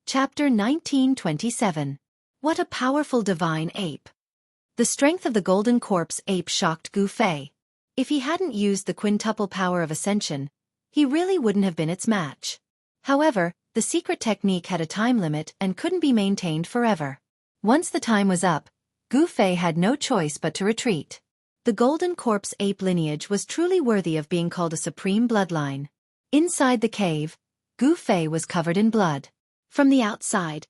Chapter 1927. What a powerful divine ape. The strength of the golden corpse ape shocked Gu Fei. If he hadn't used the quintuple power of ascension, he really wouldn't have been its match. However, the secret technique had a time limit and couldn't be maintained forever. Once the time was up, Gu Fei had no choice but to retreat. The golden corpse ape lineage was truly worthy of being called a supreme bloodline. Inside the cave, Gu Fei was covered in blood. From the outside,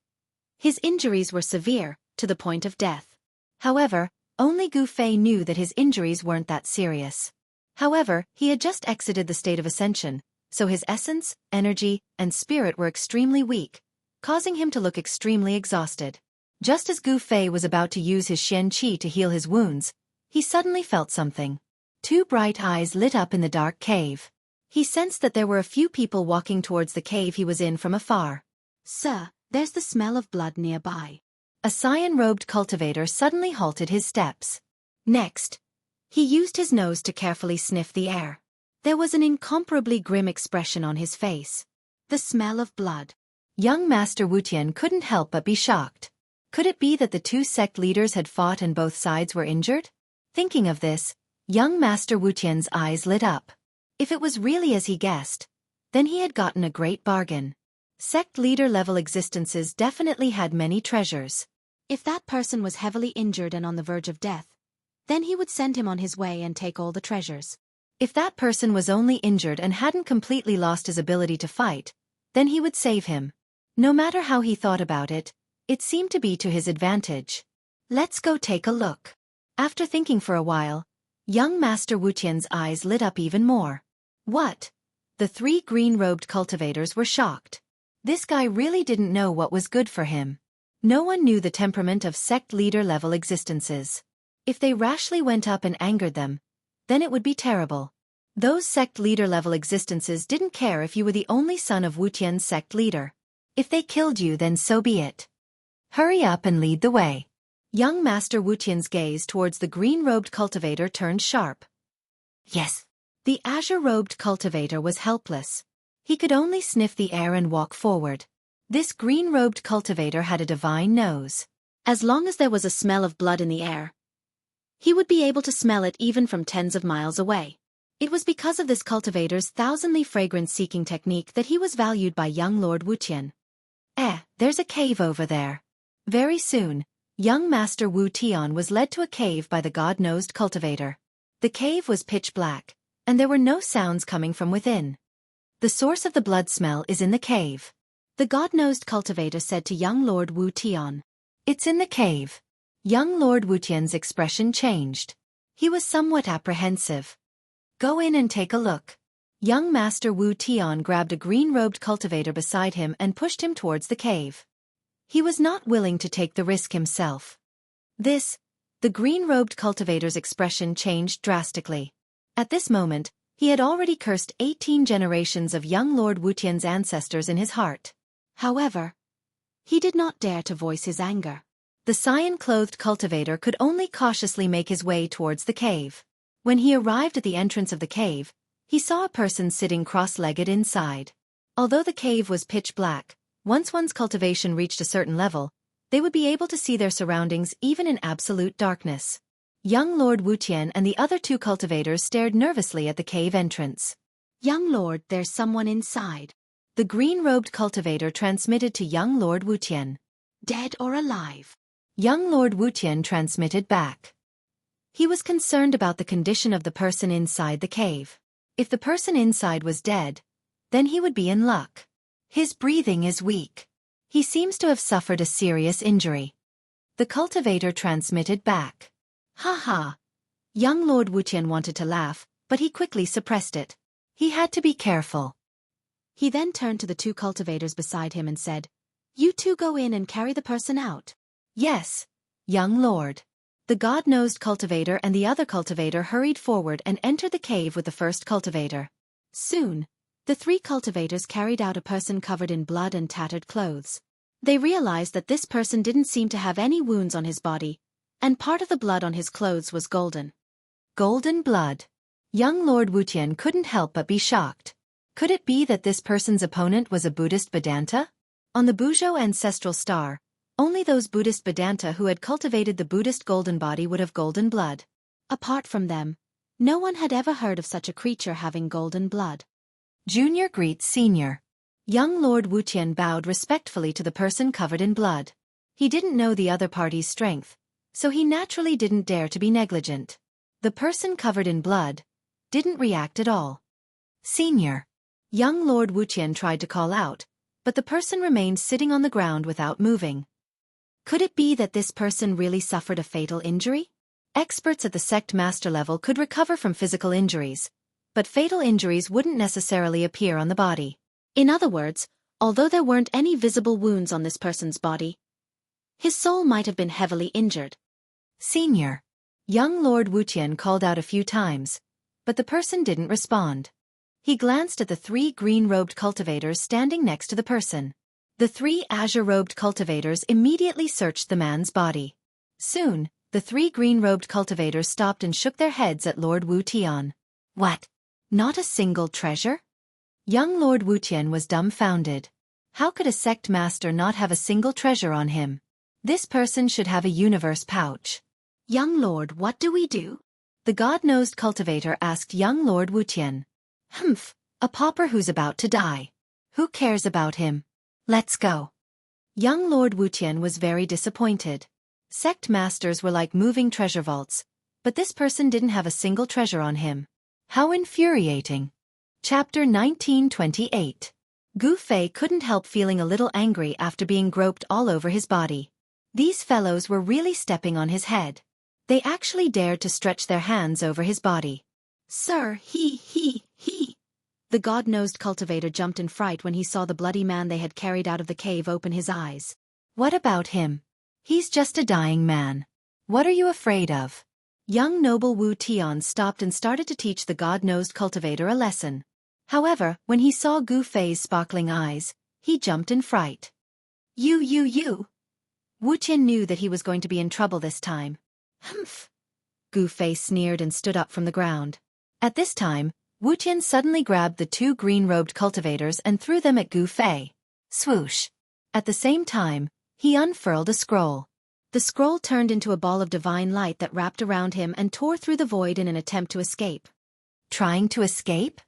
his injuries were severe, to the point of death. However, only Gu Fei knew that his injuries weren't that serious. However, he had just exited the state of ascension, so his essence, energy, and spirit were extremely weak, causing him to look extremely exhausted. Just as Gu Fei was about to use his Xianxia to heal his wounds, he suddenly felt something. Two bright eyes lit up in the dark cave. He sensed that there were a few people walking towards the cave he was in from afar. "Sir, there's the smell of blood nearby." A cyan-robed cultivator suddenly halted his steps. Next, he used his nose to carefully sniff the air. There was an incomparably grim expression on his face. The smell of blood. Young Master Wuxian couldn't help but be shocked. Could it be that the two sect leaders had fought and both sides were injured? Thinking of this, young Master Wuxian's eyes lit up. If it was really as he guessed, then he had gotten a great bargain. Sect leader-level existences definitely had many treasures. If that person was heavily injured and on the verge of death, then he would send him on his way and take all the treasures. If that person was only injured and hadn't completely lost his ability to fight, then he would save him. No matter how he thought about it, it seemed to be to his advantage. Let's go take a look. After thinking for a while, young Master Wuxian's eyes lit up even more. What? The three green-robed cultivators were shocked. This guy really didn't know what was good for him. No one knew the temperament of sect leader-level existences. If they rashly went up and angered them, then it would be terrible. Those sect leader-level existences didn't care if you were the only son of Wuxian's sect leader. If they killed you, then so be it. Hurry up and lead the way. Young Master Wuxian's gaze towards the green-robed cultivator turned sharp. Yes. The azure-robed cultivator was helpless. He could only sniff the air and walk forward. This green-robed cultivator had a divine nose. As long as there was a smell of blood in the air, he would be able to smell it even from tens of miles away. It was because of this cultivator's thousandly fragrance-seeking technique that he was valued by young Lord Wuxian. There's a cave over there. Very soon, young Master Wu Tian was led to a cave by the god-nosed cultivator. The cave was pitch black, and there were no sounds coming from within. The source of the blood smell is in the cave. The god-nosed cultivator said to young Lord Wu Tian. It's in the cave. Young Lord Wuxian's expression changed. He was somewhat apprehensive. Go in and take a look. Young Master Wu Tian grabbed a green-robed cultivator beside him and pushed him towards the cave. He was not willing to take the risk himself. The green-robed cultivator's expression changed drastically. At this moment, he had already cursed 18 generations of young Lord Wuxian's ancestors in his heart. However, he did not dare to voice his anger. The cyan-clothed cultivator could only cautiously make his way towards the cave. When he arrived at the entrance of the cave, he saw a person sitting cross-legged inside. Although the cave was pitch black, once one's cultivation reached a certain level, they would be able to see their surroundings even in absolute darkness. Young Lord Wuxian and the other two cultivators stared nervously at the cave entrance. Young Lord, there's someone inside. The green-robed cultivator transmitted to young Lord Wuxian. Dead or alive? Young Lord Wuxian transmitted back. He was concerned about the condition of the person inside the cave. If the person inside was dead, then he would be in luck. His breathing is weak. He seems to have suffered a serious injury. The cultivator transmitted back. Ha ha. Young Lord Wuxian wanted to laugh, but he quickly suppressed it. He had to be careful. He then turned to the two cultivators beside him and said, You two go in and carry the person out. Yes, young lord. The god-nosed cultivator and the other cultivator hurried forward and entered the cave with the first cultivator. Soon, the three cultivators carried out a person covered in blood and tattered clothes. They realized that this person didn't seem to have any wounds on his body, and part of the blood on his clothes was golden. Golden blood. Young Lord Wuxian couldn't help but be shocked. Could it be that this person's opponent was a Buddhist Vedanta? On the Buzhou ancestral star, only those Buddhist Vedanta who had cultivated the Buddhist golden body would have golden blood. Apart from them, no one had ever heard of such a creature having golden blood. Junior greets senior. Young Lord Wuqian bowed respectfully to the person covered in blood. He didn't know the other party's strength, so he naturally didn't dare to be negligent. The person covered in blood didn't react at all. Senior. Young Lord Wuqian tried to call out, but the person remained sitting on the ground without moving. Could it be that this person really suffered a fatal injury? Experts at the sect master level could recover from physical injuries, but fatal injuries wouldn't necessarily appear on the body. In other words, although there weren't any visible wounds on this person's body, his soul might have been heavily injured. Senior. Young Lord Wuqian called out a few times, but the person didn't respond. He glanced at the 3 green-robed cultivators standing next to the person. The 3 azure-robed cultivators immediately searched the man's body. Soon, the 3 green-robed cultivators stopped and shook their heads at Lord Wu Tian. What? Not a single treasure? Young Lord Wu Tian was dumbfounded. How could a sect master not have a single treasure on him? This person should have a universe pouch. Young Lord, what do we do? The god-nosed cultivator asked young Lord Wu Tian. Humph, a pauper who's about to die. Who cares about him? Let's go. Young Lord Wu Tian was very disappointed. Sect masters were like moving treasure vaults, but this person didn't have a single treasure on him. How infuriating. Chapter 1928. Gu Fei couldn't help feeling a little angry after being groped all over his body. These fellows were really stepping on his head. They actually dared to stretch their hands over his body. Sir, he. The god-nosed cultivator jumped in fright when he saw the bloody man they had carried out of the cave open his eyes. What about him? He's just a dying man. What are you afraid of? Young noble Wu Tian stopped and started to teach the god-nosed cultivator a lesson. However, when he saw Gu Fei's sparkling eyes, he jumped in fright. You. Wu Tian knew that he was going to be in trouble this time. Humph. Gu Fei sneered and stood up from the ground. At this time, Wu Tian suddenly grabbed the 2 green-robed cultivators and threw them at Gu Fei. Swoosh. At the same time, he unfurled a scroll. The scroll turned into a ball of divine light that wrapped around him and tore through the void in an attempt to escape. Trying to escape?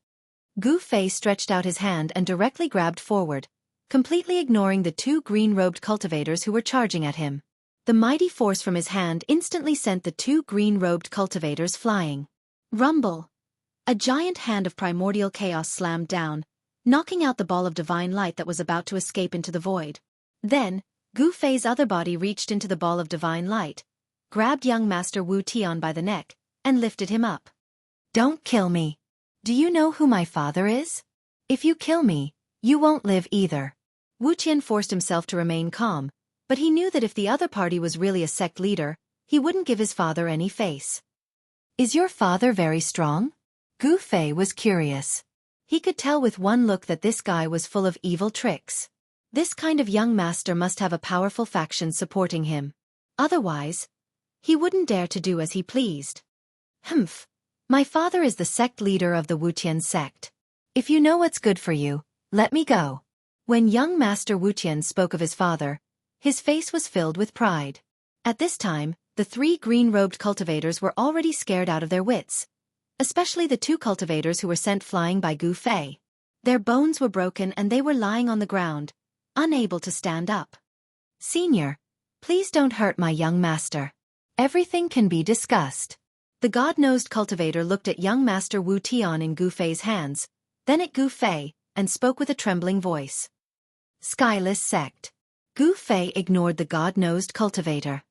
Gu Fei stretched out his hand and directly grabbed forward, completely ignoring the 2 green-robed cultivators who were charging at him. The mighty force from his hand instantly sent the 2 green-robed cultivators flying. Rumble! A giant hand of primordial chaos slammed down, knocking out the ball of divine light that was about to escape into the void. Then, Gu Fei's other body reached into the ball of divine light, grabbed young Master Wu Tian by the neck, and lifted him up. Don't kill me. Do you know who my father is? If you kill me, you won't live either. Wu Tian forced himself to remain calm, but he knew that if the other party was really a sect leader, he wouldn't give his father any face. Is your father very strong? Gu Fei was curious. He could tell with one look that this guy was full of evil tricks. This kind of young master must have a powerful faction supporting him. Otherwise, he wouldn't dare to do as he pleased. Humph. My father is the sect leader of the Wutian sect. If you know what's good for you, let me go. When young Master Wutian spoke of his father, his face was filled with pride. At this time, the 3 green-robed cultivators were already scared out of their wits, especially the 2 cultivators who were sent flying by Gu Fei. Their bones were broken and they were lying on the ground, unable to stand up. Senior, please don't hurt my young master. Everything can be discussed. The god-nosed cultivator looked at young Master Wu Tian in Gu Fei's hands, then at Gu Fei, and spoke with a trembling voice. Skyless sect. Gu Fei ignored the god-nosed cultivator.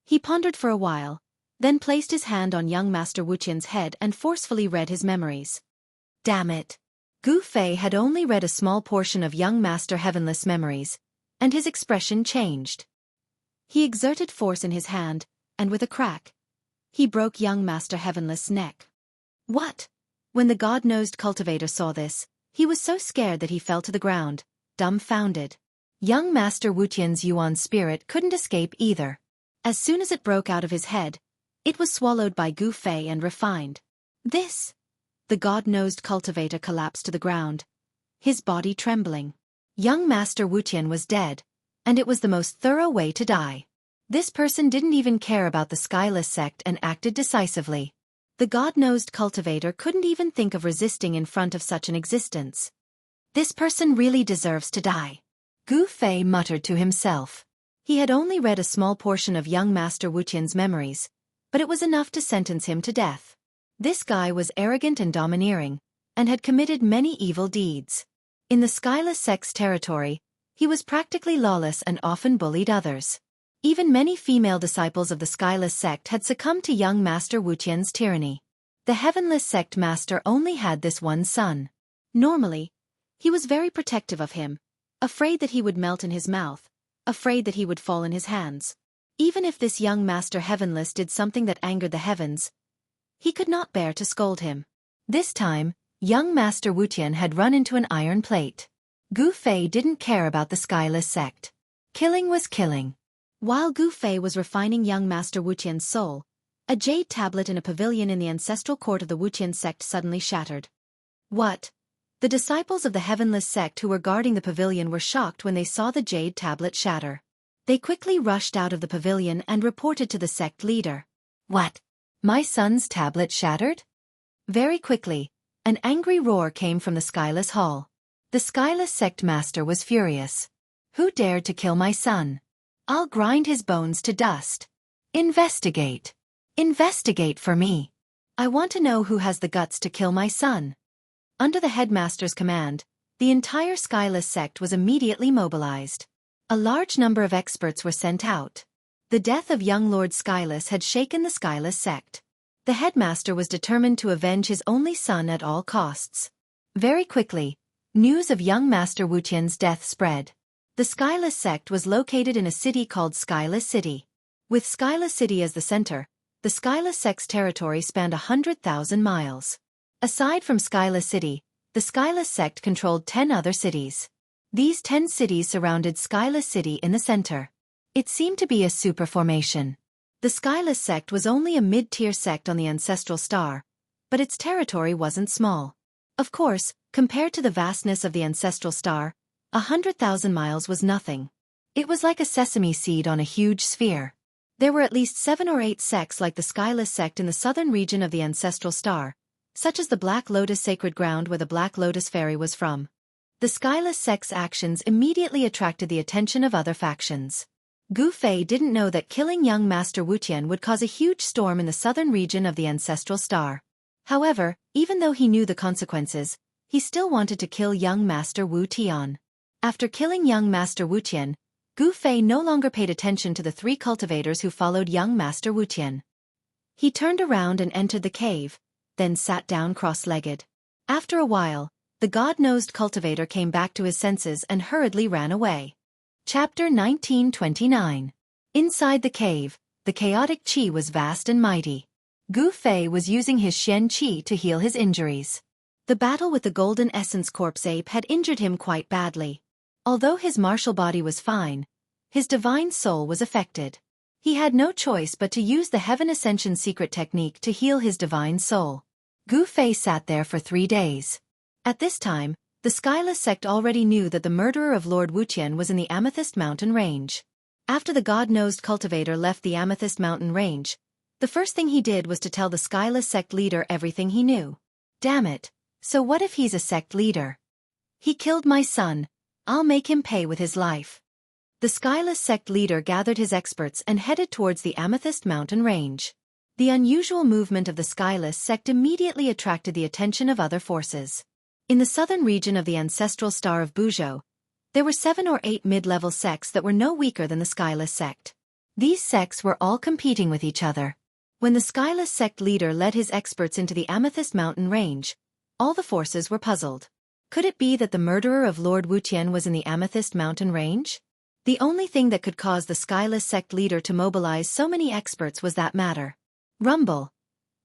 He pondered for a while, then placed his hand on young Master Wu Tian's head and forcefully read his memories. Damn it. Gu Fei had only read a small portion of young Master Heavenless' memories, and his expression changed. He exerted force in his hand, and with a crack, he broke young Master Heavenless' neck. What? When the god-nosed cultivator saw this, he was so scared that he fell to the ground, dumbfounded. Young Master Wu Tian's Yuan spirit couldn't escape either. As soon as it broke out of his head, it was swallowed by Gu Fei and refined. This! The god-nosed cultivator collapsed to the ground, his body trembling. Young Master Wuqian was dead, and it was the most thorough way to die. This person didn't even care about the Skyless sect and acted decisively. The God-nosed cultivator couldn't even think of resisting in front of such an existence. This person really deserves to die, Gu Fei muttered to himself. He had only read a small portion of young Master Wuqian's memories, but it was enough to sentence him to death. This guy was arrogant and domineering, and had committed many evil deeds. In the Skyless sect's territory, he was practically lawless and often bullied others. Even many female disciples of the Skyless sect had succumbed to young Master Wuqian's tyranny. The Heavenless sect master only had this one son. Normally, he was very protective of him, afraid that he would melt in his mouth, afraid that he would fall in his hands. Even if this young Master Heavenless did something that angered the heavens, he could not bear to scold him. This time, young Master Wuqian had run into an iron plate. Gu Fei didn't care about the Skyless sect. Killing was killing. While Gu Fei was refining young Master Wuqian's soul, a jade tablet in a pavilion in the ancestral court of the Wuqian sect suddenly shattered. What? The disciples of the Heavenless sect who were guarding the pavilion were shocked when they saw the jade tablet shatter. They quickly rushed out of the pavilion and reported to the sect leader. What? My son's tablet shattered? Very quickly, an angry roar came from the Skyless hall. The Skyless sect master was furious. Who dared to kill my son? I'll grind his bones to dust. Investigate. Investigate for me. I want to know who has the guts to kill my son. Under the headmaster's command, the entire Skyless sect was immediately mobilized. A large number of experts were sent out. The death of young Lord Skyless had shaken the Skyless sect. The headmaster was determined to avenge his only son at all costs. Very quickly, news of young Master Wuqian's death spread. The Skyless sect was located in a city called Skyless City. With Skyless City as the center, the Skyless sect's territory spanned 100,000 miles. Aside from Skyless City, the Skyless sect controlled 10 other cities. These 10 cities surrounded Skyless City in the center. It seemed to be a super formation. The Skyless sect was only a mid-tier sect on the ancestral star, but its territory wasn't small. Of course, compared to the vastness of the ancestral star, 100,000 miles was nothing. It was like a sesame seed on a huge sphere. There were at least 7 or 8 sects like the Skyless sect in the southern region of the ancestral star, such as the Black Lotus sacred ground where the Black Lotus fairy was from. The Skyless sect's actions immediately attracted the attention of other factions. Gu Fei didn't know that killing young Master Wuqian would cause a huge storm in the southern region of the ancestral star. However, even though he knew the consequences, he still wanted to kill young Master Wu Tian. After killing young Master Wuqian, Gu Fei no longer paid attention to the 3 cultivators who followed young Master Wuqian. He turned around and entered the cave, then sat down cross-legged. After a while, the god-nosed cultivator came back to his senses and hurriedly ran away. Chapter 1929. Inside the cave, the chaotic qi was vast and mighty. Gu Fei was using his Shen qi to heal his injuries. The battle with the golden essence corpse ape had injured him quite badly. Although his martial body was fine, his divine soul was affected. He had no choice but to use the Heaven Ascension secret technique to heal his divine soul. Gu Fei sat there for 3 days. At this time, the Skyless sect already knew that the murderer of Lord Wuqian was in the Amethyst Mountain Range. After the god-nosed cultivator left the Amethyst Mountain Range, the first thing he did was to tell the Skyless sect leader everything he knew. Damn it, so what if he's a sect leader? He killed my son, I'll make him pay with his life. The Skyless sect leader gathered his experts and headed towards the Amethyst Mountain Range. The unusual movement of the Skyless sect immediately attracted the attention of other forces. In the southern region of the ancestral star of Buzhou, there were 7 or 8 mid-level sects that were no weaker than the Skyless sect. These sects were all competing with each other. When the Skyless sect leader led his experts into the Amethyst Mountain Range, all the forces were puzzled. Could it be that the murderer of Lord Wuqian was in the Amethyst Mountain Range? The only thing that could cause the Skyless sect leader to mobilize so many experts was that matter. Rumble.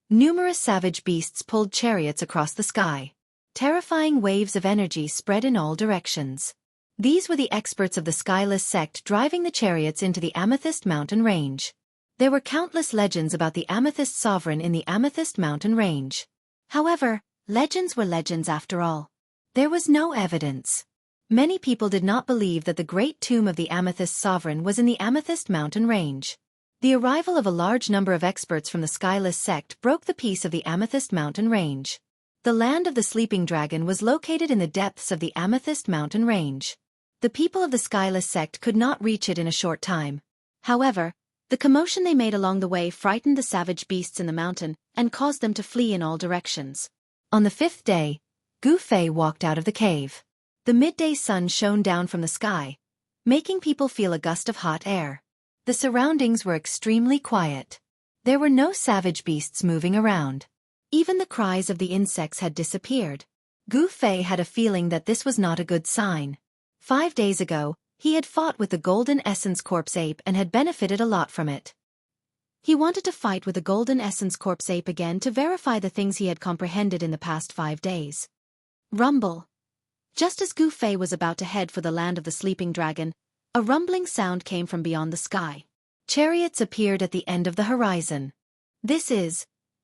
Numerous savage beasts pulled chariots across the sky. Terrifying waves of energy spread in all directions. These were the experts of the Skyless sect driving the chariots into the Amethyst Mountain Range. There were countless legends about the Amethyst Sovereign in the Amethyst Mountain Range. However, legends were legends after all. There was no evidence. Many people did not believe that the great tomb of the Amethyst Sovereign was in the Amethyst Mountain Range. The arrival of a large number of experts from the Skyless sect broke the peace of the Amethyst Mountain Range. The land of the Sleeping Dragon was located in the depths of the Amethyst Mountain Range. The people of the Skyless sect could not reach it in a short time. However, the commotion they made along the way frightened the savage beasts in the mountain and caused them to flee in all directions. On the fifth day, Gu Fei walked out of the cave. The midday sun shone down from the sky, making people feel a gust of hot air. The surroundings were extremely quiet. There were no savage beasts moving around. Even the cries of the insects had disappeared. Gu Fei had a feeling that this was not a good sign. 5 days ago, he had fought with the Golden Essence Corpse Ape and had benefited a lot from it. He wanted to fight with the Golden Essence Corpse Ape again to verify the things he had comprehended in the past 5 days. Rumble. Just as Gu Fei was about to head for the land of the Sleeping Dragon, a rumbling sound came from beyond the sky. Chariots appeared at the end of the horizon.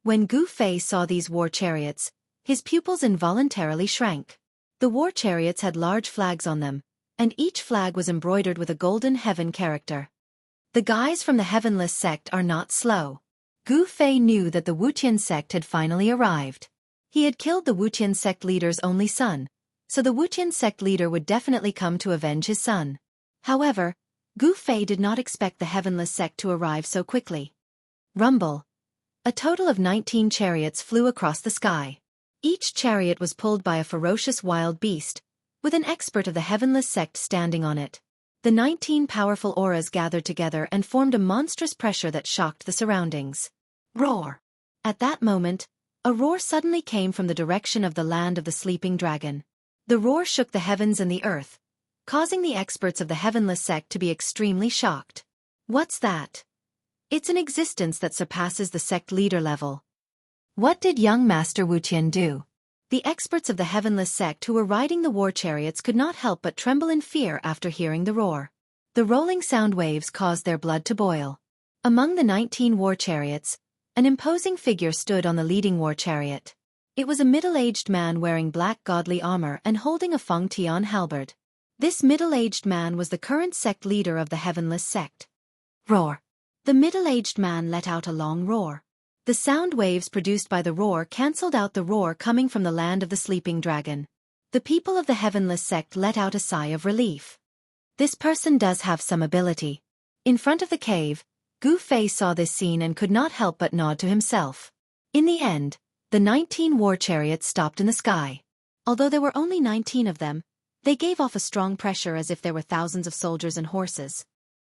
When Gu Fei saw these war chariots, his pupils involuntarily shrank. The war chariots had large flags on them, and each flag was embroidered with a golden heaven character. The guys from the Heavenless sect are not slow. Gu Fei knew that the Wuxian sect had finally arrived. He had killed the Wuxian sect leader's only son, so the Wuxian sect leader would definitely come to avenge his son. However, Gu Fei did not expect the Heavenless sect to arrive so quickly. Rumble. A total of 19 chariots flew across the sky. Each chariot was pulled by a ferocious wild beast, with an expert of the Heavenless sect standing on it. The 19 powerful auras gathered together and formed a monstrous pressure that shocked the surroundings. Roar! At that moment, a roar suddenly came from the direction of the land of the Sleeping Dragon. The roar shook the heavens and the earth, causing the experts of the Heavenless sect to be extremely shocked. What's that? It's an existence that surpasses the sect leader level. What did young Master Wuxian do? The experts of the Heavenless sect who were riding the war chariots could not help but tremble in fear after hearing the roar. The rolling sound waves caused their blood to boil. Among the 19 war chariots, an imposing figure stood on the leading war chariot. It was a middle-aged man wearing black godly armor and holding a Feng Tian halberd. This middle-aged man was the current sect leader of the Heavenless sect. Roar! The middle-aged man let out a long roar. The sound waves produced by the roar cancelled out the roar coming from the land of the Sleeping Dragon. The people of the Heavenless sect let out a sigh of relief. This person does have some ability. In front of the cave, Gu Fei saw this scene and could not help but nod to himself. In the end, the 19 war chariots stopped in the sky. Although there were only 19 of them, they gave off a strong pressure as if there were thousands of soldiers and horses.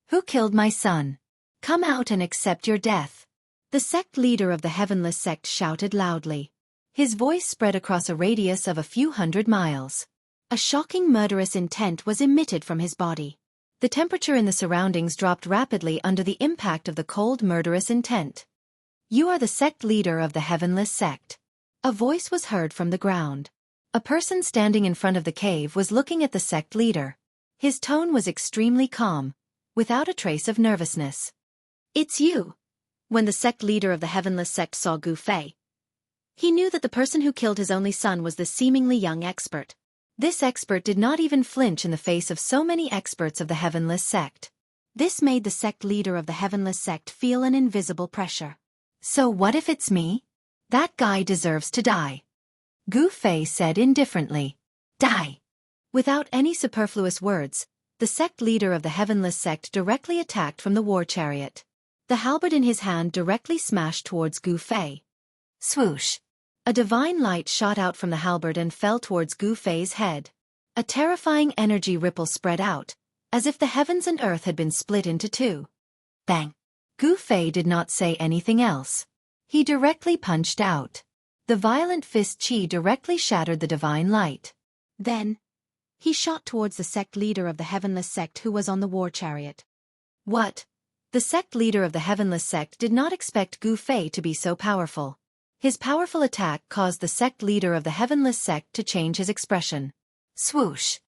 Who killed my son? Come out and accept your death. The sect leader of the Heavenless sect shouted loudly. His voice spread across a radius of a few hundred miles. A shocking murderous intent was emitted from his body. The temperature in the surroundings dropped rapidly under the impact of the cold murderous intent. You are the sect leader of the Heavenless sect. A voice was heard from the ground. A person standing in front of the cave was looking at the sect leader. His tone was extremely calm, without a trace of nervousness. It's you. When the sect leader of the Heavenless sect saw Gu Fei, he knew that the person who killed his only son was the seemingly young expert. This expert did not even flinch in the face of so many experts of the Heavenless sect. This made the sect leader of the Heavenless sect feel an invisible pressure. So what if it's me? That guy deserves to die. Gu Fei said indifferently. Die! Without any superfluous words, the sect leader of the Heavenless sect directly attacked from the war chariot. The halberd in his hand directly smashed towards Gu Fei. Swoosh! A divine light shot out from the halberd and fell towards Gu Fei's head. A terrifying energy ripple spread out, as if the heavens and earth had been split into two. Bang! Gu Fei did not say anything else. He directly punched out. The violent fist chi directly shattered the divine light. Then, he shot towards the sect leader of the Heavenless sect who was on the war chariot. What? The sect leader of the Heavenless sect did not expect Gu Fei to be so powerful. His powerful attack caused the sect leader of the Heavenless sect to change his expression. Swoosh!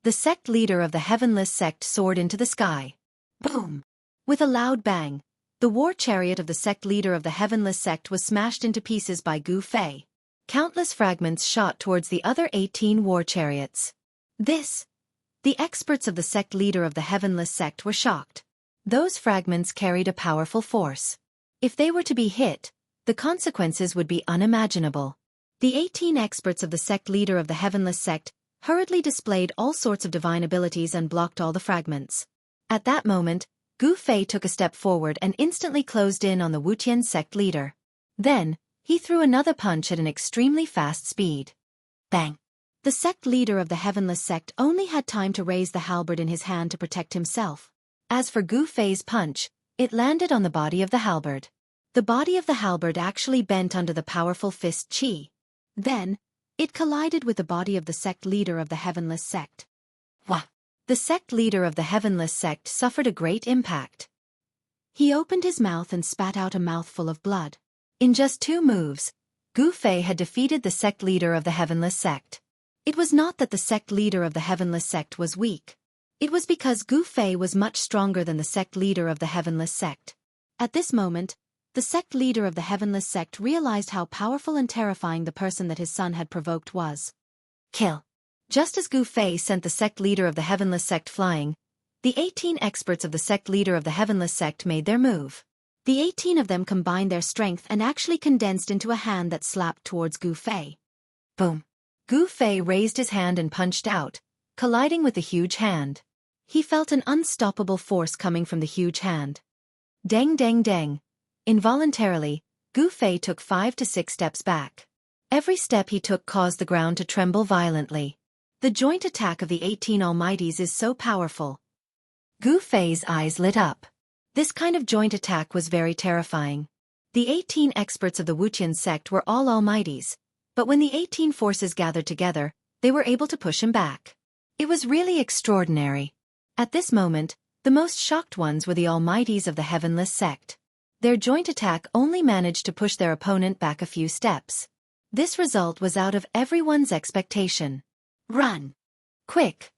The sect leader of the Heavenless sect soared into the sky. Boom! With a loud bang, the war chariot of the sect leader of the Heavenless sect was smashed into pieces by Gu Fei. Countless fragments shot towards the other 18 war chariots. This The experts of the sect leader of the Heavenless Sect were shocked. Those fragments carried a powerful force. If they were to be hit, the consequences would be unimaginable. The 18 experts of the sect leader of the Heavenless Sect hurriedly displayed all sorts of divine abilities and blocked all the fragments. At that moment, Gu Fei took a step forward and instantly closed in on the Wuxian sect leader. Then, he threw another punch at an extremely fast speed. Bang! The sect leader of the Heavenless Sect only had time to raise the halberd in his hand to protect himself. As for Gu Fei's punch, it landed on the body of the halberd. The body of the halberd actually bent under the powerful fist chi. Then, it collided with the body of the sect leader of the Heavenless Sect. Wah! The sect leader of the Heavenless Sect suffered a great impact. He opened his mouth and spat out a mouthful of blood. In just 2 moves, Gu Fei had defeated the sect leader of the Heavenless Sect. It was not that the sect leader of the Heavenless Sect was weak. It was because Gu Fei was much stronger than the sect leader of the Heavenless Sect. At this moment, the sect leader of the Heavenless Sect realized how powerful and terrifying the person that his son had provoked was. Kill. Just as Gu Fei sent the sect leader of the Heavenless Sect flying, the 18 experts of the sect leader of the Heavenless Sect made their move. The 18 of them combined their strength and actually condensed into a hand that slapped towards Gu Fei. Boom! Gu Fei raised his hand and punched out, colliding with the huge hand. He felt an unstoppable force coming from the huge hand. Dang dang dang. Involuntarily, Gu Fei took 5 to 6 steps back. Every step he took caused the ground to tremble violently. The joint attack of the 18 Almighties is so powerful. Gu Fei's eyes lit up. This kind of joint attack was very terrifying. The 18 experts of the Wuxian sect were all Almighties, but when the 18 forces gathered together, they were able to push him back. It was really extraordinary. At this moment, the most shocked ones were the Almighties of the Heavenless Sect. Their joint attack only managed to push their opponent back a few steps. This result was out of everyone's expectation. Run! Quick!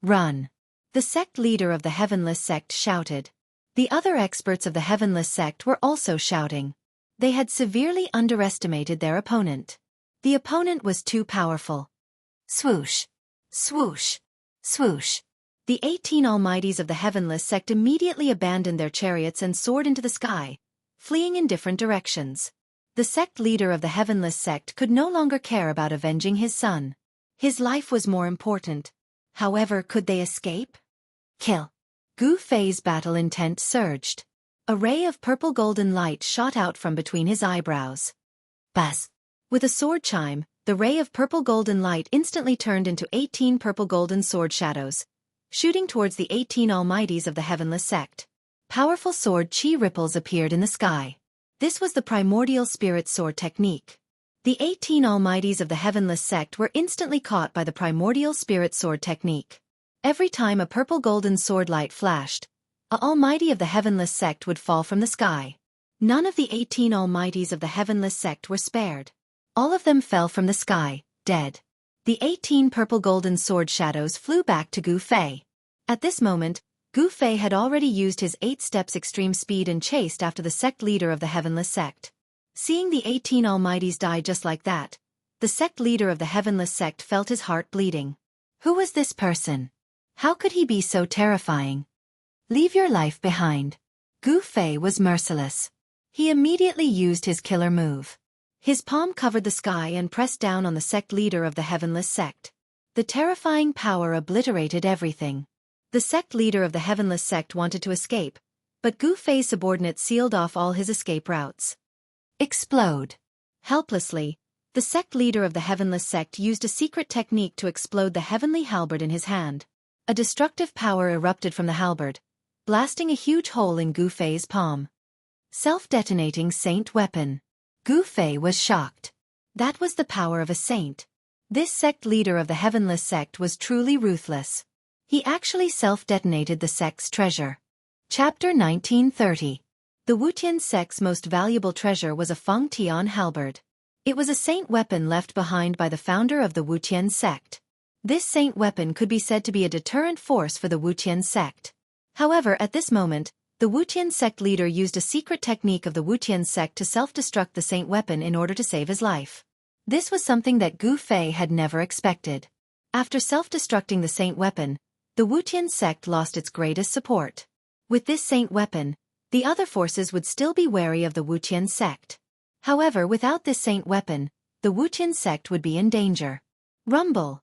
Run! The sect leader of the Heavenless Sect shouted. The other experts of the Heavenless Sect were also shouting. They had severely underestimated their opponent. The opponent was too powerful. Swoosh! Swoosh! Swoosh! The 18 Almighties of the Heavenless Sect immediately abandoned their chariots and soared into the sky, fleeing in different directions. The sect leader of the Heavenless Sect could no longer care about avenging his son. His life was more important. However, could they escape? Kill! Gu Fei's battle intent surged. A ray of purple-golden light shot out from between his eyebrows. Buzz! With a sword chime, the ray of purple-golden light instantly turned into 18 purple-golden sword shadows, shooting towards the 18 Almighties of the Heavenless Sect. Powerful sword chi ripples appeared in the sky. This was the primordial spirit sword technique. The 18 Almighties of the Heavenless Sect were instantly caught by the primordial spirit sword technique. Every time a purple-golden sword light flashed, a Almighty of the Heavenless Sect would fall from the sky. None of the 18 Almighties of the Heavenless Sect were spared. All of them fell from the sky, dead. The 18 purple-golden sword shadows flew back to Gu Fei. At this moment, Gu Fei had already used his 8 steps extreme speed and chased after the sect leader of the Heavenless Sect. Seeing the 18 Almighties die just like that, the sect leader of the Heavenless Sect felt his heart bleeding. Who was this person? How could he be so terrifying? Leave your life behind. Gu Fei was merciless. He immediately used his killer move. His palm covered the sky and pressed down on the sect leader of the Heavenless Sect. The terrifying power obliterated everything. The sect leader of the Heavenless Sect wanted to escape, but Gu Fei's subordinates sealed off all his escape routes. Explode! Helplessly, the sect leader of the Heavenless Sect used a secret technique to explode the heavenly halberd in his hand. A destructive power erupted from the halberd, blasting a huge hole in Gu Fei's palm. Self-detonating saint weapon. Gu Fei was shocked. That was the power of a saint. This sect leader of the Heavenless Sect was truly ruthless. He actually self-detonated the sect's treasure. Chapter 1930. The Wuxian sect's most valuable treasure was a Feng Tian halberd. It was a saint weapon left behind by the founder of the Wuxian sect. This saint weapon could be said to be a deterrent force for the Wuxian sect. However, at this moment, the Wuxian sect leader used a secret technique of the Wuxian sect to self-destruct the saint weapon in order to save his life. This was something that Gu Fei had never expected. After self-destructing the saint weapon, the Wuqian sect lost its greatest support. With this saint weapon, the other forces would still be wary of the Wuqian sect. However, without this saint weapon, the Wuqian sect would be in danger. Rumble!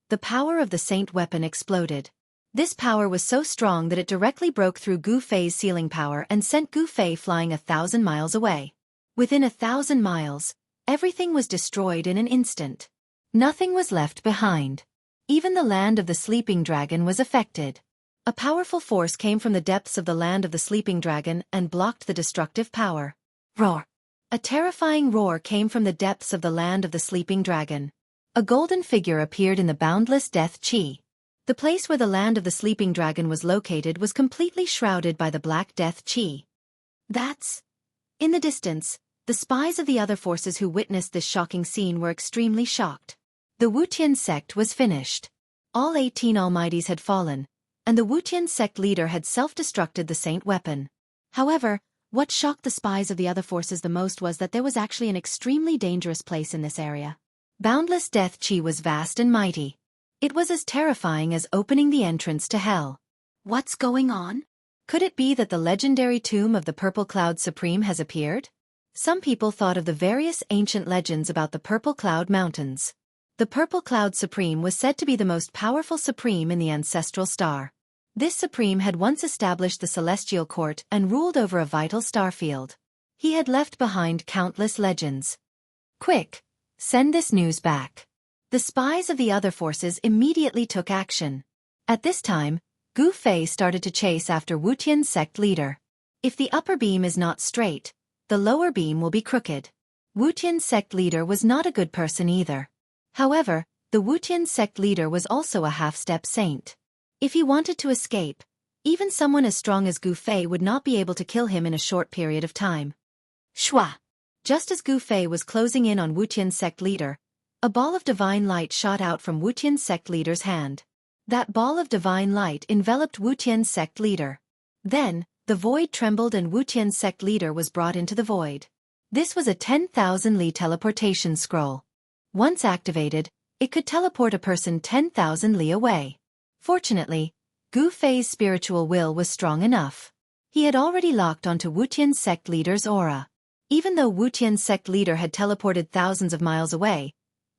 The power of the saint weapon exploded. This power was so strong that it directly broke through Gu Fei's sealing power and sent Gu Fei flying 1,000 miles away. Within 1,000 miles, everything was destroyed in an instant. Nothing was left behind. Even the land of the sleeping dragon was affected. A powerful force came from the depths of the land of the sleeping dragon and blocked the destructive power. Roar! A terrifying roar came from the depths of the land of the sleeping dragon. A golden figure appeared in the boundless death chi. The place where the land of the sleeping dragon was located was completely shrouded by the black death chi. That's... In the distance, the spies of the other forces who witnessed this shocking scene were extremely shocked. The Wuqian sect was finished. All 18 almighties had fallen, and the Wuqian sect leader had self-destructed the saint weapon. However, what shocked the spies of the other forces the most was that there was actually an extremely dangerous place in this area. Boundless death chi was vast and mighty. It was as terrifying as opening the entrance to hell. What's going on? Could it be that the legendary tomb of the Purple Cloud Supreme has appeared? Some people thought of the various ancient legends about the Purple Cloud Mountains. The Purple Cloud Supreme was said to be the most powerful supreme in the ancestral star. This supreme had once established the celestial court and ruled over a vital star field. He had left behind countless legends. Quick! Send this news back. The spies of the other forces immediately took action. At this time, Gu Fei started to chase after Wuqian sect leader. If the upper beam is not straight, the lower beam will be crooked. Wuqian sect leader was not a good person either. However, the Wuqian sect leader was also a half-step saint. If he wanted to escape, even someone as strong as Gu Fei would not be able to kill him in a short period of time. Shwa! Just as Gu Fei was closing in on Wuqian sect leader, a ball of divine light shot out from Wuqian sect leader's hand. That ball of divine light enveloped Wuqian sect leader. Then, the void trembled and Wuqian sect leader was brought into the void. This was a 10,000 li teleportation scroll. Once activated, it could teleport a person 10,000 li away. Fortunately, Gu Fei's spiritual will was strong enough. He had already locked onto Wuqian sect leader's aura. Even though Wuqian sect leader had teleported thousands of miles away,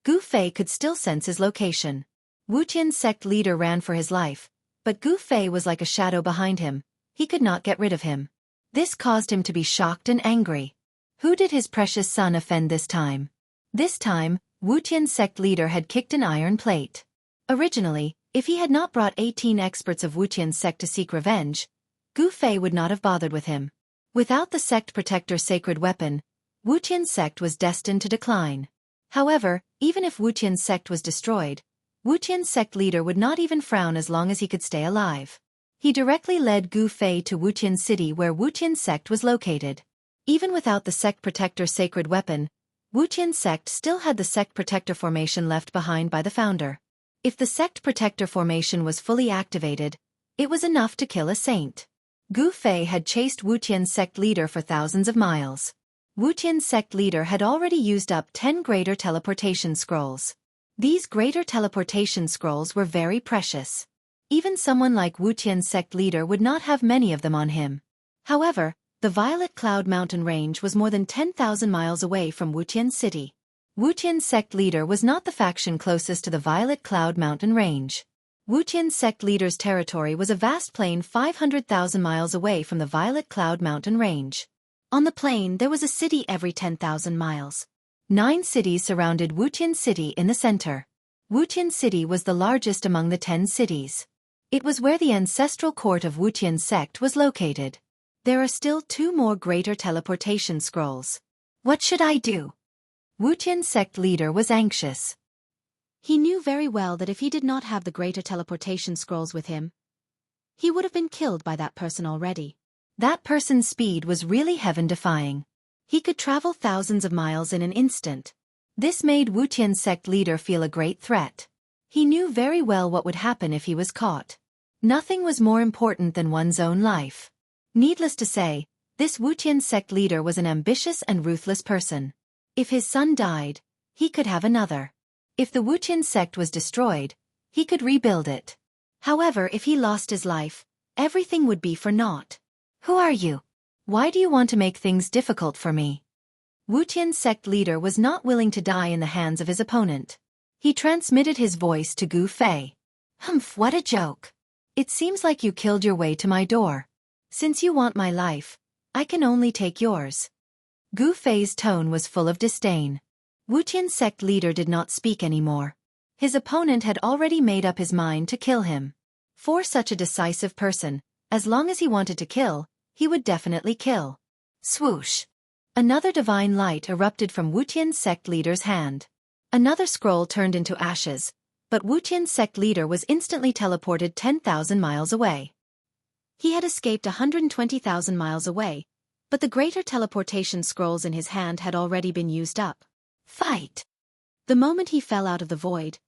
Gu Fei could still sense his location. Wuqian sect leader ran for his life, but Gu Fei was like a shadow behind him. He could not get rid of him. This caused him to be shocked and angry. Who did his precious son offend this time? This time, Wuqian sect leader had kicked an iron plate. Originally, if he had not brought 18 experts of Wuqian sect to seek revenge, Gu Fei would not have bothered with him. Without the sect protector sacred weapon, Wuqian sect was destined to decline. However, even if Wuqian sect was destroyed, Wuqian sect leader would not even frown as long as he could stay alive. He directly led Gu Fei to Wuqian city where Wuqian sect was located. Even without the sect protector sacred weapon, Wuqian sect still had the sect protector formation left behind by the founder. If the sect protector formation was fully activated, it was enough to kill a saint. Gu Fei had chased Wuqian sect leader for thousands of miles. Wuqian sect leader had already used up 10 greater teleportation scrolls. These greater teleportation scrolls were very precious. Even someone like Wuqian sect leader would not have many of them on him. However, the Violet Cloud Mountain Range was more than 10,000 miles away from Wuqian City. Wuqian sect leader was not the faction closest to the Violet Cloud Mountain Range. Wuqian sect leader's territory was a vast plain 500,000 miles away from the Violet Cloud Mountain Range. On the plain there was a city every 10,000 miles. 9 cities surrounded Wuqian City in the center. Wuqian City was the largest among the 10 cities. It was where the ancestral court of Wuqian sect was located. There are still 2 more greater teleportation scrolls. What should I do? Wuqian sect leader was anxious. He knew very well that if he did not have the greater teleportation scrolls with him, he would have been killed by that person already. That person's speed was really heaven-defying. He could travel thousands of miles in an instant. This made Wuqian sect leader feel a great threat. He knew very well what would happen if he was caught. Nothing was more important than one's own life. Needless to say, this Wuqian sect leader was an ambitious and ruthless person. If his son died, he could have another. If the Wuqian sect was destroyed, he could rebuild it. However, if he lost his life, everything would be for naught. Who are you? Why do you want to make things difficult for me? Wuqian's sect leader was not willing to die in the hands of his opponent. He transmitted his voice to Gu Fei. Humph, what a joke. It seems like you killed your way to my door. Since you want my life, I can only take yours. Gu Fei's tone was full of disdain. Wuqian's sect leader did not speak anymore. His opponent had already made up his mind to kill him. For such a decisive person, as long as he wanted to kill, he would definitely kill. Swoosh! Another divine light erupted from Wuqian's sect leader's hand. Another scroll turned into ashes, but Wuqian's sect leader was instantly teleported 10,000 miles away. He had escaped 120,000 miles away, but the greater teleportation scrolls in his hand had already been used up. Fight! The moment he fell out of the void,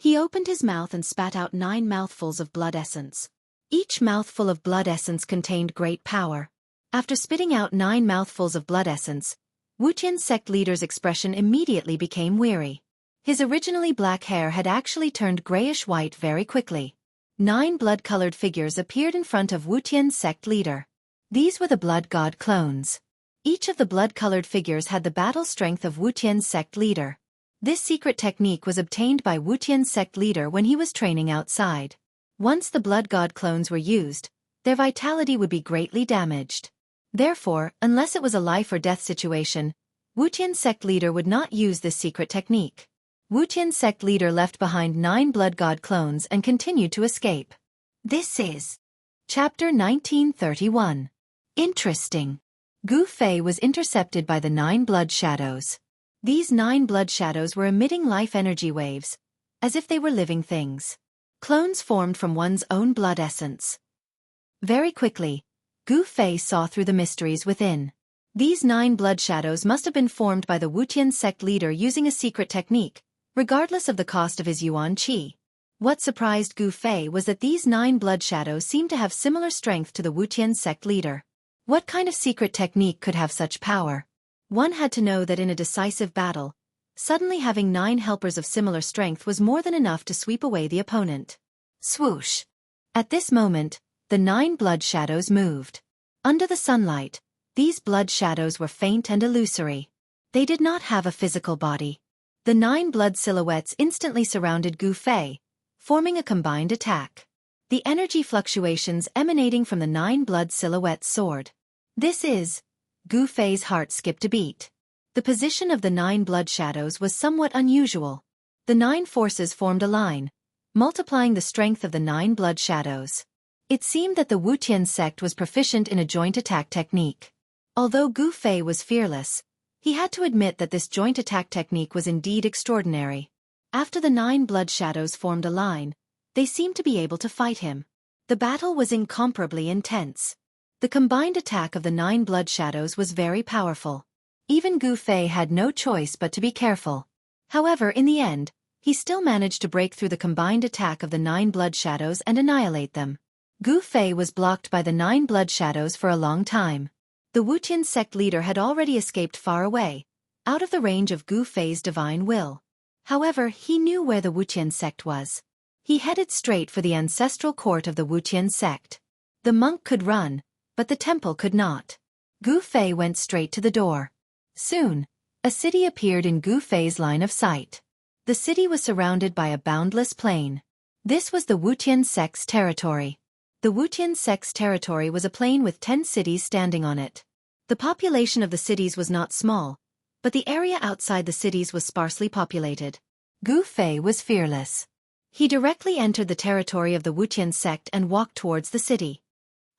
he opened his mouth and spat out 9 mouthfuls of blood essence. Each mouthful of blood essence contained great power. After spitting out 9 mouthfuls of blood essence, Wuqian's sect leader's expression immediately became weary. His originally black hair had actually turned grayish-white very quickly. 9 blood-colored figures appeared in front of Wuqian's sect leader. These were the blood god clones. Each of the blood-colored figures had the battle strength of Wuqian's sect leader. This secret technique was obtained by Wuqian's sect leader when he was training outside. Once the blood god clones were used, their vitality would be greatly damaged. Therefore, unless it was a life-or-death situation, Wuqian's sect leader would not use this secret technique. Wuqian's sect leader left behind 9 blood god clones and continued to escape. This is Chapter 1931. Interesting. Gu Fei was intercepted by the 9 blood shadows. These 9 blood shadows were emitting life energy waves, as if they were living things. Clones formed from one's own blood essence. Very quickly, Gu Fei saw through the mysteries within. These 9 blood shadows must have been formed by the Wuqian sect leader using a secret technique, regardless of the cost of his yuan qi. What surprised Gu Fei was that these 9 blood shadows seemed to have similar strength to the Wuqian sect leader. What kind of secret technique could have such power? One had to know that in a decisive battle, suddenly having 9 helpers of similar strength was more than enough to sweep away the opponent. Swoosh! At this moment, the 9 blood shadows moved. Under the sunlight, these blood shadows were faint and illusory. They did not have a physical body. The 9 blood silhouettes instantly surrounded Gu Fei, forming a combined attack. The energy fluctuations emanating from the 9 blood silhouettes soared. This is... Gu Fei's heart skipped a beat. The position of the 9 blood shadows was somewhat unusual. The 9 forces formed a line, multiplying the strength of the 9 blood shadows. It seemed that the Wuqian sect was proficient in a joint attack technique. Although Gu Fei was fearless, he had to admit that this joint attack technique was indeed extraordinary. After the 9 blood shadows formed a line, they seemed to be able to fight him. The battle was incomparably intense. The combined attack of the 9 blood shadows was very powerful. Even Gu Fei had no choice but to be careful. However, in the end, he still managed to break through the combined attack of the 9 blood shadows and annihilate them. Gu Fei was blocked by the 9 blood shadows for a long time. The Wuqian sect leader had already escaped far away, out of the range of Gu Fei's divine will. However, he knew where the Wuqian sect was. He headed straight for the ancestral court of the Wuqian sect. The monk could run, but the temple could not. Gu Fei went straight to the door. Soon, a city appeared in Gu Fei's line of sight. The city was surrounded by a boundless plain. This was the Wuqian sect's territory. The Wuqian sect's territory was a plain with 10 cities standing on it. The population of the cities was not small, but the area outside the cities was sparsely populated. Gu Fei was fearless. He directly entered the territory of the Wuqian sect and walked towards the city.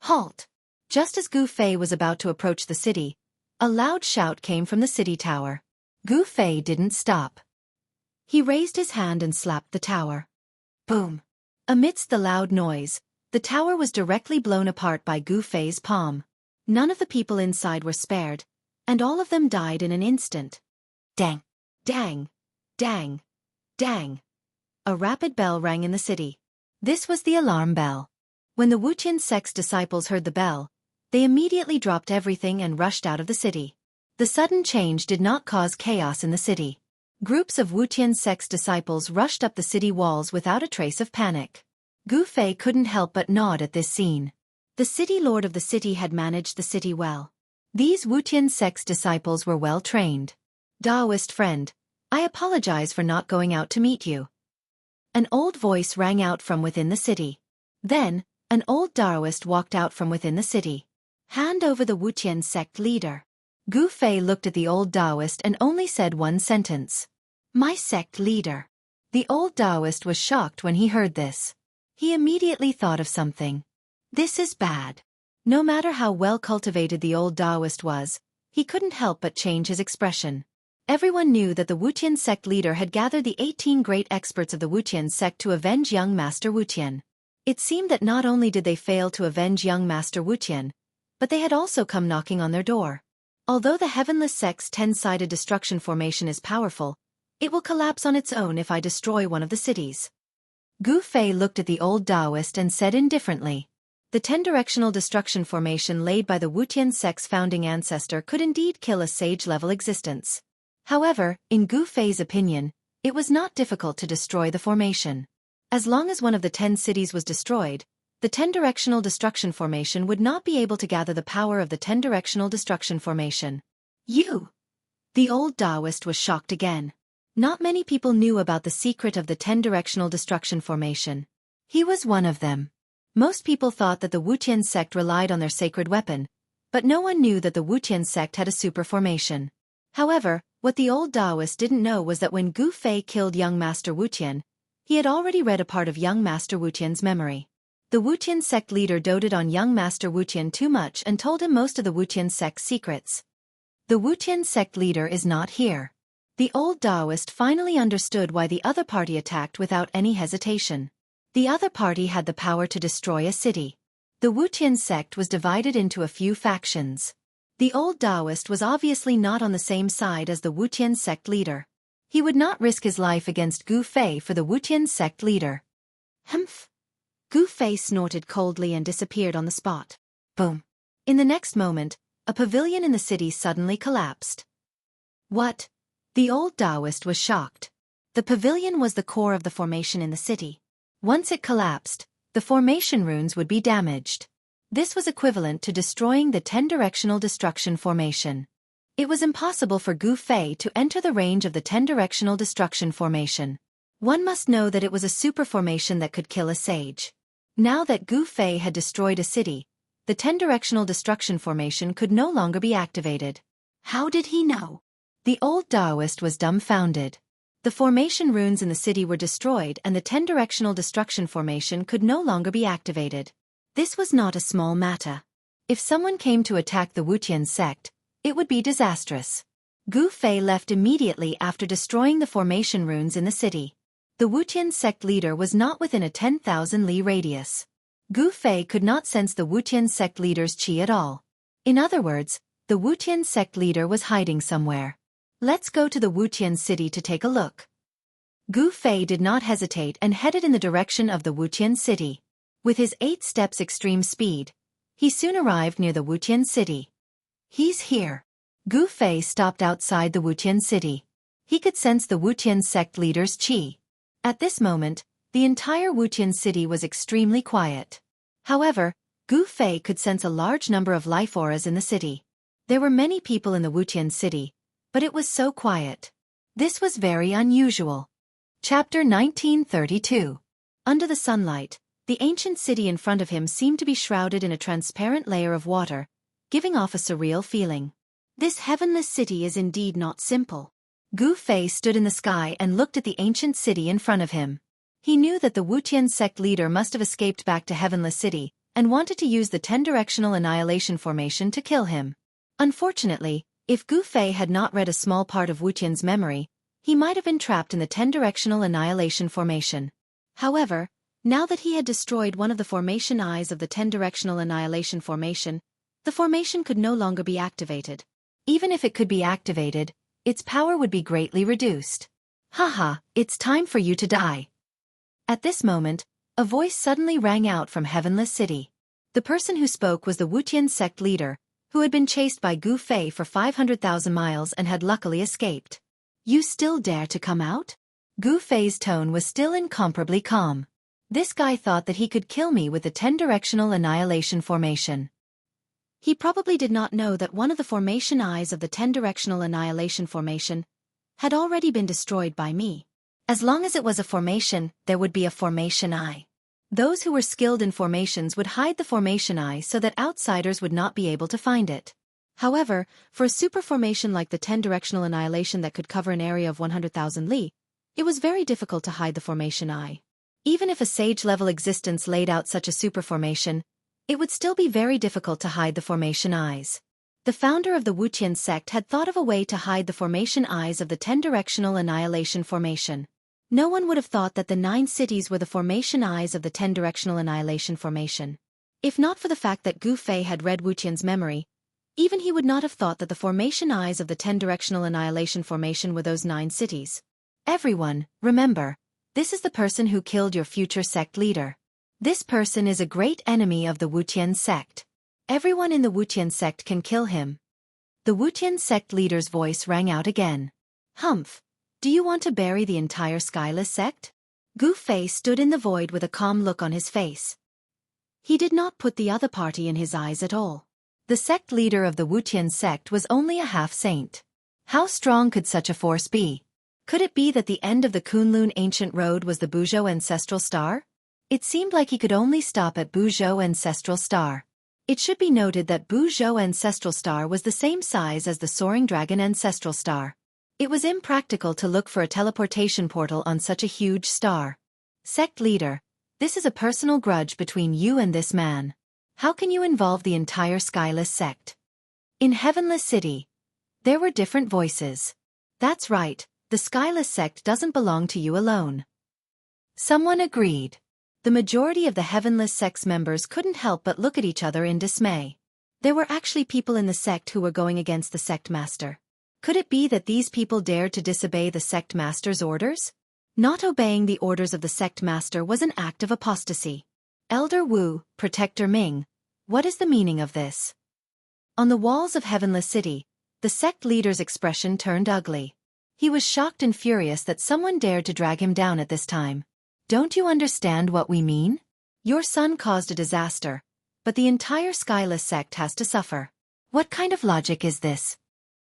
Halt! Just as Gu Fei was about to approach the city, a loud shout came from the city tower. Gu Fei didn't stop. He raised his hand and slapped the tower. Boom! Amidst the loud noise, the tower was directly blown apart by Gu Fei's palm. None of the people inside were spared, and all of them died in an instant. Dang! Dang! Dang! Dang! A rapid bell rang in the city. This was the alarm bell. When the Wuqian sect's disciples heard the bell, they immediately dropped everything and rushed out of the city. The sudden change did not cause chaos in the city. Groups of Wuqian sect's disciples rushed up the city walls without a trace of panic. Gu Fei couldn't help but nod at this scene. The city lord of the city had managed the city well. These Wuqian sect's disciples were well trained. Daoist friend, I apologize for not going out to meet you. An old voice rang out from within the city. Then, an old Daoist walked out from within the city. Hand over the Wuqian sect leader. Gu Fei looked at the old Daoist and only said one sentence. My sect leader. The old Daoist was shocked when he heard this. He immediately thought of something. This is bad. No matter how well cultivated the old Daoist was, he couldn't help but change his expression. Everyone knew that the Wuqian sect leader had gathered the 18 great experts of the Wuqian sect to avenge young Master Wuqian. It seemed that not only did they fail to avenge young Master Wuqian, but they had also come knocking on their door. Although the Heavenless sect's 10-sided destruction formation is powerful, it will collapse on its own if I destroy one of the cities. Gu Fei looked at the old Daoist and said indifferently. The 10-directional destruction formation laid by the Wuqian sect's founding ancestor could indeed kill a sage-level existence. However, in Gu Fei's opinion, it was not difficult to destroy the formation. As long as one of the 10 cities was destroyed, the 10-directional destruction formation would not be able to gather the power of the 10-directional destruction formation. You! The old Daoist was shocked again. Not many people knew about the secret of the 10-directional destruction formation. He was one of them. Most people thought that the Wuqian sect relied on their sacred weapon, but no one knew that the Wuqian sect had a super formation. However, what the old Daoist didn't know was that when Gu Fei killed young Master Wuqian, he had already read a part of young Master Wuqian's memory. The Wuqian sect leader doted on young Master Wuqian too much and told him most of the Wuqian sect's secrets. The Wuqian sect leader is not here. The old Daoist finally understood why the other party attacked without any hesitation. The other party had the power to destroy a city. The Wuqian sect was divided into a few factions. The old Daoist was obviously not on the same side as the Wuqian sect leader. He would not risk his life against Gu Fei for the Wuqian sect leader. Humph! Gu Fei snorted coldly and disappeared on the spot. Boom! In the next moment, a pavilion in the city suddenly collapsed. What? The old Daoist was shocked. The pavilion was the core of the formation in the city. Once it collapsed, the formation runes would be damaged. This was equivalent to destroying the 10-directional destruction formation. It was impossible for Gu Fei to enter the range of the 10-directional destruction formation. One must know that it was a super formation that could kill a sage. Now that Gu Fei had destroyed a city, the 10-directional destruction formation could no longer be activated. How did he know? The old Daoist was dumbfounded. The formation runes in the city were destroyed and the 10-directional destruction formation could no longer be activated. This was not a small matter. If someone came to attack the Wuqian sect, it would be disastrous. Gu Fei left immediately after destroying the formation runes in the city. The Wuqian sect leader was not within a 10,000 li radius. Gu Fei could not sense the Wuqian sect leader's qi at all. In other words, the Wuqian sect leader was hiding somewhere. Let's go to the Wuqian city to take a look. Gu Fei did not hesitate and headed in the direction of the Wuqian city. With his 8 steps extreme speed, he soon arrived near the Wuqian city. He's here. Gu Fei stopped outside the Wuqian city. He could sense the Wuqian sect leader's qi. At this moment, the entire Wuqian city was extremely quiet. However, Gu Fei could sense a large number of life auras in the city. There were many people in the Wuqian city, but it was so quiet. This was very unusual. Chapter 1932. Under the sunlight, the ancient city in front of him seemed to be shrouded in a transparent layer of water, giving off a surreal feeling. This heavenless city is indeed not simple. Gu Fei stood in the sky and looked at the ancient city in front of him. He knew that the Wuqian sect leader must have escaped back to Heavenless City and wanted to use the 10-directional annihilation formation to kill him. Unfortunately, if Gu Fei had not read a small part of Wuqian's memory, he might have been trapped in the 10-directional annihilation formation. However, now that he had destroyed one of the formation eyes of the 10-directional annihilation formation, the formation could no longer be activated. Even if it could be activated, its power would be greatly reduced. Haha, it's time for you to die. At this moment, a voice suddenly rang out from Heavenless City. The person who spoke was the Wuqian sect leader, who had been chased by Gu Fei for 500,000 miles and had luckily escaped. You still dare to come out? Gu Fei's tone was still incomparably calm. This guy thought that he could kill me with the 10-directional annihilation formation. He probably did not know that one of the formation eyes of the 10-directional annihilation formation had already been destroyed by me. As long as it was a formation, there would be a formation eye. Those who were skilled in formations would hide the formation eye so that outsiders would not be able to find it. However, for a super formation like the 10-directional annihilation that could cover an area of 100,000 li, it was very difficult to hide the formation eye. Even if a sage-level existence laid out such a super formation, it would still be very difficult to hide the formation eyes. The founder of the Wuxian sect had thought of a way to hide the formation eyes of the 10-directional annihilation formation. No one would have thought that the 9 cities were the formation eyes of the 10-directional annihilation formation. If not for the fact that Gu Fei had read Wuxian's memory, even he would not have thought that the formation eyes of the 10-directional annihilation formation were those 9 cities. Everyone, remember, this is the person who killed your future sect leader. This person is a great enemy of the Wuxian sect. Everyone in the Wuxian sect can kill him. The Wuxian sect leader's voice rang out again. Humph, do you want to bury the entire Skyless sect? Gu Fei stood in the void with a calm look on his face. He did not put the other party in his eyes at all. The sect leader of the Wuxian sect was only a half-saint. How strong could such a force be? Could it be that the end of the Kunlun ancient road was the Buzhou ancestral star? It seemed like he could only stop at Buzhou ancestral star. It should be noted that Buzhou ancestral star was the same size as the soaring dragon ancestral star. It was impractical to look for a teleportation portal on such a huge star. Sect leader, this is a personal grudge between you and this man. How can you involve the entire Skyless sect? In Heavenless City, there were different voices. That's right, the Skyless sect doesn't belong to you alone. Someone agreed. The majority of the Heavenless sect's members couldn't help but look at each other in dismay. There were actually people in the sect who were going against the sect master. Could it be that these people dared to disobey the sect master's orders? Not obeying the orders of the sect master was an act of apostasy. Elder Wu, Protector Ming, what is the meaning of this? On the walls of Heavenless City, the sect leader's expression turned ugly. He was shocked and furious that someone dared to drag him down at this time. Don't you understand what we mean? Your son caused a disaster, but the entire Skyless sect has to suffer. What kind of logic is this?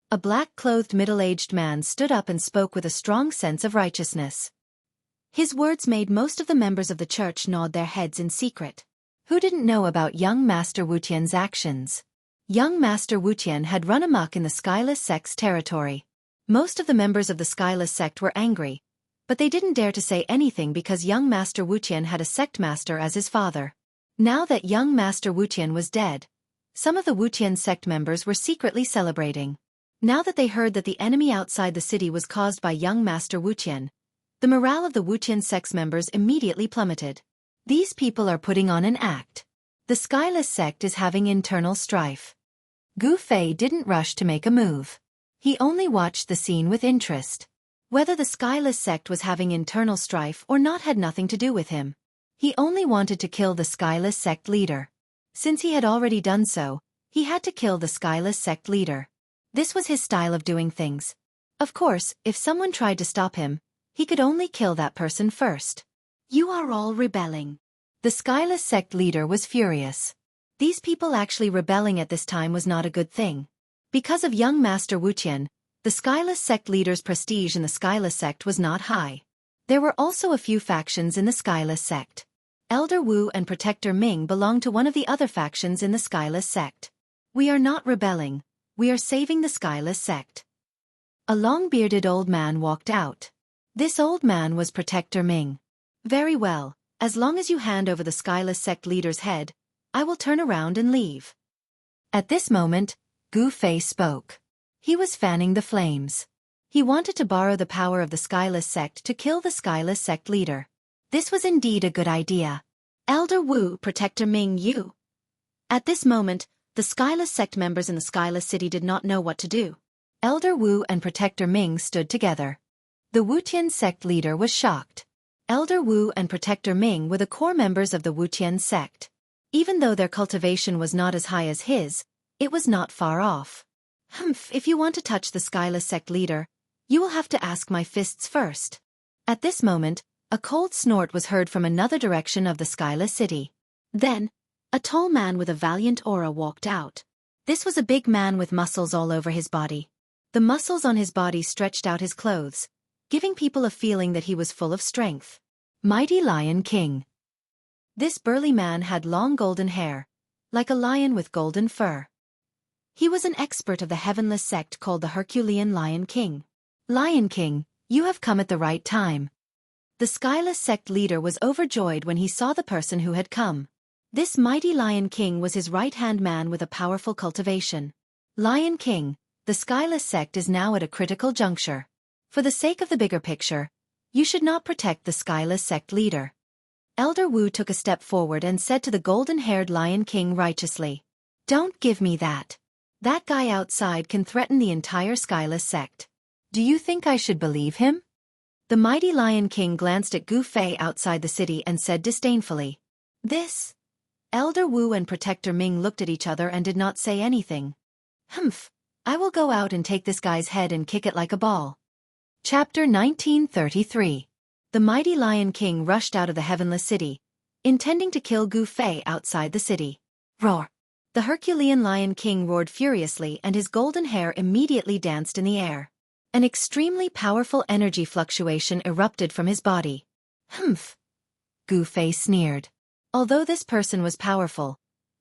A black-clothed middle-aged man stood up and spoke with a strong sense of righteousness. His words made most of the members of the church nod their heads in secret. Who didn't know about young Master Wuqian's actions? Young Master Wuqian had run amok in the Skyless sect's territory. Most of the members of the Skyless sect were angry, but they didn't dare to say anything because young Master Wuqian had a sect master as his father. Now that young Master Wuqian was dead, some of the Wuqian sect members were secretly celebrating. Now that they heard that the enemy outside the city was caused by young Master Wuqian, the morale of the Wuqian sect's members immediately plummeted. These people are putting on an act. The Skyless sect is having internal strife. Gu Fei didn't rush to make a move. He only watched the scene with interest. Whether the Skyless sect was having internal strife or not had nothing to do with him. He only wanted to kill the Skyless sect leader. Since he had already done so, he had to kill the Skyless sect leader. This was his style of doing things. Of course, if someone tried to stop him, he could only kill that person first. You are all rebelling. The Skyless sect leader was furious. These people actually rebelling at this time was not a good thing. Because of young Master Wuqian, the Skyless sect leader's prestige in the Skyless sect was not high. There were also a few factions in the Skyless sect. Elder Wu and Protector Ming belonged to one of the other factions in the Skyless sect. We are not rebelling, we are saving the Skyless sect. A long-bearded old man walked out. This old man was Protector Ming. Very well, as long as you hand over the Skyless sect leader's head, I will turn around and leave. At this moment, Gu Fei spoke. He was fanning the flames. He wanted to borrow the power of the Skyless sect to kill the Skyless sect leader. This was indeed a good idea. Elder Wu, Protector Ming, you. At this moment, the Skyless sect members in the Skyless city did not know what to do. Elder Wu and Protector Ming stood together. The Wuqian sect leader was shocked. Elder Wu and Protector Ming were the core members of the Wuqian sect. Even though their cultivation was not as high as his, it was not far off. Humph, if you want to touch the Skyless sect leader, you will have to ask my fists first. At this moment, A cold snort was heard from another direction of the skyless city. Then, a tall man with a valiant aura walked out. This was a big man with muscles all over his body. The muscles on his body stretched out his clothes, giving people a feeling that he was full of strength. Mighty Lion King. This burly man had long golden hair, like a lion with golden fur. He was an expert of the heavenless sect called the Herculean Lion King. Lion King, you have come at the right time. The skyless sect leader was overjoyed when he saw the person who had come. This mighty Lion King was his right-hand man with a powerful cultivation. Lion King, the skyless sect is now at a critical juncture. For the sake of the bigger picture, you should not protect the skyless sect leader. Elder Wu took a step forward and said to the golden-haired Lion King righteously, "Don't give me that. That guy outside can threaten the entire skyless sect. Do you think I should believe him?" The mighty Lion King glanced at Gu Fei outside the city and said disdainfully, "This?" Elder Wu and Protector Ming looked at each other and did not say anything. "Humph, I will go out and take this guy's head and kick it like a ball." Chapter 1933. The mighty Lion King rushed out of the heavenless city, intending to kill Gu Fei outside the city. Roar! The Herculean Lion King roared furiously and his golden hair immediately danced in the air. An extremely powerful energy fluctuation erupted from his body. "Humph!" Gu Fei sneered. Although this person was powerful,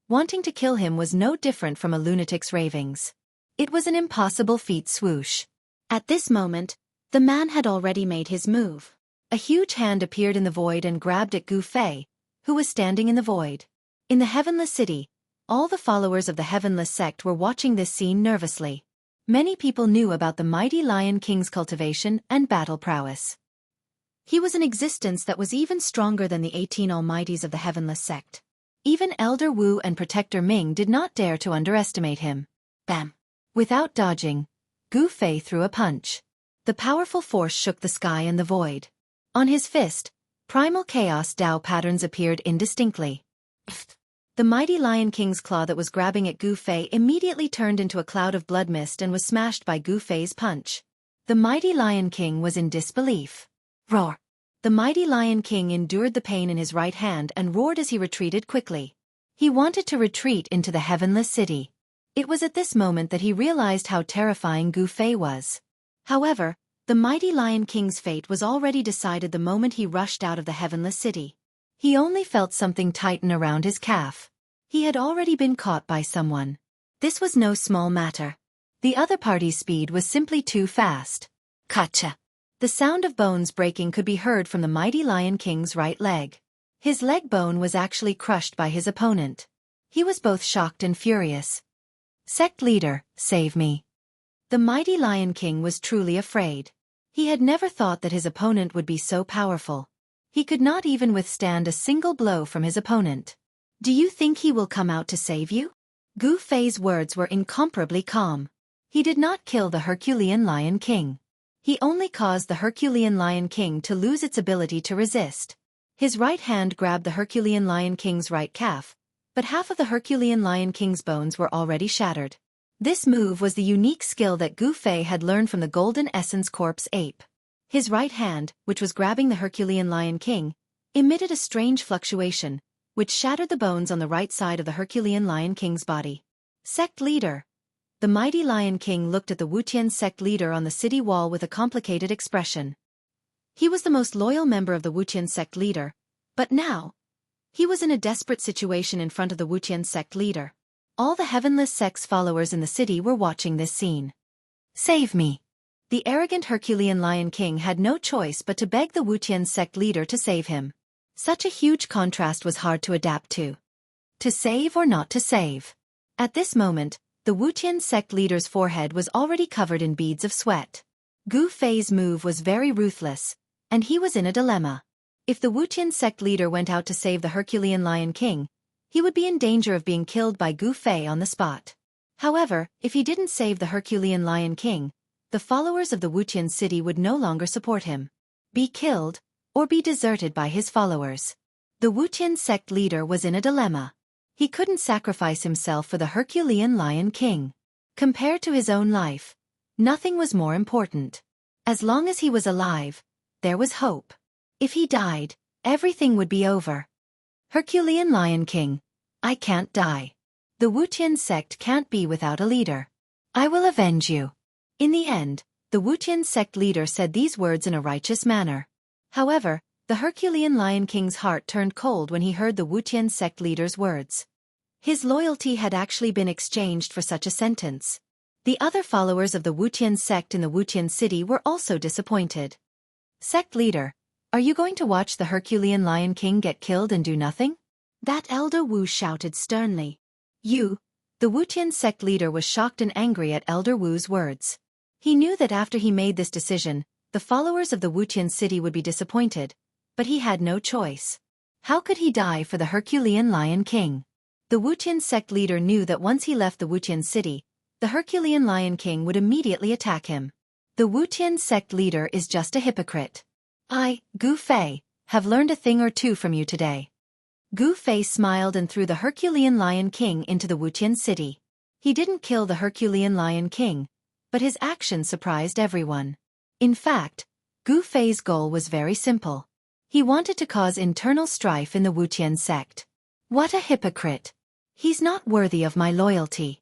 wanting to kill him was no different from a lunatic's ravings. It was an impossible feat. Swoosh. At this moment, the man had already made his move. A huge hand appeared in the void and grabbed at Gu Fei, who was standing in the void. In the heavenless city, all the followers of the heavenless sect were watching this scene nervously. Many people knew about the mighty Lion King's cultivation and battle prowess. He was an existence that was even stronger than the 18 almighties of the heavenless sect. Even Elder Wu and Protector Ming did not dare to underestimate him. Bam! Without dodging, Gu Fei threw a punch. The powerful force shook the sky and the void. On his fist, primal chaos Dao patterns appeared indistinctly. The mighty Lion King's claw that was grabbing at Gu Fei immediately turned into a cloud of blood mist and was smashed by Gu Fei's punch. The mighty Lion King was in disbelief. Roar! The mighty Lion King endured the pain in his right hand and roared as he retreated quickly. He wanted to retreat into the heavenless city. It was at this moment that he realized how terrifying Gu Fei was. However, the mighty Lion King's fate was already decided the moment he rushed out of the heavenless city. He only felt something tighten around his calf. He had already been caught by someone. This was no small matter. The other party's speed was simply too fast. Gotcha! The sound of bones breaking could be heard from the mighty Lion King's right leg. His leg bone was actually crushed by his opponent. He was both shocked and furious. "Sect leader, save me." The mighty Lion King was truly afraid. He had never thought that his opponent would be so powerful. He could not even withstand a single blow from his opponent. "Do you think he will come out to save you?" Gu Fei's words were incomparably calm. He did not kill the Herculean Lion King. He only caused the Herculean Lion King to lose its ability to resist. His right hand grabbed the Herculean Lion King's right calf, but half of the Herculean Lion King's bones were already shattered. This move was the unique skill that Gu Fei had learned from the Golden Essence Corpse ape. His right hand, which was grabbing the Herculean Lion King, emitted a strange fluctuation, which shattered the bones on the right side of the Herculean Lion King's body. "Sect leader." The mighty Lion King looked at the Wuxian sect leader on the city wall with a complicated expression. He was the most loyal member of the Wuxian sect leader, but now, he was in a desperate situation in front of the Wuxian sect leader. All the heavenless sect's followers in the city were watching this scene. "Save me." The arrogant Herculean Lion King had no choice but to beg the Wuxian sect leader to save him. Such a huge contrast was hard to adapt to. To save or not to save? At this moment, the Wuxian sect leader's forehead was already covered in beads of sweat. Gu Fei's move was very ruthless, and he was in a dilemma. If the Wuxian sect leader went out to save the Herculean Lion King, he would be in danger of being killed by Gu Fei on the spot. However, if he didn't save the Herculean Lion King, the followers of the Wuxian city would no longer support him. Be killed, or be deserted by his followers. The Wuxian sect leader was in a dilemma. He couldn't sacrifice himself for the Herculean Lion King. Compared to his own life, nothing was more important. As long as he was alive, there was hope. If he died, everything would be over. Herculean Lion King, I can't die. The Wuqian sect can't be without a leader. I will avenge you. In the end, the Wuqian sect leader said these words in a righteous manner. However, the Herculean Lion King's heart turned cold when he heard the Wuqian sect leader's words. His loyalty had actually been exchanged for such a sentence. The other followers of the Wuqian sect in the Wuqian city were also disappointed. Sect leader, are you going to watch the Herculean Lion King get killed and do nothing? That elder Wu shouted sternly. You. The Wuqian sect leader was shocked and angry at Elder Wu's words. He knew that after he made this decision, the followers of the Wuqian city would be disappointed, but he had no choice. How could he die for the Herculean Lion King? The Wuqian sect leader knew that once he left the Wuqian city, the Herculean Lion King would immediately attack him. The Wuqian sect leader is just a hypocrite. I, Gu Fei, have learned a thing or two from you today. Gu Fei smiled and threw the Herculean Lion King into the Wuqian city. He didn't kill the Herculean Lion King, but his action surprised everyone. In fact, Gu Fei's goal was very simple. He wanted to cause internal strife in the Wuqian sect. What a hypocrite! He's not worthy of my loyalty.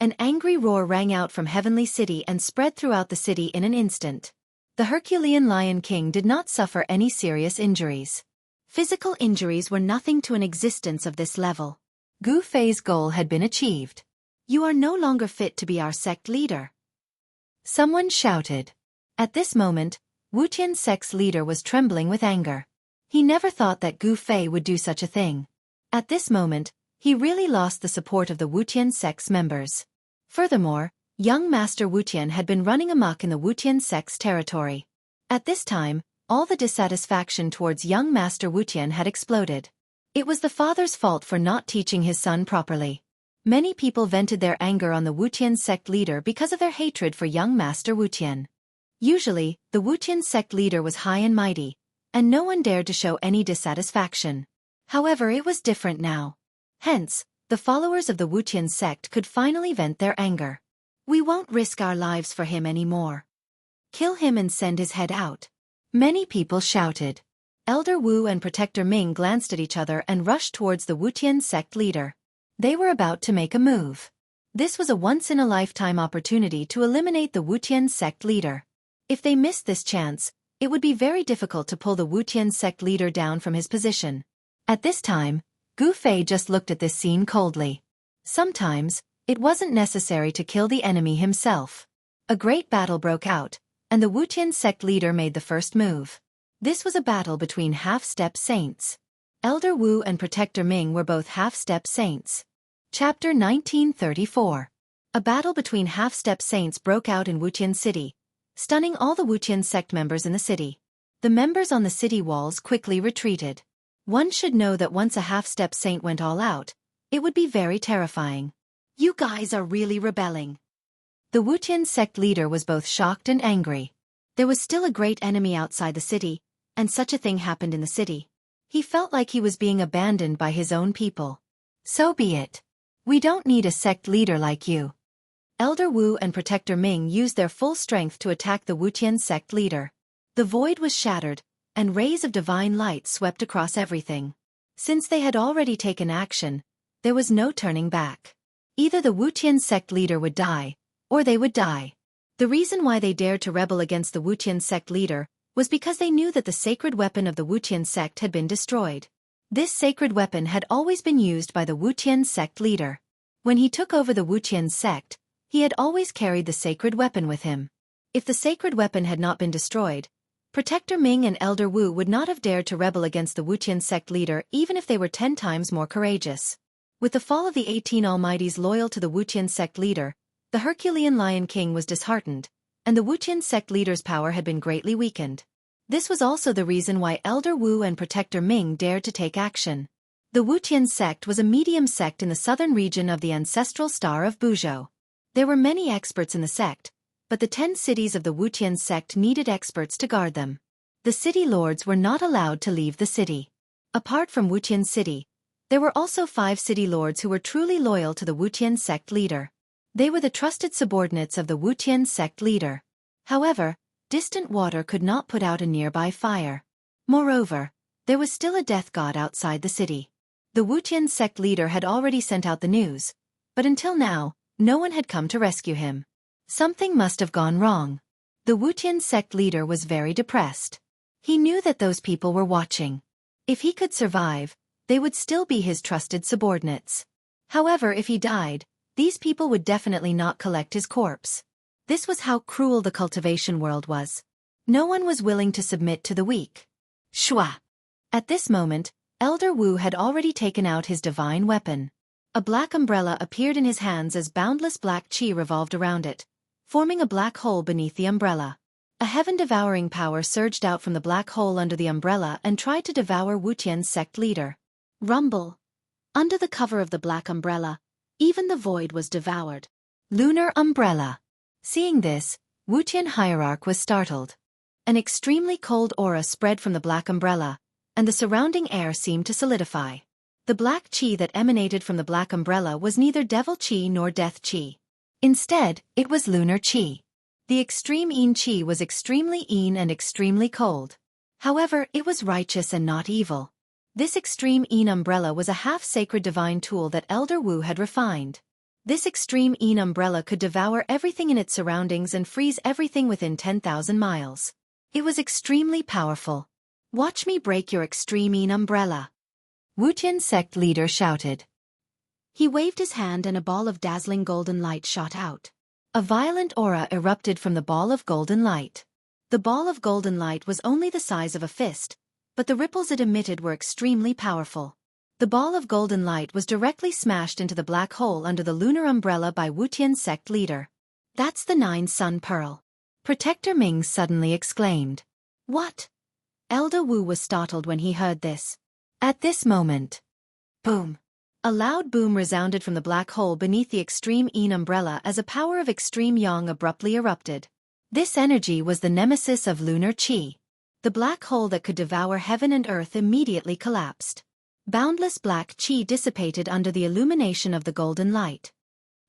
An angry roar rang out from Heavenly City and spread throughout the city in an instant. The Herculean Lion King did not suffer any serious injuries. Physical injuries were nothing to an existence of this level. Gu Fei's goal had been achieved. You are no longer fit to be our sect leader. Someone shouted. At this moment, Wuqian sect's leader was trembling with anger. He never thought that Gu Fei would do such a thing. At this moment, he really lost the support of the Wuqian sect's members. Furthermore, young Master Wuqian had been running amok in the Wuqian sect's territory. At this time, all the dissatisfaction towards young Master Wuqian had exploded. It was the father's fault for not teaching his son properly. Many people vented their anger on the Wuqian sect leader because of their hatred for young Master Wuqian. Usually, the Wuqian sect leader was high and mighty, and no one dared to show any dissatisfaction. However, it was different now. Hence, the followers of the Wuqian sect could finally vent their anger. We won't risk our lives for him anymore. Kill him and send his head out. Many people shouted. Elder Wu and Protector Ming glanced at each other and rushed towards the Wuqian sect leader. They were about to make a move. This was a once-in-a-lifetime opportunity to eliminate the Wuqian sect leader. If they missed this chance, it would be very difficult to pull the Wuqian sect leader down from his position. At this time, Gu Fei just looked at this scene coldly. Sometimes, it wasn't necessary to kill the enemy himself. A great battle broke out, and the Wuqian sect leader made the first move. This was a battle between half-step saints. Elder Wu and Protector Ming were both half-step saints. Chapter 1934. A battle between half-step saints broke out in Wuqian City, stunning all the Wuqian sect members in the city. The members on the city walls quickly retreated. One should know that once a half-step saint went all out, it would be very terrifying. You guys are really rebelling. The Wuqian sect leader was both shocked and angry. There was still a great enemy outside the city, and such a thing happened in the city. He felt like he was being abandoned by his own people. So be it. We don't need a sect leader like you. Elder Wu and Protector Ming used their full strength to attack the Wuqian sect leader. The void was shattered, and rays of divine light swept across everything. Since they had already taken action, there was no turning back. Either the Wuqian sect leader would die, or they would die. The reason why they dared to rebel against the Wuqian sect leader was because they knew that the sacred weapon of the Wuqian sect had been destroyed. This sacred weapon had always been used by the Wuqian sect leader. When he took over the Wuqian sect, he had always carried the sacred weapon with him. If the sacred weapon had not been destroyed, Protector Ming and Elder Wu would not have dared to rebel against the Wuqian sect leader even if they were 10 times more courageous. With the fall of the 18 Almighties loyal to the Wuqian sect leader, the Herculean Lion King was disheartened, and the Wuqian sect leader's power had been greatly weakened. This was also the reason why Elder Wu and Protector Ming dared to take action. The Wuqian sect was a medium sect in the southern region of the ancestral star of Buzhou. There were many experts in the sect, but the 10 cities of the Wuqian sect needed experts to guard them. The city lords were not allowed to leave the city. Apart from Wuqian City, there were also 5 city lords who were truly loyal to the Wuqian sect leader. They were the trusted subordinates of the Wuqian sect leader. However, distant water could not put out a nearby fire. Moreover, there was still a death god outside the city. The Wuqian sect leader had already sent out the news, but until now, no one had come to rescue him. Something must have gone wrong. The Wuqian sect leader was very depressed. He knew that those people were watching. If he could survive, they would still be his trusted subordinates. However, if he died, these people would definitely not collect his corpse. This was how cruel the cultivation world was. No one was willing to submit to the weak. Shua! At this moment, Elder Wu had already taken out his divine weapon. A black umbrella appeared in his hands as boundless black qi revolved around it, forming a black hole beneath the umbrella. A heaven-devouring power surged out from the black hole under the umbrella and tried to devour Wuqian's sect leader. Rumble! Under the cover of the black umbrella, even the void was devoured. Lunar umbrella! Seeing this, Wuqian hierarch was startled. An extremely cold aura spread from the black umbrella, and the surrounding air seemed to solidify. The black qi that emanated from the black umbrella was neither devil qi nor death qi. Instead, it was lunar qi. The extreme yin qi was extremely yin and extremely cold. However, it was righteous and not evil. This extreme yin umbrella was a half-sacred divine tool that Elder Wu had refined. This extreme yin umbrella could devour everything in its surroundings and freeze everything within 10,000 miles. It was extremely powerful. Watch me break your extreme yin umbrella. Wuqian sect leader shouted. He waved his hand and a ball of dazzling golden light shot out. A violent aura erupted from the ball of golden light. The ball of golden light was only the size of a fist, but the ripples it emitted were extremely powerful. The ball of golden light was directly smashed into the black hole under the lunar umbrella by Wuqian sect leader. That's the 9-sun pearl. Protector Ming suddenly exclaimed. What? Elder Wu was startled when he heard this. At this moment, boom! A loud boom resounded from the black hole beneath the extreme yin umbrella as a power of extreme yang abruptly erupted. This energy was the nemesis of lunar qi. The black hole that could devour heaven and earth immediately collapsed. Boundless black qi dissipated under the illumination of the golden light.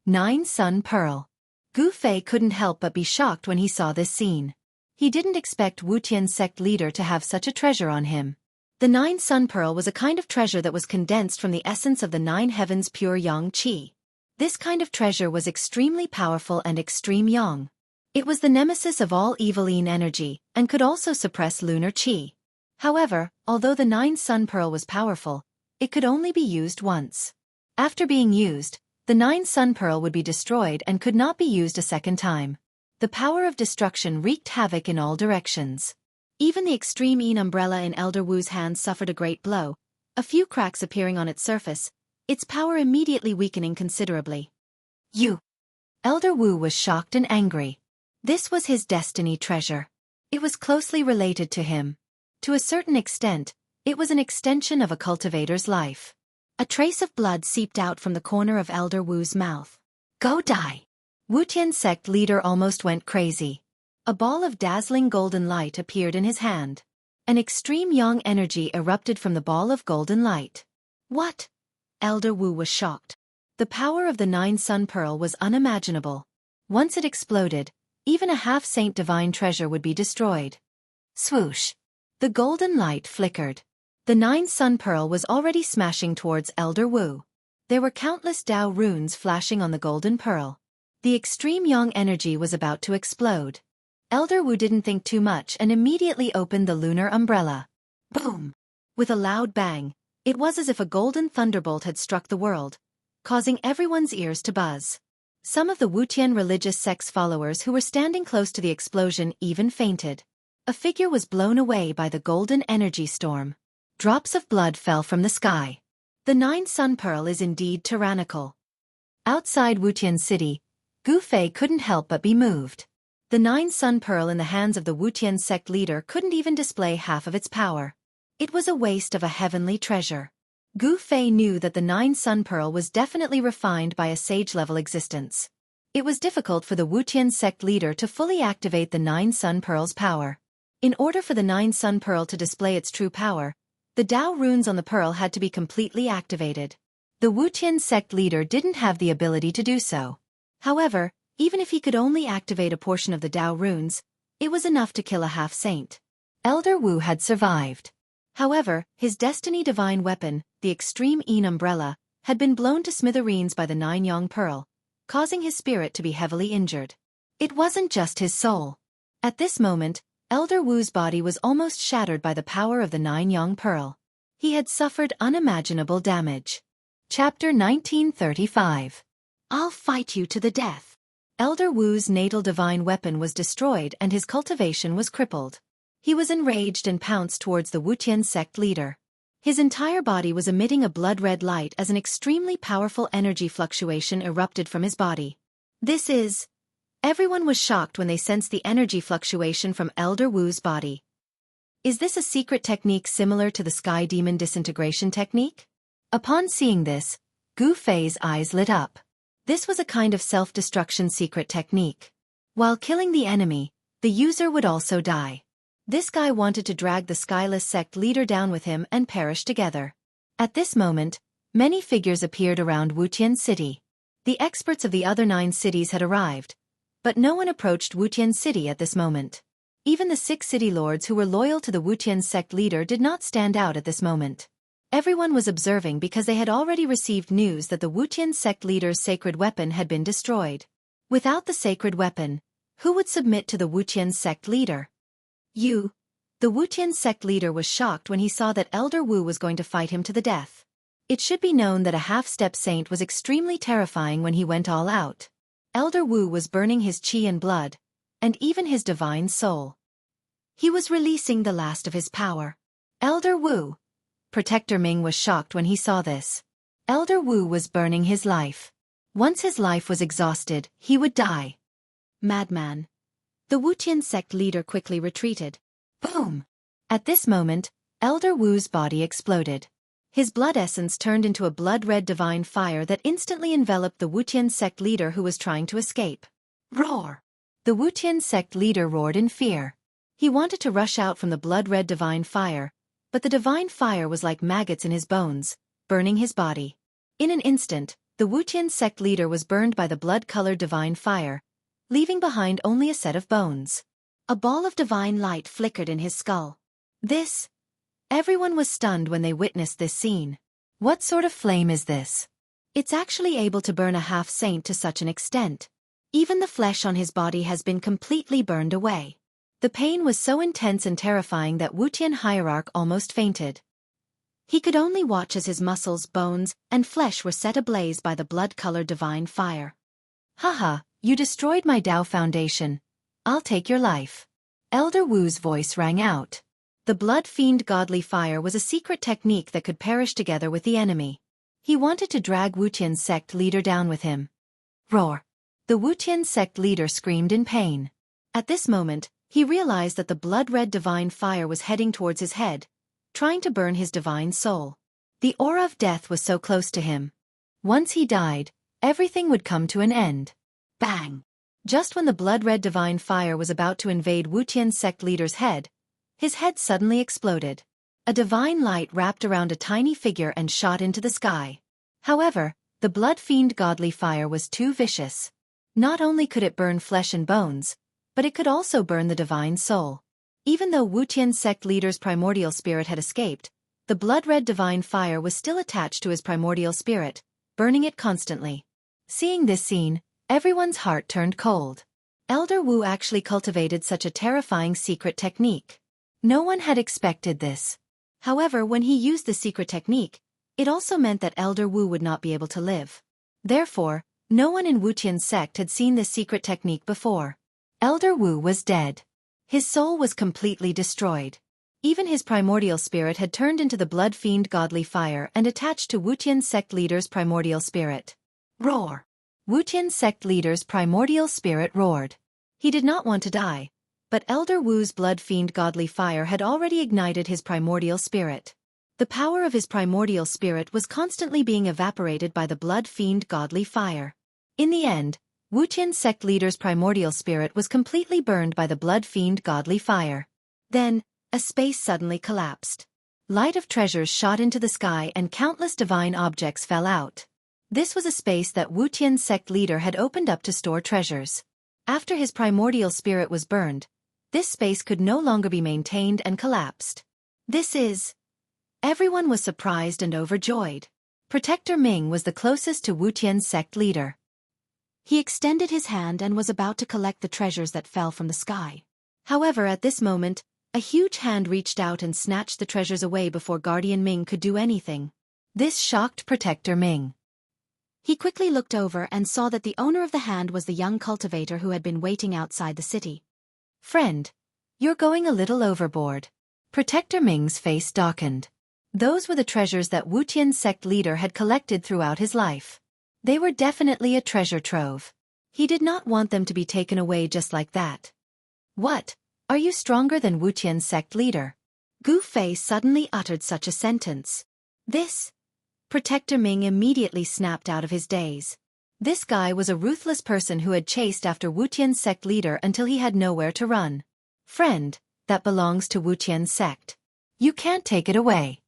9-sun pearl. Gu Fei couldn't help but be shocked when he saw this scene. He didn't expect Wuqian's sect leader to have such a treasure on him. The 9-sun pearl was a kind of treasure that was condensed from the essence of the 9 heavens' pure yang qi. This kind of treasure was extremely powerful and extreme yang. It was the nemesis of all evil yin energy, and could also suppress lunar qi. However, although the 9-sun pearl was powerful, it could only be used once. After being used, the 9-sun pearl would be destroyed and could not be used a second time. The power of destruction wreaked havoc in all directions. Even the extreme yin umbrella in Elder Wu's hands suffered a great blow, a few cracks appearing on its surface, its power immediately weakening considerably. You! Elder Wu was shocked and angry. This was his destiny treasure. It was closely related to him. To a certain extent, it was an extension of a cultivator's life. A trace of blood seeped out from the corner of Elder Wu's mouth. Go die! Wuqian sect leader almost went crazy. A ball of dazzling golden light appeared in his hand. An extreme yang energy erupted from the ball of golden light. What? Elder Wu was shocked. The power of the 9-sun pearl was unimaginable. Once it exploded, even a half-saint divine treasure would be destroyed. Swoosh! The golden light flickered. The 9-sun pearl was already smashing towards Elder Wu. There were countless Tao runes flashing on the golden pearl. The extreme yang energy was about to explode. Elder Wu didn't think too much and immediately opened the lunar umbrella. Boom! With a loud bang, it was as if a golden thunderbolt had struck the world, causing everyone's ears to buzz. Some of the Wuqian religious sect's followers who were standing close to the explosion even fainted. A figure was blown away by the golden energy storm. Drops of blood fell from the sky. The 9-sun pearl is indeed tyrannical. Outside Wuqian city, Gu Fei couldn't help but be moved. The 9-sun pearl in the hands of the Wuqian sect leader couldn't even display half of its power. It was a waste of a heavenly treasure. Gu Fei knew that the 9-sun pearl was definitely refined by a sage-level existence. It was difficult for the Wuqian sect leader to fully activate the 9-sun pearl's power. In order for the 9-sun pearl to display its true power, the Tao runes on the pearl had to be completely activated. The Wuqian sect leader didn't have the ability to do so. However, even if he could only activate a portion of the Tao runes, it was enough to kill a half-saint. Elder Wu had survived. However, his destiny divine weapon, the Extreme Een umbrella, had been blown to smithereens by the Nine Yang Pearl, causing his spirit to be heavily injured. It wasn't just his soul. At this moment, Elder Wu's body was almost shattered by the power of the Nine Yang Pearl. He had suffered unimaginable damage. Chapter 1935. I'll fight you to the death. Elder Wu's natal divine weapon was destroyed and his cultivation was crippled. He was enraged and pounced towards the Wuqian sect leader. His entire body was emitting a blood-red light as an extremely powerful energy fluctuation erupted from his body. Everyone was shocked when they sensed the energy fluctuation from Elder Wu's body. Is this a secret technique similar to the Sky Demon disintegration technique? Upon seeing this, Gu Fei's eyes lit up. This was a kind of self-destruction secret technique. While killing the enemy, the user would also die. This guy wanted to drag the Skyless sect leader down with him and perish together. At this moment, many figures appeared around Wuqian City. The experts of the other 9 cities had arrived, but no one approached Wuqian City at this moment. Even the 6 city lords who were loyal to the Wuqian sect leader did not stand out at this moment. Everyone was observing because they had already received news that the Wuqian sect leader's sacred weapon had been destroyed. Without the sacred weapon, who would submit to the Wuqian sect leader? The Wuqian sect leader was shocked when he saw that Elder Wu was going to fight him to the death. It should be known that a half-step saint was extremely terrifying when he went all out. Elder Wu was burning his qi and blood, and even his divine soul. He was releasing the last of his power. Elder Wu. Protector Ming was shocked when he saw this. Elder Wu was burning his life. Once his life was exhausted, he would die. Madman. The Wuqian sect leader quickly retreated. Boom! At this moment, Elder Wu's body exploded. His blood essence turned into a blood-red divine fire that instantly enveloped the Wuqian sect leader who was trying to escape. Roar! The Wuqian sect leader roared in fear. He wanted to rush out from the blood-red divine fire, but the divine fire was like maggots in his bones, burning his body. In an instant, the Wuqian sect leader was burned by the blood-colored divine fire, leaving behind only a set of bones. A ball of divine light flickered in his skull. Everyone was stunned when they witnessed this scene. What sort of flame is this? It's actually able to burn a half-saint to such an extent. Even the flesh on his body has been completely burned away. The pain was so intense and terrifying that Wuqian hierarch almost fainted. He could only watch as his muscles, bones, and flesh were set ablaze by the blood-colored divine fire. Haha, you destroyed my Dao foundation. I'll take your life. Elder Wu's voice rang out. The blood fiend godly fire was a secret technique that could perish together with the enemy. He wanted to drag Wuqian's sect leader down with him. Roar! The Wuqian sect leader screamed in pain. At this moment, he realized that the blood-red divine fire was heading towards his head, trying to burn his divine soul. The aura of death was so close to him. Once he died, everything would come to an end. Bang! Just when the blood-red divine fire was about to invade Wuqian's sect leader's head, his head suddenly exploded. A divine light wrapped around a tiny figure and shot into the sky. However, the blood fiend godly fire was too vicious. Not only could it burn flesh and bones, but it could also burn the divine soul. Even though Wuqian sect leader's primordial spirit had escaped, the blood-red divine fire was still attached to his primordial spirit, burning it constantly. Seeing this scene, everyone's heart turned cold. Elder Wu actually cultivated such a terrifying secret technique. No one had expected this. However, when he used the secret technique, it also meant that Elder Wu would not be able to live. Therefore, no one in Wuqian's sect had seen this secret technique before. Elder Wu was dead. His soul was completely destroyed. Even his primordial spirit had turned into the blood fiend godly fire and attached to Wuqian's sect leader's primordial spirit. Roar! Wuqian's sect leader's primordial spirit roared. He did not want to die, but Elder Wu's blood fiend godly fire had already ignited his primordial spirit. The power of his primordial spirit was constantly being evaporated by the blood fiend godly fire. In the end, Wuqian's sect leader's primordial spirit was completely burned by the blood fiend godly fire. Then, a space suddenly collapsed. Light of treasures shot into the sky and countless divine objects fell out. This was a space that Wuqian's sect leader had opened up to store treasures. After his primordial spirit was burned, This space could no longer be maintained and collapsed. Everyone was surprised and overjoyed. Protector Ming was the closest to Wu Tian's sect leader. He extended his hand and was about to collect the treasures that fell from the sky. However, at this moment, a huge hand reached out and snatched the treasures away before Guardian Ming could do anything. This shocked Protector Ming. He quickly looked over and saw that the owner of the hand was the young cultivator who had been waiting outside the city. "Friend, you're going a little overboard." Protector Ming's face darkened. Those were the treasures that Wu Tian's sect leader had collected throughout his life. They were definitely a treasure trove. He did not want them to be taken away just like that. "What? Are you stronger than Wu Tian's sect leader?" Gu Fei suddenly uttered such a sentence. Protector Ming immediately snapped out of his daze. This guy was a ruthless person who had chased after Wu Tian's sect leader until he had nowhere to run. "Friend, that belongs to Wu Tian's sect. You can't take it away."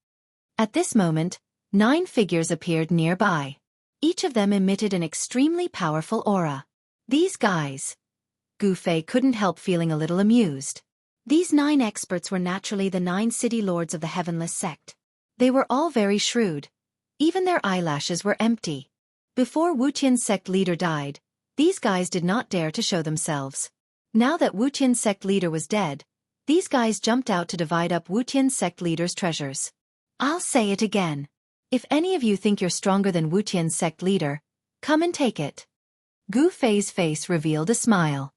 At this moment, 9 figures appeared nearby. Each of them emitted an extremely powerful aura. These guys. Gu Fei couldn't help feeling a little amused. These 9 experts were naturally the 9 city lords of the Heavenless sect. They were all very shrewd. Even their eyelashes were empty. Before Wu Tian's sect leader died, these guys did not dare to show themselves. Now that Wu Tian's sect leader was dead, these guys jumped out to divide up Wu Tian's sect leader's treasures. I'll say it again. If any of you think you're stronger than Wu Tian's sect leader, come and take it. Gu Fei's face revealed a smile.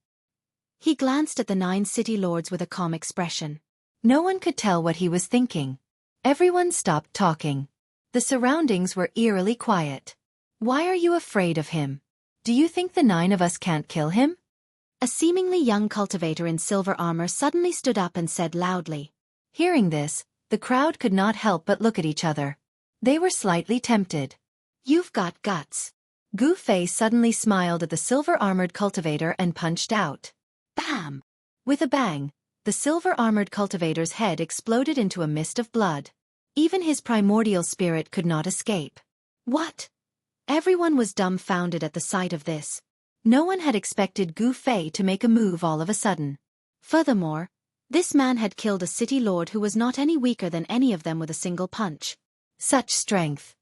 He glanced at the 9 city lords with a calm expression. No one could tell what he was thinking. Everyone stopped talking. The surroundings were eerily quiet. "Why are you afraid of him? Do you think the 9 of us can't kill him?" A seemingly young cultivator in silver armor suddenly stood up and said loudly. Hearing this, the crowd could not help but look at each other. They were slightly tempted. "You've got guts." Gu Fei suddenly smiled at the silver-armored cultivator and punched out. Bam! With a bang, the silver-armored cultivator's head exploded into a mist of blood. Even his primordial spirit could not escape. What? Everyone was dumbfounded at the sight of this. No one had expected Gu Fei to make a move all of a sudden. Furthermore, this man had killed a city lord who was not any weaker than any of them with a single punch. Such strength.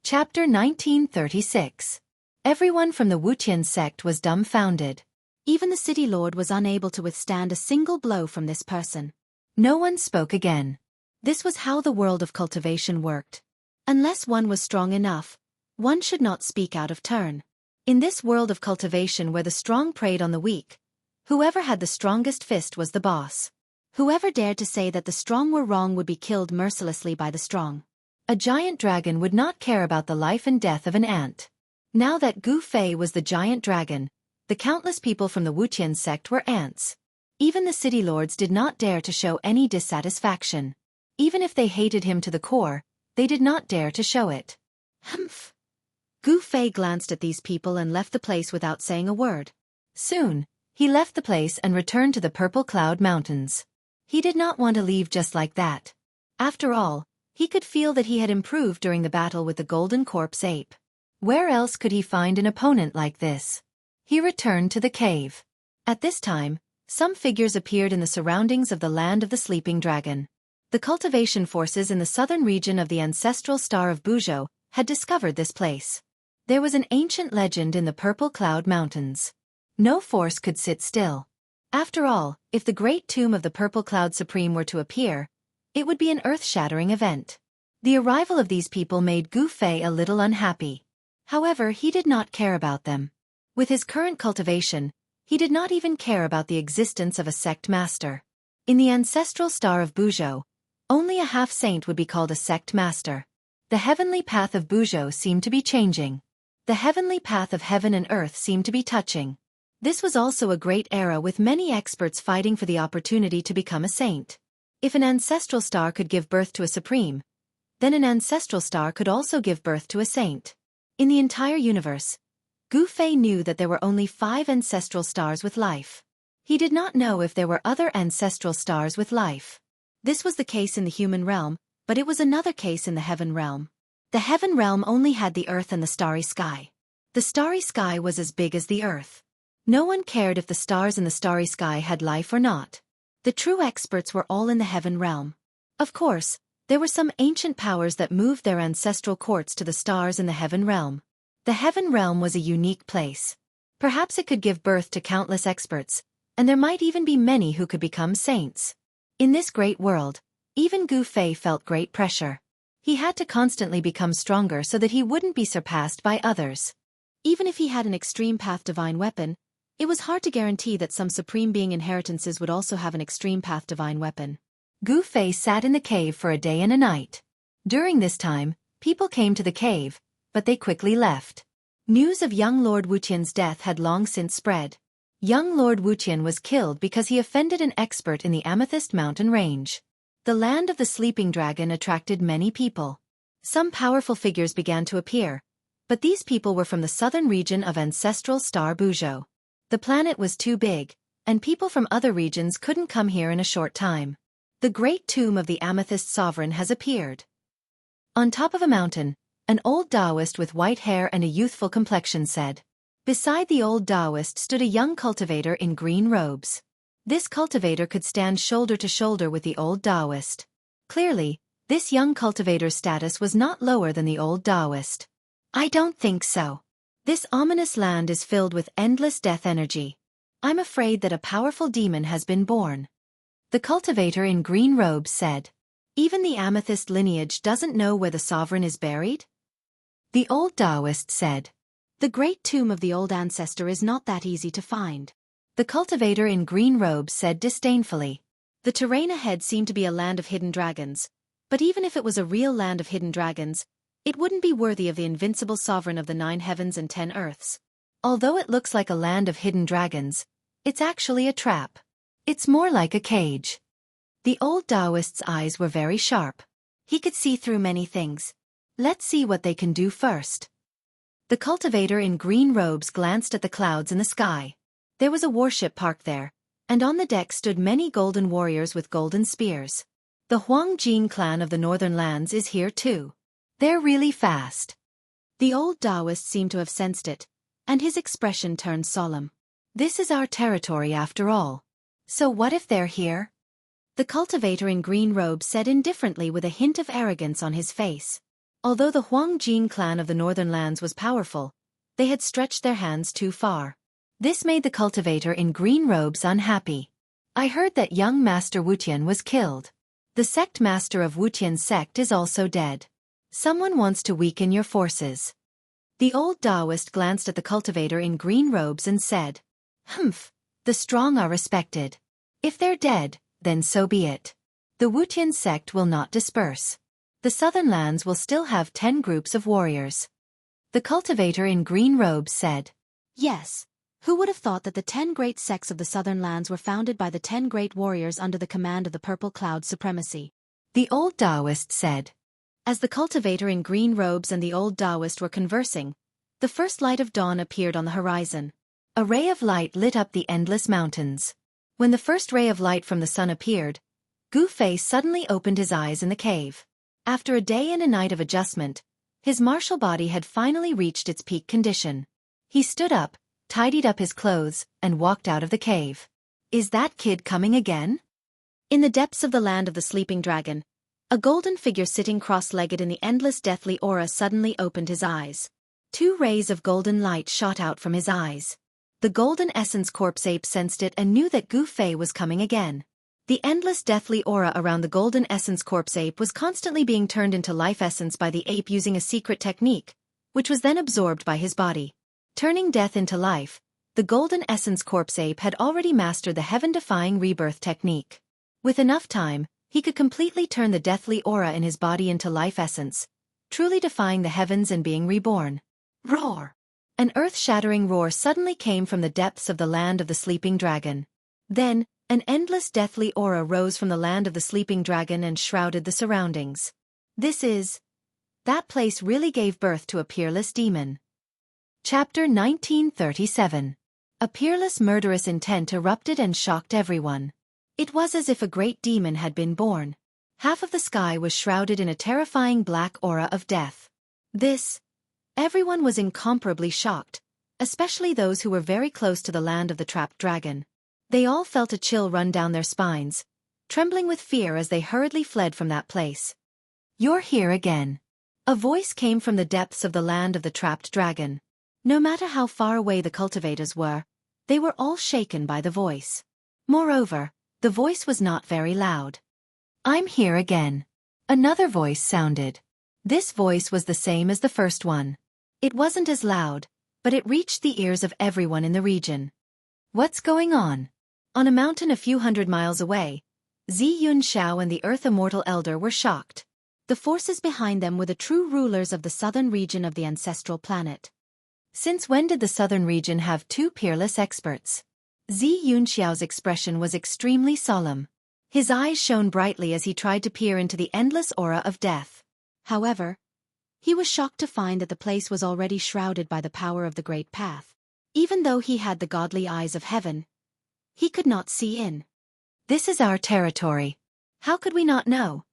Chapter 1936. Everyone from the Wu Tian sect was dumbfounded. Even the city lord was unable to withstand a single blow from this person. No one spoke again. This was how the world of cultivation worked. Unless one was strong enough, one should not speak out of turn. In this world of cultivation where the strong preyed on the weak, whoever had the strongest fist was the boss. Whoever dared to say that the strong were wrong would be killed mercilessly by the strong. A giant dragon would not care about the life and death of an ant. Now that Gu Fei was the giant dragon, the countless people from the Wu Tian sect were ants. Even the city lords did not dare to show any dissatisfaction. Even if they hated him to the core, they did not dare to show it. Humph! Gu Fei glanced at these people and left the place without saying a word. Soon, he left the place and returned to the Purple Cloud Mountains. He did not want to leave just like that. After all, he could feel that he had improved during the battle with the Golden Corpse Ape. Where else could he find an opponent like this? He returned to the cave. At this time, some figures appeared in the surroundings of the land of the Sleeping Dragon. The cultivation forces in the southern region of the ancestral star of Buzhou had discovered this place. There was an ancient legend in the Purple Cloud Mountains. No force could sit still. After all, if the great tomb of the Purple Cloud Supreme were to appear, it would be an earth-shattering event. The arrival of these people made Gu Fei a little unhappy. However, he did not care about them. With his current cultivation, he did not even care about the existence of a sect master. In the ancestral star of Buzhou, only a half-saint would be called a sect master. The heavenly path of Buzhou seemed to be changing. The heavenly path of heaven and earth seemed to be touching. This was also a great era with many experts fighting for the opportunity to become a saint. If an ancestral star could give birth to a supreme, then an ancestral star could also give birth to a saint. In the entire universe, Gu Fei knew that there were only 5 ancestral stars with life. He did not know if there were other ancestral stars with life. This was the case in the human realm, but it was another case in the heaven realm. The heaven realm only had the earth and the starry sky. The starry sky was as big as the earth. No one cared if the stars in the starry sky had life or not. The true experts were all in the heaven realm. Of course, there were some ancient powers that moved their ancestral courts to the stars in the heaven realm. The heaven realm was a unique place. Perhaps it could give birth to countless experts, and there might even be many who could become saints. In this great world, even Gu Fei felt great pressure. He had to constantly become stronger so that he wouldn't be surpassed by others. Even if he had an extreme path divine weapon, it was hard to guarantee that some supreme being inheritances would also have an extreme path divine weapon. Gu Fei sat in the cave for a day and a night. During this time, people came to the cave, but they quickly left. News of young Lord Wuqian's death had long since spread. Young Lord Wuqian was killed because he offended an expert in the Amethyst Mountain range. The land of the sleeping dragon attracted many people. Some powerful figures began to appear, but these people were from the southern region of ancestral star Buzhou. The planet was too big, and people from other regions couldn't come here in a short time. The great tomb of the Amethyst Sovereign has appeared. On top of a mountain, an old Taoist with white hair and a youthful complexion said. Beside the old Taoist stood a young cultivator in green robes. This cultivator could stand shoulder to shoulder with the old Taoist. Clearly, this young cultivator's status was not lower than the old Taoist. I don't think so. This ominous land is filled with endless death energy. I'm afraid that a powerful demon has been born. The cultivator in green robes said. Even the amethyst lineage doesn't know where the sovereign is buried? The old Taoist said. The great tomb of the old ancestor is not that easy to find. The cultivator in green robes said disdainfully. The terrain ahead seemed to be a land of hidden dragons, but even if it was a real land of hidden dragons, it wouldn't be worthy of the invincible sovereign of the 9 heavens and 10 earths. Although it looks like a land of hidden dragons, it's actually a trap. It's more like a cage. The old Taoist's eyes were very sharp. He could see through many things. Let's see what they can do first. The cultivator in green robes glanced at the clouds in the sky. There was a warship parked there, and on the deck stood many golden warriors with golden spears. The Huangjing clan of the northern lands is here too. They're really fast. The old Taoist seemed to have sensed it, and his expression turned solemn. This is our territory after all. So what if they're here? The cultivator in green robes said indifferently with a hint of arrogance on his face. Although the Huangjing clan of the northern lands was powerful, they had stretched their hands too far. This made the cultivator in green robes unhappy. I heard that young Master Wuqian was killed. The sect master of Wuqian's sect is also dead. Someone wants to weaken your forces. The old Taoist glanced at the cultivator in green robes and said, Humph, the strong are respected. If they're dead, then so be it. The Wuqian sect will not disperse. The southern lands will still have 10 groups of warriors. The cultivator in green robes said, Yes. Who would have thought that the 10 great sects of the southern lands were founded by the 10 great warriors under the command of the purple cloud supremacy? The old Taoist said. As the cultivator in green robes and the old Taoist were conversing, the first light of dawn appeared on the horizon. A ray of light lit up the endless mountains. When the first ray of light from the sun appeared, Gu Fei suddenly opened his eyes in the cave. After a day and a night of adjustment, his martial body had finally reached its peak condition. He stood up, tidied up his clothes, and walked out of the cave. Is that kid coming again? In the depths of the land of the sleeping dragon, a golden figure sitting cross-legged in the endless deathly aura suddenly opened his eyes. 2 rays of golden light shot out from his eyes. The golden essence corpse ape sensed it and knew that Gu Fei was coming again. The endless deathly aura around the golden essence corpse ape was constantly being turned into life essence by the ape using a secret technique, which was then absorbed by his body. Turning death into life, the golden essence corpse ape had already mastered the heaven-defying rebirth technique. With enough time, he could completely turn the deathly aura in his body into life essence, truly defying the heavens and being reborn. Roar! An earth-shattering roar suddenly came from the depths of the land of the sleeping dragon. Then, an endless deathly aura rose from the land of the sleeping dragon and shrouded the surroundings. That place really gave birth to a peerless demon. Chapter 1937. A peerless murderous intent erupted and shocked everyone. It was as if a great demon had been born. Half of the sky was shrouded in a terrifying black aura of death. Everyone was incomparably shocked, especially those who were very close to the land of the trapped dragon. They all felt a chill run down their spines, trembling with fear as they hurriedly fled from that place. "You're here again." A voice came from the depths of the land of the trapped dragon. No matter how far away the cultivators were, they were all shaken by the voice. Moreover, the voice was not very loud. "I'm here again." Another voice sounded. This voice was the same as the first one. It wasn't as loud, but it reached the ears of everyone in the region. "What's going on?" On a mountain a few hundred miles away, Xianxia and the Earth Immortal Elder were shocked. The forces behind them were the true rulers of the southern region of the ancestral planet. Since when did the southern region have two peerless experts? Xianxiao's expression was extremely solemn. His eyes shone brightly as he tried to peer into the endless aura of death. However, he was shocked to find that the place was already shrouded by the power of the Great Path. Even though he had the godly eyes of heaven, he could not see in. "This is our territory. How could we not know?"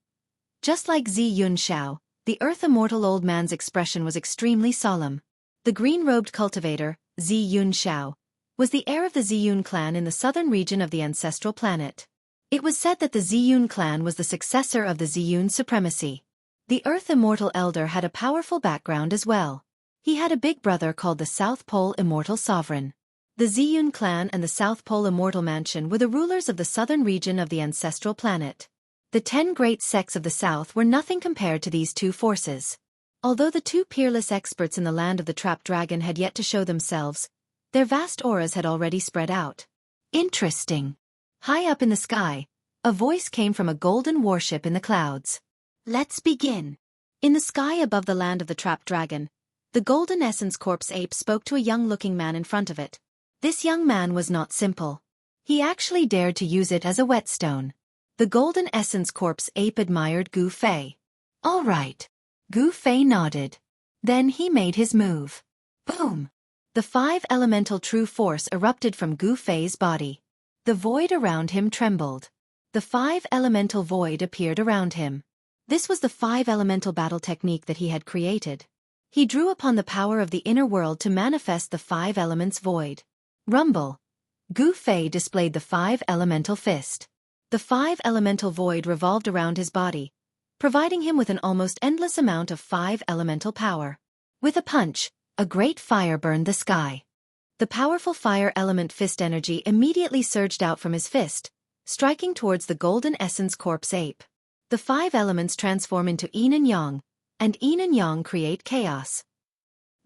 Just like Xianxiao, the Earth Immortal Old Man's expression was extremely solemn. The green-robed cultivator, Xianxiao, was the heir of the Ziyun clan in the southern region of the ancestral planet. It was said that the Ziyun clan was the successor of the Ziyun supremacy. The Earth Immortal Elder had a powerful background as well. He had a big brother called the South Pole Immortal Sovereign. The Ziyun clan and the South Pole Immortal Mansion were the rulers of the southern region of the ancestral planet. The 10 great sects of the south were nothing compared to these two forces. Although the two peerless experts in the land of the trapped dragon had yet to show themselves, their vast auras had already spread out. Interesting. High up in the sky, a voice came from a golden warship in the clouds. "Let's begin." In the sky above the land of the trapped dragon, the Golden Essence Corpse ape spoke to a young-looking man in front of it. This young man was not simple. He actually dared to use it as a whetstone. The Golden Essence Corpse ape admired Gu Fei. "All right." Gu Fei nodded. Then he made his move. Boom! The 5 elemental true force erupted from Gu Fei's body. The void around him trembled. The 5 elemental void appeared around him. This was the 5 elemental battle technique that he had created. He drew upon the power of the inner world to manifest the 5 elements void. Rumble. Gu Fei displayed the 5 elemental fist. The 5 elemental void revolved around his body, providing him with an almost endless amount of 5 elemental power. With a punch, a great fire burned the sky. The powerful fire element fist energy immediately surged out from his fist, striking towards the Golden Essence Corpse ape. The 5 elements transform into yin and yang create chaos.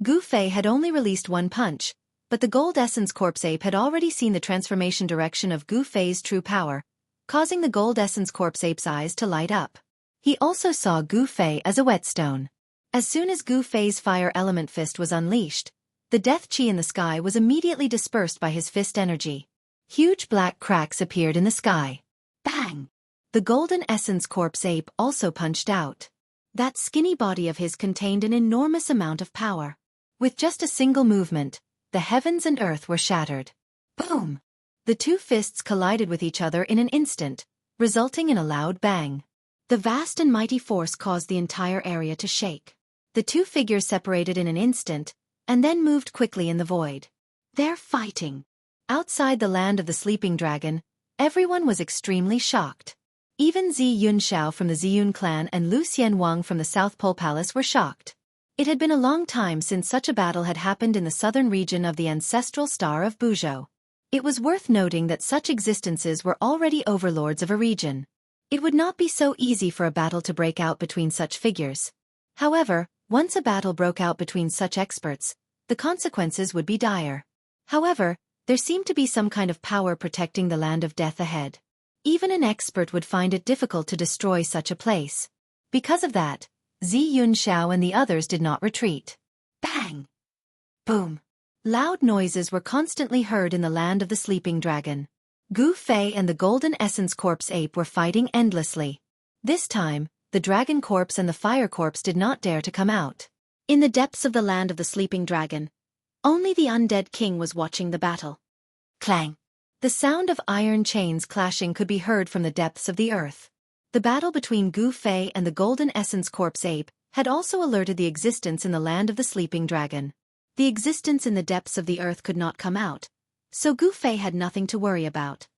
Gu Fei had only released one punch, but the Gold Essence Corpse ape had already seen the transformation direction of Gu Fei's true power, causing the Gold Essence Corpse ape's eyes to light up. He also saw Gu Fei as a whetstone. As soon as Gu Fei's fire element fist was unleashed, the death chi in the sky was immediately dispersed by his fist energy. Huge black cracks appeared in the sky. Bang! The Golden Essence Corpse ape also punched out. That skinny body of his contained an enormous amount of power. With just a single movement, the heavens and earth were shattered. Boom! The two fists collided with each other in an instant, resulting in a loud bang. The vast and mighty force caused the entire area to shake. The two figures separated in an instant, and then moved quickly in the void. "They're fighting." Outside the land of the sleeping dragon, everyone was extremely shocked. Even Xianxiao from the Ziyun clan and Lu Xianwang from the South Pole Palace were shocked. It had been a long time since such a battle had happened in the southern region of the ancestral star of Buzhou. It was worth noting that such existences were already overlords of a region. It would not be so easy for a battle to break out between such figures. However, once a battle broke out between such experts, the consequences would be dire. However, there seemed to be some kind of power protecting the land of death ahead. Even an expert would find it difficult to destroy such a place. Because of that, Xianxiao and the others did not retreat. Bang! Boom! Loud noises were constantly heard in the land of the sleeping dragon. Gu Fei and the Golden Essence Corpse ape were fighting endlessly. This time, the Dragon Corpse and the Fire Corpse did not dare to come out. In the depths of the land of the sleeping dragon, only the undead king was watching the battle. Clang! The sound of iron chains clashing could be heard from the depths of the earth. The battle between Gu Fei and the Golden Essence Corpse ape had also alerted the existence in the land of the sleeping dragon. The existence in the depths of the earth could not come out, So Gu Fei had nothing to worry about.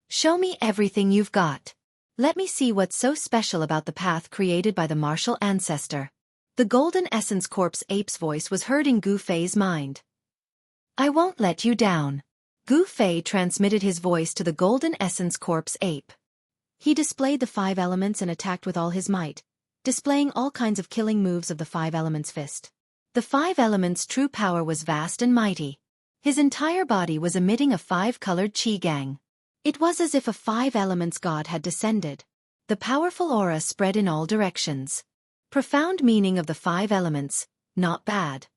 Show me everything you've got. Let me see what's so special about the path created by the martial ancestor. The Golden Essence Corpse ape's voice was heard in Gu Fei's mind. I won't let you down. Gu Fei transmitted his voice to the Golden Essence Corpse ape. He displayed the 5 elements and attacked with all his might, displaying all kinds of killing moves of the 5 elements fist. The 5 elements' true power was vast and mighty. His entire body was emitting a 5-colored qi gang. It was as if a 5 elements god had descended. The powerful aura spread in all directions. Profound meaning of the 5 elements, not bad.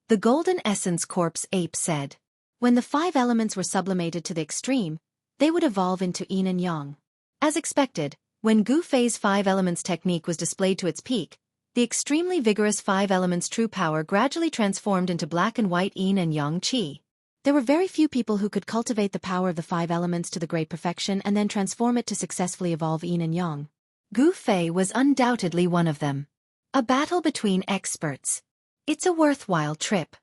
The Golden Essence Corpse ape said. When the 5 elements were sublimated to the extreme, they would evolve into yin and yang. As expected, when Gu Fei's 5 elements technique was displayed to its peak, the extremely vigorous 5 elements true power gradually transformed into black and white yin and yang qi. There were very few people who could cultivate the power of the 5 elements to the great perfection and then transform it to successfully evolve yin and yang. Gu Fei was undoubtedly one of them. A battle between experts. It's a worthwhile trip.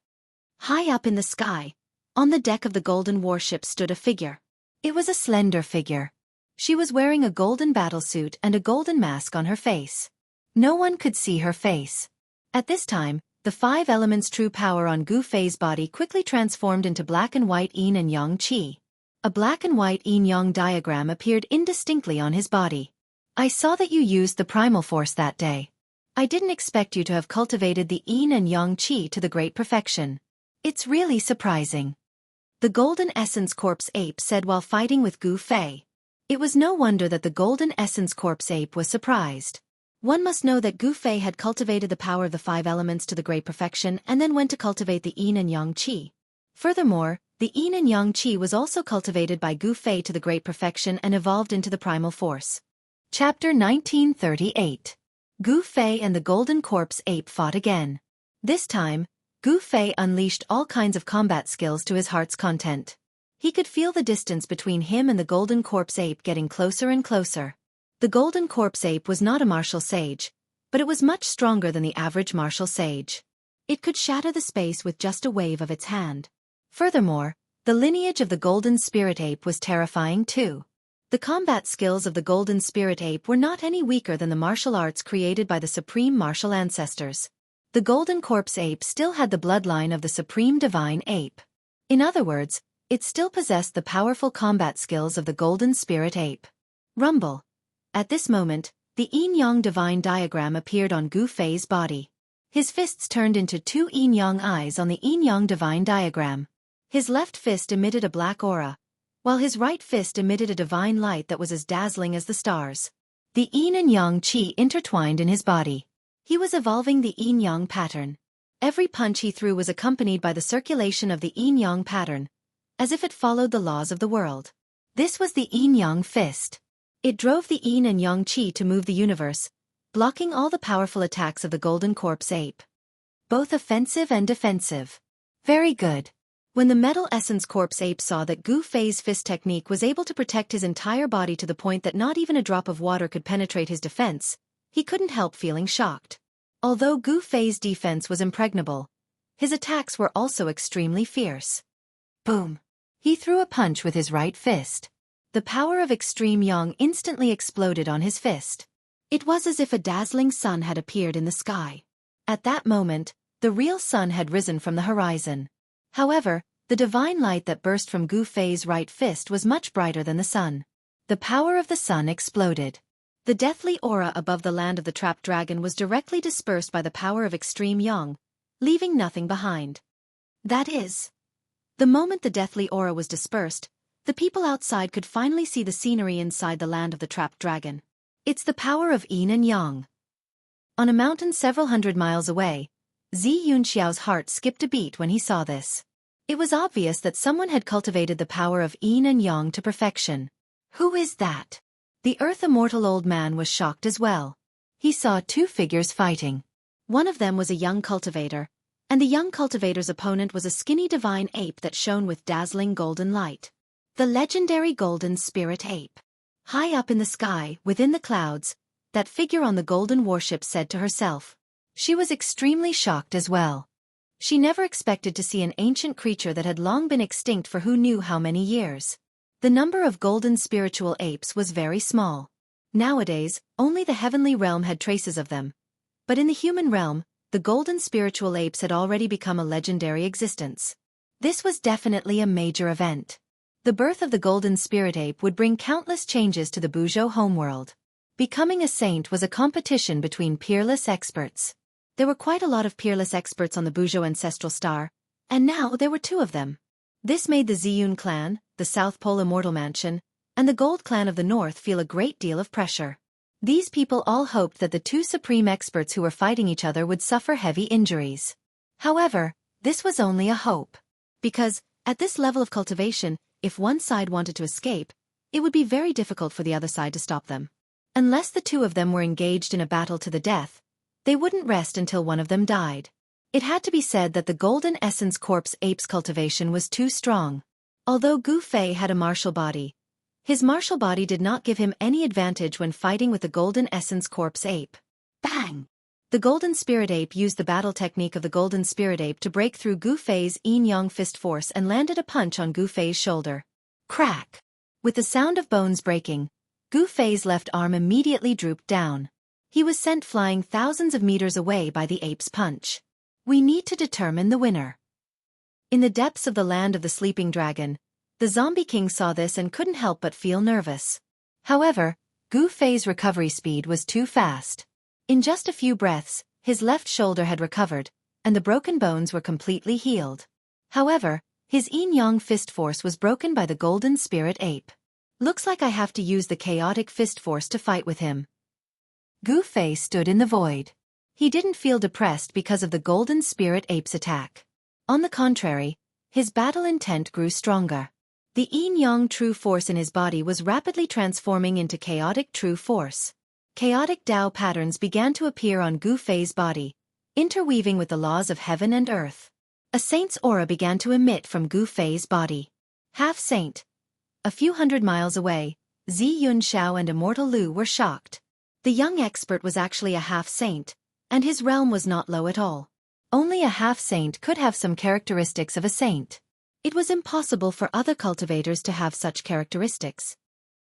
High up in the sky, on the deck of the golden warship stood a figure. It was a slender figure. She was wearing a golden battlesuit and a golden mask on her face. No one could see her face. At this time, the 5 elements true power on Gu Fei's body quickly transformed into black and white yin and yang qi. A black and white yin-yang diagram appeared indistinctly on his body. I saw that you used the primal force that day. I didn't expect you to have cultivated the yin and yang qi to the great perfection. It's really surprising. The Golden Essence Corpse ape said while fighting with Gu Fei. It was no wonder that the Golden Essence Corpse ape was surprised. One must know that Gu Fei had cultivated the power of the 5 elements to the great perfection and then went to cultivate the yin and yang qi. Furthermore, the yin and yang qi was also cultivated by Gu Fei to the great perfection and evolved into the primal force. Chapter 1938. Gu Fei and the Golden Corpse ape fought again. This time, Gu Fei unleashed all kinds of combat skills to his heart's content. He could feel the distance between him and the Golden Corpse ape getting closer and closer. The Golden Corpse ape was not a martial sage, but it was much stronger than the average martial sage. It could shatter the space with just a wave of its hand. Furthermore, the lineage of the Golden Spirit ape was terrifying too. The combat skills of the Golden Spirit ape were not any weaker than the martial arts created by the supreme martial ancestors. The Golden Corpse ape still had the bloodline of the supreme divine ape. In other words, it still possessed the powerful combat skills of the Golden Spirit ape. Rumble. At this moment, the yin-yang divine diagram appeared on Gu Fei's body. His fists turned into 2 yin-yang eyes on the yin-yang divine diagram. His left fist emitted a black aura, while his right fist emitted a divine light that was as dazzling as the stars. The yin and yang qi intertwined in his body. He was evolving the yin-yang pattern. Every punch he threw was accompanied by the circulation of the yin-yang pattern, as if it followed the laws of the world. This was the yin-yang fist. It drove the yin and yang qi to move the universe, blocking all the powerful attacks of the Golden Corpse ape. Both offensive and defensive. Very good. When the Metal Essence Corpse ape saw that Gu Fei's fist technique was able to protect his entire body to the point that not even a drop of water could penetrate his defense, he couldn't help feeling shocked. Although Gu Fei's defense was impregnable, his attacks were also extremely fierce. Boom! He threw a punch with his right fist. The power of extreme yang instantly exploded on his fist. It was as if a dazzling sun had appeared in the sky. At that moment, the real sun had risen from the horizon. However, the divine light that burst from Gu Fei's right fist was much brighter than the sun. The power of the sun exploded. The deathly aura above the land of the trapped dragon was directly dispersed by the power of extreme yang, leaving nothing behind. That is, the moment the deathly aura was dispersed, the people outside could finally see the scenery inside the land of the trapped dragon. It's the power of yin and yang. On a mountain several hundred miles away, Xianxiao's heart skipped a beat when he saw this. It was obvious that someone had cultivated the power of yin and yang to perfection. Who is that? The Earth Immortal old man was shocked as well. He saw 2 figures fighting. One of them was a young cultivator, and the young cultivator's opponent was a skinny divine ape that shone with dazzling golden light. The legendary Golden Spirit ape. High up in the sky, within the clouds, that figure on the golden warship said to herself. She was extremely shocked as well. She never expected to see an ancient creature that had long been extinct for who knew how many years. The number of golden spiritual apes was very small. Nowadays, only the heavenly realm had traces of them. But in the human realm, the golden spiritual apes had already become a legendary existence. This was definitely a major event. The birth of the golden spirit ape would bring countless changes to the Buzhou homeworld. Becoming a saint was a competition between peerless experts. There were quite a lot of peerless experts on the Buzhou ancestral star, and now there were 2 of them. This made the Ziyun clan, the South Pole Immortal Mansion, and the Gold clan of the North feel a great deal of pressure. These people all hoped that the 2 supreme experts who were fighting each other would suffer heavy injuries. However, this was only a hope. Because, at this level of cultivation, if one side wanted to escape, it would be very difficult for the other side to stop them. Unless the 2 of them were engaged in a battle to the death, they wouldn't rest until one of them died. It had to be said that the Golden Essence Corpse ape's cultivation was too strong. Although Gu Fei had a martial body, his martial body did not give him any advantage when fighting with the Golden Essence Corpse ape. Bang! The Golden Spirit Ape used the battle technique of the Golden Spirit Ape to break through Gu Fei's yin-yang fist force and landed a punch on Gu Fei's shoulder. Crack! With the sound of bones breaking, Gu Fei's left arm immediately drooped down. He was sent flying thousands of meters away by the ape's punch. We need to determine the winner. In the depths of the land of the sleeping dragon, the zombie king saw this and couldn't help but feel nervous. However, Gu Fei's recovery speed was too fast. In just a few breaths, his left shoulder had recovered, and the broken bones were completely healed. However, his yin-yang fist force was broken by the Golden Spirit Ape. Looks like I have to use the chaotic fist force to fight with him. Gu Fei stood in the void. He didn't feel depressed because of the Golden Spirit Ape's attack. On the contrary, his battle intent grew stronger. The yin-yang true force in his body was rapidly transforming into chaotic true force. Chaotic Tao patterns began to appear on Gu Fei's body, interweaving with the laws of heaven and earth. A saint's aura began to emit from Gu Fei's body. Half-saint. A few hundred miles away, Xianxia and Immortal Lu were shocked. The young expert was actually a half-saint, and his realm was not low at all. Only a half-saint could have some characteristics of a saint. It was impossible for other cultivators to have such characteristics.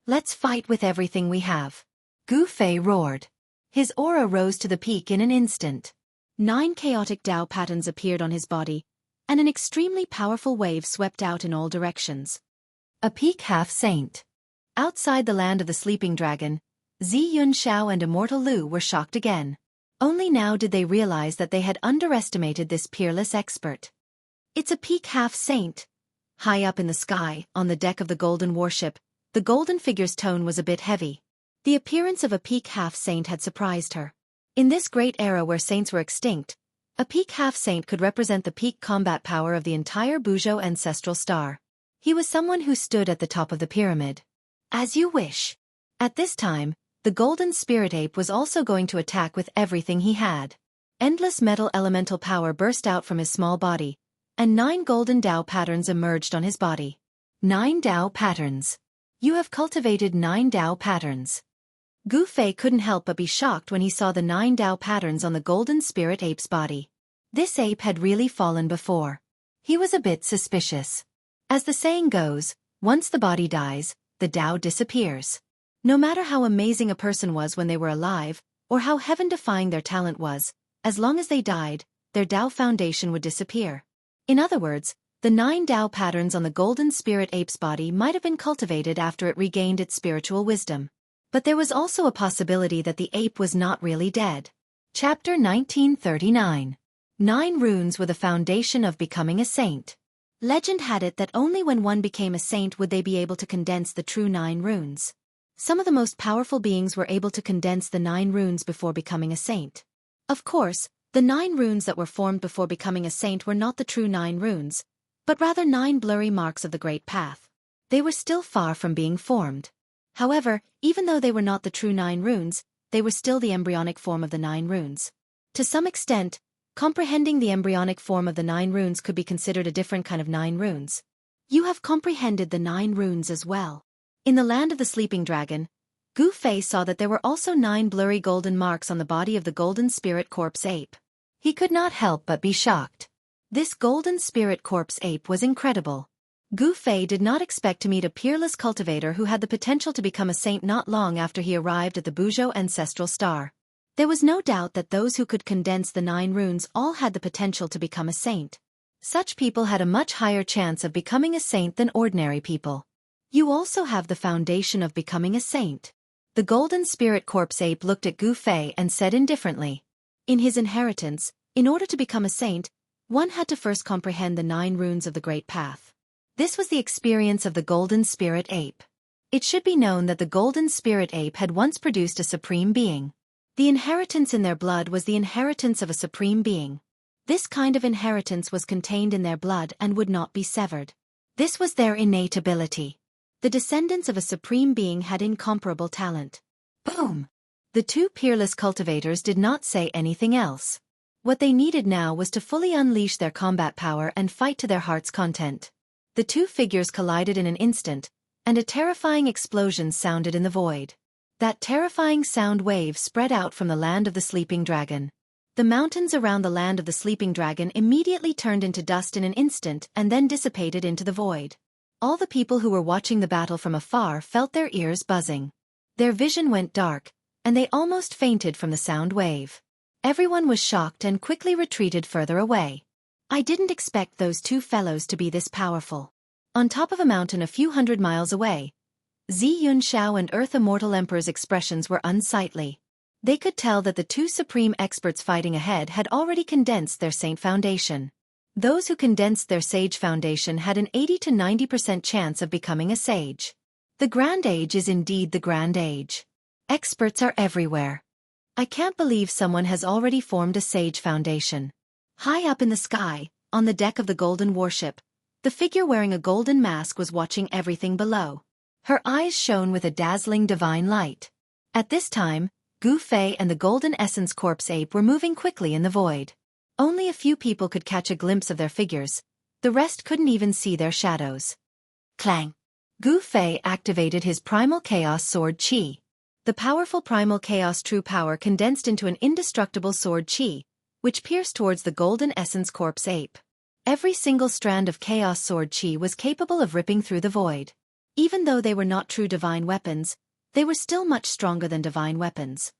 Let's fight with everything we have. Gu Fei roared. His aura rose to the peak in an instant. 9 chaotic Tao patterns appeared on his body, and an extremely powerful wave swept out in all directions. A peak half-saint. Outside the land of the sleeping dragon, Xianxia and Immortal Lu were shocked again. Only now did they realize that they had underestimated this peerless expert. It's a peak half-saint. High up in the sky, on the deck of the golden warship, the golden figure's tone was a bit heavy. The appearance of a peak half-saint had surprised her. In this great era where saints were extinct, a peak half-saint could represent the peak combat power of the entire Buzhou ancestral star. He was someone who stood at the top of the pyramid. As you wish. At this time, the Golden Spirit Ape was also going to attack with everything he had. Endless metal elemental power burst out from his small body, and 9 golden Tao patterns emerged on his body. 9 Tao patterns. You have cultivated 9 Tao patterns. Gu Fei couldn't help but be shocked when he saw the 9 Tao patterns on the Golden Spirit Ape's body. This ape had really fallen before. He was a bit suspicious. As the saying goes, once the body dies, the Tao disappears. No matter how amazing a person was when they were alive, or how heaven-defying their talent was, as long as they died, their Tao foundation would disappear. In other words, the 9 Tao patterns on the Golden Spirit Ape's body might have been cultivated after it regained its spiritual wisdom. But there was also a possibility that the ape was not really dead. Chapter 1939. 9 runes were the foundation of becoming a saint. Legend had it that only when one became a saint would they be able to condense the true 9 runes. Some of the most powerful beings were able to condense the 9 runes before becoming a saint. Of course, the 9 runes that were formed before becoming a saint were not the true 9 runes, but rather 9 blurry marks of the Great Path. They were still far from being formed. However, even though they were not the true 9 runes, they were still the embryonic form of the 9 runes. To some extent, comprehending the embryonic form of the 9 runes could be considered a different kind of 9 runes. You have comprehended the 9 runes as well. In the land of the sleeping dragon, Gu Fei saw that there were also 9 blurry golden marks on the body of the Golden Spirit Corpse ape. He could not help but be shocked. This golden spirit corpse ape was incredible. Gu Fei did not expect to meet a peerless cultivator who had the potential to become a saint not long after he arrived at the Buzhou ancestral star. There was no doubt that those who could condense the 9 runes all had the potential to become a saint. Such people had a much higher chance of becoming a saint than ordinary people. You also have the foundation of becoming a saint. The golden spirit corpse ape looked at Gu Fei and said indifferently. In his inheritance, in order to become a saint, one had to first comprehend the 9 runes of the Great Path. This was the experience of the golden spirit ape. It should be known that the golden spirit ape had once produced a supreme being. The inheritance in their blood was the inheritance of a supreme being. This kind of inheritance was contained in their blood and would not be severed. This was their innate ability. The descendants of a supreme being had incomparable talent. Boom! The 2 peerless cultivators did not say anything else. What they needed now was to fully unleash their combat power and fight to their heart's content. The 2 figures collided in an instant, and a terrifying explosion sounded in the void. That terrifying sound wave spread out from the land of the sleeping dragon. The mountains around the land of the sleeping dragon immediately turned into dust in an instant and then dissipated into the void. All the people who were watching the battle from afar felt their ears buzzing. Their vision went dark, and they almost fainted from the sound wave. Everyone was shocked and quickly retreated further away. I didn't expect those 2 fellows to be this powerful. On top of a mountain a few hundred miles away, Xianxia and Earth Immortal Emperor's expressions were unsightly. They could tell that the 2 supreme experts fighting ahead had already condensed their saint foundation. Those who condensed their sage foundation had an 80 to 90% chance of becoming a sage. The Grand Age is indeed the Grand Age. Experts are everywhere. I can't believe someone has already formed a sage foundation. High up in the sky, on the deck of the golden warship, the figure wearing a golden mask was watching everything below. Her eyes shone with a dazzling divine light. At this time, Gu Fei and the golden essence corpse ape were moving quickly in the void. Only a few people could catch a glimpse of their figures. The rest couldn't even see their shadows. Clang! Gu Fei activated his primal chaos sword qi. The powerful primal chaos true power condensed into an indestructible sword qi, which pierced towards the golden essence corpse ape. Every single strand of chaos sword qi was capable of ripping through the void. Even though they were not true divine weapons, they were still much stronger than divine weapons.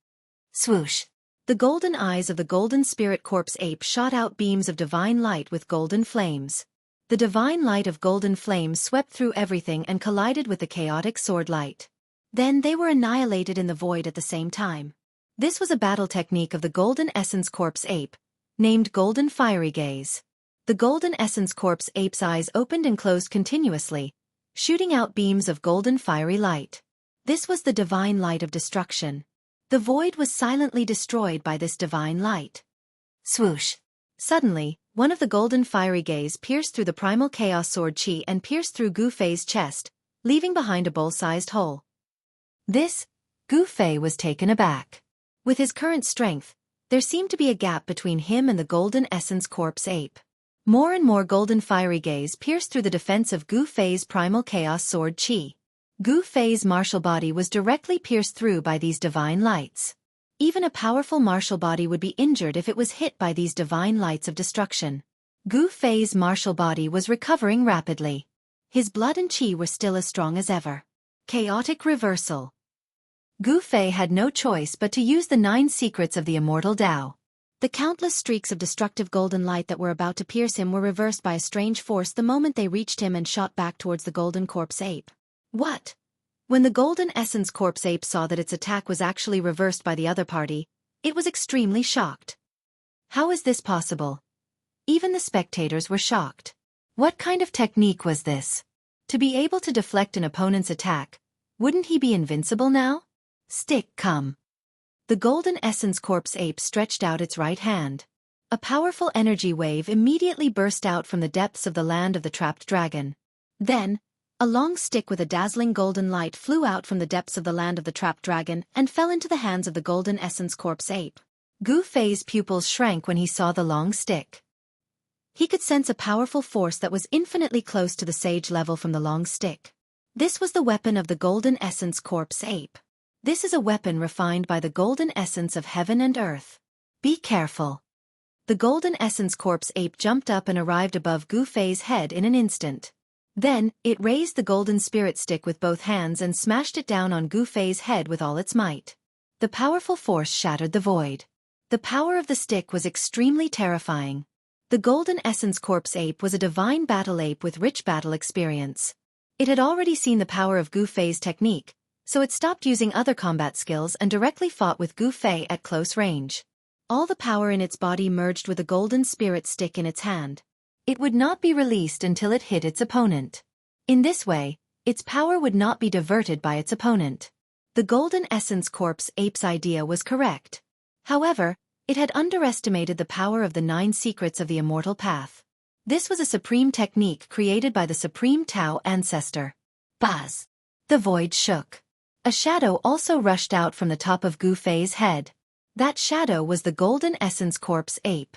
Swoosh! The golden eyes of the golden spirit corpse ape shot out beams of divine light with golden flames. The divine light of golden flames swept through everything and collided with the chaotic sword light. Then they were annihilated in the void at the same time. This was a battle technique of the golden essence corpse ape, named Golden Fiery Gaze. The golden essence corpse ape's eyes opened and closed continuously, shooting out beams of golden fiery light. This was the divine light of destruction. The void was silently destroyed by this divine light. Swoosh! Suddenly, one of the golden fiery gaze pierced through the primal chaos sword qi and pierced through Gu Fei's chest, leaving behind a bowl-sized hole. This, Gu Fei was taken aback. With his current strength, there seemed to be a gap between him and the golden essence corpse ape. More and more golden fiery gaze pierced through the defense of Gu Fei's primal chaos sword qi. Gu Fei's martial body was directly pierced through by these divine lights. Even a powerful martial body would be injured if it was hit by these divine lights of destruction. Gu Fei's martial body was recovering rapidly. His blood and qi were still as strong as ever. Chaotic reversal. Gu Fei had no choice but to use the 9 secrets of the immortal Tao. The countless streaks of destructive golden light that were about to pierce him were reversed by a strange force the moment they reached him and shot back towards the golden corpse ape. What? When the golden essence corpse ape saw that its attack was actually reversed by the other party, it was extremely shocked. How is this possible? Even the spectators were shocked. What kind of technique was this? To be able to deflect an opponent's attack, wouldn't he be invincible now? Stick, come. The golden essence corpse ape stretched out its right hand. A powerful energy wave immediately burst out from the depths of the land of the trapped dragon. Then, a long stick with a dazzling golden light flew out from the depths of the land of the trapped dragon and fell into the hands of the golden essence corpse ape. Gu Fei's pupils shrank when he saw the long stick. He could sense a powerful force that was infinitely close to the sage level from the long stick. This was the weapon of the golden essence corpse ape. This is a weapon refined by the golden essence of heaven and earth. Be careful. The Golden Essence Corpse ape jumped up and arrived above Gu Fei's head in an instant. Then, it raised the golden spirit stick with both hands and smashed it down on Gu Fei's head with all its might. The powerful force shattered the void. The power of the stick was extremely terrifying. The Golden Essence Corpse ape was a divine battle ape with rich battle experience. It had already seen the power of Gu Fei's technique, so it stopped using other combat skills and directly fought with Gu Fei at close range. All the power in its body merged with a golden spirit stick in its hand. It would not be released until it hit its opponent. In this way, its power would not be diverted by its opponent. The Golden Essence Corpse ape's idea was correct. However, it had underestimated the power of the 9 secrets of the immortal path. This was a supreme technique created by the supreme Tao ancestor. Buzz! The void shook. A shadow also rushed out from the top of Gu Fei's head. That shadow was the Golden Essence Corpse ape.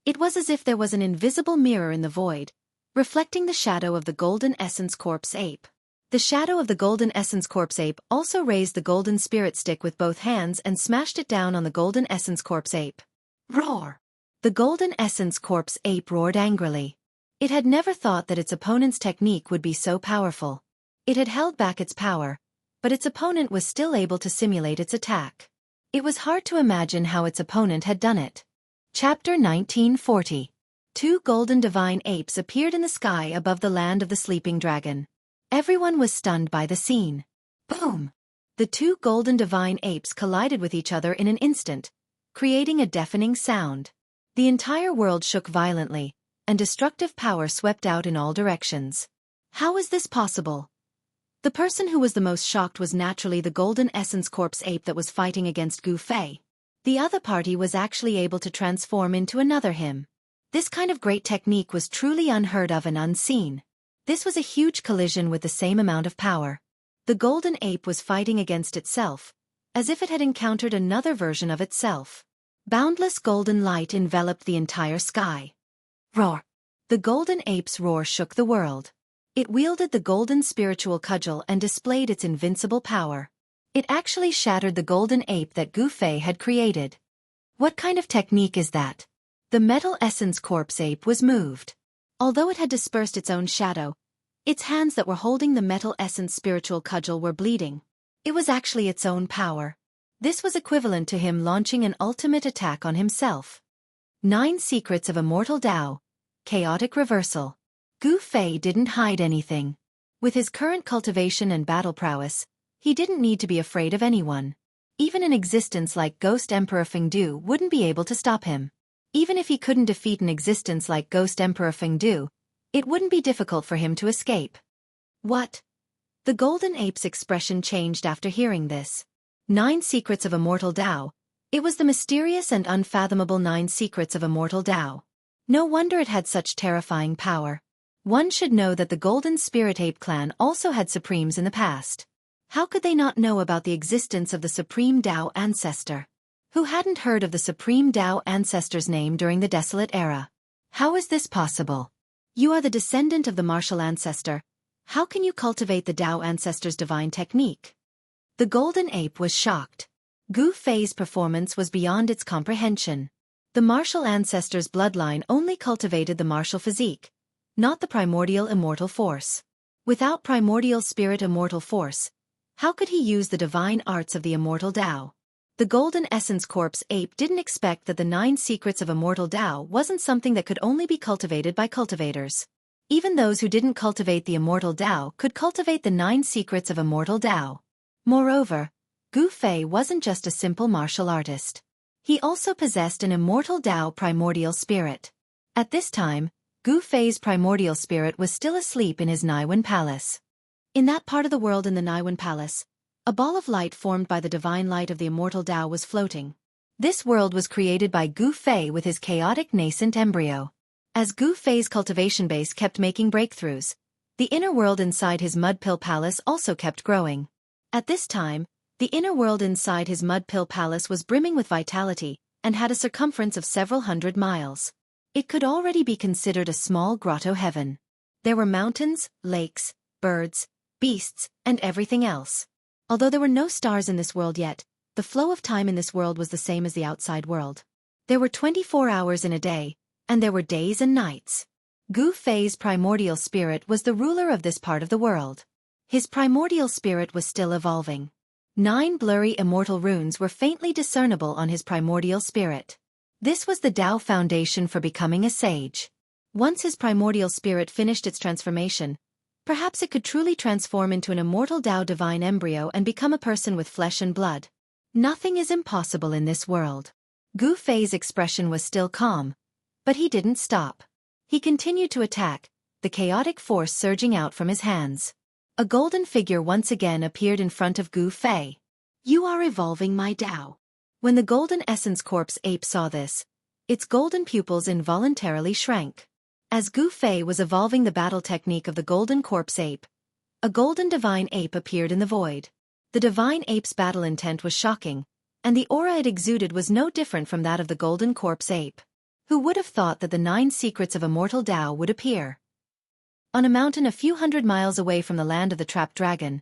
It was as if there was an invisible mirror in the void, reflecting the shadow of the Golden Essence Corpse ape. The shadow of the Golden Essence Corpse ape also raised the golden spirit stick with both hands and smashed it down on the Golden Essence Corpse ape. Roar! The Golden Essence Corpse ape roared angrily. It had never thought that its opponent's technique would be so powerful. It had held back its power, but its opponent was still able to simulate its attack. It was hard to imagine how its opponent had done it. Chapter 1940. 2 golden divine apes appeared in the sky above the land of the sleeping dragon. Everyone was stunned by the scene. Boom! The 2 golden divine apes collided with each other in an instant, creating a deafening sound. The entire world shook violently, and destructive power swept out in all directions. How is this possible? The person who was the most shocked was naturally the Golden Essence Corpse ape that was fighting against Gu Fei. The other party was actually able to transform into another him. This kind of great technique was truly unheard of and unseen. This was a huge collision with the same amount of power. The golden ape was fighting against itself, as if it had encountered another version of itself. Boundless golden light enveloped the entire sky. Roar! The golden ape's roar shook the world. It wielded the golden spiritual cudgel and displayed its invincible power. It actually shattered the golden ape that Gu Fei had created. What kind of technique is that? The Metal Essence Corpse ape was moved. Although it had dispersed its own shadow, its hands that were holding the Metal Essence spiritual cudgel were bleeding. It was actually its own power. This was equivalent to him launching an ultimate attack on himself. 9 Secrets of Immortal Tao. Chaotic Reversal. Gu Fei didn't hide anything. With his current cultivation and battle prowess, he didn't need to be afraid of anyone. Even an existence like Ghost Emperor Fengdu wouldn't be able to stop him. Even if he couldn't defeat an existence like Ghost Emperor Fengdu, it wouldn't be difficult for him to escape. What? The golden ape's expression changed after hearing this. 9 Secrets of Immortal Tao. It was the mysterious and unfathomable 9 Secrets of Immortal Tao. No wonder it had such terrifying power. One should know that the Golden Spirit Ape clan also had supremes in the past. How could they not know about the existence of the Supreme Tao Ancestor? Who hadn't heard of the Supreme Tao Ancestor's name during the Desolate Era? How is this possible? You are the descendant of the Martial Ancestor. How can you cultivate the Tao Ancestor's divine technique? The Golden Ape was shocked. Gu Fei's performance was beyond its comprehension. The Martial Ancestor's bloodline only cultivated the martial physique, not the primordial immortal force. Without primordial spirit immortal force, how could he use the divine arts of the immortal Tao? The Golden Essence Corpse ape didn't expect that the 9 Secrets of Immortal Tao wasn't something that could only be cultivated by cultivators. Even those who didn't cultivate the immortal Tao could cultivate the 9 Secrets of Immortal Tao. Moreover, Gu Fei wasn't just a simple martial artist. He also possessed an immortal Tao primordial spirit. At this time, Gu Fei's primordial spirit was still asleep in his Naiwen Palace. In that part of the world in the Naiwen Palace, a ball of light formed by the divine light of the immortal Tao was floating. This world was created by Gu Fei with his chaotic nascent embryo. As Gu Fei's cultivation base kept making breakthroughs, the inner world inside his mud pill palace also kept growing. At this time, the inner world inside his mud pill palace was brimming with vitality and had a circumference of several hundred miles. It could already be considered a small grotto heaven. There were mountains, lakes, birds, beasts, and everything else. Although there were no stars in this world yet, the flow of time in this world was the same as the outside world. There were 24 hours in a day, and there were days and nights. Gu Fei's primordial spirit was the ruler of this part of the world. His primordial spirit was still evolving. 9 blurry immortal runes were faintly discernible on his primordial spirit. This was the Tao foundation for becoming a sage. Once his primordial spirit finished its transformation, perhaps it could truly transform into an immortal Tao divine embryo and become a person with flesh and blood. Nothing is impossible in this world. Gu Fei's expression was still calm, but he didn't stop. He continued to attack, the chaotic force surging out from his hands. A golden figure once again appeared in front of Gu Fei. "You are evolving my Tao." When the golden essence corpse ape saw this, its golden pupils involuntarily shrank. As Gu Fei was evolving the battle technique of the golden corpse ape, a golden divine ape appeared in the void. The divine ape's battle intent was shocking, and the aura it exuded was no different from that of the golden corpse ape. Who would have thought that the 9 secrets of immortal Tao would appear? On a mountain a few hundred miles away from the land of the trapped dragon,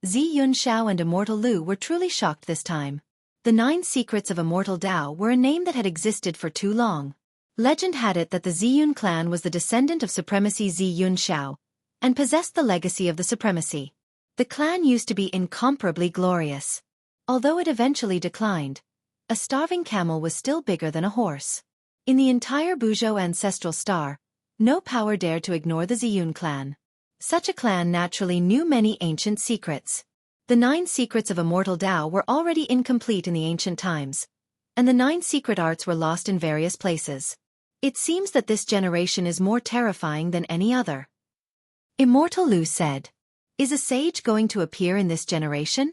Xianxia and Immortal Lu were truly shocked this time. The 9 secrets of immortal Tao were a name that had existed for too long. Legend had it that the Ziyun clan was the descendant of supremacy Xianxia, and possessed the legacy of the supremacy. The clan used to be incomparably glorious. Although it eventually declined, a starving camel was still bigger than a horse. In the entire Buzhou ancestral star, no power dared to ignore the Ziyun clan. Such a clan naturally knew many ancient secrets. The 9 secrets of immortal Tao were already incomplete in the ancient times, and the 9 secret arts were lost in various places. It seems that this generation is more terrifying than any other. Immortal Lu said. "Is a sage going to appear in this generation?"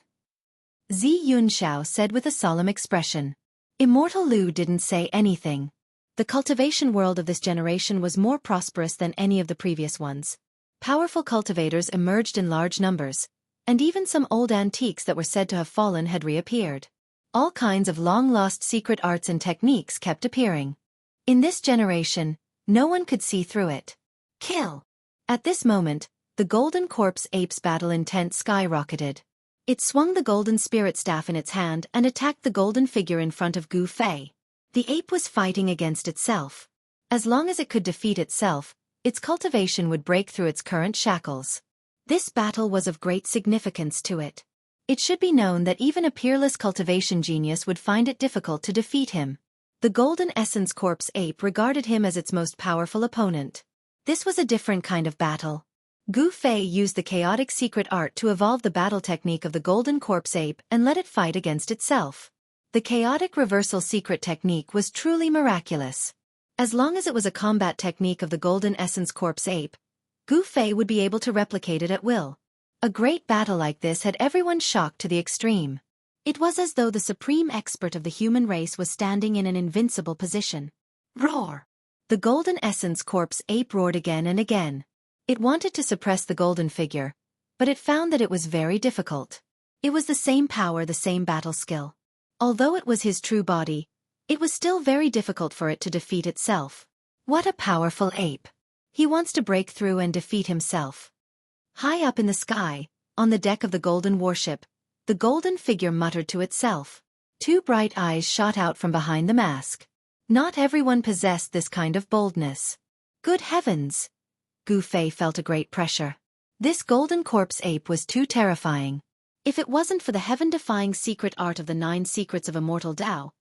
Xianxia said with a solemn expression. Immortal Lu didn't say anything. The cultivation world of this generation was more prosperous than any of the previous ones. Powerful cultivators emerged in large numbers, and even some old antiques that were said to have fallen had reappeared. All kinds of long-lost secret arts and techniques kept appearing. In this generation, no one could see through it. Kill! At this moment, the golden corpse ape's battle intent skyrocketed. It swung the golden spirit staff in its hand and attacked the golden figure in front of Gu Fei. The ape was fighting against itself. As long as it could defeat itself, its cultivation would break through its current shackles. This battle was of great significance to it. It should be known that even a peerless cultivation genius would find it difficult to defeat him. The golden essence corpse ape regarded him as its most powerful opponent. This was a different kind of battle. Gu Fei used the chaotic secret art to evolve the battle technique of the golden corpse ape and let it fight against itself. The chaotic reversal secret technique was truly miraculous. As long as it was a combat technique of the golden essence corpse ape, Gu Fei would be able to replicate it at will. A great battle like this had everyone shocked to the extreme. It was as though the supreme expert of the human race was standing in an invincible position. Roar! The golden essence corpse ape roared again and again. It wanted to suppress the golden figure, but it found that it was very difficult. It was the same power, the same battle skill. Although it was his true body, it was still very difficult for it to defeat itself. What a powerful ape! He wants to break through and defeat himself. High up in the sky, on the deck of the golden warship, the golden figure muttered to itself. 2 bright eyes shot out from behind the mask. Not everyone possessed this kind of boldness. Good heavens! Gu Fei felt a great pressure. This golden corpse ape was too terrifying. If it wasn't for the heaven-defying secret art of the 9 secrets of immortal Tao,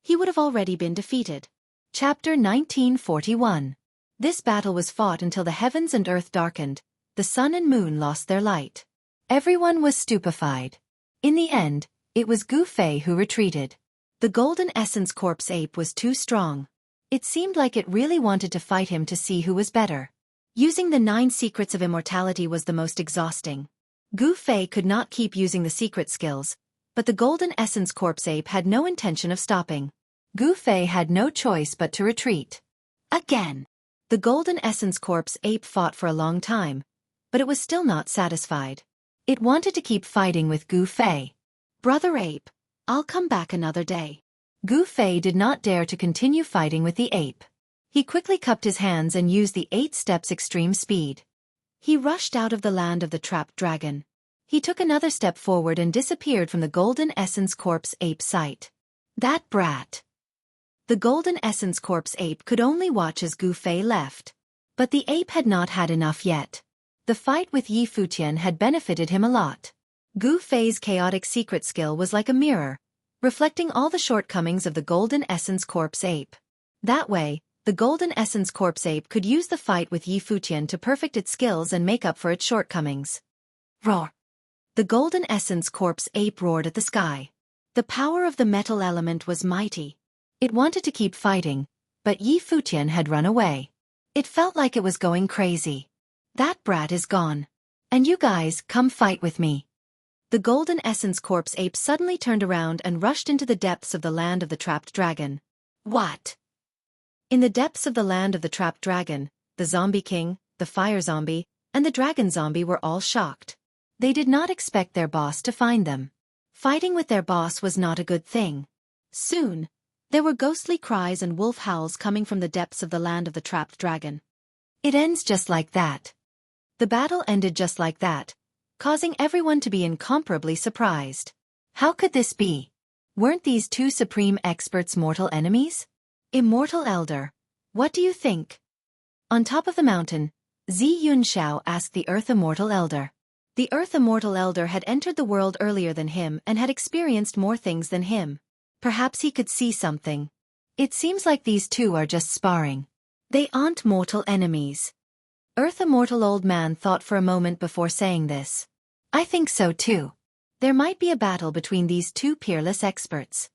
he would have already been defeated. Chapter 1941. This battle was fought until the heavens and earth darkened, the sun and moon lost their light. Everyone was stupefied. In the end, it was Gu Fei who retreated. The golden essence corpse ape was too strong. It seemed like it really wanted to fight him to see who was better. Using the 9 secrets of immortality was the most exhausting. Gu Fei could not keep using the secret skills, but the golden essence corpse ape had no intention of stopping. Gu Fei had no choice but to retreat. Again! The golden essence corpse ape fought for a long time, but it was still not satisfied. It wanted to keep fighting with Gu Fei. Brother ape, I'll come back another day. Gu Fei did not dare to continue fighting with the ape. He quickly cupped his hands and used the 8 steps extreme speed. He rushed out of the land of the trapped dragon. He took another step forward and disappeared from the golden essence corpse ape's sight. That brat! The Golden Essence Corpse ape could only watch as Gu Fei left. But the ape had not had enough yet. The fight with Yi Futian had benefited him a lot. Gu Fei's chaotic secret skill was like a mirror, reflecting all the shortcomings of the Golden Essence Corpse ape. That way, the Golden Essence Corpse ape could use the fight with Yi Futian to perfect its skills and make up for its shortcomings. Roar! The Golden Essence Corpse ape roared at the sky. The power of the metal element was mighty. It wanted to keep fighting, but Yi Futian had run away. It felt like it was going crazy. That brat is gone. And you guys, come fight with me. The Golden Essence Corpse ape suddenly turned around and rushed into the depths of the land of the trapped dragon. What? In the depths of the land of the trapped dragon, the Zombie King, the Fire Zombie, and the Dragon Zombie were all shocked. They did not expect their boss to find them. Fighting with their boss was not a good thing. Soon, there were ghostly cries and wolf howls coming from the depths of the land of the trapped dragon. It ends just like that. The battle ended just like that, causing everyone to be incomparably surprised. How could this be? Weren't these two supreme experts mortal enemies? Immortal Elder, what do you think? On top of the mountain, Xianxia asked the Earth Immortal Elder. The Earth Immortal Elder had entered the world earlier than him and had experienced more things than him. Perhaps he could see something. It seems like these two are just sparring. They aren't mortal enemies. Earth Immortal Old Man thought for a moment before saying this. I think so too. There might be a battle between these two peerless experts.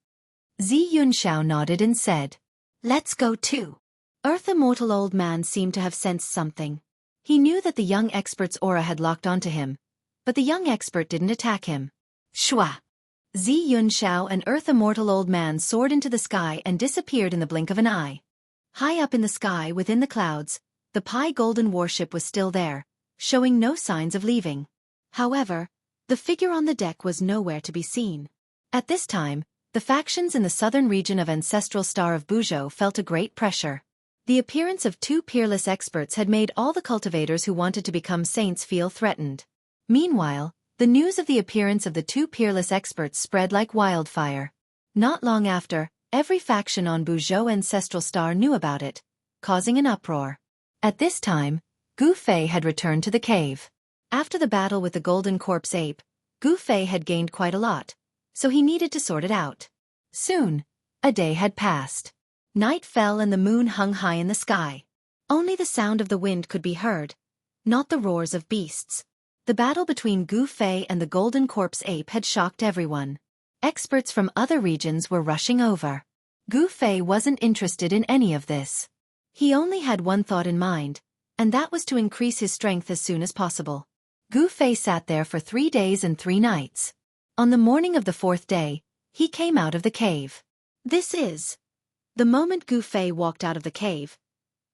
Xianxia nodded and said, let's go too. Earth Immortal Old Man seemed to have sensed something. He knew that the young expert's aura had locked onto him, but the young expert didn't attack him. Shua! Xianxia and Earth Immortal Old Man soared into the sky and disappeared in the blink of an eye. High up in the sky within the clouds, the Pi Golden warship was still there, showing no signs of leaving. However, the figure on the deck was nowhere to be seen. At this time, the factions in the southern region of Ancestral Star of Buzhou felt a great pressure. The appearance of two peerless experts had made all the cultivators who wanted to become saints feel threatened. Meanwhile, the news of the appearance of the two peerless experts spread like wildfire. Not long after, every faction on Buzhou Ancestral Star knew about it, causing an uproar. At this time, Gu Fei had returned to the cave. After the battle with the Golden Corpse ape, Gu Fei had gained quite a lot, so he needed to sort it out. Soon, a day had passed. Night fell and the moon hung high in the sky. Only the sound of the wind could be heard, not the roars of beasts. The battle between Gu Fei and the Golden Corpse ape had shocked everyone. Experts from other regions were rushing over. Gu Fei wasn't interested in any of this. He only had one thought in mind, and that was to increase his strength as soon as possible. Gu Fei sat there for 3 days and 3 nights. On the morning of the 4th day, he came out of the cave. The moment Gu Fei walked out of the cave,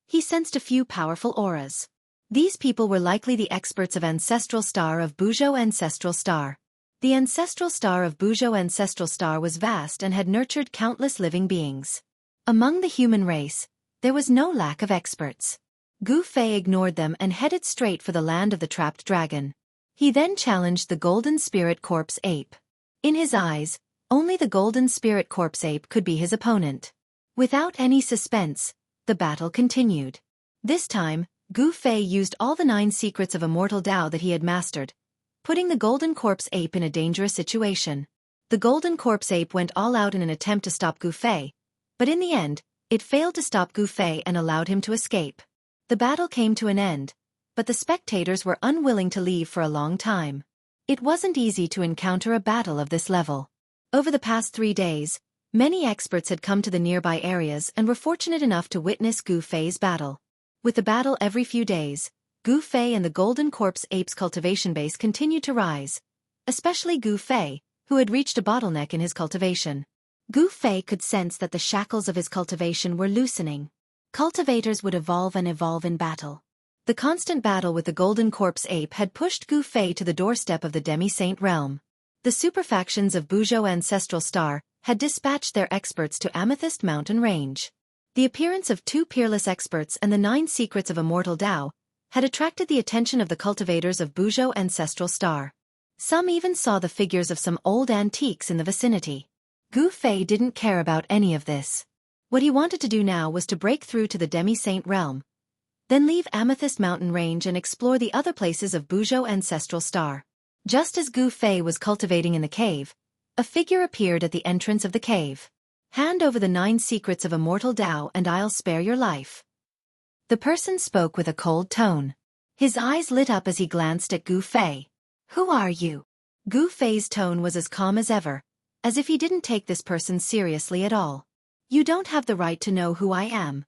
he sensed a few powerful auras. These people were likely the experts of Ancestral Star of Buzhou Ancestral Star. The Ancestral Star of Buzhou Ancestral Star was vast and had nurtured countless living beings. Among the human race, there was no lack of experts. Gu Fei ignored them and headed straight for the land of the trapped dragon. He then challenged the Golden Spirit Corpse ape. In his eyes, only the Golden Spirit Corpse ape could be his opponent. Without any suspense, the battle continued. This time, Gu Fei used all the 9 secrets of Immortal Tao that he had mastered, putting the Golden Corpse ape in a dangerous situation. The Golden Corpse ape went all out in an attempt to stop Gu Fei, but in the end, it failed to stop Gu Fei and allowed him to escape. The battle came to an end, but the spectators were unwilling to leave for a long time. It wasn't easy to encounter a battle of this level. Over the past 3 days, many experts had come to the nearby areas and were fortunate enough to witness Gu Fei's battle. With the battle every few days, Gu Fei and the Golden Corpse ape's cultivation base continued to rise, especially Gu Fei, who had reached a bottleneck in his cultivation. Gu Fei could sense that the shackles of his cultivation were loosening. Cultivators would evolve and evolve in battle. The constant battle with the Golden Corpse ape had pushed Gu Fei to the doorstep of the Demi-Saint realm. The superfactions of Buzhou Ancestral Star had dispatched their experts to Amethyst Mountain Range. The appearance of 2 peerless experts and the 9 secrets of Immortal Tao had attracted the attention of the cultivators of Buzhou Ancestral Star. Some even saw the figures of some old antiques in the vicinity. Gu Fei didn't care about any of this. What he wanted to do now was to break through to the Demi-Saint realm, then leave Amethyst Mountain Range and explore the other places of Buzhou Ancestral Star. Just as Gu Fei was cultivating in the cave, a figure appeared at the entrance of the cave. Hand over the 9 secrets of immortal Tao and I'll spare your life. The person spoke with a cold tone. His eyes lit up as he glanced at Gu Fei. Who are you? Gu Fei's tone was as calm as ever, as if he didn't take this person seriously at all. You don't have the right to know who I am,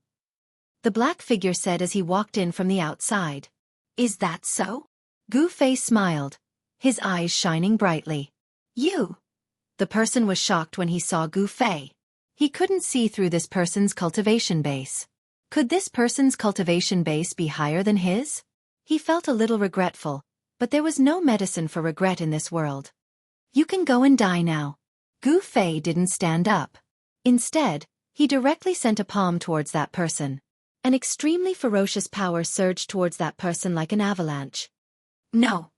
the black figure said as he walked in from the outside. Is that so? Gu Fei smiled, his eyes shining brightly. You? The person was shocked when he saw Gu Fei. He couldn't see through this person's cultivation base. Could this person's cultivation base be higher than his? He felt a little regretful, but there was no medicine for regret in this world. You can go and die now. Gu Fei didn't stand up. Instead, he directly sent a palm towards that person. An extremely ferocious power surged towards that person like an avalanche. No.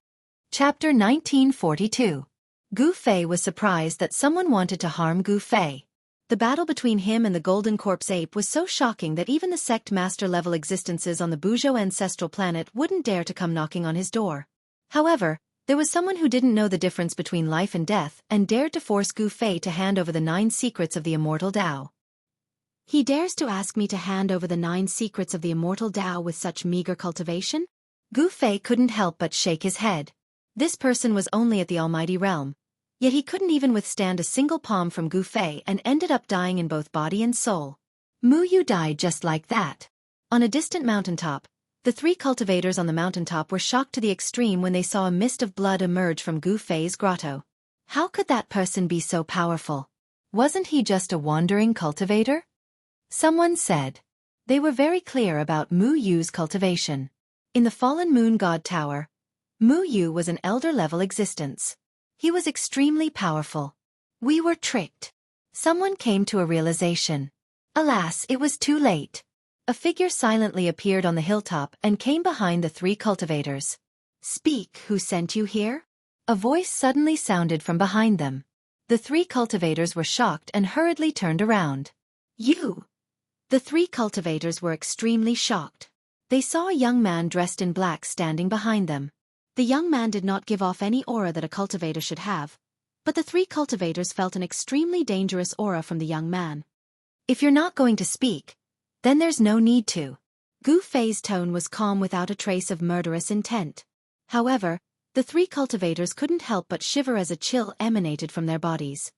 Chapter 1942. Gu Fei was surprised that someone wanted to harm Gu Fei. The battle between him and the Golden Corpse Ape was so shocking that even the sect master-level existences on the Buzhou ancestral planet wouldn't dare to come knocking on his door. However, there was someone who didn't know the difference between life and death and dared to force Gu Fei to hand over the 9 secrets of the immortal Tao. He dares to ask me to hand over the 9 secrets of the immortal Tao with such meager cultivation? Gu Fei couldn't help but shake his head. This person was only at the Almighty Realm, yet he couldn't even withstand a single palm from Gu Fei and ended up dying in both body and soul. Mu Yu died just like that. On a distant mountaintop, the 3 cultivators on the mountaintop were shocked to the extreme when they saw a mist of blood emerge from Gu Fei's grotto. How could that person be so powerful? Wasn't he just a wandering cultivator? Someone said. They were very clear about Mu Yu's cultivation. In the Fallen Moon God Tower, Mu Yu was an elder-level existence. He was extremely powerful. We were tricked. Someone came to a realization. Alas, it was too late. A figure silently appeared on the hilltop and came behind the 3 cultivators. Speak, who sent you here? A voice suddenly sounded from behind them. The 3 cultivators were shocked and hurriedly turned around. You! The 3 cultivators were extremely shocked. They saw a young man dressed in black standing behind them. The young man did not give off any aura that a cultivator should have, but the 3 cultivators felt an extremely dangerous aura from the young man. If you're not going to speak, then there's no need to. Gu Fei's tone was calm without a trace of murderous intent. However, the 3 cultivators couldn't help but shiver as a chill emanated from their bodies.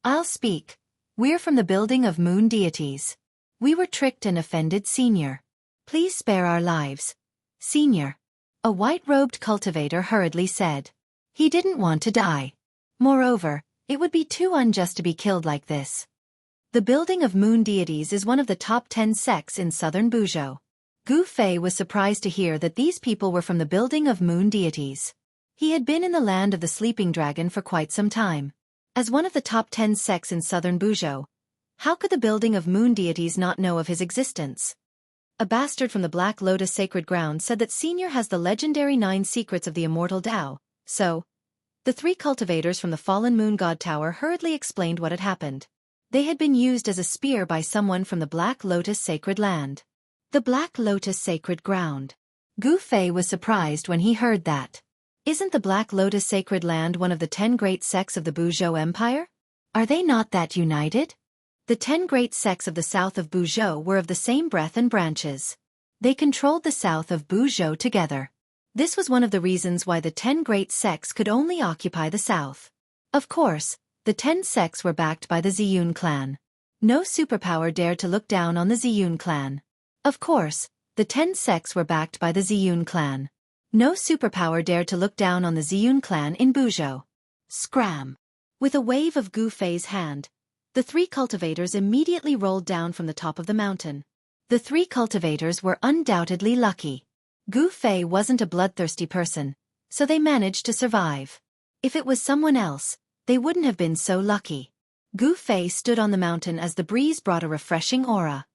I'll speak. We're from the building of moon deities. We were tricked and offended, Senior. Please spare our lives. Senior. A white-robed cultivator hurriedly said. He didn't want to die. Moreover, it would be too unjust to be killed like this. The building of moon deities is one of the top 10 sects in southern Buzhou. Gu Fei was surprised to hear that these people were from the building of moon deities. He had been in the land of the sleeping dragon for quite some time. As one of the top 10 sects in southern Buzhou, how could the building of moon deities not know of his existence? A bastard from the Black Lotus Sacred Ground said that Senior has the legendary 9 secrets of the immortal Tao, so... The 3 cultivators from the Fallen Moon God Tower hurriedly explained what had happened. They had been used as a spear by someone from the Black Lotus Sacred Land. The Black Lotus Sacred Ground. Gu Fei was surprised when he heard that. Isn't the Black Lotus Sacred Land one of the 10 great sects of the Buzhou Empire? Are they not that united? The 10 great sects of the south of Buzhou were of the same breadth and branches. They controlled the south of Buzhou together. This was one of the reasons why the 10 great sects could only occupy the south. Of course, the 10 sects were backed by the Ziyun clan. No superpower dared to look down on the Ziyun clan. Of course, the 10 sects were backed by the Ziyun clan. No superpower dared to look down on the Ziyun clan in Buzhou. Scram! With a wave of Gu Fei's hand, the 3 cultivators immediately rolled down from the top of the mountain. The 3 cultivators were undoubtedly lucky. Gu Fei wasn't a bloodthirsty person, so they managed to survive. If it was someone else, they wouldn't have been so lucky. Gu Fei stood on the mountain as the breeze brought a refreshing aura.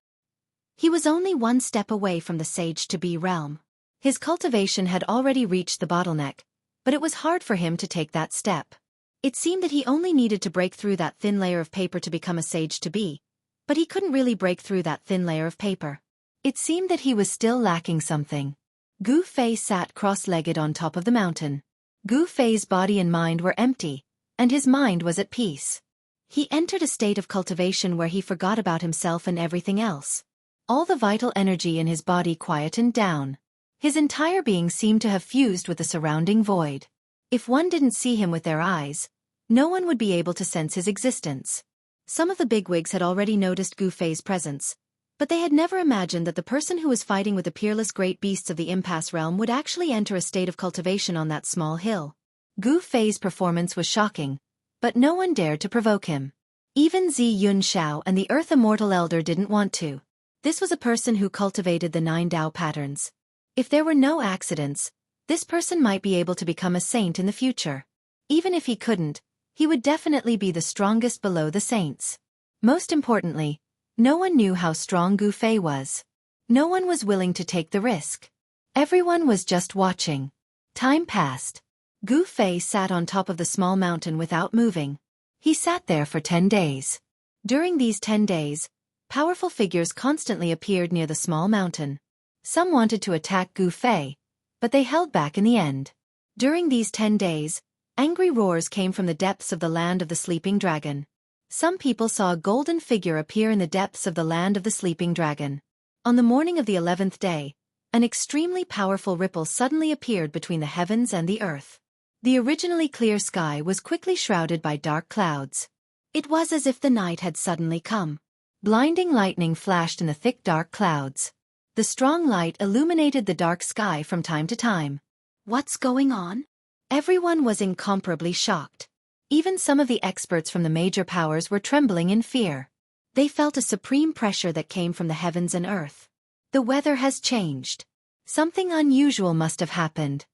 He was only 1 step away from the Sage-to-Be realm. His cultivation had already reached the bottleneck, but it was hard for him to take that step. It seemed that he only needed to break through that thin layer of paper to become a Sage-to-Be, But he couldn't really break through that thin layer of paper. It seemed that he was still lacking something. Gu Fei sat cross-legged on top of the mountain. Gu Fei's body and mind were empty, and his mind was at peace. He entered a state of cultivation where he forgot about himself and everything else. All the vital energy in his body quietened down. His entire being seemed to have fused with the surrounding void. If one didn't see him with their eyes, no one would be able to sense his existence. Some of the bigwigs had already noticed Gu Fei's presence, but they had never imagined that the person who was fighting with the peerless great beasts of the impasse realm would actually enter a state of cultivation on that small hill. Gu Fei's performance was shocking, but no one dared to provoke him. Even Xianxia and the Earth Immortal Elder didn't want to. This was a person who cultivated the 9 Tao patterns. If there were no accidents, this person might be able to become a saint in the future. Even if he couldn't, he would definitely be the strongest below the saints. Most importantly, no one knew how strong Gu Fei was. No one was willing to take the risk. Everyone was just watching. Time passed. Gu Fei sat on top of the small mountain without moving. He sat there for 10 days. During these 10 days, powerful figures constantly appeared near the small mountain. Some wanted to attack Gu Fei, but they held back in the end. During these 10 days, angry roars came from the depths of the land of the sleeping dragon. Some people saw a golden figure appear in the depths of the land of the sleeping dragon. On the morning of the 11th day, an extremely powerful ripple suddenly appeared between the heavens and the earth. The originally clear sky was quickly shrouded by dark clouds. It was as if the night had suddenly come. Blinding lightning flashed in the thick dark clouds. The strong light illuminated the dark sky from time to time. What's going on? Everyone was incomparably shocked. Even some of the experts from the major powers were trembling in fear. They felt a supreme pressure that came from the heavens and earth. The weather has changed. Something unusual must have happened.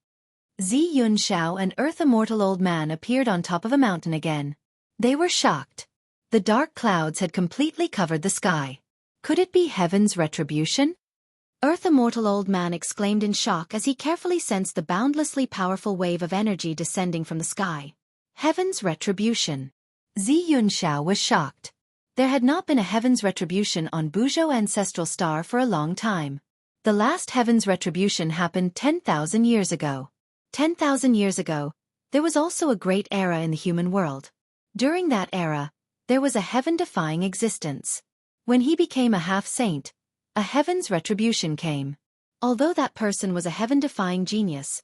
Xianxia and Earth Immortal Old Man appeared on top of a mountain again. They were shocked. The dark clouds had completely covered the sky. Could it be heaven's retribution? Earth Immortal Old Man exclaimed in shock as he carefully sensed the boundlessly powerful wave of energy descending from the sky. Heaven's retribution. Xianxia was shocked. There had not been a heaven's retribution on Buzhou Ancestral Star for a long time. The last heaven's retribution happened 10,000 years ago. 10,000 years ago, there was also a great era in the human world. During that era, there was a heaven-defying existence. When he became a half-saint, a heaven's retribution came. Although that person was a heaven-defying genius,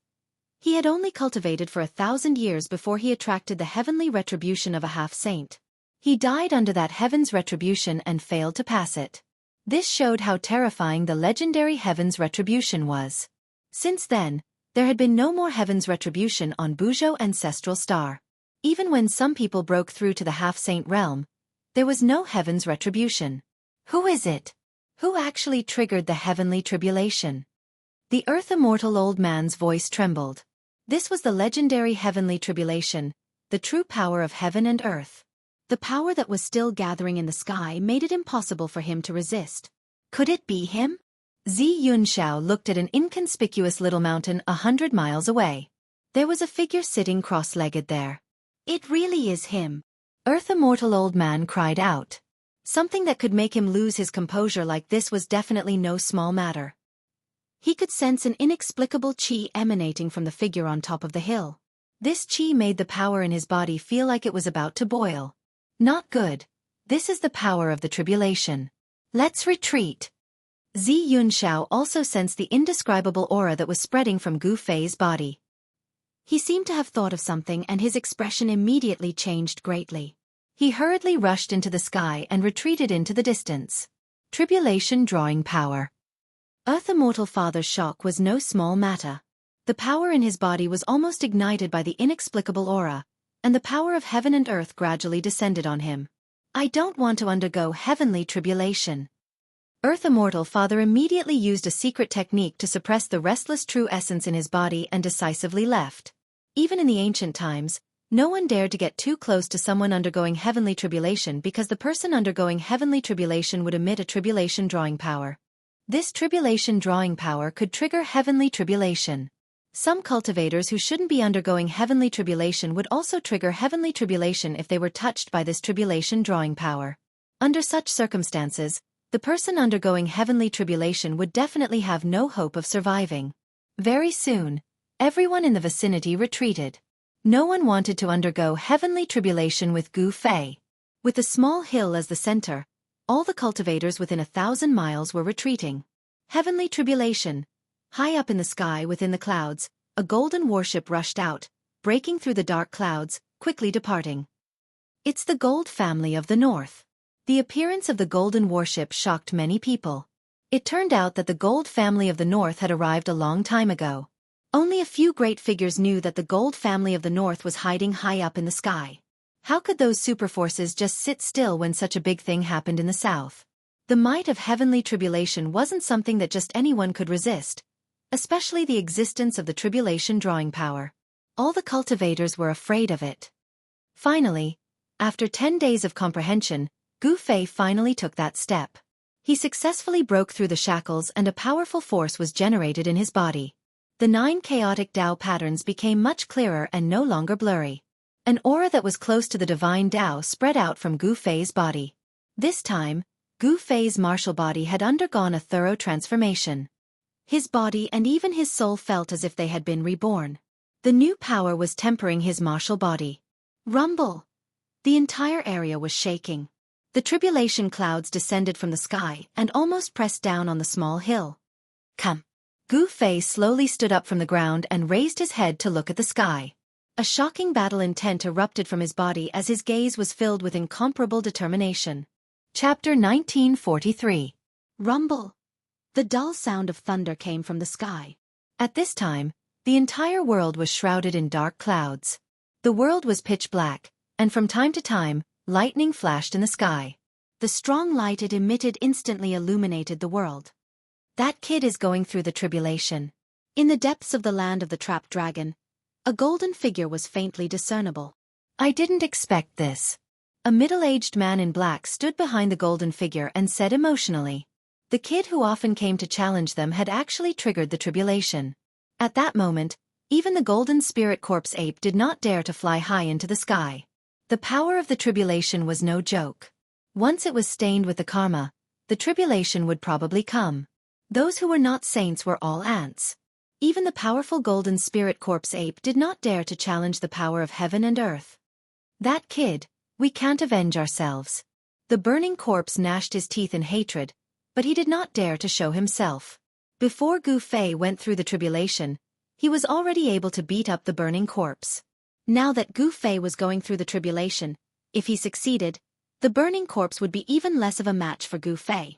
he had only cultivated for 1,000 years before he attracted the heavenly retribution of a half-saint. He died under that heaven's retribution and failed to pass it. This showed how terrifying the legendary heaven's retribution was. Since then, there had been no more heaven's retribution on Buzhou Ancestral Star. Even when some people broke through to the half-saint realm, there was no heaven's retribution. Who is it? Who actually triggered the heavenly tribulation? The Earth Immortal Old Man's voice trembled. This was the legendary heavenly tribulation, the true power of heaven and earth. The power that was still gathering in the sky made it impossible for him to resist. Could it be him? Xianxia looked at an inconspicuous little mountain 100 miles away. There was a figure sitting cross-legged there. It really is him. Earth Immortal Old Man cried out. Something that could make him lose his composure like this was definitely no small matter. He could sense an inexplicable qi emanating from the figure on top of the hill. This qi made the power in his body feel like it was about to boil. Not good. This is the power of the tribulation. Let's retreat. Xianxia also sensed the indescribable aura that was spreading from Gu Fei's body. He seemed to have thought of something and his expression immediately changed greatly. He hurriedly rushed into the sky and retreated into the distance. Tribulation drawing power. Earth Immortal Father's shock was no small matter. The power in his body was almost ignited by the inexplicable aura, and the power of heaven and earth gradually descended on him. I don't want to undergo heavenly tribulation. Earth Immortal Father immediately used a secret technique to suppress the restless true essence in his body and decisively left. Even in the ancient times, no one dared to get too close to someone undergoing heavenly tribulation because the person undergoing heavenly tribulation would emit a tribulation drawing power. This tribulation drawing power could trigger heavenly tribulation. Some cultivators who shouldn't be undergoing heavenly tribulation would also trigger heavenly tribulation if they were touched by this tribulation drawing power. Under such circumstances, the person undergoing heavenly tribulation would definitely have no hope of surviving. Very soon, everyone in the vicinity retreated. No one wanted to undergo heavenly tribulation with Gu Fei. With a small hill as the center, all the cultivators within 1,000 miles were retreating. Heavenly tribulation. High up in the sky within the clouds, a golden warship rushed out, breaking through the dark clouds, quickly departing. It's the Gold family of the North. The appearance of the golden warship shocked many people. It turned out that the Gold family of the North had arrived a long time ago. Only a few great figures knew that the Gold family of the North was hiding high up in the sky. How could those superforces just sit still when such a big thing happened in the South? The might of heavenly tribulation wasn't something that just anyone could resist, especially the existence of the tribulation drawing power. All the cultivators were afraid of it. Finally, after 10 days of comprehension, Gu Fei finally took that step. He successfully broke through the shackles and a powerful force was generated in his body. The 9 chaotic Tao patterns became much clearer and no longer blurry. An aura that was close to the divine Tao spread out from Gu Fei's body. This time, Gu Fei's martial body had undergone a thorough transformation. His body and even his soul felt as if they had been reborn. The new power was tempering his martial body. Rumble! The entire area was shaking. The tribulation clouds descended from the sky and almost pressed down on the small hill. Come! Gu Fei slowly stood up from the ground and raised his head to look at the sky. A shocking battle intent erupted from his body as his gaze was filled with incomparable determination. Chapter 1943. Rumble. The dull sound of thunder came from the sky. At this time, the entire world was shrouded in dark clouds. The world was pitch black, and from time to time, lightning flashed in the sky. The strong light it emitted instantly illuminated the world. That kid is going through the tribulation. In the depths of the land of the trapped dragon, a golden figure was faintly discernible. I didn't expect this. A middle-aged man in black stood behind the golden figure and said emotionally. The kid who often came to challenge them had actually triggered the tribulation. At that moment, even the golden spirit corpse ape did not dare to fly high into the sky. The power of the tribulation was no joke. Once it was stained with the karma, the tribulation would probably come. Those who were not saints were all ants. Even the powerful golden spirit corpse ape did not dare to challenge the power of heaven and earth. That kid, we can't avenge ourselves. The burning corpse gnashed his teeth in hatred, but he did not dare to show himself. Before Gu Fei went through the tribulation, he was already able to beat up the burning corpse. Now that Gu Fei was going through the tribulation, if he succeeded, the burning corpse would be even less of a match for Gu Fei.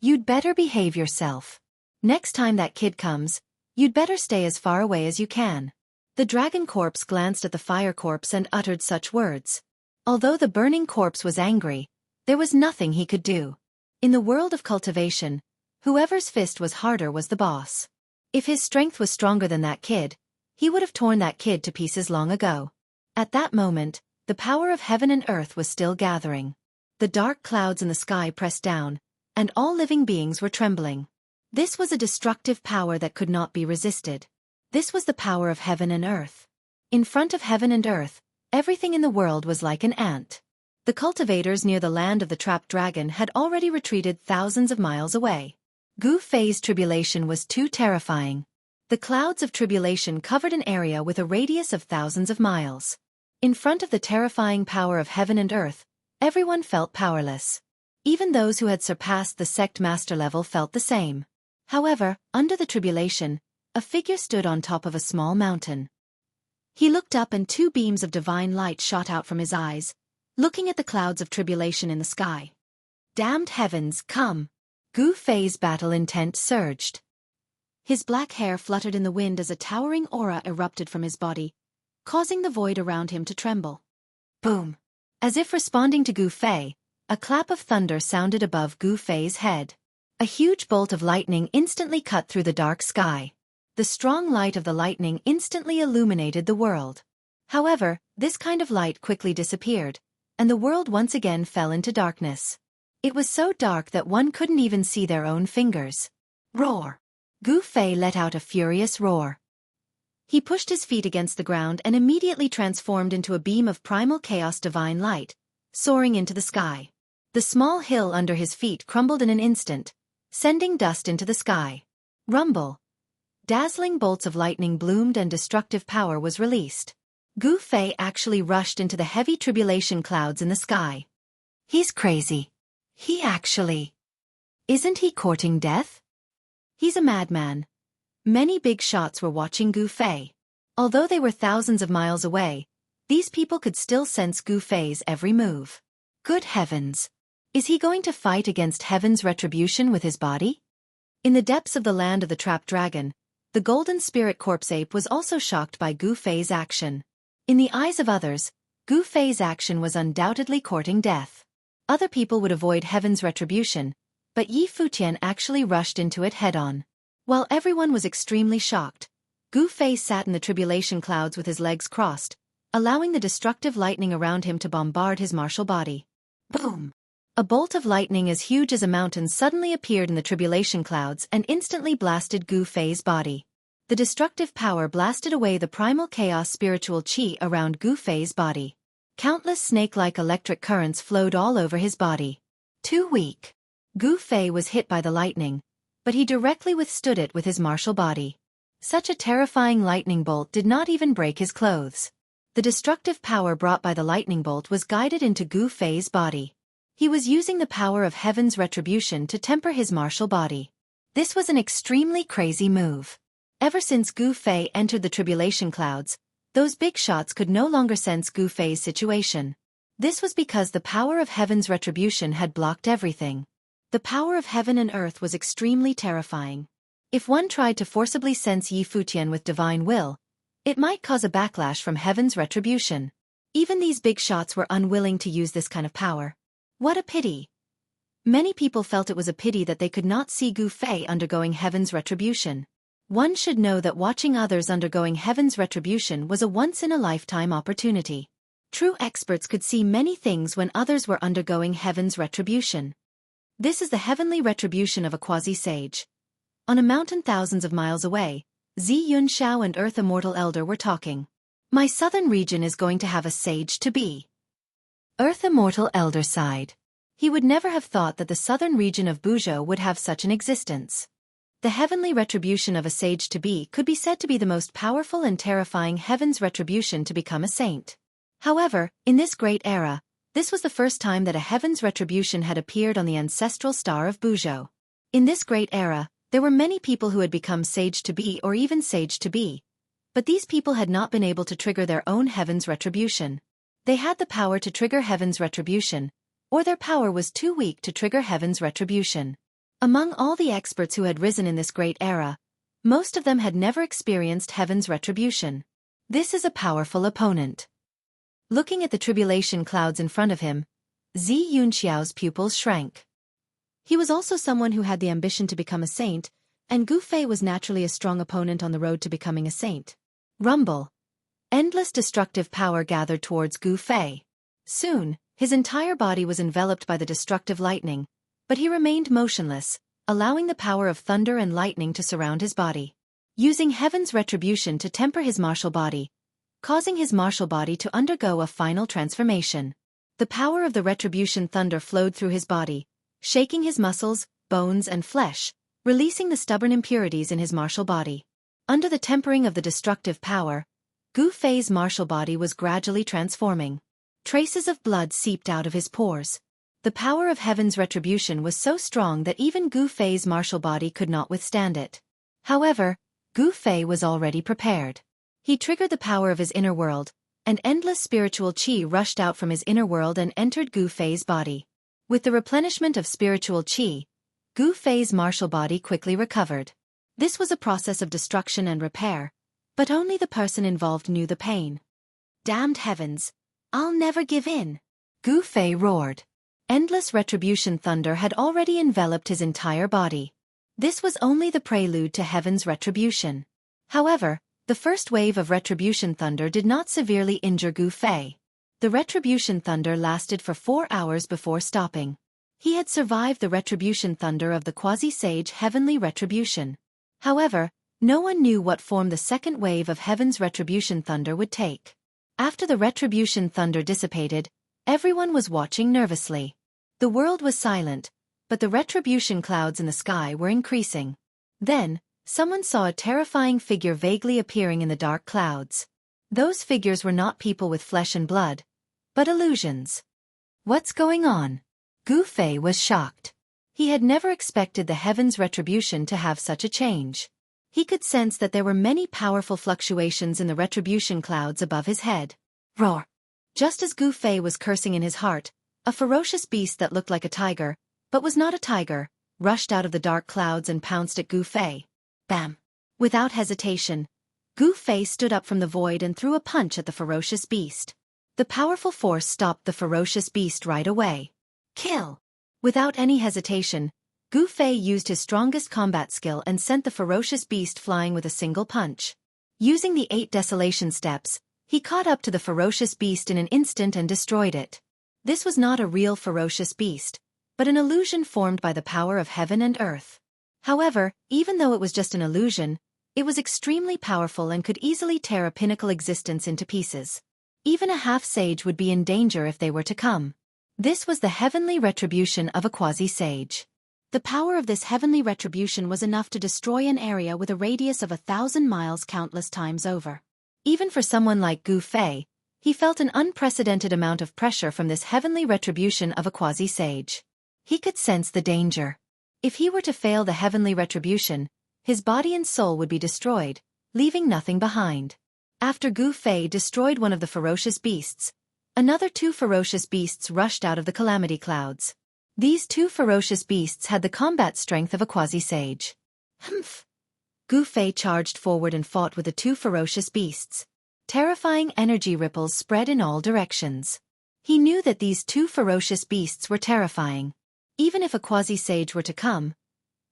You'd better behave yourself. Next time that kid comes, you'd better stay as far away as you can. The dragon corpse glanced at the fire corpse and uttered such words. Although the burning corpse was angry, there was nothing he could do. In the world of cultivation, whoever's fist was harder was the boss. If his strength was stronger than that kid, he would have torn that kid to pieces long ago. At that moment, the power of heaven and earth was still gathering. The dark clouds in the sky pressed down, and all living beings were trembling. This was a destructive power that could not be resisted. This was the power of heaven and earth. In front of heaven and earth, everything in the world was like an ant. The cultivators near the land of the trapped dragon had already retreated thousands of miles away. Gu Fei's tribulation was too terrifying. The clouds of tribulation covered an area with a radius of thousands of miles. In front of the terrifying power of heaven and earth, everyone felt powerless. Even those who had surpassed the sect master level felt the same. However, under the tribulation, a figure stood on top of a small mountain. He looked up and 2 beams of divine light shot out from his eyes, looking at the clouds of tribulation in the sky. Damned heavens, come! Gu Fei's battle intent surged. His black hair fluttered in the wind as a towering aura erupted from his body, causing the void around him to tremble. Boom! As if responding to Gu Fei, a clap of thunder sounded above Gu Fei's head. A huge bolt of lightning instantly cut through the dark sky. The strong light of the lightning instantly illuminated the world. However, this kind of light quickly disappeared, and the world once again fell into darkness. It was so dark that one couldn't even see their own fingers. Roar! Gu Fei let out a furious roar. He pushed his feet against the ground and immediately transformed into a beam of primal chaos divine light, soaring into the sky. The small hill under his feet crumbled in an instant, sending dust into the sky. Rumble. Dazzling bolts of lightning bloomed and destructive power was released. Gu Fei actually rushed into the heavy tribulation clouds in the sky. He's crazy. Isn't he courting death? He's a madman. Many big shots were watching Gu Fei. Although they were thousands of miles away, these people could still sense Gu Fei's every move. Good heavens! Is he going to fight against heaven's retribution with his body? In the depths of the land of the trapped dragon, the golden spirit corpse ape was also shocked by Gu Fei's action. In the eyes of others, Gu Fei's action was undoubtedly courting death. Other people would avoid heaven's retribution, but Yi Futian actually rushed into it head-on. While everyone was extremely shocked, Gu Fei sat in the tribulation clouds with his legs crossed, allowing the destructive lightning around him to bombard his martial body. Boom! A bolt of lightning as huge as a mountain suddenly appeared in the tribulation clouds and instantly blasted Gu Fei's body. The destructive power blasted away the primal chaos spiritual qi around Gu Fei's body. Countless snake-like electric currents flowed all over his body. Too weak. Gu Fei was hit by the lightning, but he directly withstood it with his martial body. Such a terrifying lightning bolt did not even break his clothes. The destructive power brought by the lightning bolt was guided into Gu Fei's body. He was using the power of heaven's retribution to temper his martial body. This was an extremely crazy move. Ever since Gu Fei entered the tribulation clouds, those big shots could no longer sense Gu Fei's situation. This was because the power of heaven's retribution had blocked everything. The power of heaven and earth was extremely terrifying. If one tried to forcibly sense Yi Futian with divine will, it might cause a backlash from heaven's retribution. Even these big shots were unwilling to use this kind of power. What a pity! Many people felt it was a pity that they could not see Gu Fei undergoing heaven's retribution. One should know that watching others undergoing heaven's retribution was a once-in-a-lifetime opportunity. True experts could see many things when others were undergoing heaven's retribution. This is the heavenly retribution of a quasi-sage. On a mountain thousands of miles away, Xianxia and Earth Immortal Elder were talking. My southern region is going to have a sage-to-be. Earth Immortal Elder sighed. He would never have thought that the southern region of Buzhou would have such an existence. The heavenly retribution of a sage-to-be could be said to be the most powerful and terrifying heaven's retribution to become a saint. However, in this great era, this was the first time that a heaven's retribution had appeared on the ancestral star of Buzhou. In this great era, there were many people who had become sage-to-be or even sage-to-be, but these people had not been able to trigger their own heaven's retribution. They had the power to trigger heaven's retribution, or their power was too weak to trigger heaven's retribution. Among all the experts who had risen in this great era, most of them had never experienced heaven's retribution. This is a powerful opponent. Looking at the tribulation clouds in front of him, Xianxiao's pupils shrank. He was also someone who had the ambition to become a saint, and Gu Fei was naturally a strong opponent on the road to becoming a saint. Rumble. Endless destructive power gathered towards Gu Fei. Soon, his entire body was enveloped by the destructive lightning, but he remained motionless, allowing the power of thunder and lightning to surround his body. Using heaven's retribution to temper his martial body, causing his martial body to undergo a final transformation. The power of the retribution thunder flowed through his body, shaking his muscles, bones and flesh, releasing the stubborn impurities in his martial body. Under the tempering of the destructive power, Gu Fei's martial body was gradually transforming. Traces of blood seeped out of his pores. The power of heaven's retribution was so strong that even Gu Fei's martial body could not withstand it. However, Gu Fei was already prepared. He triggered the power of his inner world, and endless spiritual qi rushed out from his inner world and entered Gu Fei's body. With the replenishment of spiritual qi, Gu Fei's martial body quickly recovered. This was a process of destruction and repair, but only the person involved knew the pain. Damned heavens! I'll never give in! Gu Fei roared. Endless retribution thunder had already enveloped his entire body. This was only the prelude to heaven's retribution. However, the first wave of retribution thunder did not severely injure Gu Fei. The retribution thunder lasted for 4 hours before stopping. He had survived the retribution thunder of the quasi-sage heavenly retribution. However, no one knew what form the second wave of heaven's retribution thunder would take. After the retribution thunder dissipated, everyone was watching nervously. The world was silent, but the retribution clouds in the sky were increasing. Then, someone saw a terrifying figure vaguely appearing in the dark clouds. Those figures were not people with flesh and blood, but illusions. What's going on? Gu Fei was shocked. He had never expected the heaven's retribution to have such a change. He could sense that there were many powerful fluctuations in the retribution clouds above his head. Roar! Just as Gu Fei was cursing in his heart, a ferocious beast that looked like a tiger, but was not a tiger, rushed out of the dark clouds and pounced at Gu Fei. Bam! Without hesitation, Gu Fei stood up from the void and threw a punch at the ferocious beast. The powerful force stopped the ferocious beast right away. Kill! Without any hesitation, Gu Fei used his strongest combat skill and sent the ferocious beast flying with a single punch. Using the 8 desolation steps, he caught up to the ferocious beast in an instant and destroyed it. This was not a real ferocious beast, but an illusion formed by the power of heaven and earth. However, even though it was just an illusion, it was extremely powerful and could easily tear a pinnacle existence into pieces. Even a half-sage would be in danger if they were to come. This was the heavenly retribution of a quasi-sage. The power of this heavenly retribution was enough to destroy an area with a radius of 1,000 miles countless times over. Even for someone like Gu Fei, he felt an unprecedented amount of pressure from this heavenly retribution of a quasi-sage. He could sense the danger. If he were to fail the heavenly retribution, his body and soul would be destroyed, leaving nothing behind. After Gu Fei destroyed one of the ferocious beasts, another 2 ferocious beasts rushed out of the calamity clouds. These 2 ferocious beasts had the combat strength of a quasi-sage. Humph! Gu Fei charged forward and fought with the 2 ferocious beasts. Terrifying energy ripples spread in all directions. He knew that these 2 ferocious beasts were terrifying. Even if a quasi-sage were to come,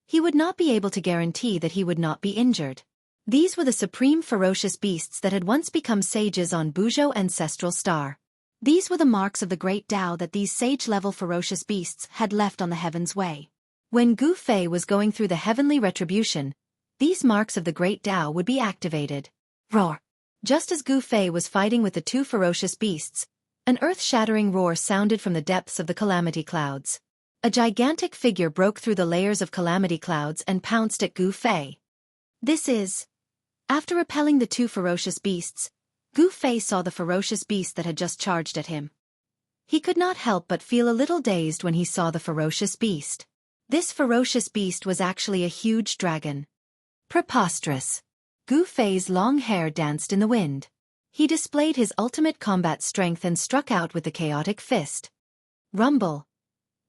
he would not be able to guarantee that he would not be injured. These were the supreme ferocious beasts that had once become sages on Buzhou Ancestral Star. These were the marks of the great Tao that these sage-level ferocious beasts had left on the heaven's way. When Gu Fei was going through the heavenly retribution, these marks of the great Tao would be activated. Roar! Just as Gu Fei was fighting with the 2 ferocious beasts, an earth-shattering roar sounded from the depths of the calamity clouds. A gigantic figure broke through the layers of calamity clouds and pounced at Gu Fei. After repelling the 2 ferocious beasts, Gu Fei saw the ferocious beast that had just charged at him. He could not help but feel a little dazed when he saw the ferocious beast. This ferocious beast was actually a huge dragon. Preposterous! Gu Fei's long hair danced in the wind. He displayed his ultimate combat strength and struck out with the chaotic fist. Rumble!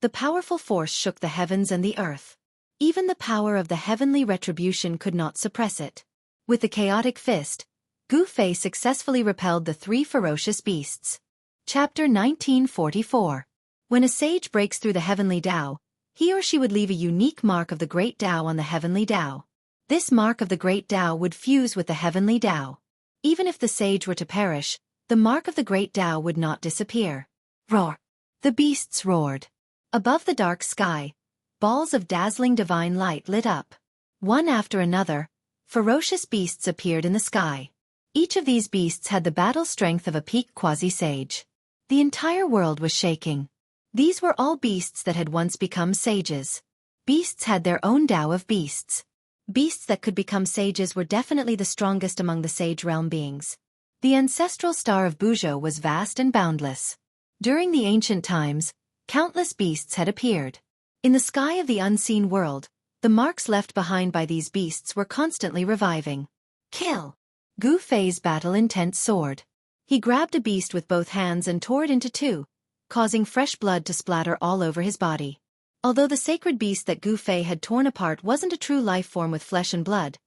The powerful force shook the heavens and the earth. Even the power of the heavenly retribution could not suppress it. With the chaotic fist, Gu Fei successfully repelled the 3 ferocious beasts. Chapter 1944. When a sage breaks through the heavenly Tao, he or she would leave a unique mark of the great Tao on the heavenly Tao. This mark of the great Tao would fuse with the heavenly Tao. Even if the sage were to perish, the mark of the great Tao would not disappear. Roar! The beasts roared. Above the dark sky, balls of dazzling divine light lit up. One after another, ferocious beasts appeared in the sky. Each of these beasts had the battle strength of a peak quasi-sage. The entire world was shaking. These were all beasts that had once become sages. Beasts had their own Tao of beasts. Beasts that could become sages were definitely the strongest among the sage realm beings. The ancestral star of Buzhou was vast and boundless. During the ancient times, countless beasts had appeared. In the sky of the unseen world, the marks left behind by these beasts were constantly reviving. Kill! Gu Fei's battle-intent soared. He grabbed a beast with both hands and tore it into 2, causing fresh blood to splatter all over his body. Although the sacred beast that Gu Fei had torn apart wasn't a true life form with flesh and blood,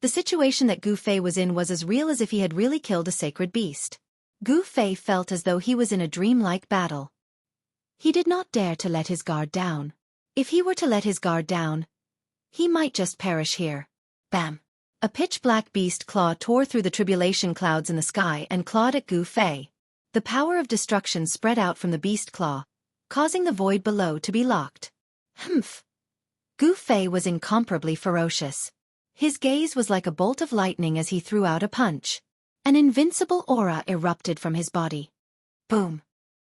the situation that Gu Fei was in was as real as if he had really killed a sacred beast. Gu Fei felt as though he was in a dreamlike battle. He did not dare to let his guard down. If he were to let his guard down, he might just perish here. Bam! A pitch-black beast claw tore through the tribulation clouds in the sky and clawed at Gu Fei. The power of destruction spread out from the beast claw, causing the void below to be locked. Humph! Gu Fei was incomparably ferocious. His gaze was like a bolt of lightning as he threw out a punch. An invincible aura erupted from his body. Boom!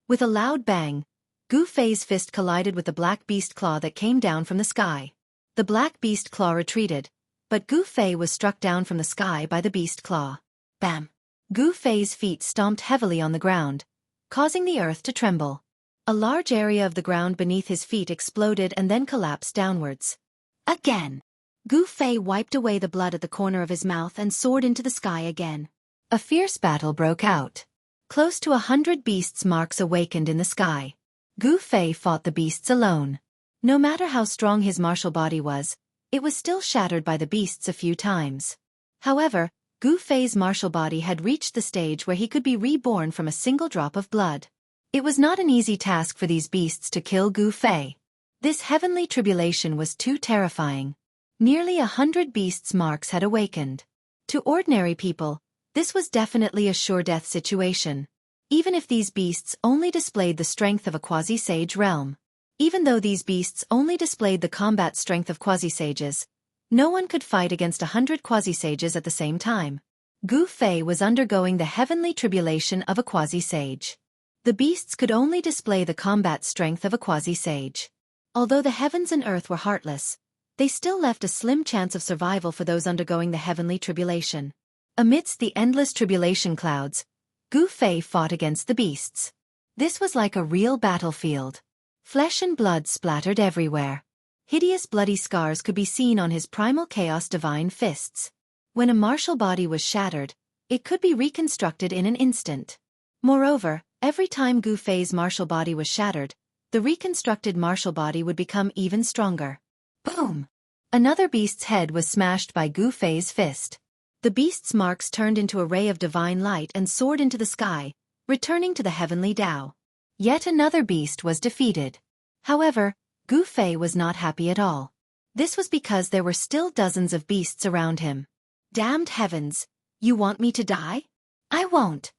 With a loud bang, Gu Fei's fist collided with the black beast claw that came down from the sky. The black beast claw retreated, but Gu Fei was struck down from the sky by the beast claw. Bam! Gu Fei's feet stomped heavily on the ground, causing the earth to tremble. A large area of the ground beneath his feet exploded and then collapsed downwards. Again! Gu Fei wiped away the blood at the corner of his mouth and soared into the sky again. A fierce battle broke out. Close to 100 beasts' marks awakened in the sky. Gu Fei fought the beasts alone. No matter how strong his martial body was, it was still shattered by the beasts a few times. However, Gu Fei's martial body had reached the stage where he could be reborn from a single drop of blood. It was not an easy task for these beasts to kill Gu Fei. This heavenly tribulation was too terrifying. Nearly 100 beasts' marks had awakened. To ordinary people, this was definitely a sure-death situation. Even if these beasts only displayed the strength of a quasi-sage realm. Even though these beasts only displayed the combat strength of quasi-sages, no one could fight against 100 quasi-sages at the same time. Gu Fei was undergoing the heavenly tribulation of a quasi-sage. The beasts could only display the combat strength of a quasi-sage. Although the heavens and earth were heartless, they still left a slim chance of survival for those undergoing the heavenly tribulation. Amidst the endless tribulation clouds, Gu Fei fought against the beasts. This was like a real battlefield. Flesh and blood splattered everywhere. Hideous bloody scars could be seen on his primal chaos divine fists. When a martial body was shattered, it could be reconstructed in an instant. Moreover, every time Gu Fei's martial body was shattered, the reconstructed martial body would become even stronger. Boom! Another beast's head was smashed by Gu Fei's fist. The beast's marks turned into a ray of divine light and soared into the sky, returning to the heavenly Tao. Yet another beast was defeated. However, Gu Fei was not happy at all. This was because there were still dozens of beasts around him. Damned heavens! You want me to die? I won't!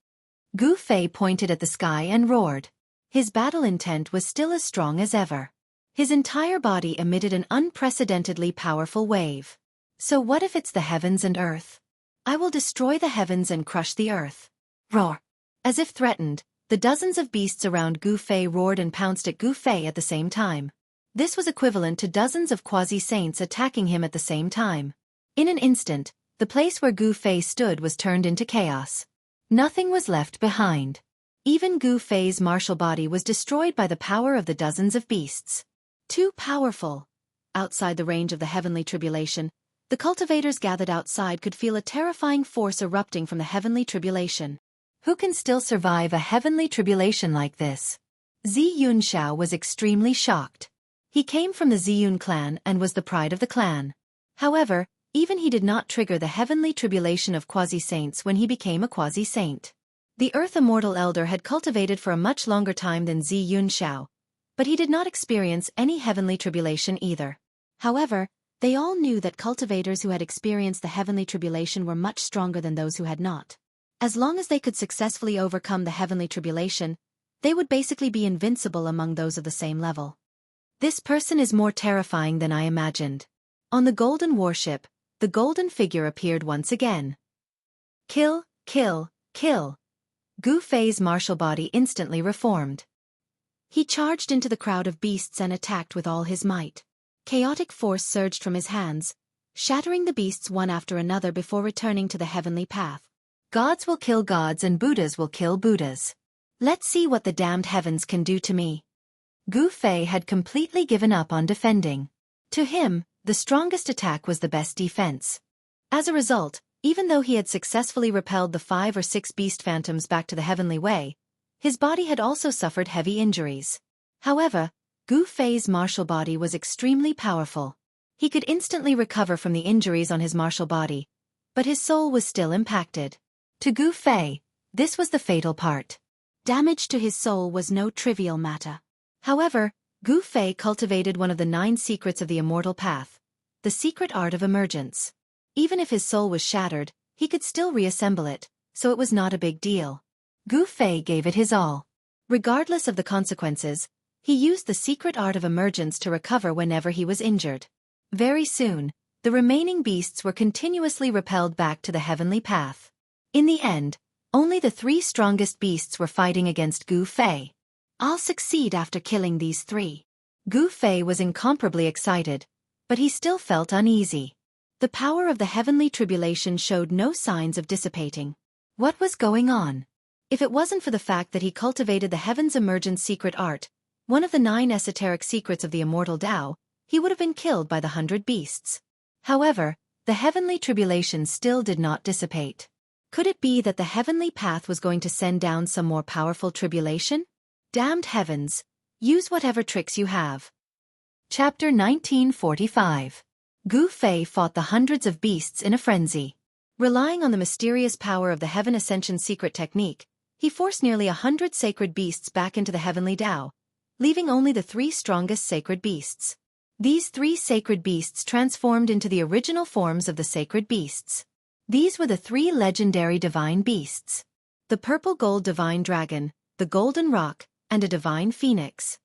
Gu Fei pointed at the sky and roared. His battle intent was still as strong as ever. His entire body emitted an unprecedentedly powerful wave. So what if it's the heavens and earth? I will destroy the heavens and crush the earth. Roar! As if threatened, the dozens of beasts around Gu Fei roared and pounced at Gu Fei at the same time. This was equivalent to dozens of quasi-saints attacking him at the same time. In an instant, the place where Gu Fei stood was turned into chaos. Nothing was left behind. Even Gu Fei's martial body was destroyed by the power of the dozens of beasts. Too powerful. Outside the range of the heavenly tribulation, the cultivators gathered outside could feel a terrifying force erupting from the heavenly tribulation. Who can still survive a heavenly tribulation like this? Xianxia was extremely shocked. He came from the Ziyun clan and was the pride of the clan. However, even he did not trigger the heavenly tribulation of quasi-saints when he became a quasi-saint. The Earth Immortal Elder had cultivated for a much longer time than Xianxia, but he did not experience any heavenly tribulation either. However, they all knew that cultivators who had experienced the heavenly tribulation were much stronger than those who had not. As long as they could successfully overcome the heavenly tribulation, they would basically be invincible among those of the same level. This person is more terrifying than I imagined. On the golden warship, the golden figure appeared once again. Kill, kill, kill. Gu Fei's martial body instantly reformed. He charged into the crowd of beasts and attacked with all his might. Chaotic force surged from his hands, shattering the beasts one after another before returning to the heavenly path. Gods will kill gods and Buddhas will kill Buddhas. Let's see what the damned heavens can do to me. Gu Fei had completely given up on defending. To him, the strongest attack was the best defense. As a result, even though he had successfully repelled the 5 or 6 beast phantoms back to the heavenly way, his body had also suffered heavy injuries. However, Gu Fei's martial body was extremely powerful. He could instantly recover from the injuries on his martial body, but his soul was still impacted. To Gu Fei, this was the fatal part. Damage to his soul was no trivial matter. However, Gu Fei cultivated one of the 9 secrets of the immortal path, the secret art of emergence. Even if his soul was shattered, he could still reassemble it, so it was not a big deal. Gu Fei gave it his all. Regardless of the consequences, he used the secret art of emergence to recover whenever he was injured. Very soon, the remaining beasts were continuously repelled back to the heavenly path. In the end, only the 3 strongest beasts were fighting against Gu Fei. I'll succeed after killing these three. Gu Fei was incomparably excited, but he still felt uneasy. The power of the heavenly tribulation showed no signs of dissipating. What was going on? If it wasn't for the fact that he cultivated the heaven's emergent secret art, one of the 9 esoteric secrets of the immortal Tao, he would have been killed by the 100 beasts. However, the heavenly tribulation still did not dissipate. Could it be that the heavenly path was going to send down some more powerful tribulation? Damned heavens, use whatever tricks you have. Chapter 1945. Gu Fei fought the hundreds of beasts in a frenzy. Relying on the mysterious power of the Heaven Ascension secret technique, he forced nearly 100 sacred beasts back into the heavenly Tao, leaving only the 3 strongest sacred beasts. These 3 sacred beasts transformed into the original forms of the sacred beasts. These were the 3 legendary divine beasts: the purple gold divine dragon, the golden roc, and a divine phoenix.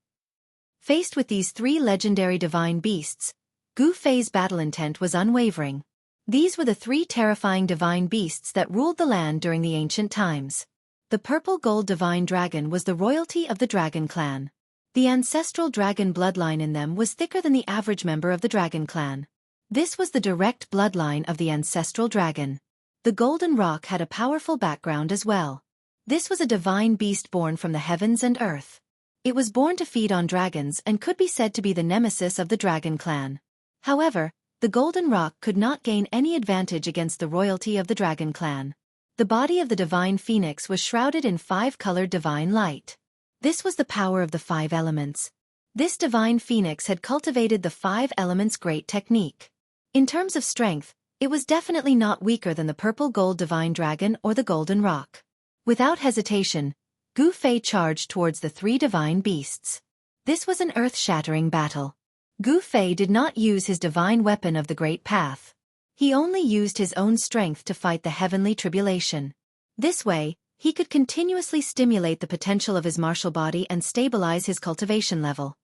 Faced with these 3 legendary divine beasts, Gu Fei's battle intent was unwavering. These were the 3 terrifying divine beasts that ruled the land during the ancient times. The purple gold divine dragon was the royalty of the dragon clan. The ancestral dragon bloodline in them was thicker than the average member of the dragon clan. This was the direct bloodline of the ancestral dragon. The golden roc had a powerful background as well. This was a divine beast born from the heavens and earth. It was born to feed on dragons and could be said to be the nemesis of the dragon clan. However, the golden roc could not gain any advantage against the royalty of the dragon clan. The body of the divine phoenix was shrouded in 5-colored divine light. This was the power of the 5 elements. This divine phoenix had cultivated the 5 elements great technique. In terms of strength, it was definitely not weaker than the purple gold divine dragon or the golden roc. Without hesitation, Gu Fei charged towards the 3 divine beasts. This was an earth-shattering battle. Gu Fei did not use his divine weapon of the Great Path. He only used his own strength to fight the heavenly tribulation. This way, he could continuously stimulate the potential of his martial body and stabilize his cultivation level.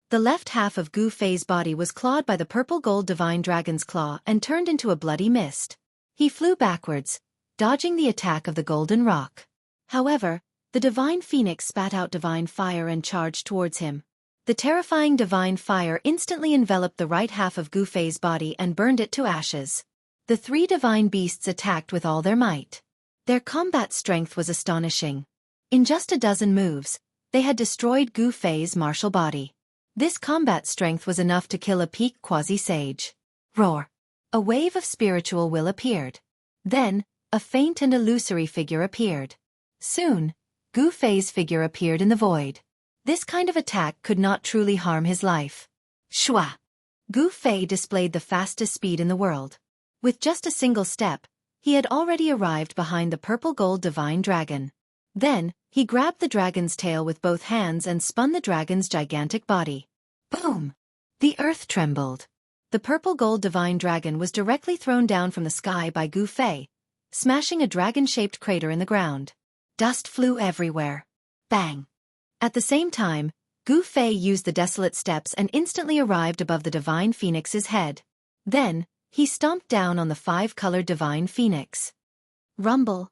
The left half of Gu Fei's body was clawed by the purple gold divine dragon's claw and turned into a bloody mist. He flew backwards, dodging the attack of the golden roc. However, the divine phoenix spat out divine fire and charged towards him. The terrifying divine fire instantly enveloped the right half of Gu Fei's body and burned it to ashes. The 3 divine beasts attacked with all their might. Their combat strength was astonishing. In just a dozen moves, they had destroyed Gu Fei's martial body. This combat strength was enough to kill a peak quasi-sage. Roar! A wave of spiritual will appeared. Then, a faint and illusory figure appeared. Soon, Gu Fei's figure appeared in the void. This kind of attack could not truly harm his life. Shua! Gu Fei displayed the fastest speed in the world. With just a single step, he had already arrived behind the purple gold divine dragon. Then, he grabbed the dragon's tail with both hands and spun the dragon's gigantic body. Boom! The earth trembled. The purple gold divine dragon was directly thrown down from the sky by Gu Fei, smashing a dragon-shaped crater in the ground. Dust flew everywhere. Bang! At the same time, Gu Fei used the desolate steps and instantly arrived above the divine phoenix's head. Then, he stomped down on the 5-colored divine phoenix. Rumble!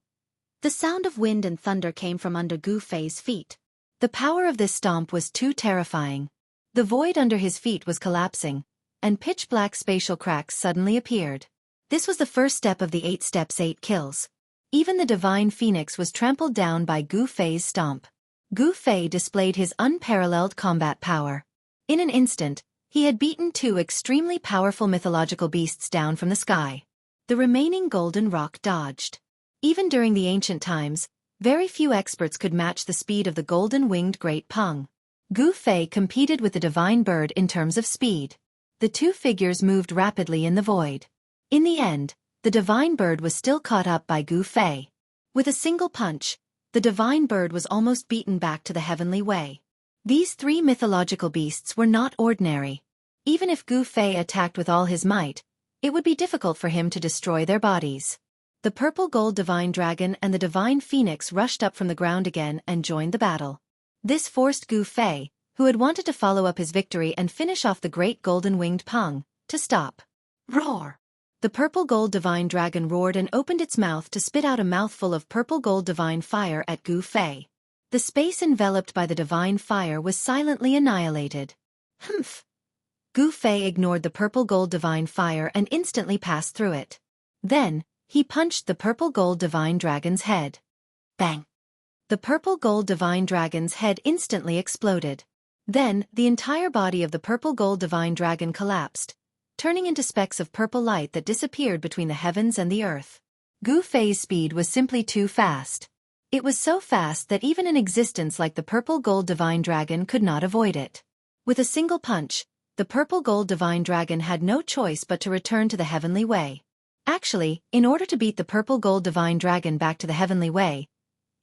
The sound of wind and thunder came from under Gu Fei's feet. The power of this stomp was too terrifying. The void under his feet was collapsing, and pitch-black spatial cracks suddenly appeared. This was the first step of the 8 steps 8 kills. Even the divine phoenix was trampled down by Gu Fei's stomp. Gu Fei displayed his unparalleled combat power. In an instant, he had beaten 2 extremely powerful mythological beasts down from the sky. The remaining golden roc dodged. Even during the ancient times, very few experts could match the speed of the golden-winged Great Peng. Gu Fei competed with the divine bird in terms of speed. The 2 figures moved rapidly in the void. In the end, the divine bird was still caught up by Gu Fei. With a single punch, the divine bird was almost beaten back to the heavenly way. These 3 mythological beasts were not ordinary. Even if Gu Fei attacked with all his might, it would be difficult for him to destroy their bodies. The purple gold divine dragon and the divine phoenix rushed up from the ground again and joined the battle. This forced Gu Fei, who had wanted to follow up his victory and finish off the great golden-winged Peng, to stop. Roar! The purple gold divine dragon roared and opened its mouth to spit out a mouthful of purple gold divine fire at Gu Fei. The space enveloped by the divine fire was silently annihilated. Humph! Gu Fei ignored the purple-gold divine fire and instantly passed through it. Then, he punched the purple-gold divine dragon's head. Bang! The purple-gold divine dragon's head instantly exploded. Then, the entire body of the purple-gold divine dragon collapsed, turning into specks of purple light that disappeared between the heavens and the earth. Gu Fei's speed was simply too fast. It was so fast that even an existence like the purple-gold divine dragon could not avoid it. With a single punch, the purple-gold divine dragon had no choice but to return to the heavenly way. Actually, in order to beat the purple-gold divine dragon back to the heavenly way,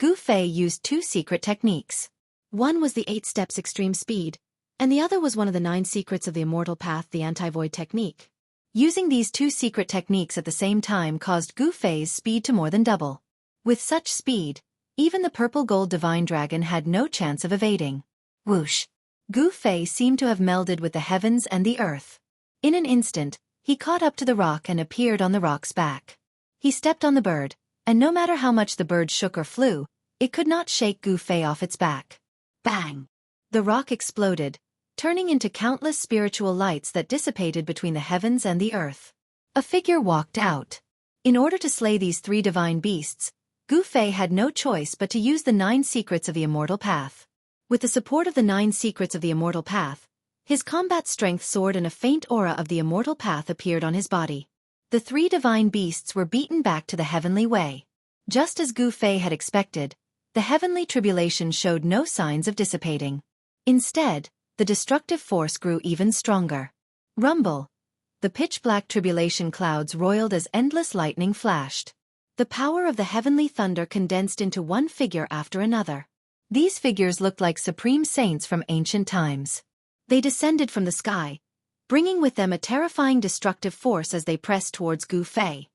Gu Fei used two secret techniques. One was the 8 steps extreme speed, and the other was one of the 9 secrets of the immortal path, the anti-void technique. Using these two secret techniques at the same time caused Gu Fei's speed to more than double. With such speed, even the purple-gold divine dragon had no chance of evading. Whoosh! Gu Fei seemed to have melded with the heavens and the earth. In an instant, he caught up to the rock and appeared on the rock's back. He stepped on the bird, and no matter how much the bird shook or flew, it could not shake Gu Fei off its back. Bang! The rock exploded, turning into countless spiritual lights that dissipated between the heavens and the earth. A figure walked out. In order to slay these 3 divine beasts, Gu Fei had no choice but to use the 9 secrets of the immortal path. With the support of the 9 secrets of the immortal path, his combat strength soared and a faint aura of the immortal path appeared on his body. The 3 divine beasts were beaten back to the heavenly way. Just as Gu Fei had expected, the heavenly tribulation showed no signs of dissipating. Instead, the destructive force grew even stronger. Rumble! The pitch-black tribulation clouds roiled as endless lightning flashed. The power of the heavenly thunder condensed into one figure after another. These figures looked like supreme saints from ancient times. They descended from the sky, bringing with them a terrifying destructive force as they pressed towards Gu Fei.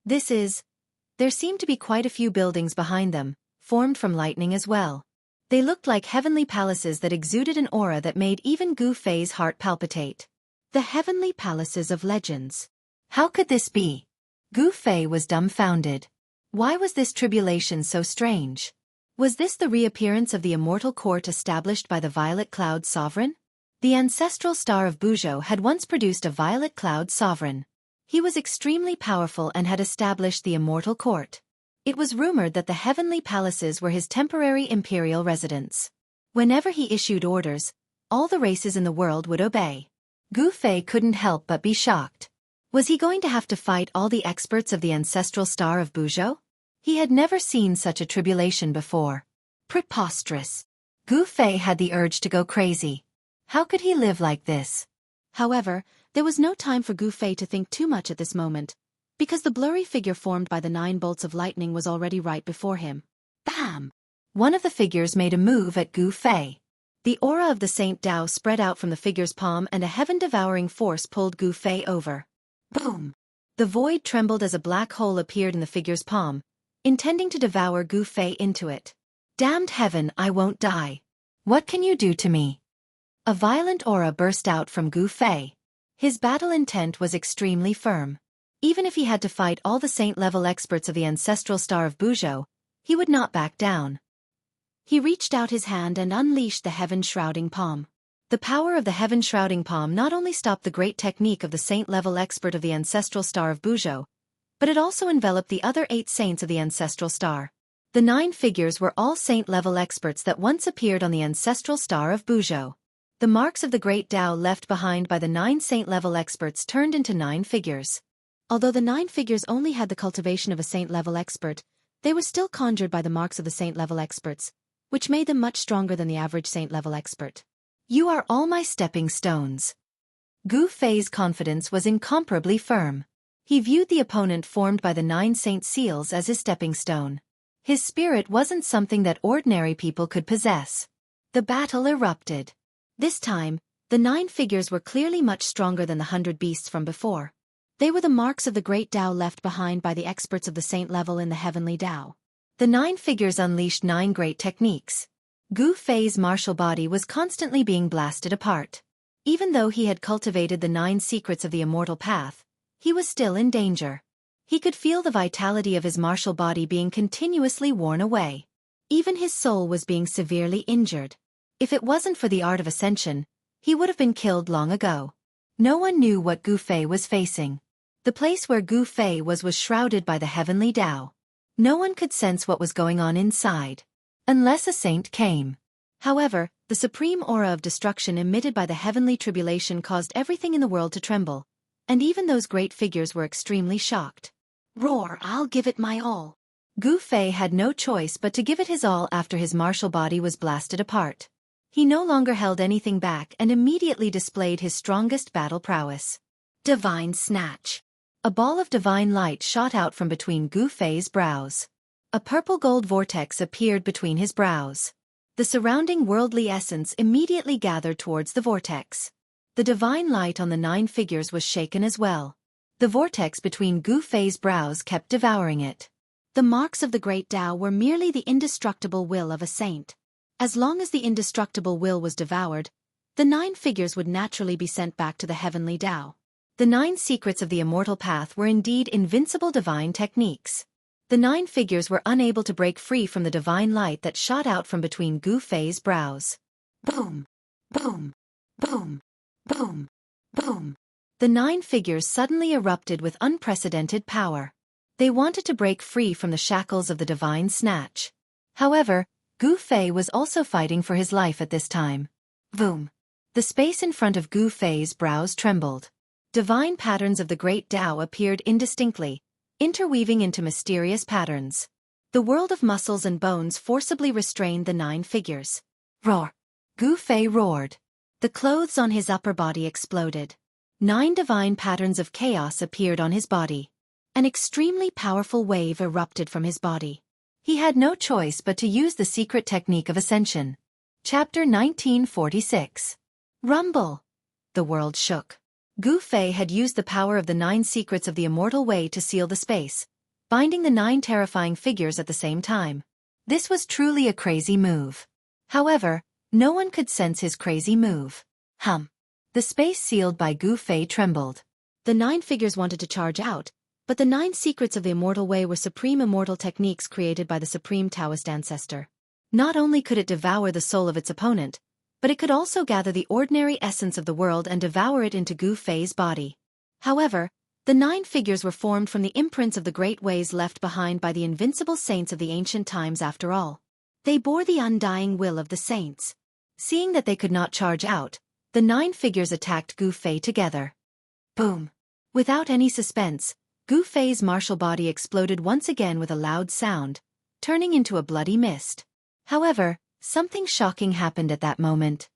There seemed to be quite a few buildings behind them, formed from lightning as well. They looked like heavenly palaces that exuded an aura that made even Gu Fei's heart palpitate. The heavenly palaces of legends. How could this be? Gu Fei was dumbfounded. Why was this tribulation so strange? Was this the reappearance of the immortal court established by the Violet Cloud Sovereign? The ancestral star of Buzhou had once produced a Violet Cloud Sovereign. He was extremely powerful and had established the immortal court. It was rumored that the heavenly palaces were his temporary imperial residence. Whenever he issued orders, all the races in the world would obey. Gu Fei couldn't help but be shocked. Was he going to have to fight all the experts of the ancestral star of Buzhou? He had never seen such a tribulation before. Preposterous. Gu Fei had the urge to go crazy. How could he live like this? However, there was no time for Gu Fei to think too much at this moment, because the blurry figure formed by the 9 bolts of lightning was already right before him. Bam! One of the figures made a move at Gu Fei. The aura of the Saint Dao spread out from the figure's palm and a heaven-devouring force pulled Gu Fei over. Boom! The void trembled as a black hole appeared in the figure's palm, intending to devour Gu Fei into it. Damned heaven, I won't die. What can you do to me? A violent aura burst out from Gu Fei. His battle intent was extremely firm. Even if he had to fight all the saint-level experts of the ancestral star of Buzhou, he would not back down. He reached out his hand and unleashed the heaven-shrouding palm. The power of the heaven-shrouding palm not only stopped the great technique of the saint-level expert of the ancestral star of Buzhou, but it also enveloped the other 8 saints of the ancestral star. The 9 figures were all saint-level experts that once appeared on the ancestral star of Buzhou. The marks of the great Tao left behind by the 9 saint-level experts turned into 9 figures. Although the 9 figures only had the cultivation of a saint-level expert, they were still conjured by the marks of the saint-level experts, which made them much stronger than the average saint-level expert. You are all my stepping stones. Gu Fei's confidence was incomparably firm. He viewed the opponent formed by the 9 saint seals as his stepping stone. His spirit wasn't something that ordinary people could possess. The battle erupted. This time, the 9 figures were clearly much stronger than the 100 beasts from before. They were the marks of the great Tao left behind by the experts of the saint level in the heavenly Tao. The 9 figures unleashed 9 great techniques. Gu Fei's martial body was constantly being blasted apart. Even though he had cultivated the 9 secrets of the immortal path, he was still in danger. He could feel the vitality of his martial body being continuously worn away. Even his soul was being severely injured. If it wasn't for the art of ascension, he would have been killed long ago. No one knew what Gu Fei was facing. The place where Gu Fei was shrouded by the heavenly Tao. No one could sense what was going on inside. Unless a saint came. However, the supreme aura of destruction emitted by the heavenly tribulation caused everything in the world to tremble, and even those great figures were extremely shocked. Roar, I'll give it my all. Gu Fei had no choice but to give it his all after his martial body was blasted apart. He no longer held anything back and immediately displayed his strongest battle prowess. Divine Snatch. A ball of divine light shot out from between Gu Fei's brows. A purple-gold vortex appeared between his brows. The surrounding worldly essence immediately gathered towards the vortex. The divine light on the 9 figures was shaken as well. The vortex between Gu Fei's brows kept devouring it. The marks of the great Tao were merely the indestructible will of a saint. As long as the indestructible will was devoured, the 9 figures would naturally be sent back to the heavenly Tao. The 9 secrets of the immortal path were indeed invincible divine techniques. The 9 figures were unable to break free from the divine light that shot out from between Gu Fei's brows. Boom! Boom! Boom! Boom! Boom! The 9 figures suddenly erupted with unprecedented power. They wanted to break free from the shackles of the divine snatch. However, Gu Fei was also fighting for his life at this time. Boom! The space in front of Gu Fei's brows trembled. Divine patterns of the great Tao appeared indistinctly, interweaving into mysterious patterns. The world of muscles and bones forcibly restrained the 9 figures. Roar! Gu Fei roared. The clothes on his upper body exploded. 9 divine patterns of chaos appeared on his body. An extremely powerful wave erupted from his body. He had no choice but to use the secret technique of ascension. Chapter 1946. Rumble. The world shook. Gu Fei had used the power of the 9 secrets of the immortal way to seal the space, binding the 9 terrifying figures at the same time. This was truly a crazy move. However, no one could sense his crazy move. The space sealed by Gu Fei trembled. The 9 figures wanted to charge out, but the 9 secrets of the immortal way were supreme immortal techniques created by the supreme Taoist ancestor. Not only could it devour the soul of its opponent, but it could also gather the ordinary essence of the world and devour it into Gu Fei's body. However, the 9 figures were formed from the imprints of the great ways left behind by the invincible saints of the ancient times after all. They bore the undying will of the saints. Seeing that they could not charge out, the 9 figures attacked Gu Fei together. Boom! Without any suspense, Gu Fei's martial body exploded once again with a loud sound, turning into a bloody mist. However, something shocking happened at that moment.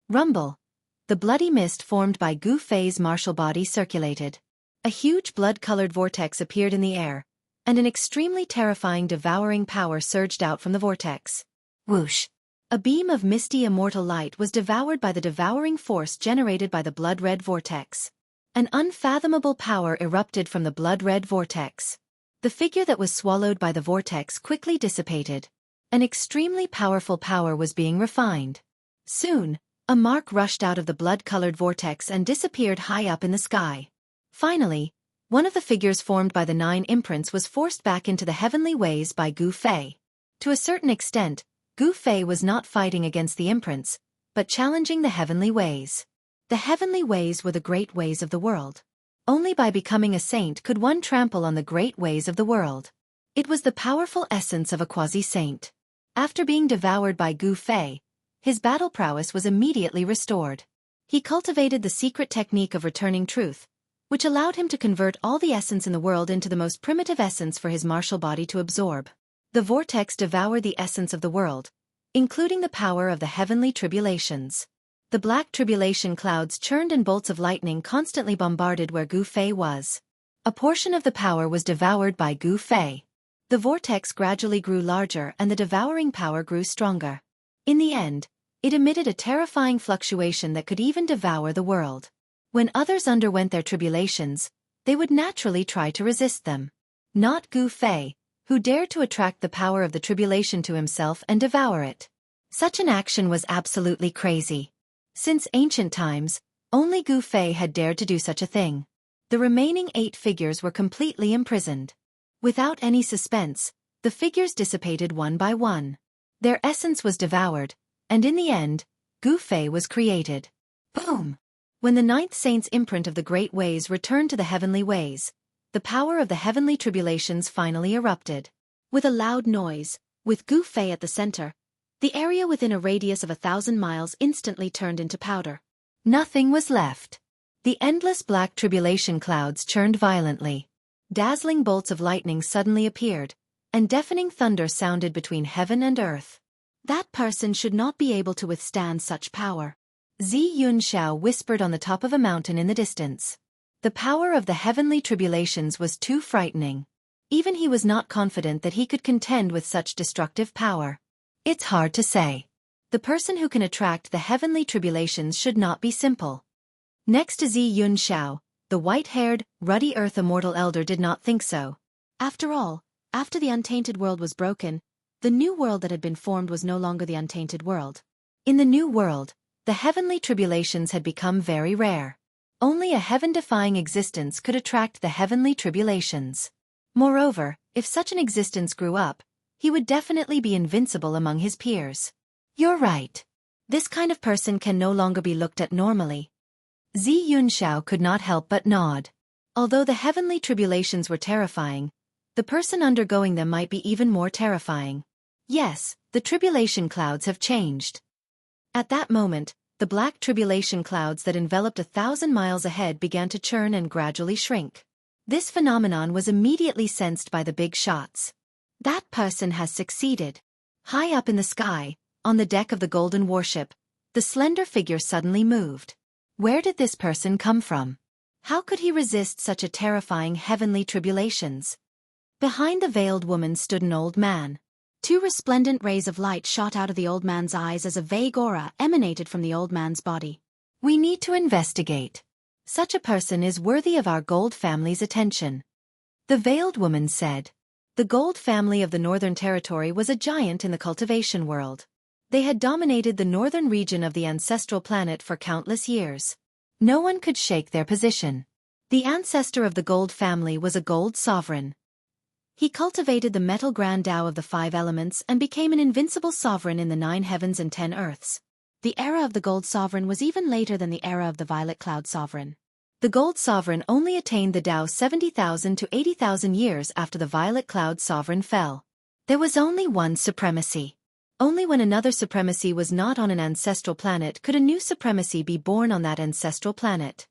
Rumble. The bloody mist formed by Gu Fei's martial body circulated. A huge blood-colored vortex appeared in the air, and an extremely terrifying devouring power surged out from the vortex. Whoosh! A beam of misty immortal light was devoured by the devouring force generated by the blood-red vortex. An unfathomable power erupted from the blood-red vortex. The figure that was swallowed by the vortex quickly dissipated. An extremely powerful power was being refined. Soon, a mark rushed out of the blood-colored vortex and disappeared high up in the sky. Finally, one of the figures formed by the 9 imprints was forced back into the heavenly ways by Gu Fei. To a certain extent, Gu Fei was not fighting against the imprints, but challenging the heavenly ways. The heavenly ways were the great ways of the world. Only by becoming a saint could one trample on the great ways of the world. It was the powerful essence of a quasi-saint. After being devoured by Gu Fei, his battle prowess was immediately restored. He cultivated the secret technique of returning truth, which allowed him to convert all the essence in the world into the most primitive essence for his martial body to absorb. The vortex devoured the essence of the world, including the power of the heavenly tribulations. The black tribulation clouds churned and bolts of lightning constantly bombarded where Gu Fei was. A portion of the power was devoured by Gu Fei. The vortex gradually grew larger and the devouring power grew stronger. In the end, it emitted a terrifying fluctuation that could even devour the world. When others underwent their tribulations, they would naturally try to resist them. Not Gu Fei, who dared to attract the power of the tribulation to himself and devour it. Such an action was absolutely crazy. Since ancient times, only Gu Fei had dared to do such a thing. The remaining 8 figures were completely imprisoned. Without any suspense, the figures dissipated one by one. Their essence was devoured, and in the end, Gu Fei was created. Boom! When the ninth saint's imprint of the great ways returned to the heavenly ways, the power of the heavenly tribulations finally erupted. With a loud noise, with Gu Fei at the center, the area within a radius of 1,000 miles instantly turned into powder. Nothing was left. The endless black tribulation clouds churned violently. Dazzling bolts of lightning suddenly appeared, and deafening thunder sounded between heaven and earth. That person should not be able to withstand such power. Xianxia whispered on the top of a mountain in the distance. The power of the heavenly tribulations was too frightening. Even he was not confident that he could contend with such destructive power. It's hard to say. The person who can attract the heavenly tribulations should not be simple. Next to Xianxia, the white-haired, ruddy earth immortal elder did not think so. After all, after the untainted world was broken, the new world that had been formed was no longer the untainted world. In the new world, the heavenly tribulations had become very rare. Only a heaven-defying existence could attract the heavenly tribulations. Moreover, if such an existence grew up, he would definitely be invincible among his peers. You're right. This kind of person can no longer be looked at normally. Xianxia could not help but nod. Although the heavenly tribulations were terrifying, the person undergoing them might be even more terrifying. Yes, the tribulation clouds have changed. At that moment, the black tribulation clouds that enveloped 1,000 miles ahead began to churn and gradually shrink. This phenomenon was immediately sensed by the big shots. That person has succeeded. High up in the sky, on the deck of the golden warship, the slender figure suddenly moved. Where did this person come from? How could he resist such a terrifying heavenly tribulations? Behind the veiled woman stood an old man. Two resplendent rays of light shot out of the old man's eyes as a vague aura emanated from the old man's body. We need to investigate. Such a person is worthy of our Gold family's attention. The veiled woman said. The Gold family of the Northern Territory was a giant in the cultivation world. They had dominated the northern region of the ancestral planet for countless years. No one could shake their position. The ancestor of the Gold family was a Gold sovereign. He cultivated the metal grand Tao of the 5 elements and became an invincible sovereign in the 9 heavens and 10 earths. The era of the Gold sovereign was even later than the era of the Violet Cloud sovereign. The Gold sovereign only attained the Tao 70,000 to 80,000 years after the Violet Cloud sovereign fell. There was only one supremacy. Only when another supremacy was not on an ancestral planet could a new supremacy be born on that ancestral planet.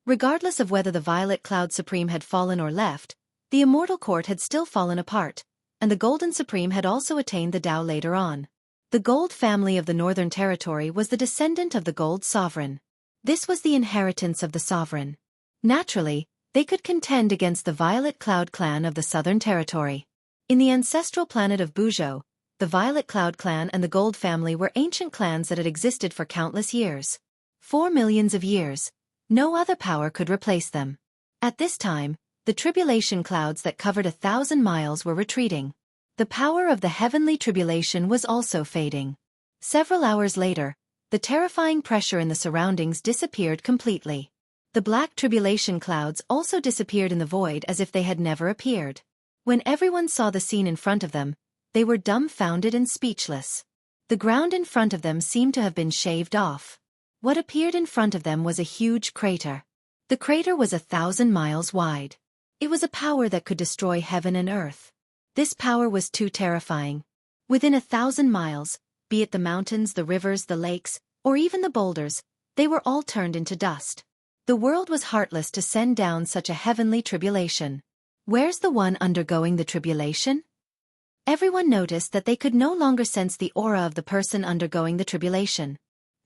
Regardless of whether the Violet Cloud Supreme had fallen or left, the Immortal Court had still fallen apart, and the Golden Supreme had also attained the Tao later on. The Gold family of the Northern Territory was the descendant of the Gold sovereign. This was the inheritance of the sovereign. Naturally, they could contend against the Violet Cloud clan of the Southern Territory. In the ancestral planet of Buzhou, the Violet Cloud clan and the Gold family were ancient clans that had existed for countless years. 4 millions of years. No other power could replace them. At this time, the tribulation clouds that covered 1,000 miles were retreating. The power of the heavenly tribulation was also fading. Several hours later, the terrifying pressure in the surroundings disappeared completely. The black tribulation clouds also disappeared in the void as if they had never appeared. When everyone saw the scene in front of them, they were dumbfounded and speechless. The ground in front of them seemed to have been shaved off. What appeared in front of them was a huge crater. The crater was 1,000 miles wide. It was a power that could destroy heaven and earth. This power was too terrifying. Within 1,000 miles, be it the mountains, the rivers, the lakes, or even the boulders, they were all turned into dust. The world was heartless to send down such a heavenly tribulation. Where's the one undergoing the tribulation? Everyone noticed that they could no longer sense the aura of the person undergoing the tribulation.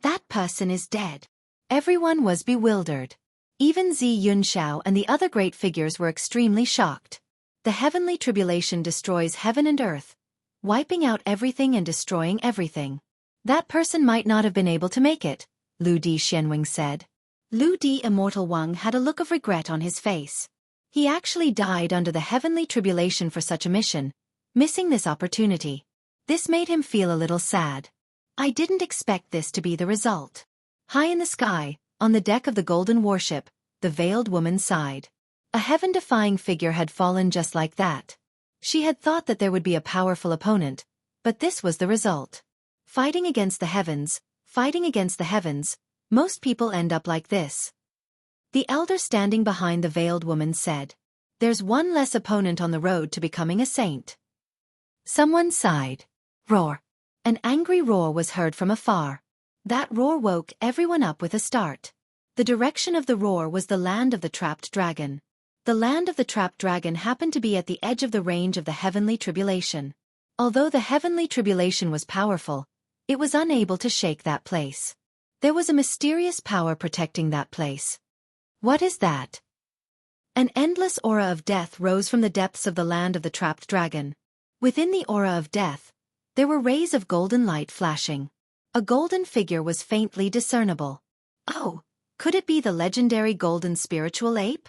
That person is dead. Everyone was bewildered. Even Xianxia and the other great figures were extremely shocked. The heavenly tribulation destroys heaven and earth, wiping out everything and destroying everything. That person might not have been able to make it, Lu Di Xianwing said. Lu Di Immortal Wang had a look of regret on his face. He actually died under the heavenly tribulation for such a mission, missing this opportunity. This made him feel a little sad. I didn't expect this to be the result. High in the sky, on the deck of the golden warship, the veiled woman sighed. A heaven-defying figure had fallen just like that. She had thought that there would be a powerful opponent, But this was the result. Fighting against the heavens, most people end up like this. The elder standing behind the veiled woman said, "There's one less opponent on the road to becoming a saint." Someone sighed. Roar. An angry roar was heard from afar. That roar woke everyone up with a start. The direction of the roar was the land of the trapped dragon. The land of the trapped dragon happened to be at the edge of the range of the heavenly tribulation. Although the heavenly tribulation was powerful, it was unable to shake that place. There was a mysterious power protecting that place. What is that? An endless aura of death rose from the depths of the land of the trapped dragon. Within the aura of death, there were rays of golden light flashing. A golden figure was faintly discernible. Oh, could it be the legendary golden spiritual ape?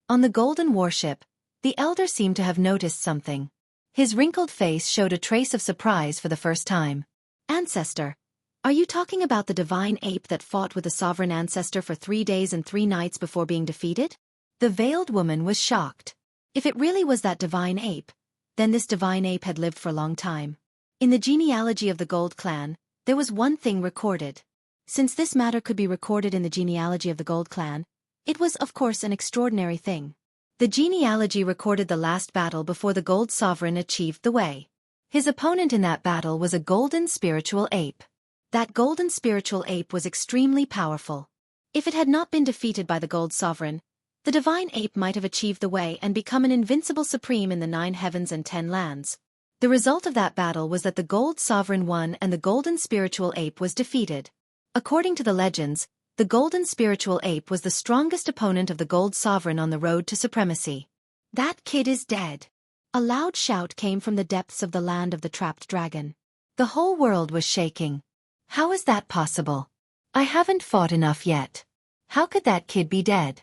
On the golden warship, the elder seemed to have noticed something. His wrinkled face showed a trace of surprise for the first time. Ancestor, are you talking about the divine ape that fought with the sovereign ancestor for 3 days and 3 nights before being defeated? The veiled woman was shocked. If it really was that divine ape, then this divine ape had lived for a long time. In the genealogy of the Gold Clan, there was one thing recorded. Since this matter could be recorded in the genealogy of the Gold Clan, it was of course an extraordinary thing. The genealogy recorded the last battle before the Gold Sovereign achieved the way. His opponent in that battle was a golden spiritual ape. That golden spiritual ape was extremely powerful. If it had not been defeated by the Gold Sovereign, the divine ape might have achieved the way and become an invincible supreme in the 9 heavens and 10 lands. The result of that battle was that the Gold Sovereign won and the golden spiritual ape was defeated. According to the legends, the golden spiritual ape was the strongest opponent of the Gold Sovereign on the road to supremacy. That kid is dead. A loud shout came from the depths of the land of the trapped dragon. The whole world was shaking. How is that possible? I haven't fought enough yet. How could that kid be dead?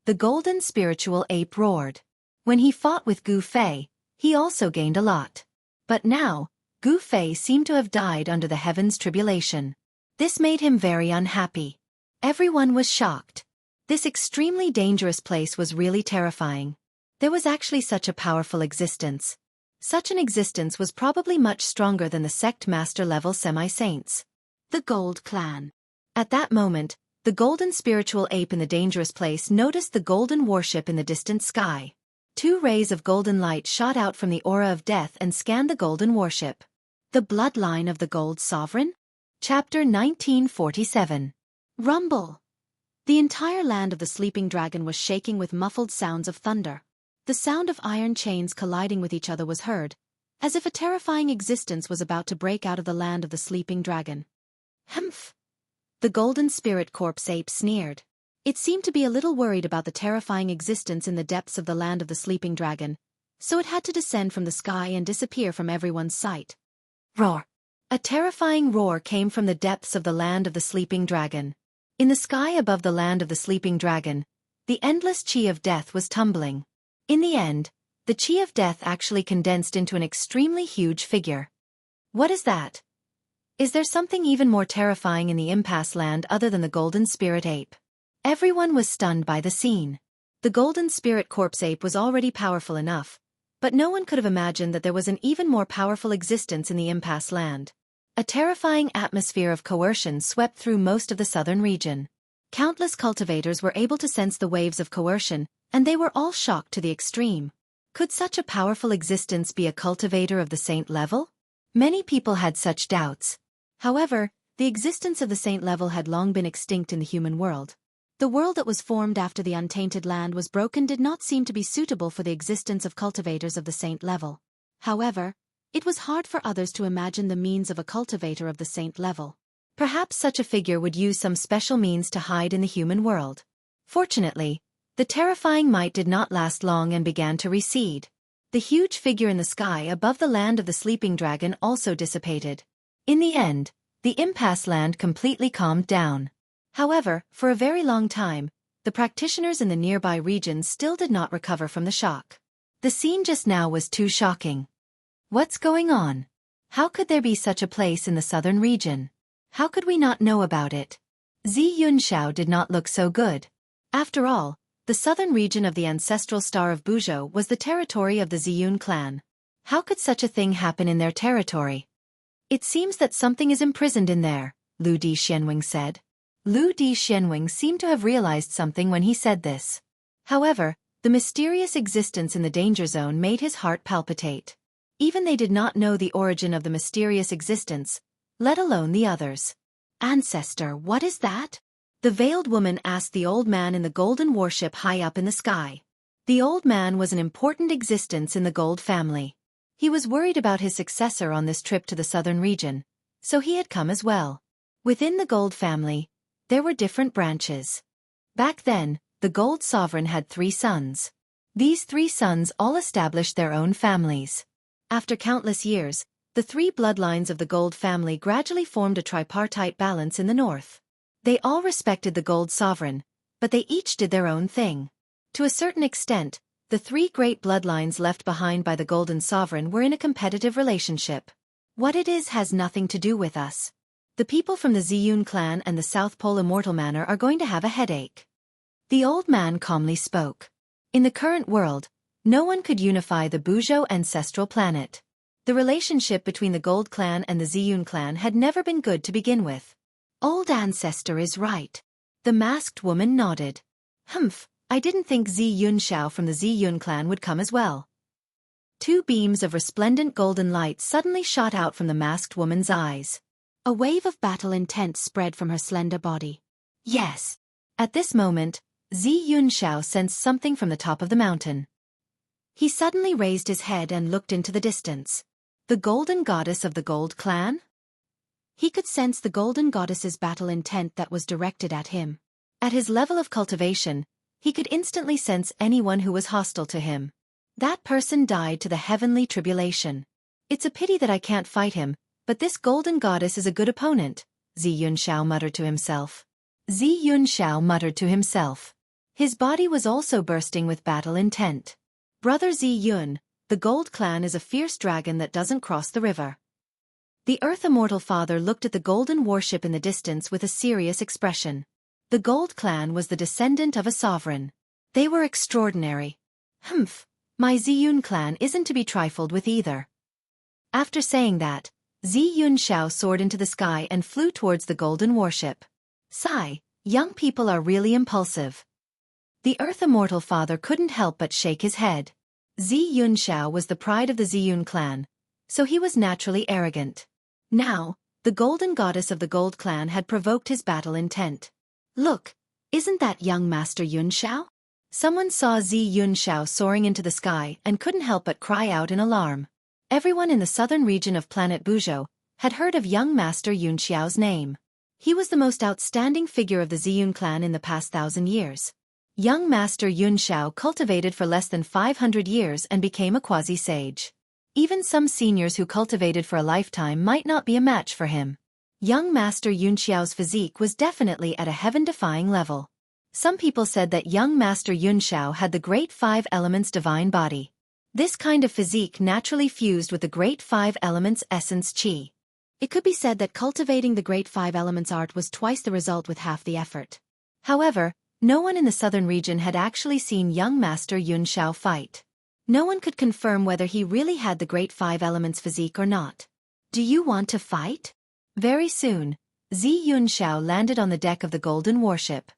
The golden spiritual ape roared. When he fought with Gu Fei, he also gained a lot. But now, Gu Fei seemed to have died under the heavens' tribulation. This made him very unhappy. Everyone was shocked. This extremely dangerous place was really terrifying. There was actually such a powerful existence. Such an existence was probably much stronger than the sect master level semi-saints. The Gold Clan. At that moment, the golden spiritual ape in the dangerous place noticed the golden warship in the distant sky. 2 rays of golden light shot out from the aura of death and scanned the golden warship. The bloodline of the Gold Sovereign? Chapter 1947. Rumble. The entire land of the sleeping dragon was shaking with muffled sounds of thunder. The sound of iron chains colliding with each other was heard, as if a terrifying existence was about to break out of the land of the sleeping dragon. Humph! The golden spirit corpse ape sneered. It seemed to be a little worried about the terrifying existence in the depths of the land of the sleeping dragon, so it had to descend from the sky and disappear from everyone's sight. Roar! A terrifying roar came from the depths of the land of the sleeping dragon. In the sky above the land of the sleeping dragon, the endless chi of death was tumbling. In the end, the chi of death actually condensed into an extremely huge figure. What is that? Is there something even more terrifying in the impasse land other than the golden spirit ape? Everyone was stunned by the scene. The golden spirit corpse ape was already powerful enough, but no one could have imagined that there was an even more powerful existence in the impasse land. A terrifying atmosphere of coercion swept through most of the southern region. Countless cultivators were able to sense the waves of coercion, and they were all shocked to the extreme. Could such a powerful existence be a cultivator of the saint level? Many people had such doubts. However, the existence of the saint level had long been extinct in the human world. The world that was formed after the untainted land was broken did not seem to be suitable for the existence of cultivators of the saint level. However, it was hard for others to imagine the means of a cultivator of the saint level. Perhaps such a figure would use some special means to hide in the human world. Fortunately, the terrifying might did not last long and began to recede. The huge figure in the sky above the land of the sleeping dragon also dissipated. In the end, the impasse land completely calmed down. However, for a very long time, the practitioners in the nearby regions still did not recover from the shock. The scene just now was too shocking. What's going on? How could there be such a place in the southern region? How could we not know about it? Xianxia did not look so good. After all, the southern region of the ancestral star of Buzhou was the territory of the Ziyun clan. How could such a thing happen in their territory? It seems that something is imprisoned in there, Lu Di Xianwing said. Lu Di Xianwing seemed to have realized something when he said this. However, the mysterious existence in the danger zone made his heart palpitate. Even they did not know the origin of the mysterious existence, let alone the others. Ancestor, what is that? The veiled woman asked the old man in the golden warship high up in the sky. The old man was an important existence in the Gold family. He was worried about his successor on this trip to the southern region, so he had come as well. Within the Gold family, there were different branches. Back then, the Gold sovereign had 3 sons. These 3 sons all established their own families. After countless years, the 3 bloodlines of the Gold family gradually formed a tripartite balance in the north. They all respected the Gold sovereign, but they each did their own thing. To a certain extent, the 3 great bloodlines left behind by the Golden Sovereign were in a competitive relationship. What it is has nothing to do with us. The people from the Ziyun clan and the South Pole Immortal Manor are going to have a headache. The old man calmly spoke. In the current world, no one could unify the Buzhou ancestral planet. The relationship between the Gold clan and the Ziyun clan had never been good to begin with. Old ancestor is right. The masked woman nodded. Humph. I didn't think Xianxia from the Ziyun clan would come as well. 2 beams of resplendent golden light suddenly shot out from the masked woman's eyes. A wave of battle intent spread from her slender body. Yes. At this moment, Xianxia sensed something from the top of the mountain. He suddenly raised his head and looked into the distance. The golden goddess of the Gold clan? He could sense the golden goddess's battle intent that was directed at him. At his level of cultivation, he could instantly sense anyone who was hostile to him. That person died to the heavenly tribulation. It's a pity that I can't fight him, but this golden goddess is a good opponent, Xianxia muttered to himself. Xianxia muttered to himself. His body was also bursting with battle intent. Brother Ziyun, the Gold clan is a fierce dragon that doesn't cross the river. The Earth Immortal Father looked at the golden warship in the distance with a serious expression. The Gold clan was the descendant of a sovereign. They were extraordinary. Humph, my Ziyun clan isn't to be trifled with either. After saying that, Xianxia soared into the sky and flew towards the golden warship. Sigh, young people are really impulsive. The Earth Immortal Father couldn't help but shake his head. Xianxia was the pride of the Ziyun clan, so he was naturally arrogant. Now, the golden goddess of the Gold clan had provoked his battle intent. Look, isn't that young Master Yunxiao? Someone saw Xianxia soaring into the sky and couldn't help but cry out in alarm. Everyone in the southern region of planet Buzhou had heard of young Master Yunxiao's name. He was the most outstanding figure of the Ziyun clan in the past 1,000 years. Young Master Yunxiao cultivated for less than 500 years and became a quasi-sage. Even some seniors who cultivated for a lifetime might not be a match for him. Young Master Yunxiao's physique was definitely at a heaven-defying level. Some people said that young Master Yunxiao had the Great 5 Elements divine body. This kind of physique naturally fused with the Great 5 Elements essence qi. It could be said that cultivating the Great 5 Elements art was twice the result with half the effort. However, no one in the southern region had actually seen young Master Yunxiao fight. No one could confirm whether he really had the Great 5 Elements physique or not. Do you want to fight? Very soon, Xianxia landed on the deck of the golden warship.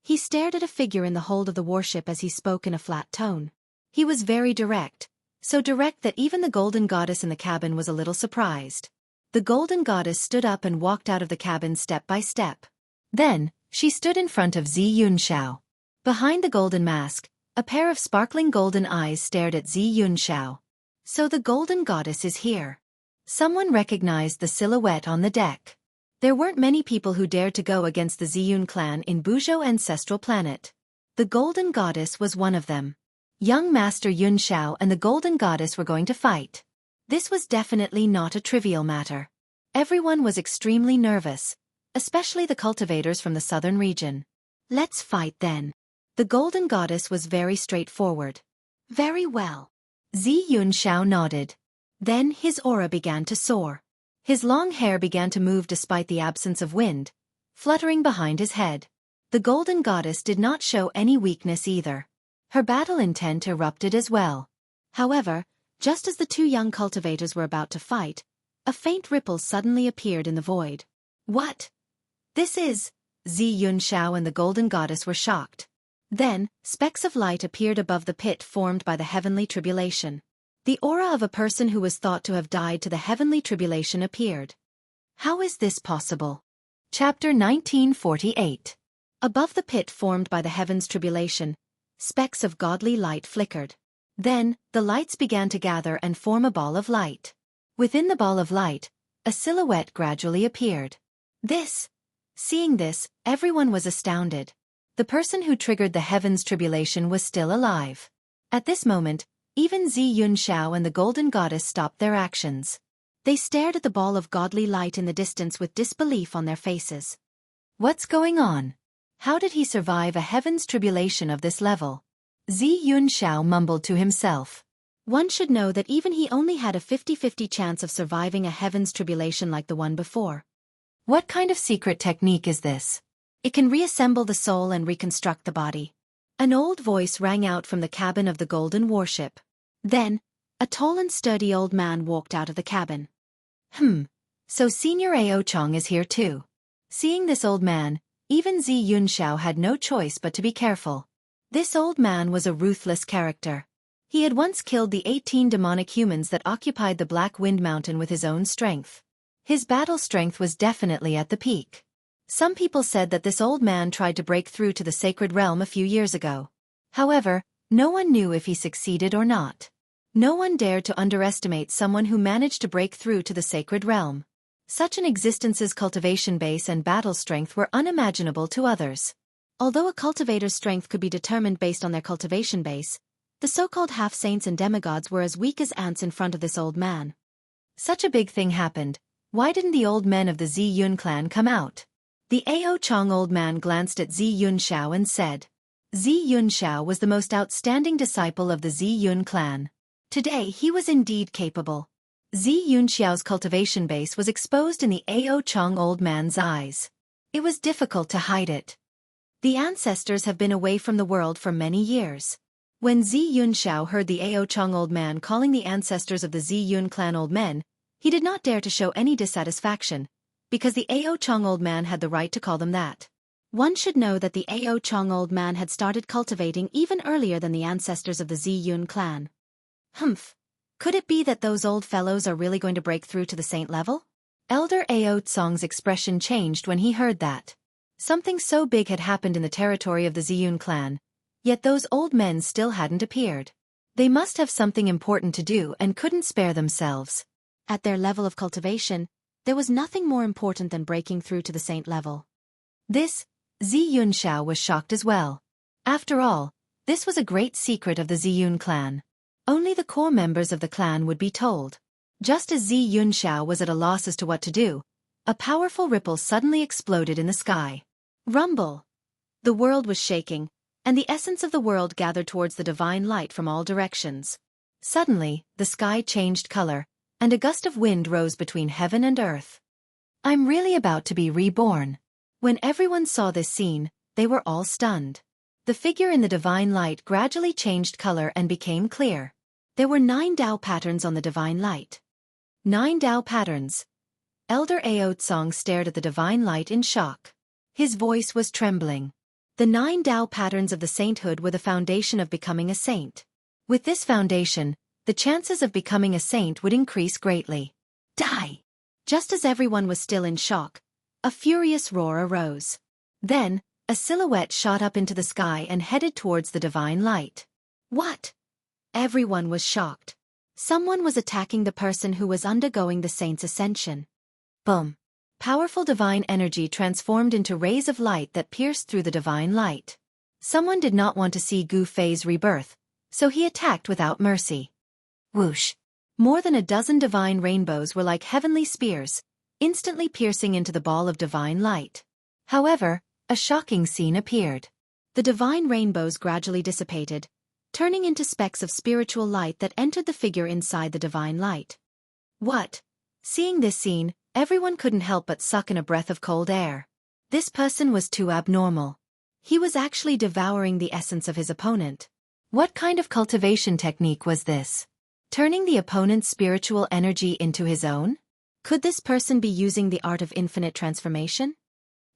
He stared at a figure in the hold of the warship as he spoke in a flat tone. He was very direct, so direct that even the golden goddess in the cabin was a little surprised. The golden goddess stood up and walked out of the cabin step by step. Then, she stood in front of Xianxia. Behind the golden mask, a pair of sparkling golden eyes stared at Xianxia. So the golden goddess is here. Someone recognized the silhouette on the deck. There weren't many people who dared to go against the Ziyun clan in Buzhou ancestral planet. The golden goddess was one of them. Young Master Yunxiao and the golden goddess were going to fight. This was definitely not a trivial matter. Everyone was extremely nervous, especially the cultivators from the southern region. Let's fight then. The golden goddess was very straightforward. Very well. Xianxia nodded. Then his aura began to soar. His long hair began to move despite the absence of wind, fluttering behind his head. The golden goddess did not show any weakness either. Her battle intent erupted as well. However, Just as the two young cultivators were about to fight, a faint ripple suddenly appeared in the void. What? This is... Xianxia and the Golden Goddess were shocked. Then, specks of light appeared above the pit formed by the heavenly tribulation. The aura of a person who was thought to have died to the heavenly tribulation appeared. How is this possible? Chapter 1948. Above the pit formed by the heaven's tribulation, specks of godly light flickered. Then, the lights began to gather and form a ball of light. Within the ball of light, a silhouette gradually appeared. Seeing this, everyone was astounded. The person who triggered the heaven's tribulation was still alive. At this moment, even Xianxia and the Golden Goddess stopped their actions. They stared at the ball of godly light in the distance with disbelief on their faces. What's going on? How did he survive a heaven's tribulation of this level? Xianxia mumbled to himself. One should know that even he only had a 50-50 chance of surviving a heaven's tribulation like the one before. What kind of secret technique is this? It can reassemble the soul and reconstruct the body. An old voice rang out from the cabin of the golden warship. Then, a tall and sturdy old man walked out of the cabin. So Senior Ao Chong is here too. Seeing this old man, even Xianxia had no choice but to be careful. This old man was a ruthless character. He had once killed the 18 demonic humans that occupied the Black Wind Mountain with his own strength. His battle strength was definitely at the peak. Some people said that this old man tried to break through to the sacred realm a few years ago. However, no one knew if he succeeded or not. No one dared to underestimate someone who managed to break through to the sacred realm. Such an existence's cultivation base and battle strength were unimaginable to others. Although a cultivator's strength could be determined based on their cultivation base, the so-called half-saints and demigods were as weak as ants in front of this old man. Such a big thing happened. Why didn't the old men of the Ziyun clan come out? The Ao Chong old man glanced at Xianxia and said. Xianxia was the most outstanding disciple of the Ziyun clan. Today he was indeed capable. Xianxiao's cultivation base was exposed in the Ao Chong old man's eyes. It was difficult to hide it. The ancestors have been away from the world for many years. When Xianxia heard the Ao Chong old man calling the ancestors of the Ziyun clan old men, he did not dare to show any dissatisfaction, because the Ao Chong old man had the right to call them that. One should know that the Ao Chong old man had started cultivating even earlier than the ancestors of the Ziyun clan. Could it be that those old fellows are really going to break through to the saint level? Elder Ao Tsong's expression changed when he heard that. Something so big had happened in the territory of the Ziyun clan, yet those old men still hadn't appeared. They must have something important to do and couldn't spare themselves. At their level of cultivation, there was nothing more important than breaking through to the saint level. This, Xianxia was shocked as well. After all, this was a great secret of the Ziyun clan. Only the core members of the clan would be told. Just as Xianxia was at a loss as to what to do, a powerful ripple suddenly exploded in the sky. Rumble! The world was shaking, and the essence of the world gathered towards the divine light from all directions. Suddenly, the sky changed color, and a gust of wind rose between heaven and earth. I'm really about to be reborn. When everyone saw this scene, they were all stunned. The figure in the divine light gradually changed color and became clear. There were 9 Tao patterns on the divine light. 9 Tao patterns. Elder Ao Tsong stared at the divine light in shock. His voice was trembling. The 9 Tao patterns of the sainthood were the foundation of becoming a saint. With this foundation, the chances of becoming a saint would increase greatly. Die! Just as everyone was still in shock, a furious roar arose. Then, a silhouette shot up into the sky and headed towards the divine light. What? Everyone was shocked. Someone was attacking the person who was undergoing the saint's ascension. Boom! Powerful divine energy transformed into rays of light that pierced through the divine light. Someone did not want to see Gu Fei's rebirth, so he attacked without mercy. Whoosh! More than a dozen divine rainbows were like heavenly spears, instantly piercing into the ball of divine light. However, a shocking scene appeared. The divine rainbows gradually dissipated, turning into specks of spiritual light that entered the figure inside the divine light. What? Seeing this scene, everyone couldn't help but suck in a breath of cold air. This person was too abnormal. He was actually devouring the essence of his opponent. What kind of cultivation technique was this? turning the opponent's spiritual energy into his own? Could this person be using the art of infinite transformation?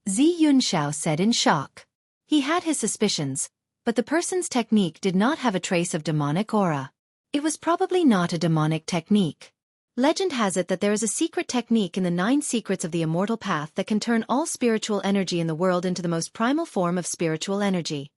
Xianxia said in shock. He had his suspicions, but the person's technique did not have a trace of demonic aura. It was probably not a demonic technique. Legend has it that there is a secret technique in the 9 secrets of the immortal path that can turn all spiritual energy in the world into the most primal form of spiritual energy.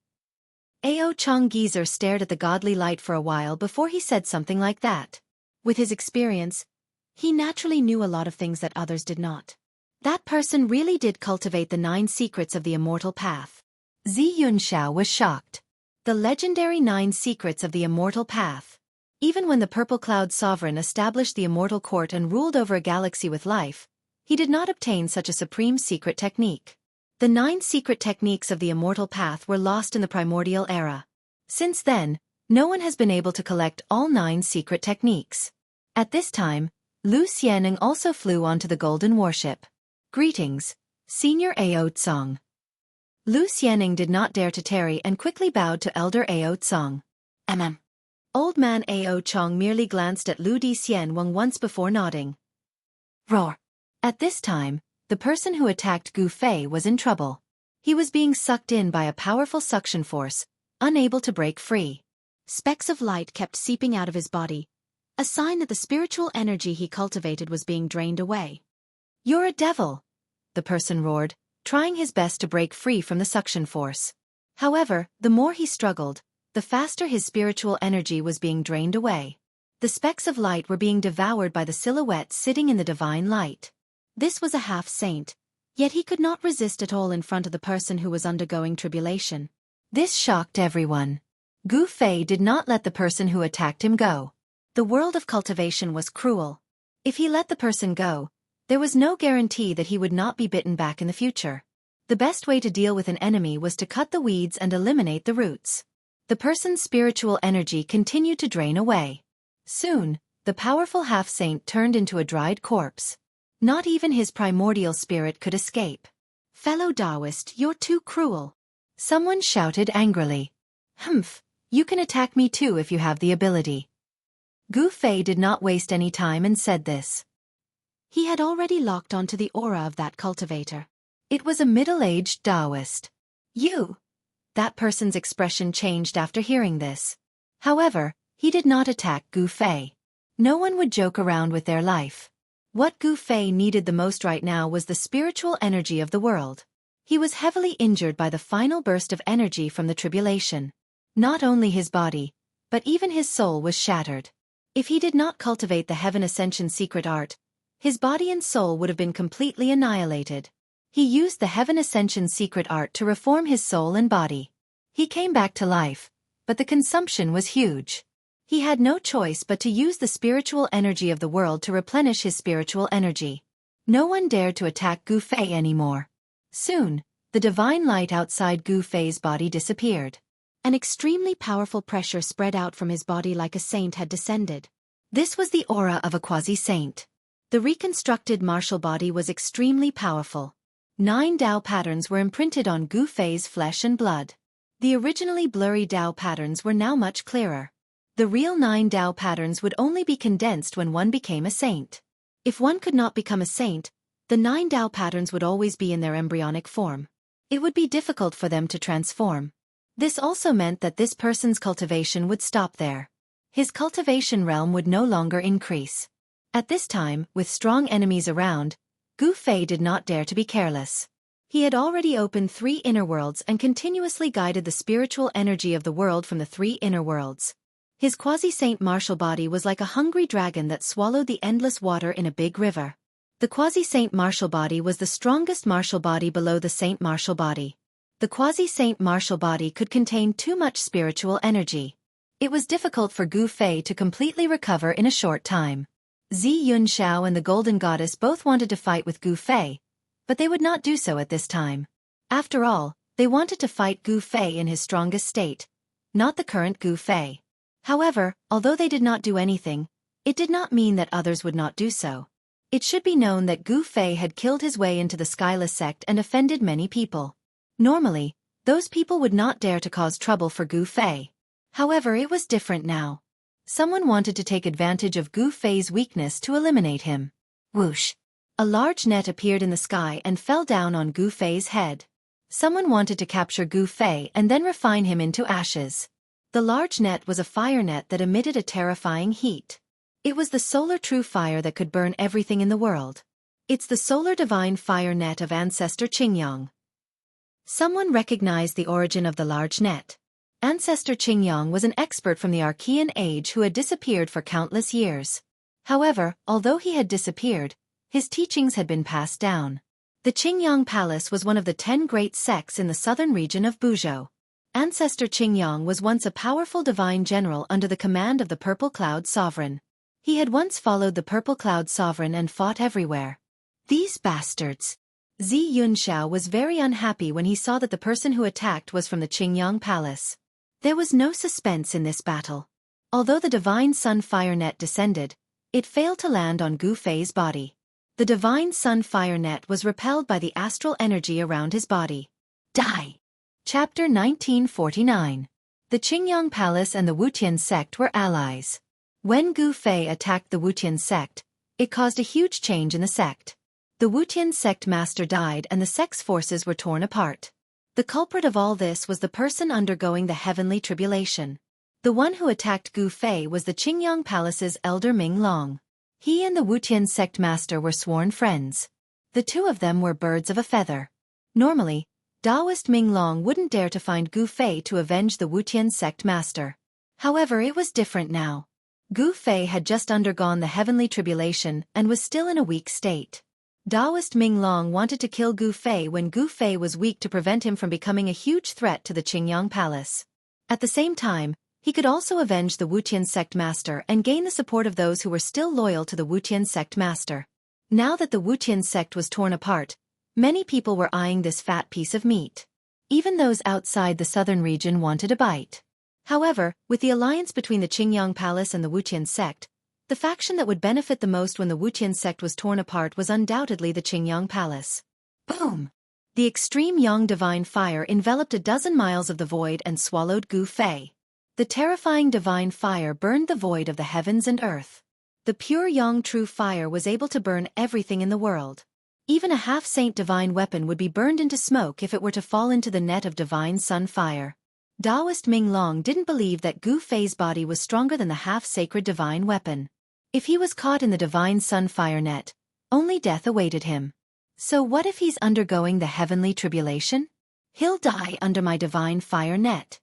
Ao Chong Geezer stared at the godly light for a while before he said something like that. With his experience, he naturally knew a lot of things that others did not. That person really did cultivate the 9 secrets of the immortal path. Xianxia was shocked. The legendary 9 secrets of the immortal path. Even when the Purple Cloud Sovereign established the immortal court and ruled over a galaxy with life, he did not obtain such a supreme secret technique. The 9 secret techniques of the immortal path were lost in the primordial era. Since then, no one has been able to collect all 9 secret techniques. At this time, Lu Xianning also flew onto the golden warship. Greetings, Senior Ao Tsong. Lu Xianning did not dare to tarry and quickly bowed to Elder Ao Tsong. Old man Ao Chong merely glanced at Lu Di Xianwang once before nodding. Roar. At this time, the person who attacked Gu Fei was in trouble. He was being sucked in by a powerful suction force, unable to break free. Specks of light kept seeping out of his body, a sign that the spiritual energy he cultivated was being drained away. You're a devil, the person roared, trying his best to break free from the suction force. However, the more he struggled, the faster his spiritual energy was being drained away. The specks of light were being devoured by the silhouette sitting in the divine light. This was a half-saint, yet he could not resist at all in front of the person who was undergoing tribulation. This shocked everyone. Gu Fei did not let the person who attacked him go. The world of cultivation was cruel. If he let the person go, there was no guarantee that he would not be bitten back in the future. The best way to deal with an enemy was to cut the weeds and eliminate the roots. The person's spiritual energy continued to drain away. Soon, the powerful half-saint turned into a dried corpse. Not even his primordial spirit could escape. Fellow Taoist, you're too cruel. Someone shouted angrily. Humph, you can attack me too if you have the ability. Gu Fei did not waste any time and said this. He had already locked onto the aura of that cultivator. It was a middle-aged Taoist. You! That person's expression changed after hearing this. However, he did not attack Gu Fei. No one would joke around with their life. What Gu Fei needed the most right now was the spiritual energy of the world. He was heavily injured by the final burst of energy from the tribulation. Not only his body, but even his soul was shattered. If he did not cultivate the Heaven Ascension secret art, his body and soul would have been completely annihilated. He used the Heaven Ascension secret art to reform his soul and body. He came back to life, but the consumption was huge. He had no choice but to use the spiritual energy of the world to replenish his spiritual energy. No one dared to attack Gu Fei anymore. Soon, the divine light outside Gu Fei's body disappeared. An extremely powerful pressure spread out from his body like a saint had descended. This was the aura of a quasi-saint. The reconstructed martial body was extremely powerful. 9 Dao patterns were imprinted on Gu Fei's flesh and blood. The originally blurry Dao patterns were now much clearer. The real 9 Dao patterns would only be condensed when one became a saint. If one could not become a saint, the 9 Dao patterns would always be in their embryonic form. It would be difficult for them to transform. This also meant that this person's cultivation would stop there. His cultivation realm would no longer increase. At this time, with strong enemies around, Gu Fei did not dare to be careless. He had already opened 3 inner worlds and continuously guided the spiritual energy of the world from the 3 inner worlds. His quasi-saint martial body was like a hungry dragon that swallowed the endless water in a big river. The quasi-saint martial body was the strongest martial body below the saint martial body. The quasi-saint martial body could contain too much spiritual energy. It was difficult for Gu Fei to completely recover in a short time. Xianxia and the Golden Goddess both wanted to fight with Gu Fei, but they would not do so at this time. After all, they wanted to fight Gu Fei in his strongest state, not the current Gu Fei. However, although they did not do anything, it did not mean that others would not do so. It should be known that Gu Fei had killed his way into the Skyless sect and offended many people. Normally, those people would not dare to cause trouble for Gu Fei. However, it was different now. Someone wanted to take advantage of Gu Fei's weakness to eliminate him. Whoosh! A large net appeared in the sky and fell down on Gu Fei's head. Someone wanted to capture Gu Fei and then refine him into ashes. The large net was a fire net that emitted a terrifying heat. It was the solar true fire that could burn everything in the world. It's the solar divine fire net of ancestor Qingyang. Someone recognized the origin of the large net. Ancestor Qingyang was an expert from the Archean age who had disappeared for countless years. However, although he had disappeared, his teachings had been passed down. The Qingyang Palace was one of the 10 great sects in the southern region of Buzhou. Ancestor Qingyang was once a powerful divine general under the command of the Purple Cloud Sovereign. He had once followed the Purple Cloud Sovereign and fought everywhere. These bastards! Xianxia was very unhappy when he saw that the person who attacked was from the Qingyang Palace. There was no suspense in this battle. Although the divine sun fire net descended, it failed to land on Gu Fei's body. The divine sun fire net was repelled by the astral energy around his body. Die! Chapter 1949. The Qingyang Palace and the Wutian sect were allies. When Gu Fei attacked the Wutian sect, it caused a huge change in the sect. The Wutian sect master died and the sect's forces were torn apart. The culprit of all this was the person undergoing the heavenly tribulation. The one who attacked Gu Fei was the Qingyang Palace's elder Ming Long. He and the Wutian sect master were sworn friends. The two of them were birds of a feather. Normally, Taoist Ming Long wouldn't dare to find Gu Fei to avenge the Wutian sect master. However, it was different now. Gu Fei had just undergone the heavenly tribulation and was still in a weak state. Taoist Ming Long wanted to kill Gu Fei when Gu Fei was weak to prevent him from becoming a huge threat to the Qingyang Palace. At the same time, he could also avenge the Wutian sect master and gain the support of those who were still loyal to the Wutian sect master. Now that the Wutian sect was torn apart, many people were eyeing this fat piece of meat. Even those outside the southern region wanted a bite. However, with the alliance between the Qingyang Palace and the Wutian sect, the faction that would benefit the most when the Wutian sect was torn apart was undoubtedly the Qingyang Palace. Boom! The extreme Yang divine fire enveloped a dozen miles of the void and swallowed Gu Fei. The terrifying divine fire burned the void of the heavens and earth. The pure Yang true fire was able to burn everything in the world. Even a half-saint divine weapon would be burned into smoke if it were to fall into the net of divine sun fire. Taoist Ming Long didn't believe that Gu Fei's body was stronger than the half-sacred divine weapon. If he was caught in the divine sun fire net, only death awaited him. So what if he's undergoing the heavenly tribulation? He'll die under my divine fire net.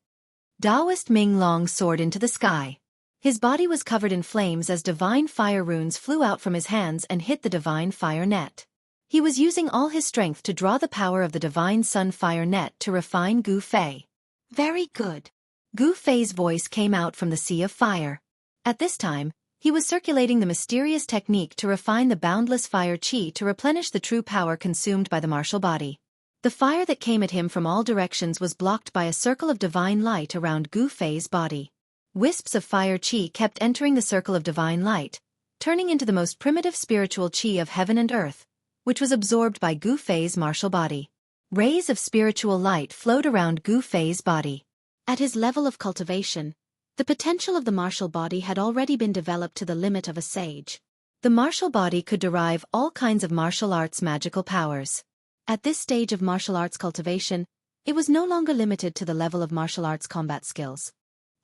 Taoist Ming Long soared into the sky. His body was covered in flames as divine fire runes flew out from his hands and hit the divine fire net. He was using all his strength to draw the power of the divine sun fire net to refine Gu Fei. Very good. Gu Fei's voice came out from the sea of fire. At this time, he was circulating the mysterious technique to refine the boundless fire qi to replenish the true power consumed by the martial body. The fire that came at him from all directions was blocked by a circle of divine light around Gu Fei's body. Wisps of fire qi kept entering the circle of divine light, turning into the most primitive spiritual qi of heaven and earth, which was absorbed by Gu Fei's martial body. Rays of spiritual light flowed around Gu Fei's body. At his level of cultivation, the potential of the martial body had already been developed to the limit of a sage. The martial body could derive all kinds of martial arts magical powers. At this stage of martial arts cultivation, it was no longer limited to the level of martial arts combat skills.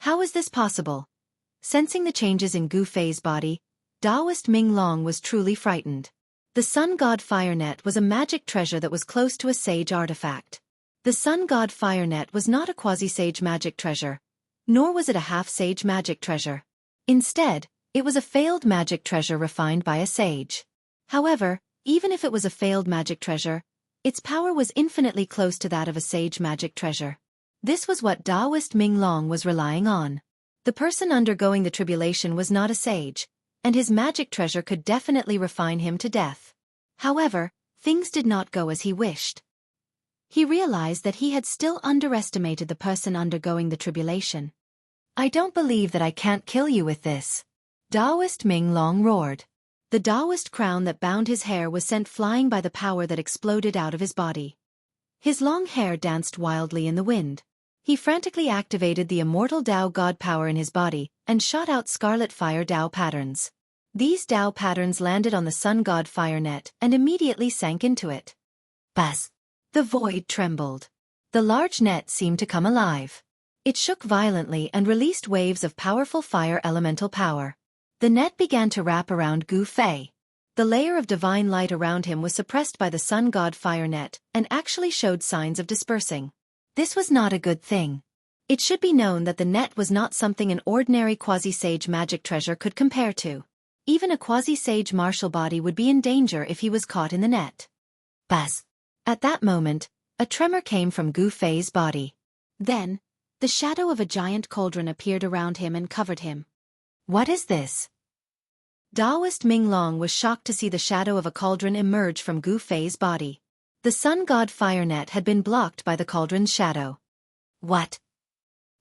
How is this possible? Sensing the changes in Gu Fei's body, Taoist Ming Long was truly frightened. The Sun God Fire Net was a magic treasure that was close to a sage artifact. The Sun God Fire Net was not a quasi-sage magic treasure, nor was it a half-sage magic treasure. Instead, it was a failed magic treasure refined by a sage. However, even if it was a failed magic treasure, its power was infinitely close to that of a sage magic treasure. This was what Taoist Ming Long was relying on. The person undergoing the tribulation was not a sage, and his magic treasure could definitely refine him to death. However, things did not go as he wished. He realized that he had still underestimated the person undergoing the tribulation. I don't believe that I can't kill you with this. Taoist Ming Long roared. The Taoist crown that bound his hair was sent flying by the power that exploded out of his body. His long hair danced wildly in the wind. He frantically activated the immortal Tao God power in his body, and shot out scarlet fire Dao patterns. These Dao patterns landed on the sun god fire net and immediately sank into it. Buzz! The void trembled. The large net seemed to come alive. It shook violently and released waves of powerful fire elemental power. The net began to wrap around Gu Fei. The layer of divine light around him was suppressed by the sun god fire net and actually showed signs of dispersing. This was not a good thing. It should be known that the net was not something an ordinary quasi-sage magic treasure could compare to. Even a quasi-sage martial body would be in danger if he was caught in the net. Buzz! At that moment, a tremor came from Gu Fei's body. Then, the shadow of a giant cauldron appeared around him and covered him. What is this? Taoist Ming Long was shocked to see the shadow of a cauldron emerge from Gu Fei's body. The sun god fire net had been blocked by the cauldron's shadow. What?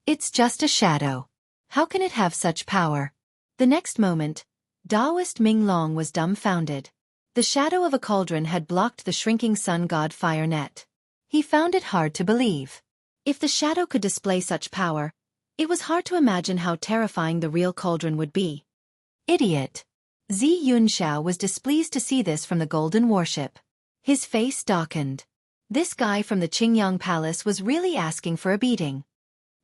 It's just a shadow. How can it have such power? The next moment, Taoist Ming Long was dumbfounded. The shadow of a cauldron had blocked the shrinking sun god fire net. He found it hard to believe. If the shadow could display such power, it was hard to imagine how terrifying the real cauldron would be. Idiot! Xianxia was displeased to see this from the golden warship. His face darkened. This guy from the Qingyang Palace was really asking for a beating.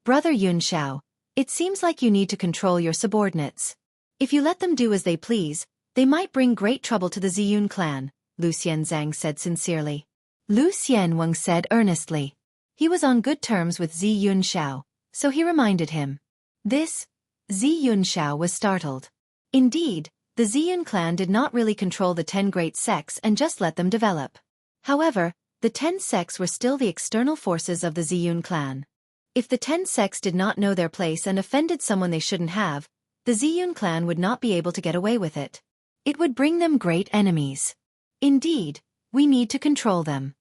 Brother Yunxiao, it seems like you need to control your subordinates. If you let them do as they please, they might bring great trouble to the Ziyun clan, Lu Xianzang said sincerely. Lu Xianwang said earnestly. He was on good terms with Xianxiao, so he reminded him. This? Xianxiao was startled. Indeed, the Ziyun clan did not really control the 10 great sects and just let them develop. However, the 10 sects were still the external forces of the Ziyun clan. If the 10 sects did not know their place and offended someone they shouldn't have, the Ziyun clan would not be able to get away with it. It would bring them great enemies. Indeed, we need to control them.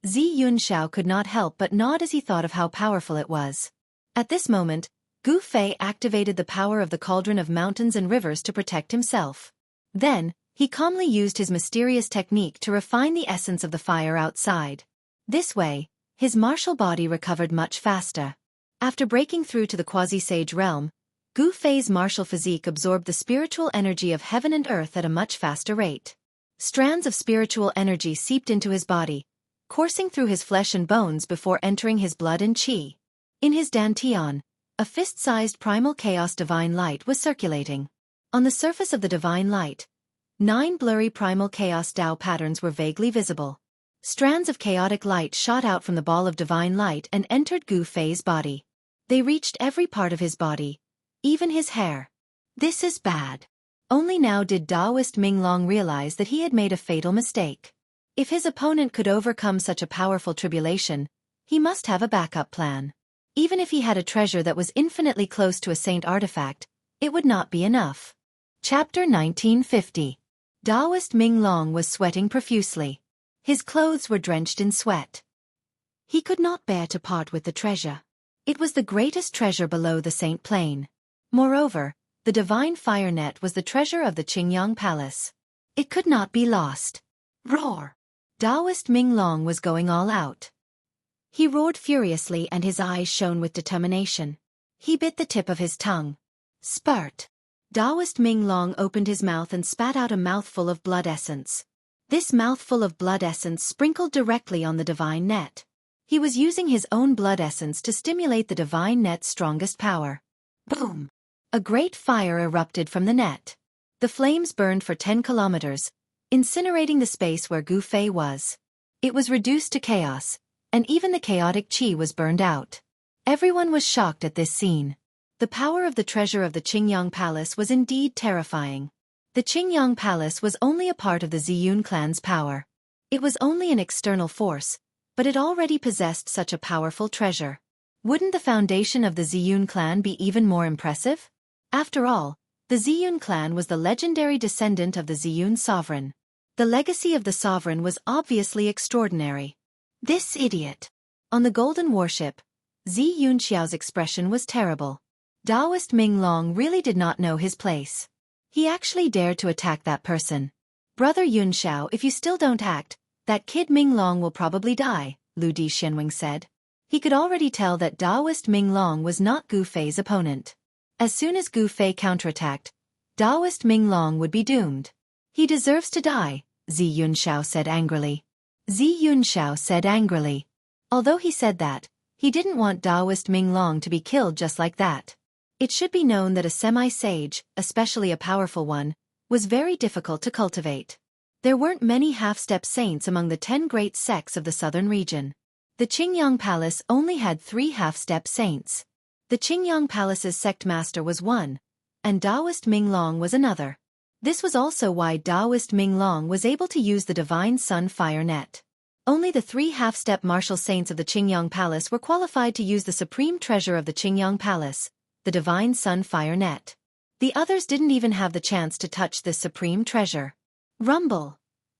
Xianxiao could not help but nod as he thought of how powerful it was. At this moment, Gu Fei activated the power of the cauldron of mountains and rivers to protect himself. Then, he calmly used his mysterious technique to refine the essence of the fire outside. This way, his martial body recovered much faster. After breaking through to the quasi-sage realm, Gu Fei's martial physique absorbed the spiritual energy of heaven and earth at a much faster rate. Strands of spiritual energy seeped into his body, coursing through his flesh and bones before entering his blood and qi. In his dantian, a fist-sized primal chaos divine light was circulating. On the surface of the divine light, 9 blurry primal chaos Dao patterns were vaguely visible. Strands of chaotic light shot out from the ball of divine light and entered Gu Fei's body. They reached every part of his body, even his hair. This is bad. Only now did Taoist Ming Long realize that he had made a fatal mistake. If his opponent could overcome such a powerful tribulation, he must have a backup plan. Even if he had a treasure that was infinitely close to a saint artifact, it would not be enough. Chapter 1950. Taoist Ming Long was sweating profusely. His clothes were drenched in sweat. He could not bear to part with the treasure. It was the greatest treasure below the Saint Plane. Moreover, the divine fire net was the treasure of the Qingyang Palace. It could not be lost. Roar! Taoist Ming Long was going all out. He roared furiously and his eyes shone with determination. He bit the tip of his tongue. Spurt! Taoist Ming Long opened his mouth and spat out a mouthful of blood essence. This mouthful of blood essence sprinkled directly on the divine net. He was using his own blood essence to stimulate the divine net's strongest power. Boom! A great fire erupted from the net. The flames burned for 10 kilometers, incinerating the space where Gu Fei was. It was reduced to chaos, and even the chaotic qi was burned out. Everyone was shocked at this scene. The power of the treasure of the Qingyang Palace was indeed terrifying. The Qingyang Palace was only a part of the Ziyun clan's power. It was only an external force, but it already possessed such a powerful treasure. Wouldn't the foundation of the Ziyun clan be even more impressive? After all, the Ziyun clan was the legendary descendant of the Ziyun sovereign. The legacy of the sovereign was obviously extraordinary. This idiot! On the golden warship, Xianxiao's expression was terrible. Taoist Ming Long really did not know his place. He actually dared to attack that person. Brother Yunxiao, if you still don't act, that kid Ming Long will probably die, Lu Di Shenwing said. He could already tell that Taoist Ming Long was not Gu Fei's opponent. As soon as Gu Fei counterattacked, Taoist Ming Long would be doomed. He deserves to die, Zi Yunxiao said angrily. Although he said that, he didn't want Taoist Ming Long to be killed just like that. It should be known that a semi-sage, especially a powerful one, was very difficult to cultivate. There weren't many half-step saints among the 10 great sects of the southern region. The Qingyang Palace only had 3 half-step saints. The Qingyang Palace's sect master was one, and Taoist Ming Long was another. This was also why Taoist Ming Long was able to use the Divine Sun Fire Net. Only the 3 half-step martial saints of the Qingyang Palace were qualified to use the supreme treasure of the Qingyang Palace, the Divine Sun Fire Net. The others didn't even have the chance to touch this supreme treasure. Rumble!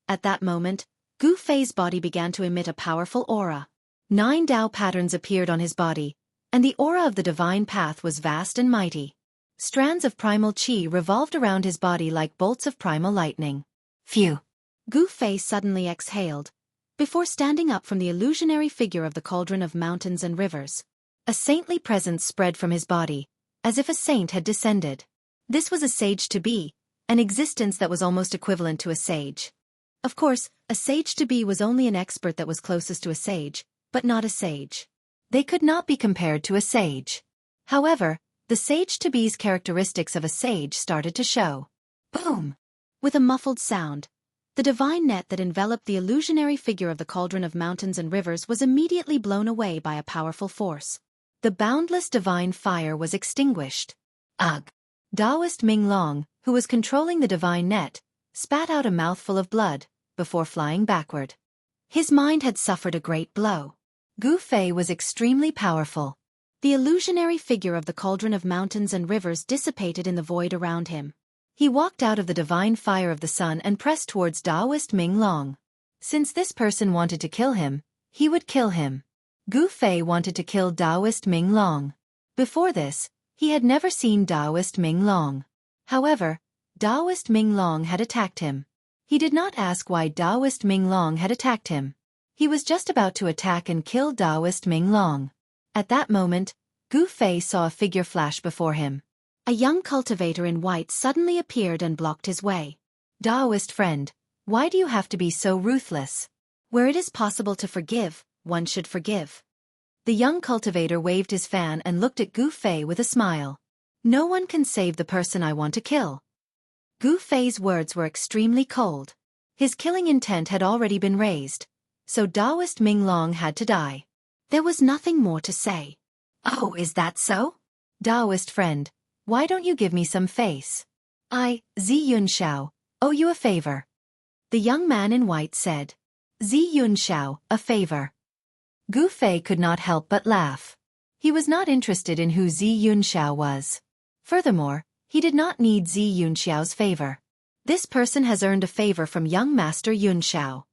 At that moment, Gu Fei's body began to emit a powerful aura. 9 Dao patterns appeared on his body, and the aura of the divine path was vast and mighty. Strands of primal qi revolved around his body like bolts of primal lightning. Phew! Gu Fei suddenly exhaled, before standing up from the illusionary figure of the cauldron of mountains and rivers. A saintly presence spread from his body, as if a saint had descended. This was a sage-to-be, an existence that was almost equivalent to a sage. Of course, a sage-to-be was only an expert that was closest to a sage, but not a sage. They could not be compared to a sage. However, the sage-to-be's characteristics of a sage started to show. Boom! With a muffled sound, the divine net that enveloped the illusionary figure of the cauldron of mountains and rivers was immediately blown away by a powerful force. The boundless divine fire was extinguished. Ugh! Taoist Ming Long, who was controlling the divine net, spat out a mouthful of blood, before flying backward. His mind had suffered a great blow. Gu Fei was extremely powerful. The illusionary figure of the cauldron of mountains and rivers dissipated in the void around him. He walked out of the divine fire of the sun and pressed towards Taoist Ming Long. Since this person wanted to kill him, he would kill him. Gu Fei wanted to kill Taoist Ming Long. Before this, he had never seen Taoist Ming Long. However, Taoist Ming Long had attacked him. He did not ask why Taoist Ming Long had attacked him. He was just about to attack and kill Taoist Ming Long. At that moment, Gu Fei saw a figure flash before him. A young cultivator in white suddenly appeared and blocked his way. Taoist friend, why do you have to be so ruthless? Where it is possible to forgive, one should forgive. The young cultivator waved his fan and looked at Gu Fei with a smile. No one can save the person I want to kill. Gu Fei's words were extremely cold. His killing intent had already been raised, so Taoist Ming Long had to die. There was nothing more to say. Oh, is that so? Taoist friend, why don't you give me some face? I, Zi Yunxiao, owe you a favor. The young man in white said. Zi Yunxiao, a favor. Gu Fei could not help but laugh. He was not interested in who Zi Yunxiao was. Furthermore, he did not need Zi Yunxiao's favor. This person has earned a favor from young Master Yunxiao.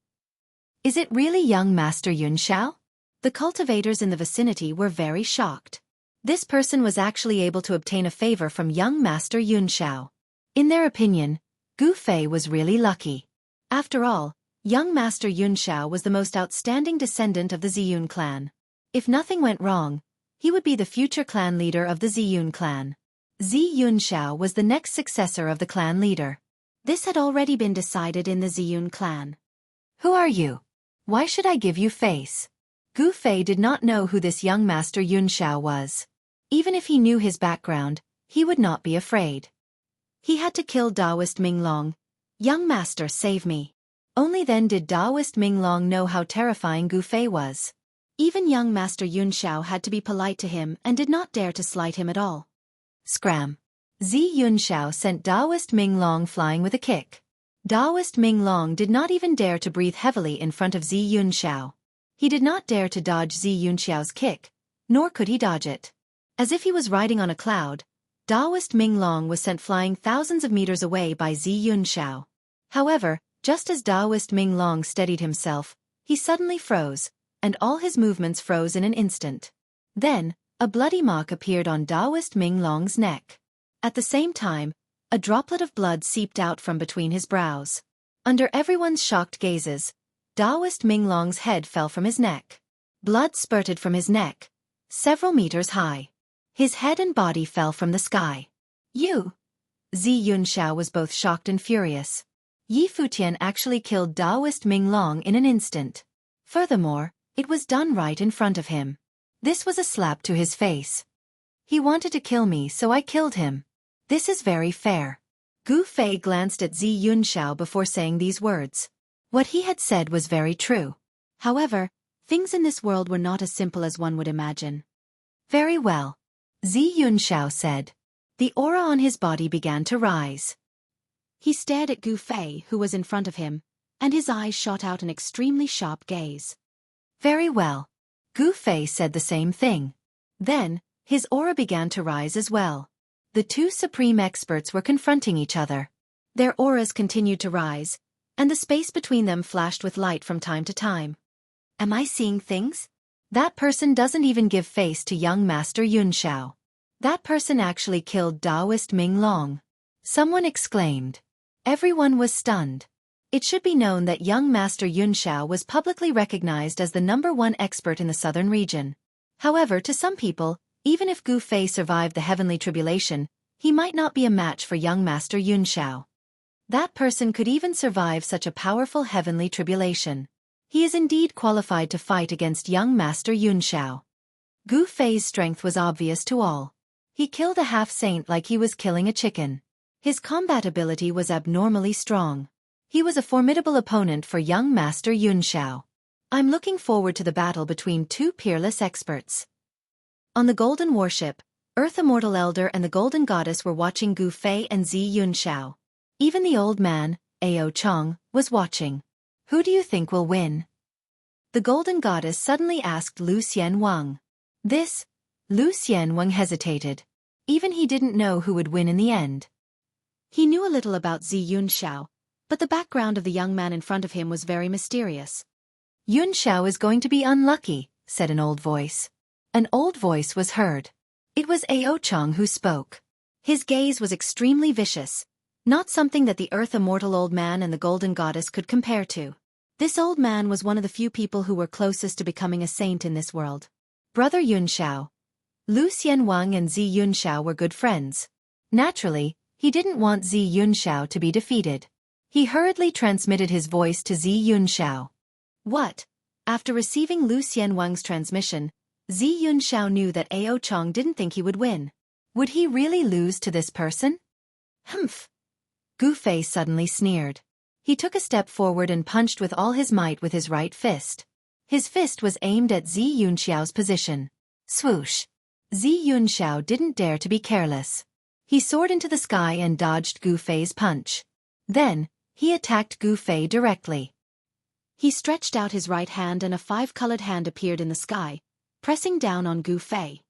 Is it really young Master Yunxiao? The cultivators in the vicinity were very shocked. This person was actually able to obtain a favor from young Master Yunxiao. In their opinion, Gu Fei was really lucky. After all, young Master Yunxiao was the most outstanding descendant of the Ziyun clan. If nothing went wrong, he would be the future clan leader of the Ziyun clan. Zi Yunxiao was the next successor of the clan leader. This had already been decided in the Ziyun clan. Who are you? Why should I give you face? Gu Fei did not know who this young Master Yunxiao was. Even if he knew his background, he would not be afraid. He had to kill Taoist Ming Long. Young Master, save me. Only then did Taoist Ming Long know how terrifying Gu Fei was. Even young Master Yunxiao had to be polite to him and did not dare to slight him at all. Scram. Zi Yunxiao sent Taoist Ming Long flying with a kick. Taoist Ming Long did not even dare to breathe heavily in front of Zi Yunxiao. He did not dare to dodge Zi Yunxiao's kick, nor could he dodge it. As if he was riding on a cloud, Taoist Ming Long was sent flying thousands of meters away by Zi Yunxiao. However, just as Taoist Ming Long steadied himself, he suddenly froze, and all his movements froze in an instant. Then, a bloody mark appeared on Taoist Ming Long's neck. At the same time, a droplet of blood seeped out from between his brows. Under everyone's shocked gazes, Taoist Ming Long's head fell from his neck. Blood spurted from his neck, several meters high. His head and body fell from the sky. You! Zi Yunxiao was both shocked and furious. Yi Futian actually killed Daoist Ming Long in an instant. Furthermore, it was done right in front of him. This was a slap to his face. He wanted to kill me, so I killed him. This is very fair. Gu Fei glanced at Zi Yunxiao before saying these words. What he had said was very true. However, things in this world were not as simple as one would imagine. Very well. Zi Yunxiao said. The aura on his body began to rise. He stared at Gu Fei, who was in front of him, and his eyes shot out an extremely sharp gaze. Very well. Gu Fei said the same thing. Then, his aura began to rise as well. The two supreme experts were confronting each other. Their auras continued to rise, and the space between them flashed with light from time to time. Am I seeing things? That person doesn't even give face to young Master Yunxiao. That person actually killed Daoist Ming Long. Someone exclaimed. Everyone was stunned. It should be known that young Master Yunxiao was publicly recognized as the #1 expert in the southern region. However, to some people, even if Gu Fei survived the heavenly tribulation, he might not be a match for young Master Yunxiao. That person could even survive such a powerful heavenly tribulation. He is indeed qualified to fight against young Master Yunxiao. Gu Fei's strength was obvious to all. He killed a half-saint like he was killing a chicken. His combat ability was abnormally strong. He was a formidable opponent for young Master Yunxiao. I'm looking forward to the battle between two peerless experts. On the Golden Warship, Earth Immortal Elder and the Golden Goddess were watching Gu Fei and Zi Yunxiao. Even the old man, Ao Chong, was watching. Who do you think will win? The Golden Goddess suddenly asked Lu Xianwang. Lu Xianwang hesitated. Even he didn't know who would win in the end. He knew a little about Zi Yunxiao, but the background of the young man in front of him was very mysterious. Yunxiao is going to be unlucky, said an old voice. An old voice was heard. It was Ao Chong who spoke. His gaze was extremely vicious, not something that the Earth Immortal Old Man and the Golden Goddess could compare to. This old man was one of the few people who were closest to becoming a saint in this world. Brother Yunxiao. Lu Xianwang and Zi Yunxiao were good friends. Naturally, he didn't want Zi Yunxiao to be defeated. He hurriedly transmitted his voice to Zi Yunxiao. What? After receiving Lu Xianwang's transmission, Zi Yunxiao knew that Ao Chong didn't think he would win. Would he really lose to this person? Humph! Gu Fei suddenly sneered. He took a step forward and punched with all his might with his right fist. His fist was aimed at Zi Yunxiao's position. Swoosh! Zi Yunxiao didn't dare to be careless. He soared into the sky and dodged Gu Fei's punch. Then, he attacked Gu Fei directly. He stretched out his right hand and a 5-colored hand appeared in the sky, pressing down on Gu Fei.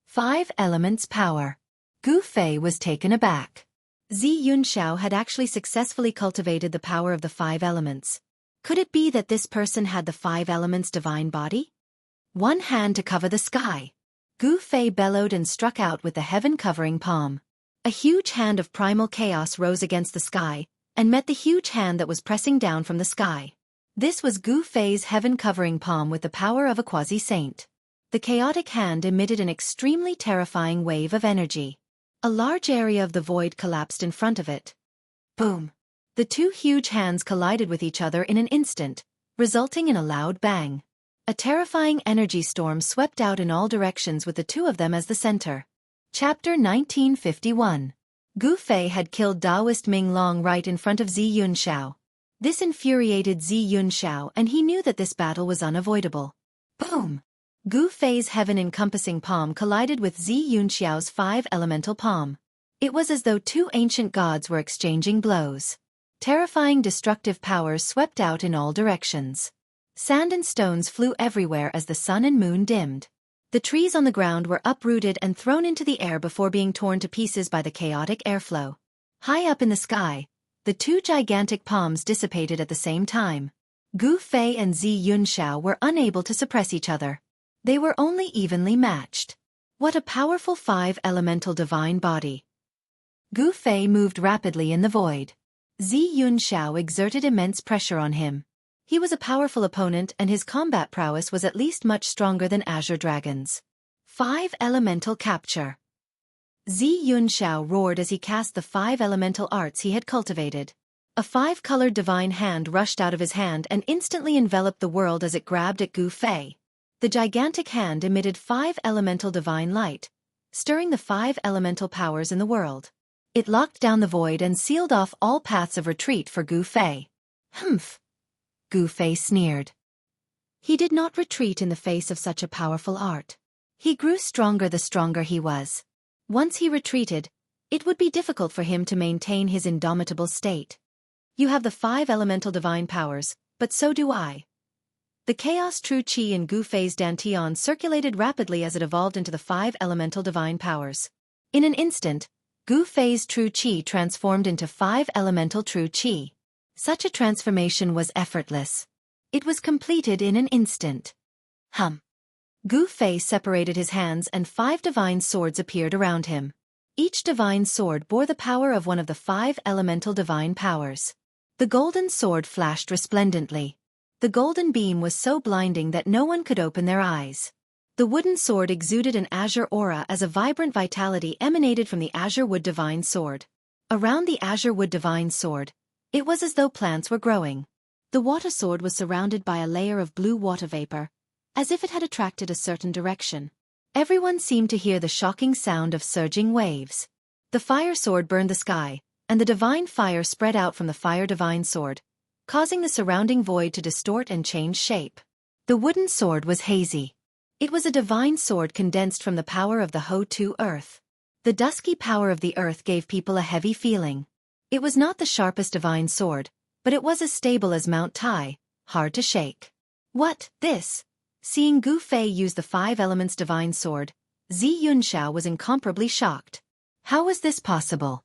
5 elements power. Gu Fei was taken aback. Zi Yunxiao had actually successfully cultivated the power of the 5 elements. Could it be that this person had the 5 elements divine body? One hand to cover the sky. Gu Fei bellowed and struck out with the heaven-covering palm. A huge hand of primal chaos rose against the sky, and met the huge hand that was pressing down from the sky. This was Gu Fei's heaven-covering palm with the power of a quasi-saint. The chaotic hand emitted an extremely terrifying wave of energy. A large area of the void collapsed in front of it. Boom! The two huge hands collided with each other in an instant, resulting in a loud bang. A terrifying energy storm swept out in all directions with the two of them as the center. Chapter 1951. Gu Fei had killed Daoist Ming Long right in front of Zi Yunxiao. This infuriated Zi Yunxiao and he knew that this battle was unavoidable. Boom! Gu Fei's heaven-encompassing palm collided with Zi Yunxiao's 5-elemental palm. It was as though two ancient gods were exchanging blows. Terrifying destructive powers swept out in all directions. Sand and stones flew everywhere as the sun and moon dimmed. The trees on the ground were uprooted and thrown into the air before being torn to pieces by the chaotic airflow. High up in the sky, the two gigantic palms dissipated at the same time. Gu Fei and Zi Yunxiao were unable to suppress each other. They were only evenly matched. What a powerful 5-elemental divine body. Gu Fei moved rapidly in the void. Zi Yunxiao exerted immense pressure on him. He was a powerful opponent and his combat prowess was at least much stronger than Azure Dragon's. 5 Elemental Capture. Xianxia roared as he cast the 5 elemental arts he had cultivated. A 5-colored divine hand rushed out of his hand and instantly enveloped the world as it grabbed at Gu Fei. The gigantic hand emitted 5 elemental divine light, stirring the 5 elemental powers in the world. It locked down the void and sealed off all paths of retreat for Gu Fei. Humph! Gu Fei sneered. He did not retreat in the face of such a powerful art. He grew stronger the stronger he was. Once he retreated, it would be difficult for him to maintain his indomitable state. You have the 5 elemental divine powers, but so do I. The chaos true qi in Gu Fei's dantian circulated rapidly as it evolved into the 5 elemental divine powers. In an instant, Gu Fei's true qi transformed into 5 elemental true qi. Such a transformation was effortless. It was completed in an instant. Gu Fei separated his hands and 5 divine swords appeared around him. Each divine sword bore the power of one of the 5 elemental divine powers. The golden sword flashed resplendently. The golden beam was so blinding that no one could open their eyes. The wooden sword exuded an azure aura as a vibrant vitality emanated from the azure wood divine sword. Around the azure wood divine sword, it was as though plants were growing. The water sword was surrounded by a layer of blue water vapor, as if it had attracted a certain direction. Everyone seemed to hear the shocking sound of surging waves. The fire sword burned the sky, and the divine fire spread out from the fire divine sword, causing the surrounding void to distort and change shape. The wooden sword was hazy. It was a divine sword condensed from the power of the Ho-Tu earth. The dusky power of the earth gave people a heavy feeling. It was not the sharpest divine sword, but it was as stable as Mount Tai, hard to shake. What, this? Seeing Gu Fei use the 5 elements divine sword, Xianxia was incomparably shocked. How was this possible?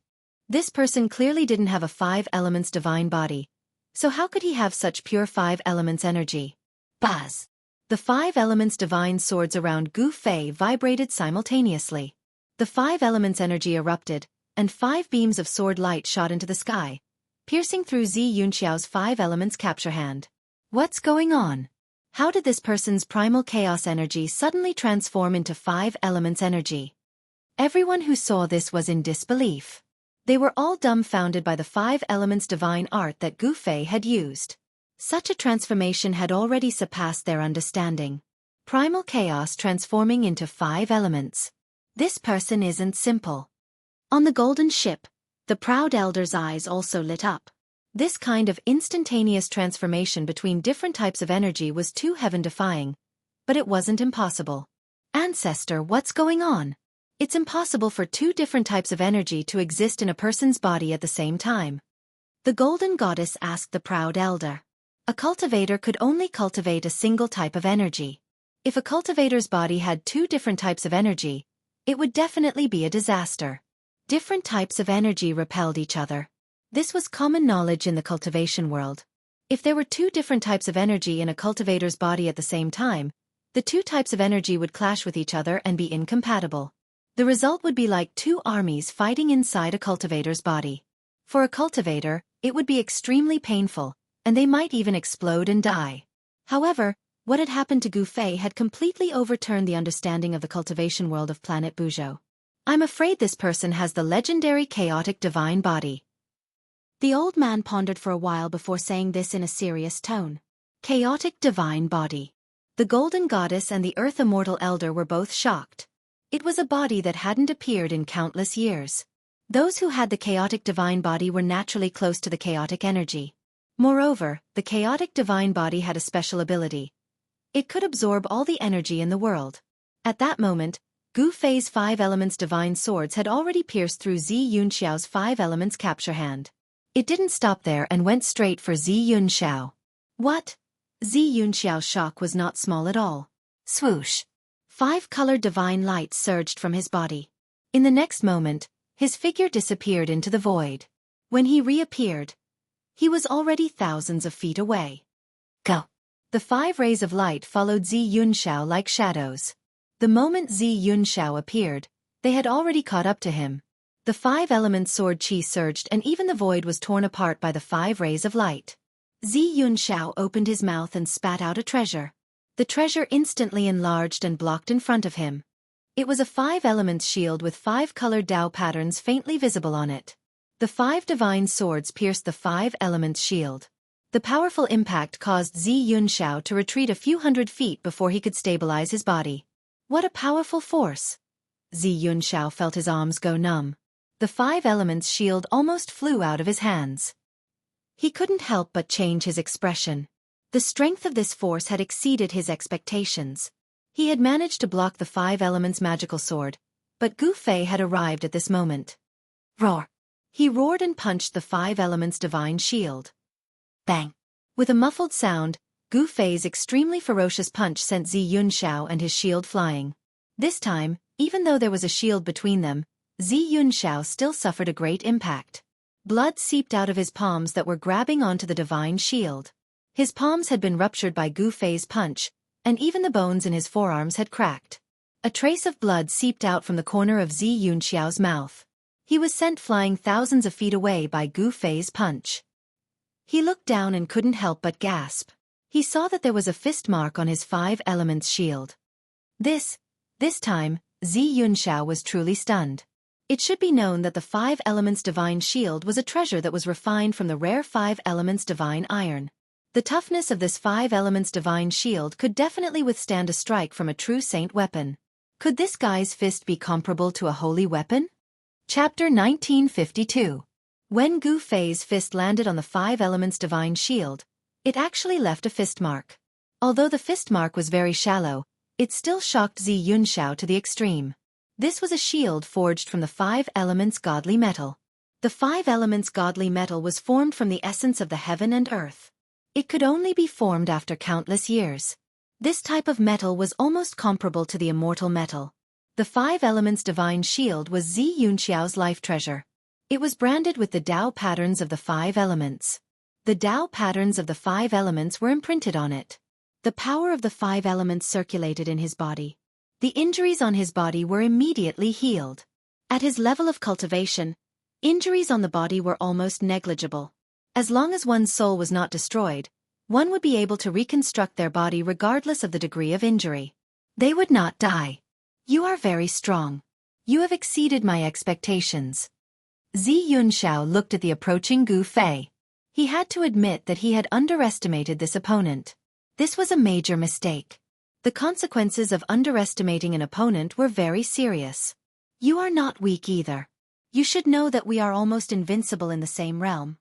This person clearly didn't have a 5 elements divine body, so how could he have such pure 5 elements energy? Buzz! The 5 elements divine swords around Gu Fei vibrated simultaneously. The 5 elements energy erupted, and 5 beams of sword light shot into the sky, piercing through Xianxiao's 5 elements capture hand. What's going on? How did this person's primal chaos energy suddenly transform into 5 elements energy? Everyone who saw this was in disbelief. They were all dumbfounded by the 5 elements divine art that Gu Fei had used. Such a transformation had already surpassed their understanding. Primal chaos transforming into 5 elements. This person isn't simple. On the golden ship, the proud elder's eyes also lit up. This kind of instantaneous transformation between different types of energy was too heaven-defying, but it wasn't impossible. Ancestor, what's going on? It's impossible for 2 different types of energy to exist in a person's body at the same time. The golden goddess asked the proud elder. A cultivator could only cultivate a single type of energy. If a cultivator's body had 2 different types of energy, it would definitely be a disaster. Different types of energy repelled each other. This was common knowledge in the cultivation world. If there were 2 different types of energy in a cultivator's body at the same time, the 2 types of energy would clash with each other and be incompatible. The result would be like 2 armies fighting inside a cultivator's body. For a cultivator, it would be extremely painful, and they might even explode and die. However, what had happened to Gu Fei had completely overturned the understanding of the cultivation world of planet Buzhou. I'm afraid this person has the legendary chaotic divine body. The old man pondered for a while before saying this in a serious tone. Chaotic divine body. The golden goddess and the earth immortal elder were both shocked. It was a body that hadn't appeared in countless years. Those who had the chaotic divine body were naturally close to the chaotic energy. Moreover, the chaotic divine body had a special ability. It could absorb all the energy in the world. At that moment, Gu Fei's 5 elements divine swords had already pierced through Xianxiao's 5 elements capture hand. It didn't stop there and went straight for Xianxiao. What? Xianxiao's shock was not small at all. Swoosh! 5-colored divine light surged from his body. In the next moment, his figure disappeared into the void. When he reappeared, he was already thousands of feet away. Go! The 5 rays of light followed Xianxiao like shadows. The moment Xianxiao appeared, they had already caught up to him. The 5-element sword qi surged and even the void was torn apart by the 5 rays of light. Xianxiao opened his mouth and spat out a treasure. The treasure instantly enlarged and blocked in front of him. It was a 5 elements shield with 5 colored Dao patterns faintly visible on it. The 5 divine swords pierced the 5 elements shield. The powerful impact caused Xianxia to retreat a few hundred feet before he could stabilize his body. What a powerful force! Xianxia felt his arms go numb. The 5 elements shield almost flew out of his hands. He couldn't help but change his expression. The strength of this force had exceeded his expectations. He had managed to block the 5 elements magical sword, but Gu Fei had arrived at this moment. Roar! He roared and punched the 5 elements divine shield. Bang! With a muffled sound, Gu Fei's extremely ferocious punch sent Xianxia and his shield flying. This time, even though there was a shield between them, Xianxia still suffered a great impact. Blood seeped out of his palms that were grabbing onto the divine shield. His palms had been ruptured by Gu Fei's punch, and even the bones in his forearms had cracked. A trace of blood seeped out from the corner of Xianxiao's mouth. He was sent flying thousands of feet away by Gu Fei's punch. He looked down and couldn't help but gasp. He saw that there was a fist mark on his 5 elements shield. This time, Xianxia was truly stunned. It should be known that the 5 elements divine shield was a treasure that was refined from the rare 5 elements divine iron. The toughness of this 5 elements divine shield could definitely withstand a strike from a true saint weapon. Could this guy's fist be comparable to a holy weapon? Chapter 1952. When Gu Fei's fist landed on the 5 elements divine shield, it actually left a fist mark. Although the fist mark was very shallow, it still shocked Xianxia to the extreme. This was a shield forged from the 5 elements godly metal. The 5 elements godly metal was formed from the essence of the heaven and earth. It could only be formed after countless years. This type of metal was almost comparable to the immortal metal. The 5 elements divine shield was Xianxiao's life treasure. It was branded with the Dao patterns of the 5 elements. The Dao patterns of the 5 elements were imprinted on it. The power of the 5 elements circulated in his body. The injuries on his body were immediately healed. At his level of cultivation, injuries on the body were almost negligible. As long as one's soul was not destroyed, one would be able to reconstruct their body regardless of the degree of injury. They would not die. You are very strong. You have exceeded my expectations. Xianxia looked at the approaching Gu Fei. He had to admit that he had underestimated this opponent. This was a major mistake. The consequences of underestimating an opponent were very serious. You are not weak either. You should know that we are almost invincible in the same realm.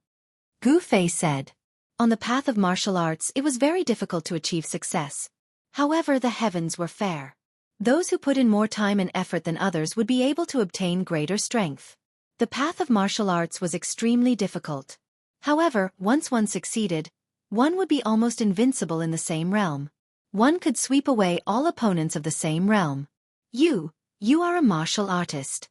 Gu Fei said. On the path of martial arts it was very difficult to achieve success. However, the heavens were fair. Those who put in more time and effort than others would be able to obtain greater strength. The path of martial arts was extremely difficult. However, once one succeeded, one would be almost invincible in the same realm. One could sweep away all opponents of the same realm. You are a martial artist.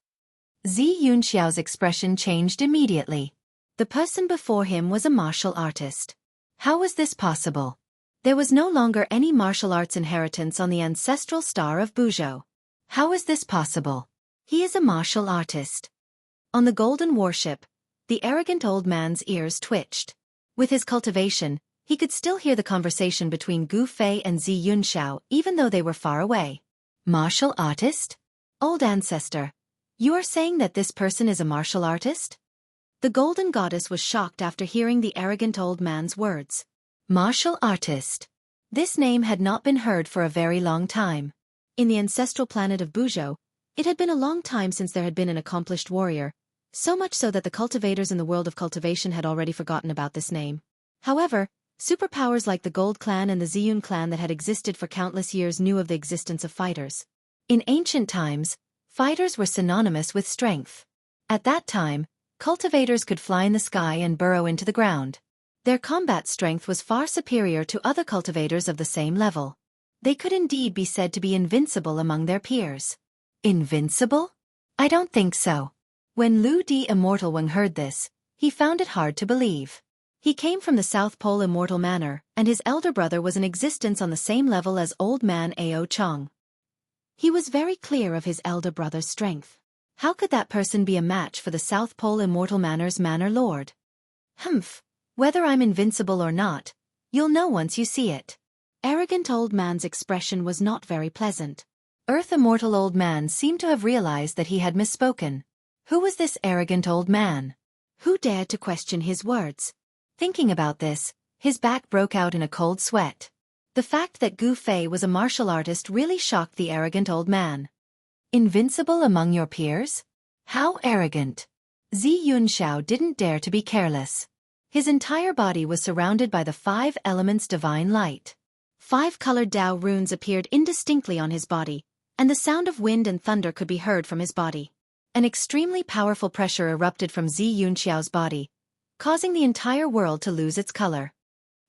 Xianxiao's expression changed immediately. The person before him was a martial artist. How was this possible? There was no longer any martial arts inheritance on the ancestral star of Buzhou. How is this possible? He is a martial artist. On the golden warship, the arrogant old man's ears twitched. With his cultivation, he could still hear the conversation between Gu Fei and Xianxia even though they were far away. Martial artist? Old ancestor, you are saying that this person is a martial artist? The golden goddess was shocked after hearing the arrogant old man's words. Martial artist. This name had not been heard for a very long time. In the ancestral planet of Buzhou, it had been a long time since there had been an accomplished warrior, so much so that the cultivators in the world of cultivation had already forgotten about this name. However, superpowers like the Gold Clan and the Ziyun clan that had existed for countless years knew of the existence of fighters. In ancient times, fighters were synonymous with strength. At that time, cultivators could fly in the sky and burrow into the ground. Their combat strength was far superior to other cultivators of the same level. They could indeed be said to be invincible among their peers. Invincible? I don't think so. When Lu Di Immortal Wang heard this, he found it hard to believe. He came from the South Pole Immortal Manor, and his elder brother was in existence on the same level as Old Man Ao Chong. He was very clear of his elder brother's strength. How could that person be a match for the South Pole Immortal Manor's Manor Lord? Humph, whether I'm invincible or not, you'll know once you see it. Arrogant old man's expression was not very pleasant. Earth immortal old man seemed to have realized that he had misspoken. Who was this arrogant old man? Who dared to question his words? Thinking about this, his back broke out in a cold sweat. The fact that Gu Fei was a martial artist really shocked the arrogant old man. Invincible among your peers? How arrogant! Xianxia didn't dare to be careless. His entire body was surrounded by the 5 elements divine light. 5 colored Dao runes appeared indistinctly on his body, and the sound of wind and thunder could be heard from his body. An extremely powerful pressure erupted from Xianxia's body, causing the entire world to lose its color.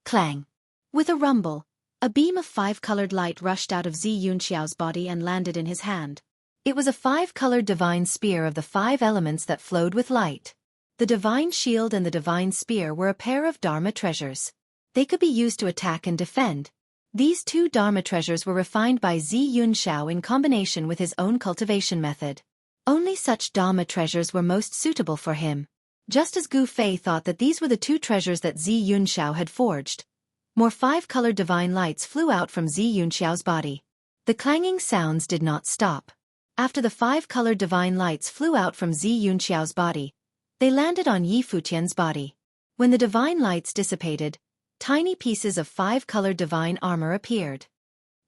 Clang! With a rumble, a beam of 5-colored light rushed out of Xianxia's body and landed in his hand. It was a 5-colored divine spear of the 5 elements that flowed with light. The divine shield and the divine spear were a pair of Dharma treasures. They could be used to attack and defend. These 2 Dharma treasures were refined by Xianxia in combination with his own cultivation method. Only such Dharma treasures were most suitable for him. Just as Gu Fei thought that these were the 2 treasures that Xianxia had forged, more 5-colored divine lights flew out from Xianxia's body. The clanging sounds did not stop. After the 5-colored divine lights flew out from Xianxia's body, they landed on Yi Futian's body. When the divine lights dissipated, tiny pieces of 5-colored divine armor appeared.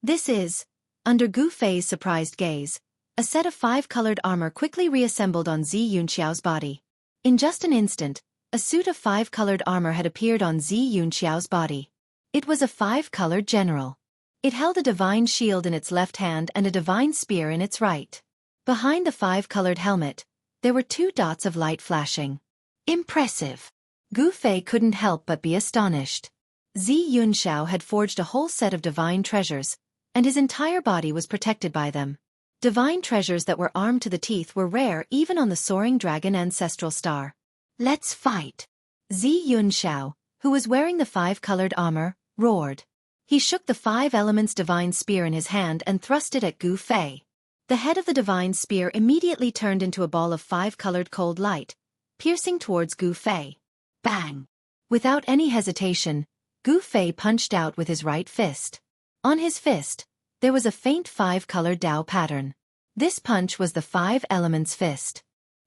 This is, under Gu Fei's surprised gaze, a set of 5-colored armor quickly reassembled on Xianxia's body. In just an instant, a suit of 5-colored armor had appeared on Xianxia's body. It was a 5-colored general. It held a divine shield in its left hand and a divine spear in its right. Behind the 5-colored helmet, there were 2 dots of light flashing. Impressive! Gu Fei couldn't help but be astonished. Xianxia had forged a whole set of divine treasures, and his entire body was protected by them. Divine treasures that were armed to the teeth were rare even on the soaring dragon ancestral star. Let's fight! Xianxia, who was wearing the 5-colored armor, roared. He shook the 5 elements divine spear in his hand and thrust it at Gu Fei. The head of the divine spear immediately turned into a ball of 5-colored cold light, piercing towards Gu Fei. Bang! Without any hesitation, Gu Fei punched out with his right fist. On his fist, there was a faint 5-colored Dao pattern. This punch was the 5 elements fist.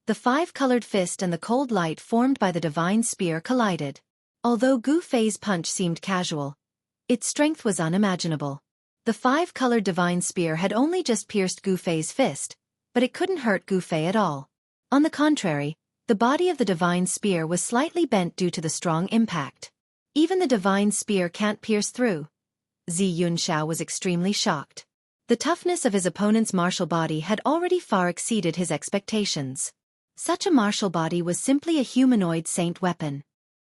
The 5-colored fist and the cold light formed by the divine spear collided. Although Gu Fei's punch seemed casual, its strength was unimaginable. The 5-colored divine spear had only just pierced Gu Fei's fist, but it couldn't hurt Gu Fei at all. On the contrary, the body of the divine spear was slightly bent due to the strong impact. Even the divine spear can't pierce through. Xianxia was extremely shocked. The toughness of his opponent's martial body had already far exceeded his expectations. Such a martial body was simply a humanoid saint weapon.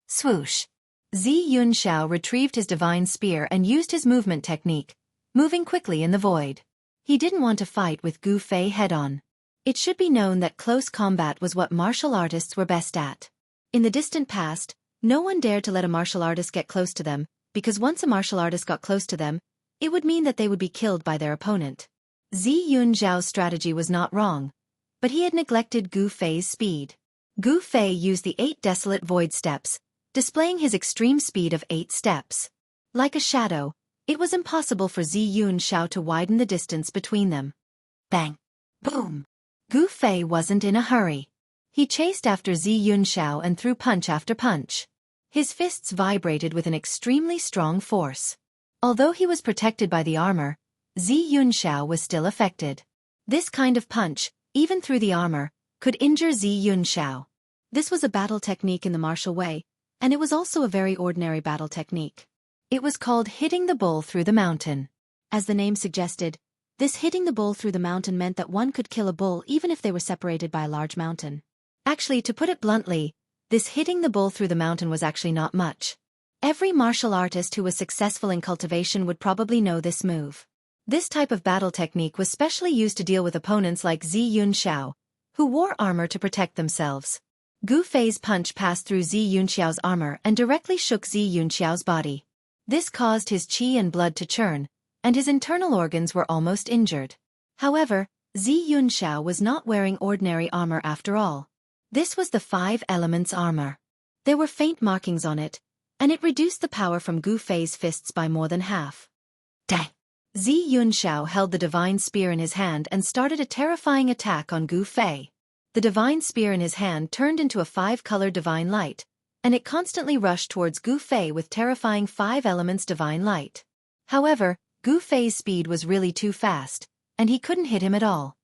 Swoosh! Xianxia retrieved his divine spear and used his movement technique, moving quickly in the void. He didn't want to fight with Gu Fei head-on. It should be known that close combat was what martial artists were best at. In the distant past, no one dared to let a martial artist get close to them, because once a martial artist got close to them, it would mean that they would be killed by their opponent. Xianxia's strategy was not wrong, but he had neglected Gu Fei's speed. Gu Fei used the 8 desolate void steps, displaying his extreme speed of 8 steps. Like a shadow, it was impossible for Xianxia to widen the distance between them. Bang! Boom! Gu Fei wasn't in a hurry. He chased after Xianxia and threw punch after punch. His fists vibrated with an extremely strong force. Although he was protected by the armor, Xianxia was still affected. This kind of punch, even through the armor, could injure Xianxia. This was a battle technique in the martial way, and it was also a very ordinary battle technique. It was called hitting the bull through the mountain. As the name suggested, this hitting the bull through the mountain meant that one could kill a bull even if they were separated by a large mountain. Actually, to put it bluntly, this hitting the bull through the mountain was actually not much. Every martial artist who was successful in cultivation would probably know this move. This type of battle technique was specially used to deal with opponents like Xianxia, who wore armor to protect themselves. Gu Fei's punch passed through Xianxia's armor and directly shook Xianxia's body. This caused his qi and blood to churn, and his internal organs were almost injured. However, Xianxia was not wearing ordinary armor after all. This was the 5 elements armor. There were faint markings on it, and it reduced the power from Gu Fei's fists by more than half. Dang! Xianxia held the divine spear in his hand and started a terrifying attack on Gu Fei. The divine spear in his hand turned into a 5-colored divine light, and it constantly rushed towards Gu Fei with terrifying 5 elements divine light. However, Gu Fei's speed was really too fast, and he couldn't hit him at all.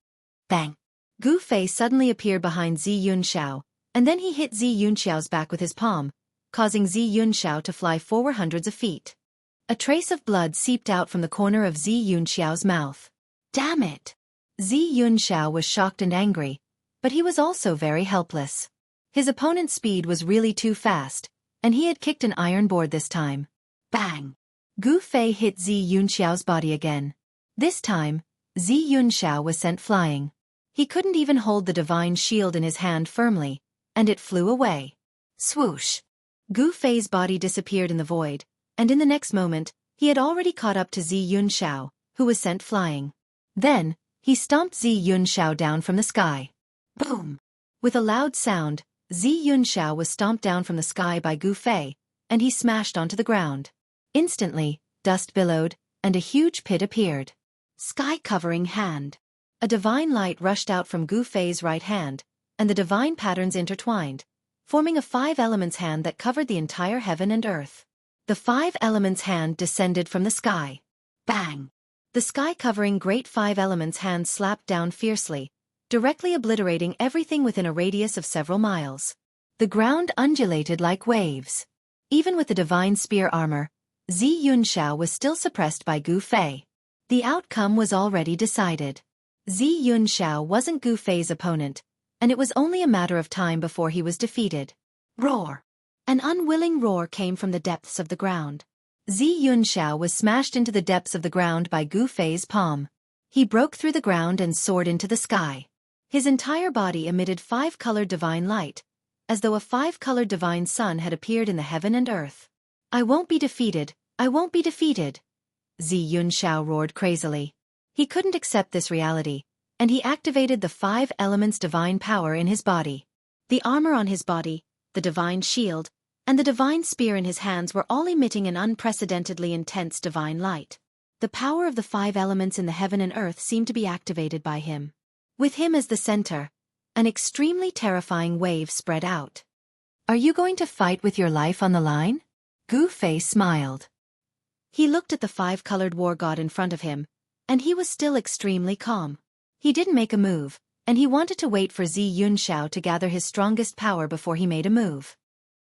Bang! Gu Fei suddenly appeared behind Xianxia, and then he hit Xianxia's back with his palm, causing Xianxia to fly forward hundreds of feet. A trace of blood seeped out from the corner of Xianxia's mouth. Damn it! Xianxia was shocked and angry, but he was also very helpless. His opponent's speed was really too fast, and he had kicked an iron board this time. Bang! Gu Fei hit Xianxia's body again. This time, Xianxia was sent flying. He couldn't even hold the divine shield in his hand firmly, and it flew away. Swoosh! Gu Fei's body disappeared in the void, and in the next moment, he had already caught up to Xianxia, who was sent flying. Then, he stomped Xianxia down from the sky. Boom! With a loud sound, Xianxia was stomped down from the sky by Gu Fei, and he smashed onto the ground. Instantly, dust billowed, and a huge pit appeared. Sky-covering hand. A divine light rushed out from Gu Fei's right hand, and the divine patterns intertwined, forming a 5 elements hand that covered the entire heaven and earth. The 5 elements hand descended from the sky. Bang! The sky-covering great 5 elements hand slapped down fiercely, directly obliterating everything within a radius of several miles. The ground undulated like waves. Even with the divine spear armor, Xianxia was still suppressed by Gu Fei. The outcome was already decided. Xianxia wasn't Gu Fei's opponent, and it was only a matter of time before he was defeated. Roar! An unwilling roar came from the depths of the ground. Xianxia was smashed into the depths of the ground by Gu Fei's palm. He broke through the ground and soared into the sky. His entire body emitted 5-colored divine light, as though a 5-colored divine sun had appeared in the heaven and earth. I won't be defeated, I won't be defeated, Xianxia roared crazily. He couldn't accept this reality, and he activated the 5 elements divine power in his body. The armor on his body, the divine shield, and the divine spear in his hands were all emitting an unprecedentedly intense divine light. The power of the 5 elements in the heaven and earth seemed to be activated by him. With him as the center, an extremely terrifying wave spread out. Are you going to fight with your life on the line? Gu Fei smiled. He looked at the 5-colored war god in front of him, and he was still extremely calm. He didn't make a move, and he wanted to wait for Xianxia to gather his strongest power before he made a move.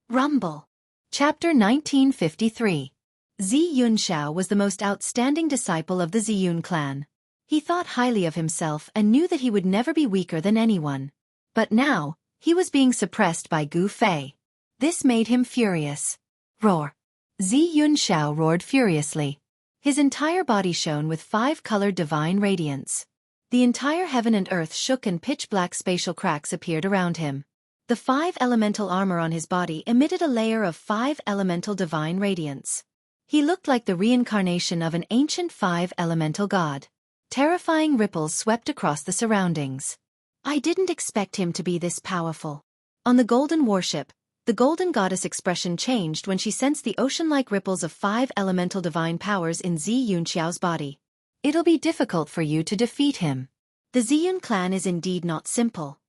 Rumble. Chapter 1953. Xianxia was the most outstanding disciple of the Ziyun clan. He thought highly of himself and knew that he would never be weaker than anyone. But now, he was being suppressed by Gu Fei. This made him furious. Roar! Xianxia roared furiously. His entire body shone with 5-colored divine radiance. The entire heaven and earth shook and pitch-black spatial cracks appeared around him. The 5 elemental armor on his body emitted a layer of 5 elemental divine radiance. He looked like the reincarnation of an ancient 5 elemental god. Terrifying ripples swept across the surroundings. I didn't expect him to be this powerful. On the golden warship, the golden goddess expression changed when she sensed the ocean-like ripples of 5 elemental divine powers in Xianxia's body. It'll be difficult for you to defeat him. The Ziyun clan is indeed not simple.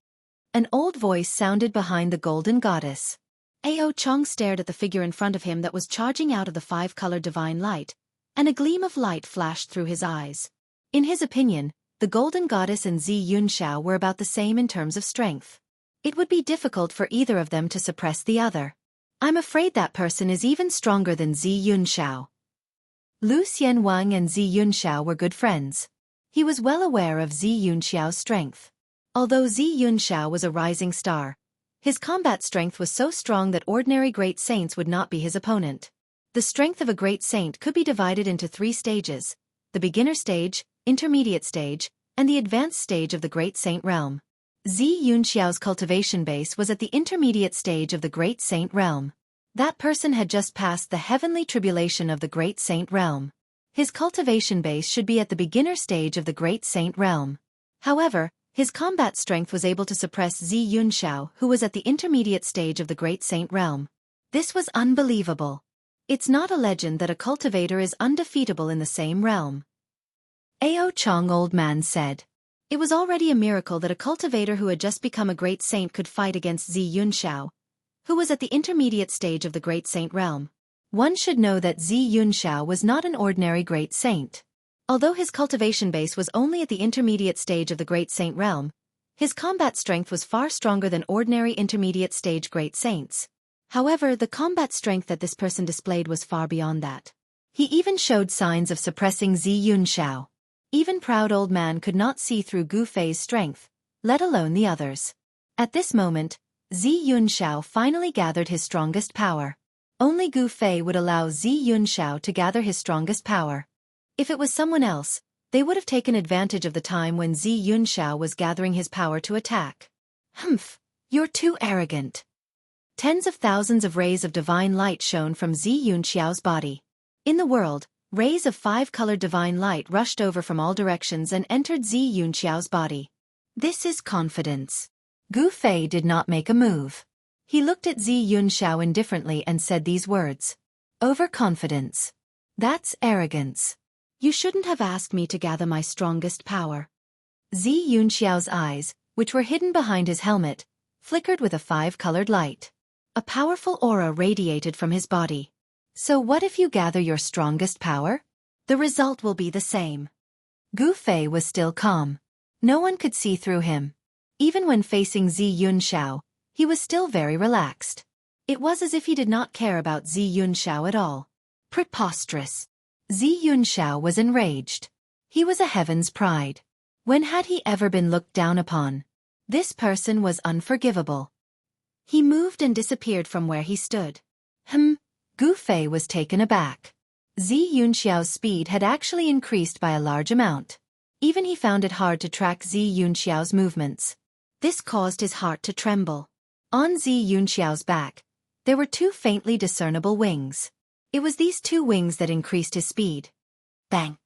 An old voice sounded behind the golden goddess. Ao Chong stared at the figure in front of him that was charging out of the 5-colored divine light, and a gleam of light flashed through his eyes. In his opinion, the golden goddess and Xianxia were about the same in terms of strength. It would be difficult for either of them to suppress the other. I'm afraid that person is even stronger than Xianxia. Lu Xianwang and Xianxia were good friends. He was well aware of Xianxia's strength. Although Xianxia was a rising star, his combat strength was so strong that ordinary great saints would not be his opponent. The strength of a great saint could be divided into 3 stages: the beginner stage, intermediate stage, and the advanced stage of the great saint realm. Xianxia's cultivation base was at the intermediate stage of the great saint realm. That person had just passed the heavenly tribulation of the great saint realm. His cultivation base should be at the beginner stage of the great saint realm. However, his combat strength was able to suppress Xianxia, who was at the intermediate stage of the great saint realm. This was unbelievable. It's not a legend that a cultivator is undefeatable in the same realm. Ao Chong old man said. It was already a miracle that a cultivator who had just become a great saint could fight against Zi Yunxiao, who was at the intermediate stage of the great saint realm. One should know that Zi Yunxiao was not an ordinary great saint. Although his cultivation base was only at the intermediate stage of the great saint realm, his combat strength was far stronger than ordinary intermediate stage great saints. However, the combat strength that this person displayed was far beyond that. He even showed signs of suppressing Zi Yunxiao. Even proud old man could not see through Gu Fei's strength, let alone the others. At this moment, Zi Yunxiao finally gathered his strongest power. Only Gu Fei would allow Zi Yunxiao to gather his strongest power. If it was someone else, they would have taken advantage of the time when Zi Yunxiao was gathering his power to attack. Humph, you're too arrogant. Tens of thousands of rays of divine light shone from Zi Yunxiao's body. In the world, rays of 5-colored divine light rushed over from all directions and entered Zi Yunxiao's body. This is confidence. Gu Fei did not make a move. He looked at Zi Yunxiao indifferently and said these words. Overconfidence. That's arrogance. You shouldn't have asked me to gather my strongest power. Zi Yunxiao's eyes, which were hidden behind his helmet, flickered with a 5-colored light. A powerful aura radiated from his body. So what if you gather your strongest power? The result will be the same. Gu Fei was still calm. No one could see through him. Even when facing Zi Yunxiao, he was still very relaxed. It was as if he did not care about Zi Yunxiao at all. Preposterous. Zi Yunxiao was enraged. He was a heaven's pride. When had he ever been looked down upon? This person was unforgivable. He moved and disappeared from where he stood. Gu Fei was taken aback. Zi Yunxiao's speed had actually increased by a large amount. Even he found it hard to track Zi Yunxiao's movements. This caused his heart to tremble. On Zi Yunxiao's back, there were 2 faintly discernible wings. It was these 2 wings that increased his speed. Bang!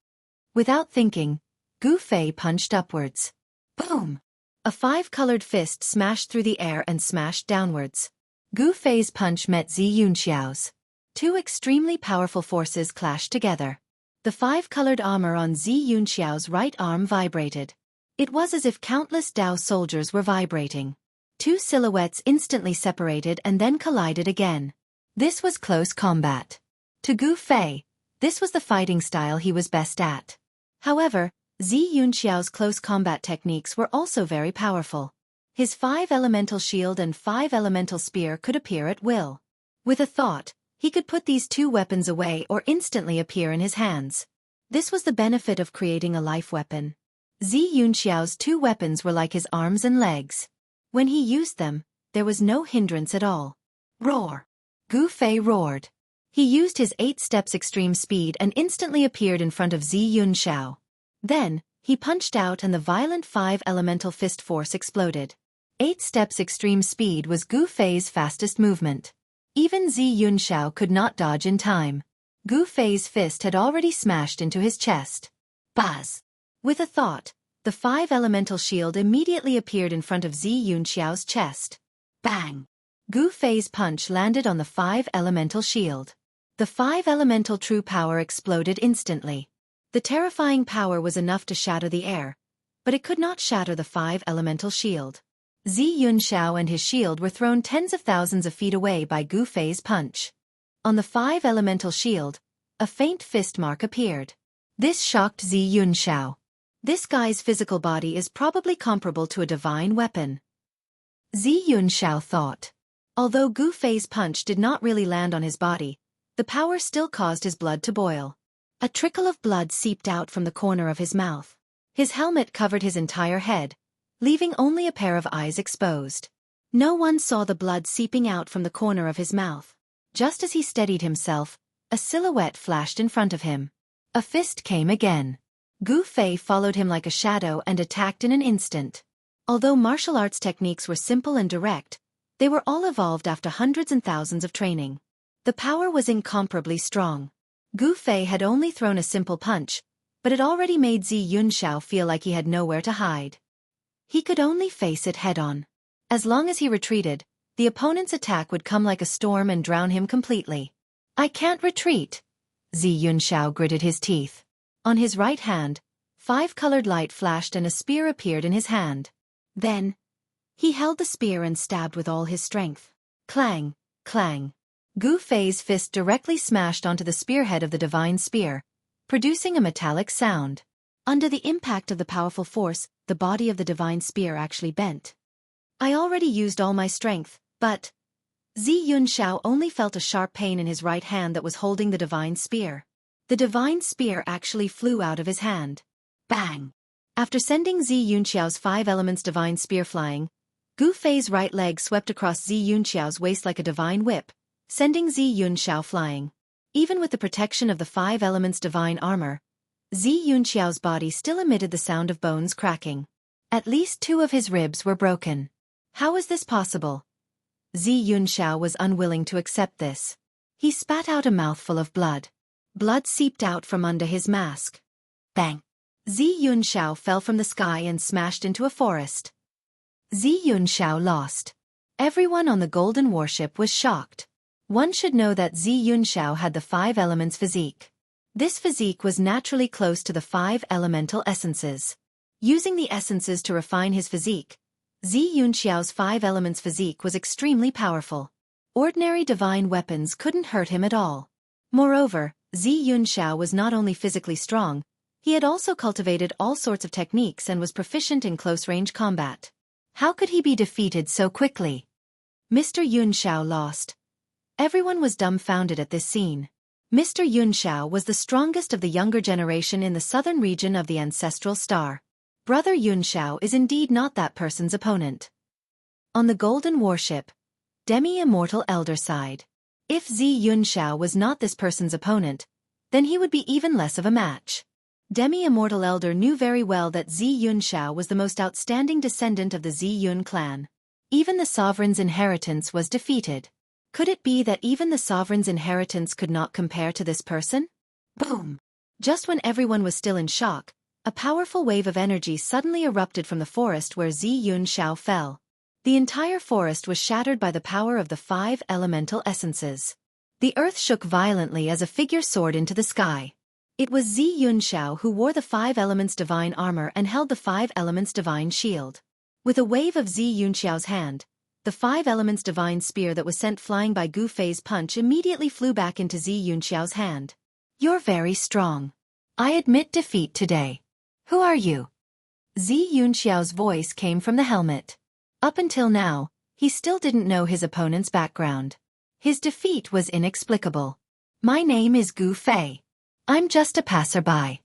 Without thinking, Gu Fei punched upwards. Boom! A 5-colored fist smashed through the air and smashed downwards. Gu Fei's punch met Zi Yunxiao's. 2 extremely powerful forces clashed together. The 5-colored armor on Zi Yunxiao's right arm vibrated. It was as if countless Dao soldiers were vibrating. 2 silhouettes instantly separated and then collided again. This was close combat. To Gu Fei, this was the fighting style he was best at. However, Zi Yunxiao's close combat techniques were also very powerful. His 5-elemental shield and 5-elemental spear could appear at will. With a thought, he could put these 2 weapons away or instantly appear in his hands. This was the benefit of creating a life weapon. Zi Yunxiao's 2 weapons were like his arms and legs. When he used them, there was no hindrance at all. Roar! Gu Fei roared. He used his 8 steps extreme speed and instantly appeared in front of Zi Yunxiao. Then, he punched out and the violent 5-elemental fist force exploded. 8 steps extreme speed was Gu Fei's fastest movement. Even Zi Yunxiao could not dodge in time. Gu Fei's fist had already smashed into his chest. Buzz! With a thought, the 5-elemental shield immediately appeared in front of Zi Yunxiao's chest. Bang! Gu Fei's punch landed on the 5-elemental shield. The 5-elemental true power exploded instantly. The terrifying power was enough to shatter the air, but it could not shatter the 5-elemental shield. Zi Yunxiao and his shield were thrown tens of thousands of feet away by Gu Fei's punch. On the 5-elemental shield, a faint fist mark appeared. This shocked Zi Yunxiao. This guy's physical body is probably comparable to a divine weapon. Zi Yunxiao thought. Although Gu Fei's punch did not really land on his body, the power still caused his blood to boil. A trickle of blood seeped out from the corner of his mouth. His helmet covered his entire head, leaving only a pair of eyes exposed. No one saw the blood seeping out from the corner of his mouth. Just as he steadied himself, a silhouette flashed in front of him. A fist came again. Gu Fei followed him like a shadow and attacked in an instant. Although martial arts techniques were simple and direct, they were all evolved after hundreds and thousands of training. The power was incomparably strong. Gu Fei had only thrown a simple punch, but it already made Zi Yunxiao feel like he had nowhere to hide. He could only face it head-on. As long as he retreated, the opponent's attack would come like a storm and drown him completely. I can't retreat. Zi Yunxiao gritted his teeth. On his right hand, 5-colored light flashed and a spear appeared in his hand. Then, he held the spear and stabbed with all his strength. Clang, clang. Gu Fei's fist directly smashed onto the spearhead of the divine spear, producing a metallic sound. Under the impact of the powerful force, the body of the divine spear actually bent. I already used all my strength, but Xianxia only felt a sharp pain in his right hand that was holding the divine spear. The divine spear actually flew out of his hand. Bang! After sending Xianxiao's 5 elements divine spear flying, Gu Fei's right leg swept across Xianxiao's waist like a divine whip, sending Xianxiao flying. Even with the protection of the 5 elements divine armor, Xianxiao's body still emitted the sound of bones cracking. At least 2 of his ribs were broken. How is this possible? Xianxiao was unwilling to accept this. He spat out a mouthful of blood. Blood seeped out from under his mask. Bang! Xianxiao fell from the sky and smashed into a forest. Xianxiao lost. Everyone on the golden warship was shocked. One should know that Xianxiao had the 5 elements physique. This physique was naturally close to the 5 elemental essences. Using the essences to refine his physique, Xianxiao's 5 elements physique was extremely powerful. Ordinary divine weapons couldn't hurt him at all. Moreover, Xianxiao was not only physically strong, he had also cultivated all sorts of techniques and was proficient in close-range combat. How could he be defeated so quickly? Mr. Yunxiao lost. Everyone was dumbfounded at this scene. Mr. Yunxiao was the strongest of the younger generation in the southern region of the ancestral star. Brother Yunxiao is indeed not that person's opponent. On the golden warship, demi-immortal elder sighed. If Xianxiao was not this person's opponent, then he would be even less of a match. Demi-immortal elder knew very well that Xianxiao was the most outstanding descendant of the Ziyun clan. Even the sovereign's inheritance was defeated. Could it be that even the sovereign's inheritance could not compare to this person? Boom! Just when everyone was still in shock, a powerful wave of energy suddenly erupted from the forest where Xianxiao fell. The entire forest was shattered by the power of the 5 elemental essences. The earth shook violently as a figure soared into the sky. It was Xianxiao who wore the 5 elements divine armor and held the 5 elements divine shield. With a wave of Xianxiao's hand, the 5 elements divine spear that was sent flying by Gu Fei's punch immediately flew back into Xianxiao's hand. You're very strong. I admit defeat today. Who are you? Xianxiao's voice came from the helmet. Up until now, he still didn't know his opponent's background. His defeat was inexplicable. My name is Gu Fei. I'm just a passerby.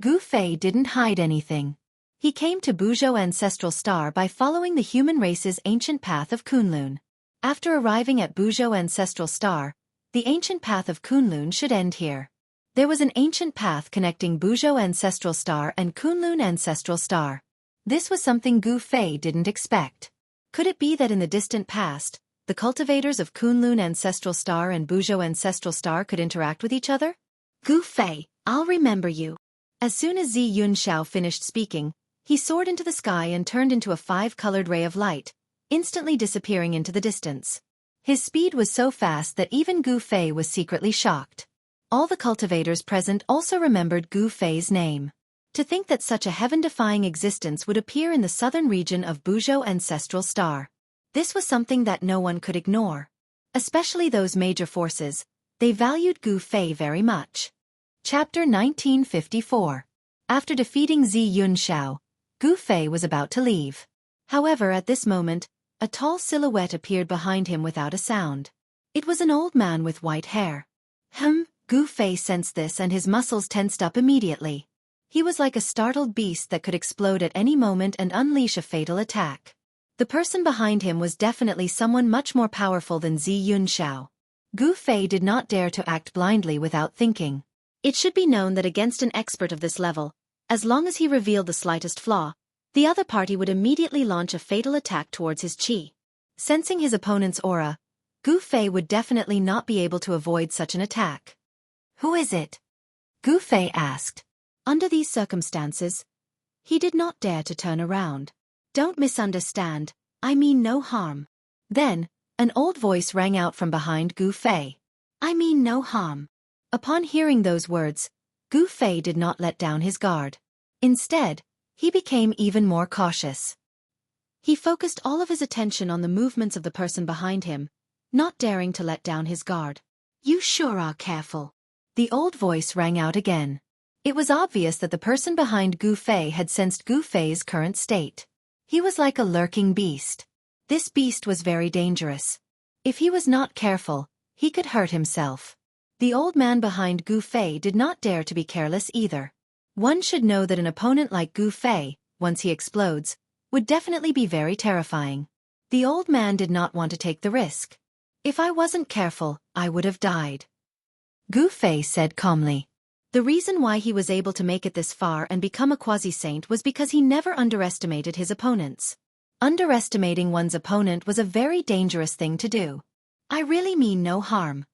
Gu Fei didn't hide anything. He came to Buzhou Ancestral Star by following the human race's ancient path of Kunlun. After arriving at Buzhou Ancestral Star, the ancient path of Kunlun should end here. There was an ancient path connecting Buzhou Ancestral Star and Kunlun Ancestral Star. This was something Gu Fei didn't expect. Could it be that in the distant past, the cultivators of Kunlun Ancestral Star and Buzhou Ancestral Star could interact with each other? Gu Fei, I'll remember you. As soon as Xianxiao finished speaking, he soared into the sky and turned into a 5-colored ray of light, instantly disappearing into the distance. His speed was so fast that even Gu Fei was secretly shocked. All the cultivators present also remembered Gu Fei's name. To think that such a heaven-defying existence would appear in the southern region of Buzhou Ancestral Star. This was something that no one could ignore. Especially those major forces, they valued Gu Fei very much. Chapter 1954. After defeating Xianxiao, Gu Fei was about to leave. However, at this moment, a tall silhouette appeared behind him without a sound. It was an old man with white hair. Gu Fei sensed this and his muscles tensed up immediately. He was like a startled beast that could explode at any moment and unleash a fatal attack. The person behind him was definitely someone much more powerful than Xianxiao. Gu Fei did not dare to act blindly without thinking. It should be known that against an expert of this level, as long as he revealed the slightest flaw, the other party would immediately launch a fatal attack towards his chi. Sensing his opponent's aura, Gu Fei would definitely not be able to avoid such an attack. Who is it? Gu Fei asked. Under these circumstances, he did not dare to turn around. Don't misunderstand, I mean no harm. Then, an old voice rang out from behind Gu Fei. I mean no harm. Upon hearing those words, Gu Fei did not let down his guard. Instead, he became even more cautious. He focused all of his attention on the movements of the person behind him, not daring to let down his guard. "You sure are careful." The old voice rang out again. It was obvious that the person behind Gu Fei had sensed Gu Fei's current state. He was like a lurking beast. This beast was very dangerous. If he was not careful, he could hurt himself. The old man behind Gu Fei did not dare to be careless either. One should know that an opponent like Gu Fei, once he explodes, would definitely be very terrifying. The old man did not want to take the risk. "If I wasn't careful, I would have died," Gu Fei said calmly. The reason why he was able to make it this far and become a quasi-saint was because he never underestimated his opponents. Underestimating one's opponent was a very dangerous thing to do. "I really mean no harm."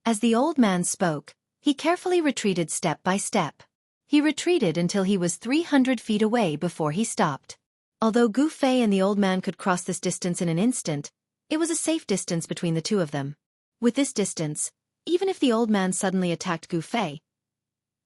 As the old man spoke, he carefully retreated step by step. He retreated until he was 300 feet away before he stopped. Although Gu Fei and the old man could cross this distance in an instant, it was a safe distance between the two of them. With this distance, even if the old man suddenly attacked Gu Fei,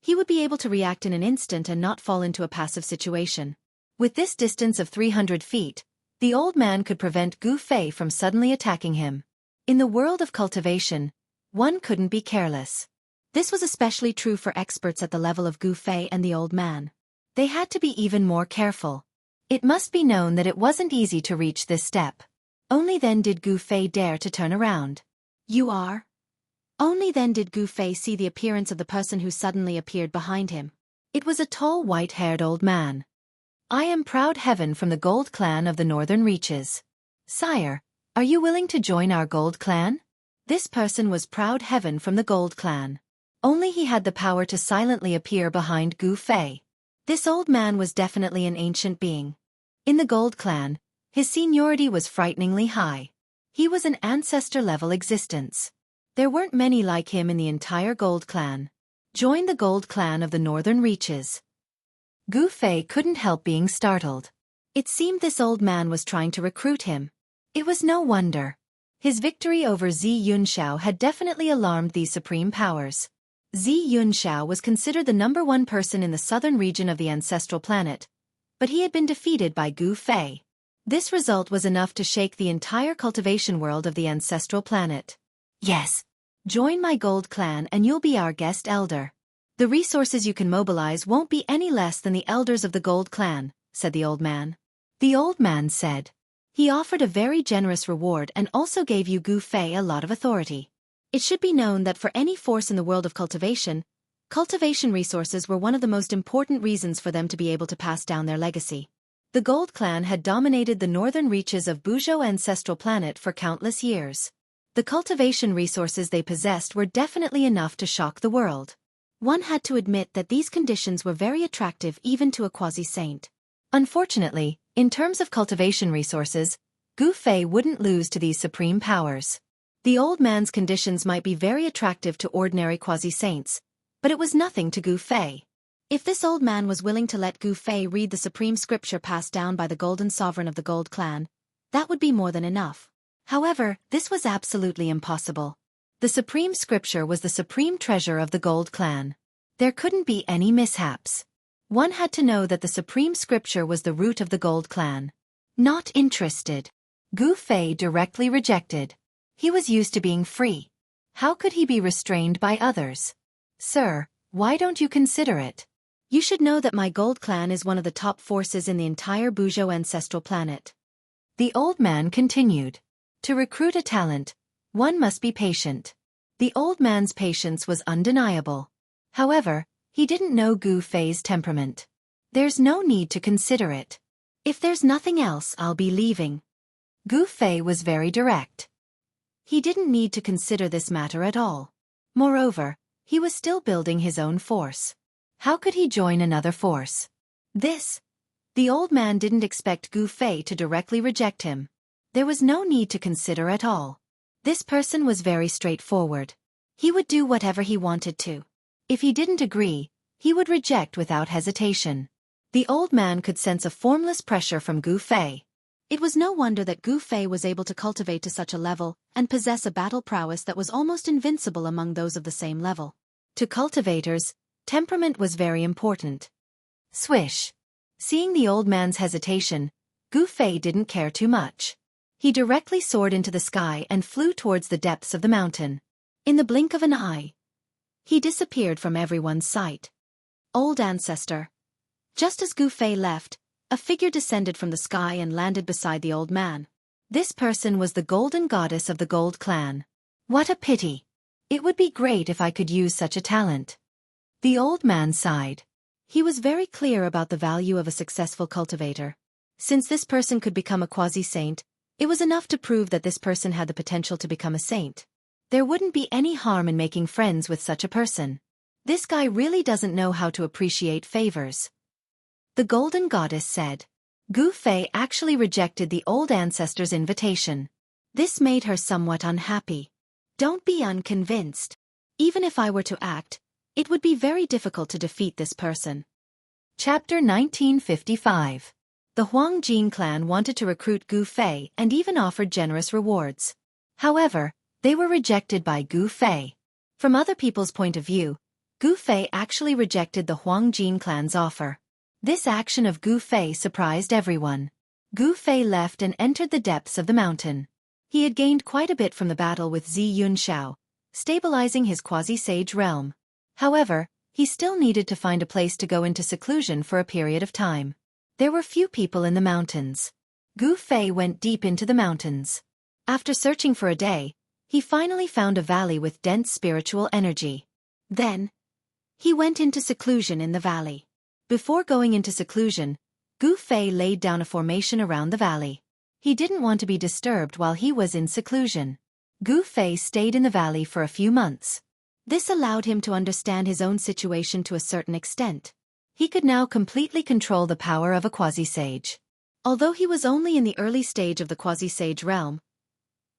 he would be able to react in an instant and not fall into a passive situation. With this distance of 300 feet, the old man could prevent Gu Fei from suddenly attacking him. In the world of cultivation, one couldn't be careless. This was especially true for experts at the level of Gu Fei and the old man. They had to be even more careful. It must be known that it wasn't easy to reach this step. Only then did Gu Fei dare to turn around. "You are?" Only then did Gu Fei see the appearance of the person who suddenly appeared behind him. It was a tall white-haired old man. "I am Proud Heaven from the Gold Clan of the Northern Reaches. Sire, are you willing to join our Gold Clan?" This person was Proud Heaven from the Gold Clan. Only he had the power to silently appear behind Gu Fei. This old man was definitely an ancient being. In the Gold Clan, his seniority was frighteningly high. He was an ancestor-level existence. There weren't many like him in the entire Gold Clan. Join the Gold Clan of the Northern Reaches. Gu Fei couldn't help being startled. It seemed this old man was trying to recruit him. It was no wonder. His victory over Xianxia had definitely alarmed these supreme powers. Xianxia was considered the #1 person in the southern region of the ancestral planet, but he had been defeated by Gu Fei. This result was enough to shake the entire cultivation world of the ancestral planet. "Yes. Join my Gold Clan and you'll be our guest elder. The resources you can mobilize won't be any less than the elders of the Gold Clan," said the old man. The old man said. He offered a very generous reward and also gave Gu Fei a lot of authority. It should be known that for any force in the world of cultivation resources were one of the most important reasons for them to be able to pass down their legacy. The Gold Clan had dominated the northern reaches of Buzhou ancestral planet for countless years. The cultivation resources they possessed were definitely enough to shock the world. One had to admit that these conditions were very attractive even to a quasi-saint. Unfortunately, in terms of cultivation resources, Gu Fei wouldn't lose to these supreme powers. The old man's conditions might be very attractive to ordinary quasi-saints, but it was nothing to Gu Fei. If this old man was willing to let Gu Fei read the supreme scripture passed down by the Golden Sovereign of the Gold Clan, that would be more than enough. However, this was absolutely impossible. The supreme scripture was the supreme treasure of the Gold Clan. There couldn't be any mishaps. One had to know that the supreme scripture was the root of the Gold Clan. Not interested. Gu Fei directly rejected. He was used to being free. How could he be restrained by others? "Sir, why don't you consider it? You should know that my Gold Clan is one of the top forces in the entire Buzhou ancestral planet." The old man continued. To recruit a talent, one must be patient. The old man's patience was undeniable. However, he didn't know Gu Fei's temperament. "There's no need to consider it. If there's nothing else, I'll be leaving." Gu Fei was very direct. He didn't need to consider this matter at all. Moreover, he was still building his own force. How could he join another force? The old man didn't expect Gu Fei to directly reject him. There was no need to consider at all. This person was very straightforward. He would do whatever he wanted to. If he didn't agree, he would reject without hesitation. The old man could sense a formless pressure from Gu Fei. It was no wonder that Gu Fei was able to cultivate to such a level and possess a battle prowess that was almost invincible among those of the same level. To cultivators, temperament was very important. Swish. Seeing the old man's hesitation, Gu Fei didn't care too much. He directly soared into the sky and flew towards the depths of the mountain. In the blink of an eye, he disappeared from everyone's sight. Old ancestor. Just as Gu Fei left, a figure descended from the sky and landed beside the old man. This person was the golden goddess of the Gold Clan. What a pity. It would be great if I could use such a talent. The old man sighed. He was very clear about the value of a successful cultivator. Since this person could become a quasi-saint, it was enough to prove that this person had the potential to become a saint. There wouldn't be any harm in making friends with such a person. This guy really doesn't know how to appreciate favors. The golden goddess said. Gu Fei actually rejected the old ancestor's invitation. This made her somewhat unhappy. Don't be unconvinced. Even if I were to act, it would be very difficult to defeat this person. Chapter 1955. The Huangjin clan wanted to recruit Gu Fei and even offered generous rewards. However, they were rejected by Gu Fei. From other people's point of view, Gu Fei actually rejected the Huangjin clan's offer. This action of Gu Fei surprised everyone. Gu Fei left and entered the depths of the mountain. He had gained quite a bit from the battle with Xianxia, stabilizing his quasi-sage realm. However, he still needed to find a place to go into seclusion for a period of time. There were few people in the mountains. Gu Fei went deep into the mountains. After searching for a day, he finally found a valley with dense spiritual energy. Then, he went into seclusion in the valley. Before going into seclusion, Gu Fei laid down a formation around the valley. He didn't want to be disturbed while he was in seclusion. Gu Fei stayed in the valley for a few months. This allowed him to understand his own situation to a certain extent. He could now completely control the power of a quasi-sage. Although he was only in the early stage of the quasi-sage realm,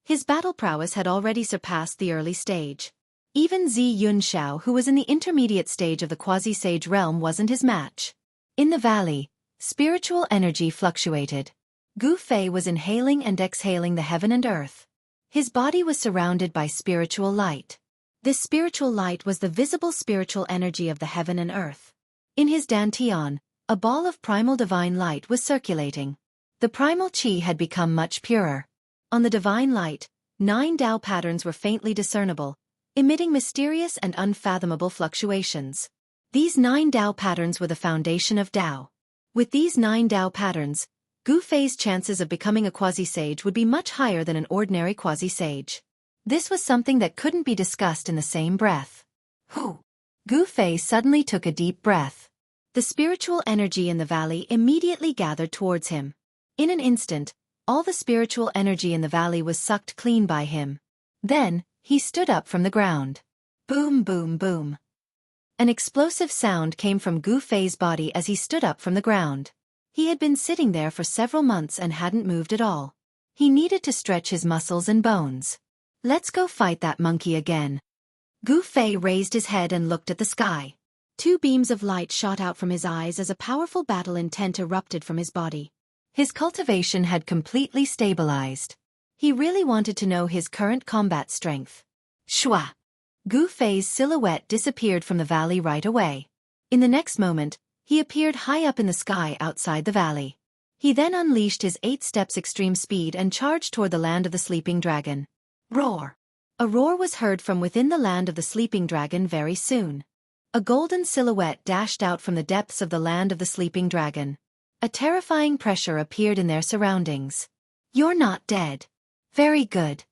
his battle prowess had already surpassed the early stage. Even Xianxia, who was in the intermediate stage of the quasi-sage realm, wasn't his match. In the valley, spiritual energy fluctuated. Gu Fei was inhaling and exhaling the heaven and earth. His body was surrounded by spiritual light. This spiritual light was the visible spiritual energy of the heaven and earth. In his dantian, a ball of primal divine light was circulating. The primal qi had become much purer. On the divine light, 9 Dao patterns were faintly discernible, emitting mysterious and unfathomable fluctuations. These 9 Dao patterns were the foundation of Dao. With these 9 Dao patterns, Gu Fei's chances of becoming a quasi-sage would be much higher than an ordinary quasi-sage. This was something that couldn't be discussed in the same breath. Hu! Gu Fei suddenly took a deep breath. The spiritual energy in the valley immediately gathered towards him. In an instant, all the spiritual energy in the valley was sucked clean by him. Then, he stood up from the ground. Boom, boom, boom. An explosive sound came from Gu Fei's body as he stood up from the ground. He had been sitting there for several months and hadn't moved at all. He needed to stretch his muscles and bones. Let's go fight that monkey again. Gu Fei raised his head and looked at the sky. 2 beams of light shot out from his eyes as a powerful battle intent erupted from his body. His cultivation had completely stabilized. He really wanted to know his current combat strength. Shua! Gu Fei's silhouette disappeared from the valley right away. In the next moment, he appeared high up in the sky outside the valley. He then unleashed his 8 steps extreme speed and charged toward the land of the sleeping dragon. Roar! A roar was heard from within the land of the sleeping dragon very soon. A golden silhouette dashed out from the depths of the land of the sleeping dragon. A terrifying pressure appeared in their surroundings. You're not dead. Very good.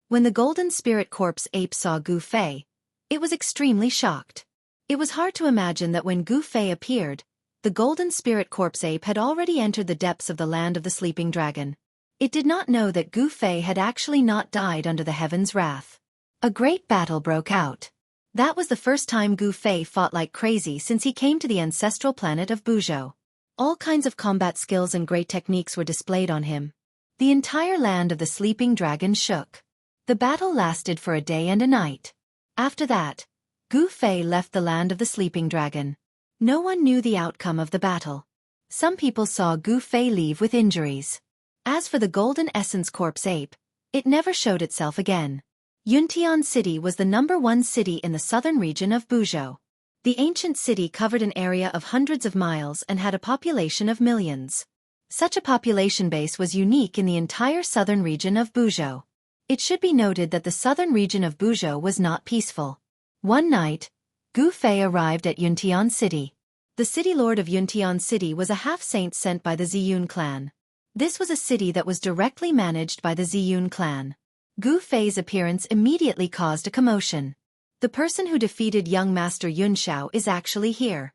When the golden spirit corpse ape saw Gu Fei, it was extremely shocked. It was hard to imagine that when Gu Fei appeared, the golden spirit corpse ape had already entered the depths of the land of the sleeping dragon. It did not know that Gu Fei had actually not died under the heaven's wrath. A great battle broke out. That was the first time Gu Fei fought like crazy since he came to the ancestral planet of Buzhou. All kinds of combat skills and great techniques were displayed on him. The entire land of the sleeping dragon shook. The battle lasted for a day and a night. After that, Gu Fei left the land of the sleeping dragon. No one knew the outcome of the battle. Some people saw Gu Fei leave with injuries. As for the golden essence corpse ape, it never showed itself again. Yuntian City was the #1 city in the southern region of Buzhou. The ancient city covered an area of hundreds of miles and had a population of millions. Such a population base was unique in the entire southern region of Buzhou. It should be noted that the southern region of Buzhou was not peaceful. One night, Gu Fei arrived at Yuntian City. The city lord of Yuntian City was a half-saint sent by the Ziyun clan. This was a city that was directly managed by the Ziyun clan. Gu Fei's appearance immediately caused a commotion. The person who defeated young Master Yun Xiao is actually here.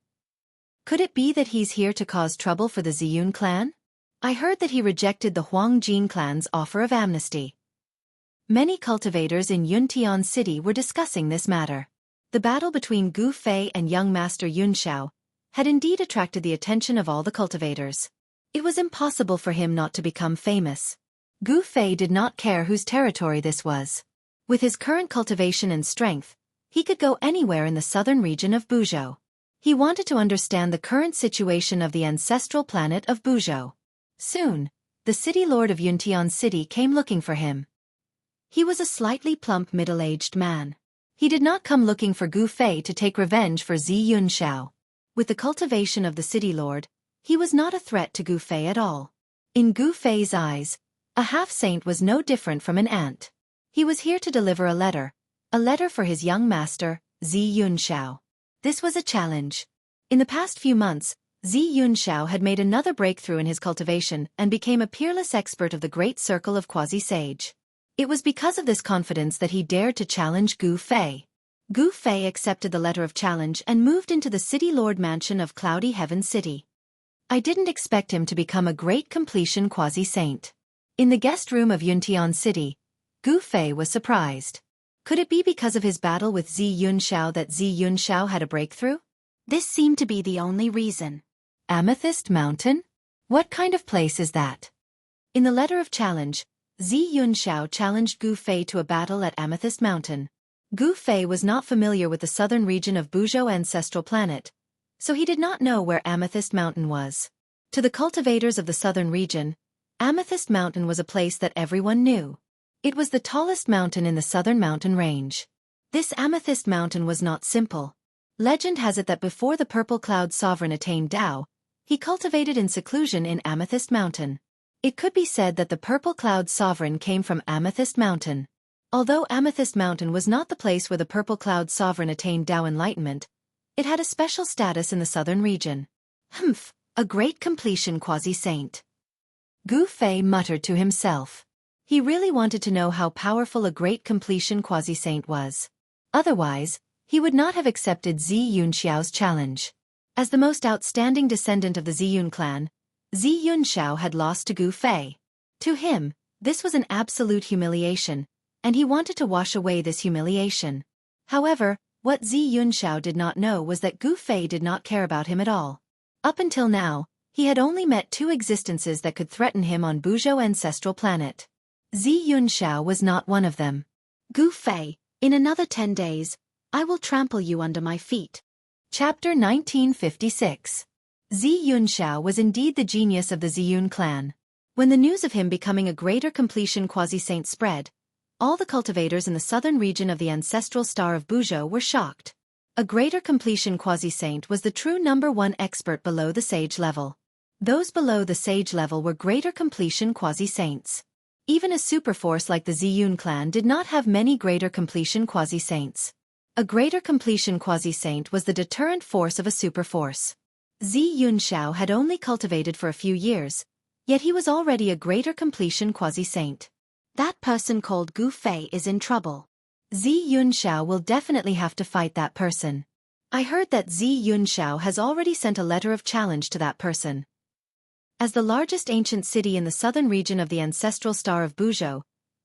Could it be that he's here to cause trouble for the Ziyun clan? I heard that he rejected the Huang Jin clan's offer of amnesty. Many cultivators in Yuntian City were discussing this matter. The battle between Gu Fei and young Master Yun Xiao had indeed attracted the attention of all the cultivators. It was impossible for him not to become famous. Gu Fei did not care whose territory this was. With his current cultivation and strength, he could go anywhere in the southern region of Buzhou. He wanted to understand the current situation of the ancestral planet of Buzhou. Soon, the city lord of Yuntian City came looking for him. He was a slightly plump middle-aged man. He did not come looking for Gu Fei to take revenge for Yun Xiao. With the cultivation of the city lord, he was not a threat to Gu Fei at all. In Gu Fei's eyes, a half-saint was no different from an ant. He was here to deliver a letter for his young master, Yun Xiao. This was a challenge. In the past few months, Yun Xiao had made another breakthrough in his cultivation and became a peerless expert of the great circle of quasi-sage. It was because of this confidence that he dared to challenge Gu Fei. Gu Fei accepted the letter of challenge and moved into the city lord mansion of Cloudy Heaven City. I didn't expect him to become a great completion quasi-saint. In the guest room of Yuntian City, Gu Fei was surprised. Could it be because of his battle with Yun Xiao that Yun Xiao had a breakthrough? This seemed to be the only reason. Amethyst Mountain? What kind of place is that? In the letter of challenge, Yun Xiao challenged Gu Fei to a battle at Amethyst Mountain. Gu Fei was not familiar with the southern region of Buzhou ancestral planet, so he did not know where Amethyst Mountain was. To the cultivators of the southern region, Amethyst Mountain was a place that everyone knew. It was the tallest mountain in the southern mountain range. This Amethyst Mountain was not simple. Legend has it that before the Purple Cloud Sovereign attained Tao, he cultivated in seclusion in Amethyst Mountain. It could be said that the Purple Cloud Sovereign came from Amethyst Mountain. Although Amethyst Mountain was not the place where the Purple Cloud Sovereign attained Tao enlightenment, it had a special status in the southern region. Humph, a great completion quasi-saint. Gu Fei muttered to himself. He really wanted to know how powerful a great completion quasi-saint was. Otherwise, he would not have accepted Yun Xiao's challenge. As the most outstanding descendant of the Ziyun clan, Yun Xiao had lost to Gu Fei. To him, this was an absolute humiliation, and he wanted to wash away this humiliation. However, what Yun Xiao did not know was that Gu Fei did not care about him at all. Up until now, he had only met two existences that could threaten him on Buzhou ancestral planet. Yun Xiao was not one of them. Gu Fei, in another 10 days, I will trample you under my feet. Chapter 1956. Yun Xiao was indeed the genius of the Ziyun clan. When the news of him becoming a greater completion quasi-saint spread, all the cultivators in the southern region of the ancestral star of Buzhou were shocked. A greater completion quasi-saint was the true #1 expert below the sage level. Those below the sage level were greater completion quasi-saints. Even a superforce like the Ziyun clan did not have many greater completion quasi-saints. A greater completion quasi-saint was the deterrent force of a superforce. Yun Xiao had only cultivated for a few years, yet he was already a greater completion quasi-saint. That person called Gu Fei is in trouble. Yun Xiao will definitely have to fight that person. I heard that Yun Xiao has already sent a letter of challenge to that person. As the largest ancient city in the southern region of the ancestral star of Buzhou,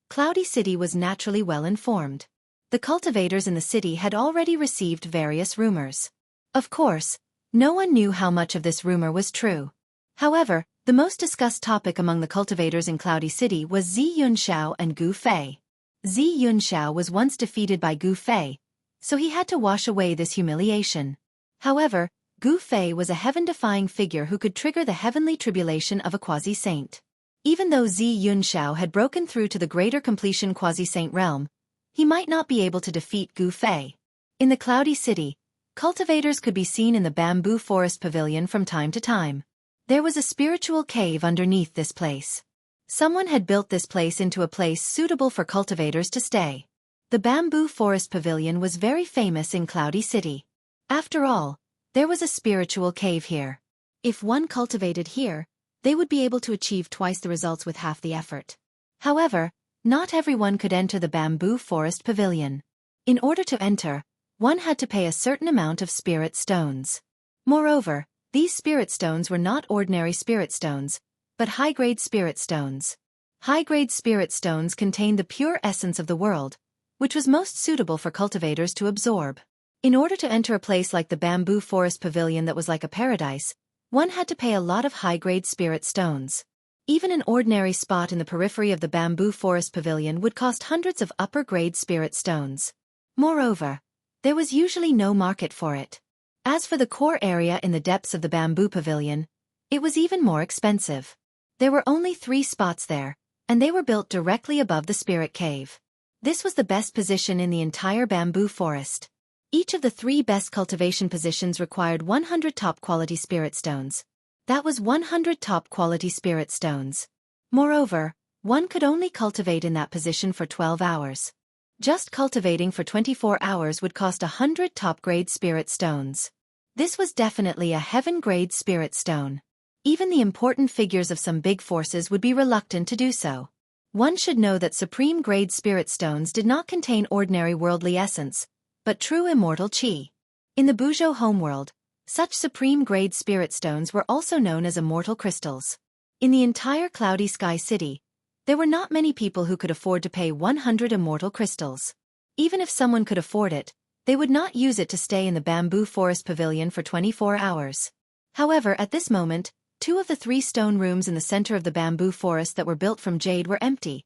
Cloudy City was naturally well informed. The cultivators in the city had already received various rumors. Of course, no one knew how much of this rumor was true. However, the most discussed topic among the cultivators in Cloudy City was Yun Xiao and Gu Fei. Yun Xiao was once defeated by Gu Fei, so he had to wash away this humiliation. However, Gu Fei was a heaven-defying figure who could trigger the heavenly tribulation of a quasi-saint. Even though Yun Xiao had broken through to the greater completion quasi-saint realm, he might not be able to defeat Gu Fei. In the Cloudy City, Cultivators could be seen in the bamboo forest pavilion from time to time. There was a spiritual cave underneath this place. Someone had built this place into a place suitable for cultivators to stay. The bamboo forest pavilion was very famous in Cloudy City. After all, there was a spiritual cave here. If one cultivated here, they would be able to achieve twice the results with half the effort. However, not everyone could enter the bamboo forest pavilion. In order to enter, one had to pay a certain amount of spirit stones. Moreover, these spirit stones were not ordinary spirit stones, but high-grade spirit stones. High-grade spirit stones contained the pure essence of the world, which was most suitable for cultivators to absorb. In order to enter a place like the bamboo forest pavilion that was like a paradise, one had to pay a lot of high-grade spirit stones. Even an ordinary spot in the periphery of the bamboo forest pavilion would cost hundreds of upper-grade spirit stones. Moreover, there was usually no market for it. As for the core area in the depths of the bamboo pavilion, it was even more expensive. There were only 3 spots there, and they were built directly above the spirit cave. This was the best position in the entire bamboo forest. Each of the 3 best cultivation positions required 100 top-quality spirit stones. That was 100 top-quality spirit stones. Moreover, one could only cultivate in that position for 12 hours. Just cultivating for 24 hours would cost 100 top-grade spirit stones. This was definitely a heaven-grade spirit stone. Even the important figures of some big forces would be reluctant to do so. One should know that supreme-grade spirit stones did not contain ordinary worldly essence, but true immortal qi. In the Buzhou homeworld, such supreme-grade spirit stones were also known as immortal crystals. In the entire Cloudy Sky City, there were not many people who could afford to pay 100 immortal crystals. Even if someone could afford it, they would not use it to stay in the bamboo forest pavilion for 24 hours. However, at this moment, 2 of the 3 stone rooms in the center of the bamboo forest that were built from jade were empty,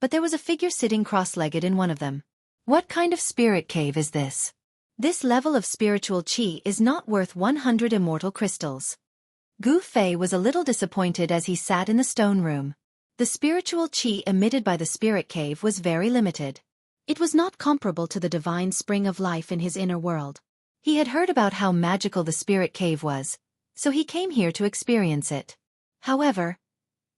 but there was a figure sitting cross-legged in one of them. What kind of spirit cave is this? This level of spiritual qi is not worth 100 immortal crystals. Gu Fei was a little disappointed as he sat in the stone room. The spiritual qi emitted by the spirit cave was very limited. It was not comparable to the divine spring of life in his inner world. He had heard about how magical the spirit cave was, so he came here to experience it. However,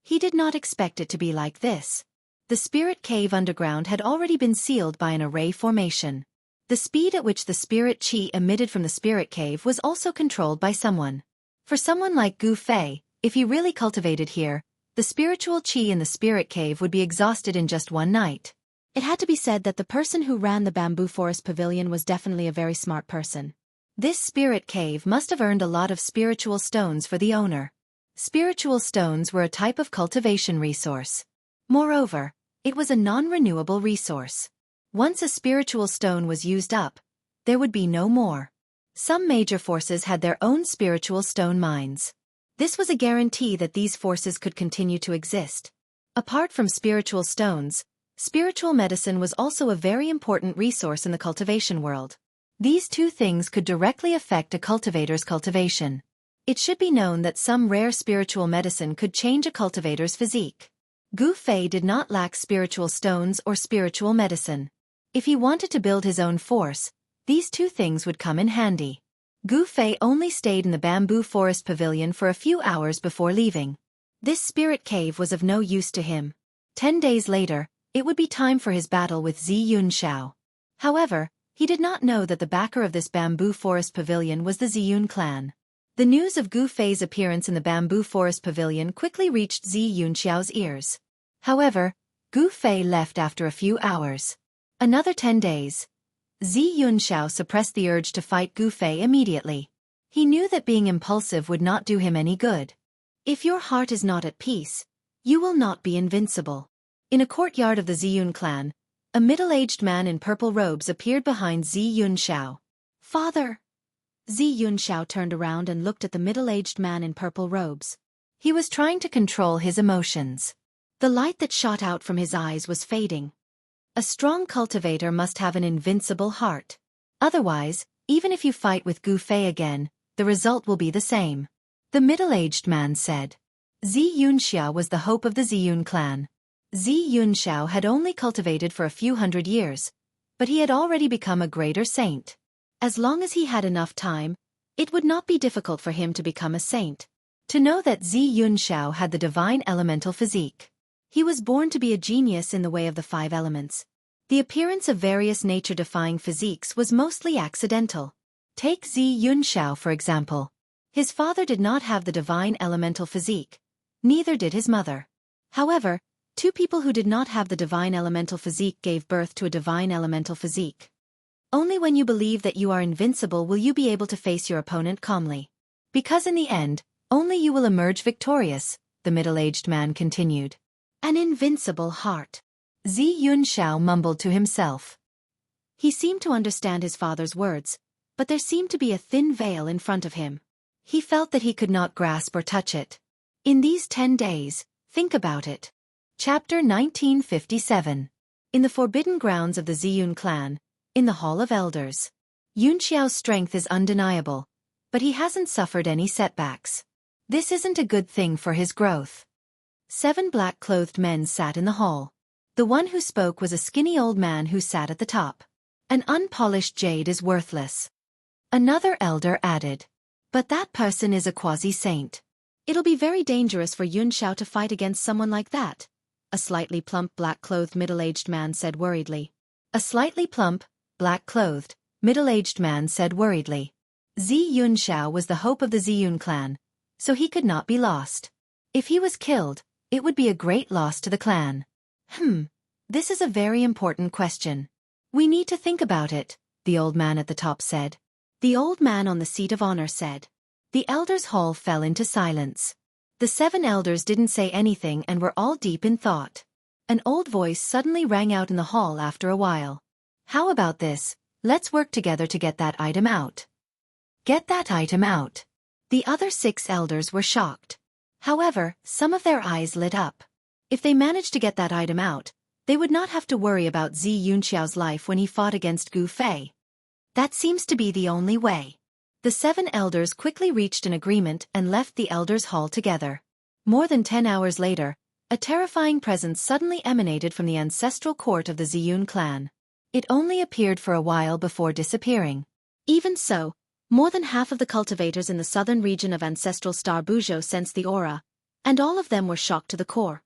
he did not expect it to be like this. The spirit cave underground had already been sealed by an array formation. The speed at which the spirit qi emitted from the spirit cave was also controlled by someone. For someone like Gu Fei, if he really cultivated here, the spiritual qi in the spirit cave would be exhausted in just one night. It had to be said that the person who ran the bamboo forest pavilion was definitely a very smart person. This spirit cave must have earned a lot of spiritual stones for the owner. Spiritual stones were a type of cultivation resource. Moreover, it was a non-renewable resource. Once a spiritual stone was used up, there would be no more. Some major forces had their own spiritual stone mines. This was a guarantee that these forces could continue to exist. Apart from spiritual stones, spiritual medicine was also a very important resource in the cultivation world. These 2 things could directly affect a cultivator's cultivation. It should be known that some rare spiritual medicine could change a cultivator's physique. Gu Fei did not lack spiritual stones or spiritual medicine. If he wanted to build his own force, these 2 things would come in handy. Gu Fei only stayed in the bamboo forest pavilion for a few hours before leaving. This spirit cave was of no use to him. 10 days later, it would be time for his battle with Xianxia. However, he did not know that the backer of this bamboo forest pavilion was the Ziyun clan. The news of Gu Fei's appearance in the bamboo forest pavilion quickly reached Xianxiao's ears. However, Gu Fei left after a few hours. Another 10 days. Xianxia suppressed the urge to fight Gu Fei immediately. He knew that being impulsive would not do him any good. If your heart is not at peace, you will not be invincible. In a courtyard of the Ziyun clan, a middle-aged man in purple robes appeared behind Xianxia. Father! Xianxia turned around and looked at the middle-aged man in purple robes. He was trying to control his emotions. The light that shot out from his eyes was fading. A strong cultivator must have an invincible heart. Otherwise, even if you fight with Gu Fei again, the result will be the same. The middle-aged man said. Xianxia was the hope of the Ziyun clan. Xianxia had only cultivated for a few hundred years, but he had already become a greater saint. As long as he had enough time, it would not be difficult for him to become a saint. To know that Xianxia had the divine elemental physique. He was born to be a genius in the way of the 5 elements. The appearance of various nature-defying physiques was mostly accidental. Take Xianxia for example. His father did not have the divine elemental physique. Neither did his mother. However, 2 people who did not have the divine elemental physique gave birth to a divine elemental physique. Only when you believe that you are invincible will you be able to face your opponent calmly. Because in the end, only you will emerge victorious, the middle-aged man continued. An invincible heart. Xianxia mumbled to himself. He seemed to understand his father's words, but there seemed to be a thin veil in front of him. He felt that he could not grasp or touch it. In these 10 days, think about it. Chapter 1957. In the forbidden grounds of the Ziyun clan, in the Hall of Elders. Yunxiao's strength is undeniable, but he hasn't suffered any setbacks. This isn't a good thing for his growth. 7 black-clothed men sat in the hall. The one who spoke was a skinny old man who sat at the top. An unpolished jade is worthless. Another elder added. But that person is a quasi-saint. It'll be very dangerous for Yunxiao to fight against someone like that, a slightly plump black-clothed middle-aged man said worriedly. A slightly plump, black-clothed, middle-aged man said worriedly. Xianxia was the hope of the Ziyun clan, so he could not be lost. If he was killed, it would be a great loss to the clan. This is a very important question. We need to think about it, the old man at the top said. The old man on the seat of honor said. The elders' hall fell into silence. The 7 elders didn't say anything and were all deep in thought. An old voice suddenly rang out in the hall after a while. How about this? Let's work together to get that item out. Get that item out. The other 6 elders were shocked. However, some of their eyes lit up. If they managed to get that item out, they would not have to worry about Xianxiao's life when he fought against Gu Fei. That seems to be the only way. The 7 elders quickly reached an agreement and left the elders' hall together. More than 10 hours later, a terrifying presence suddenly emanated from the ancestral court of the Ziyun clan. It only appeared for a while before disappearing. Even so, more than half of the cultivators in the southern region of ancestral Star Buzhou sensed the aura, and all of them were shocked to the core.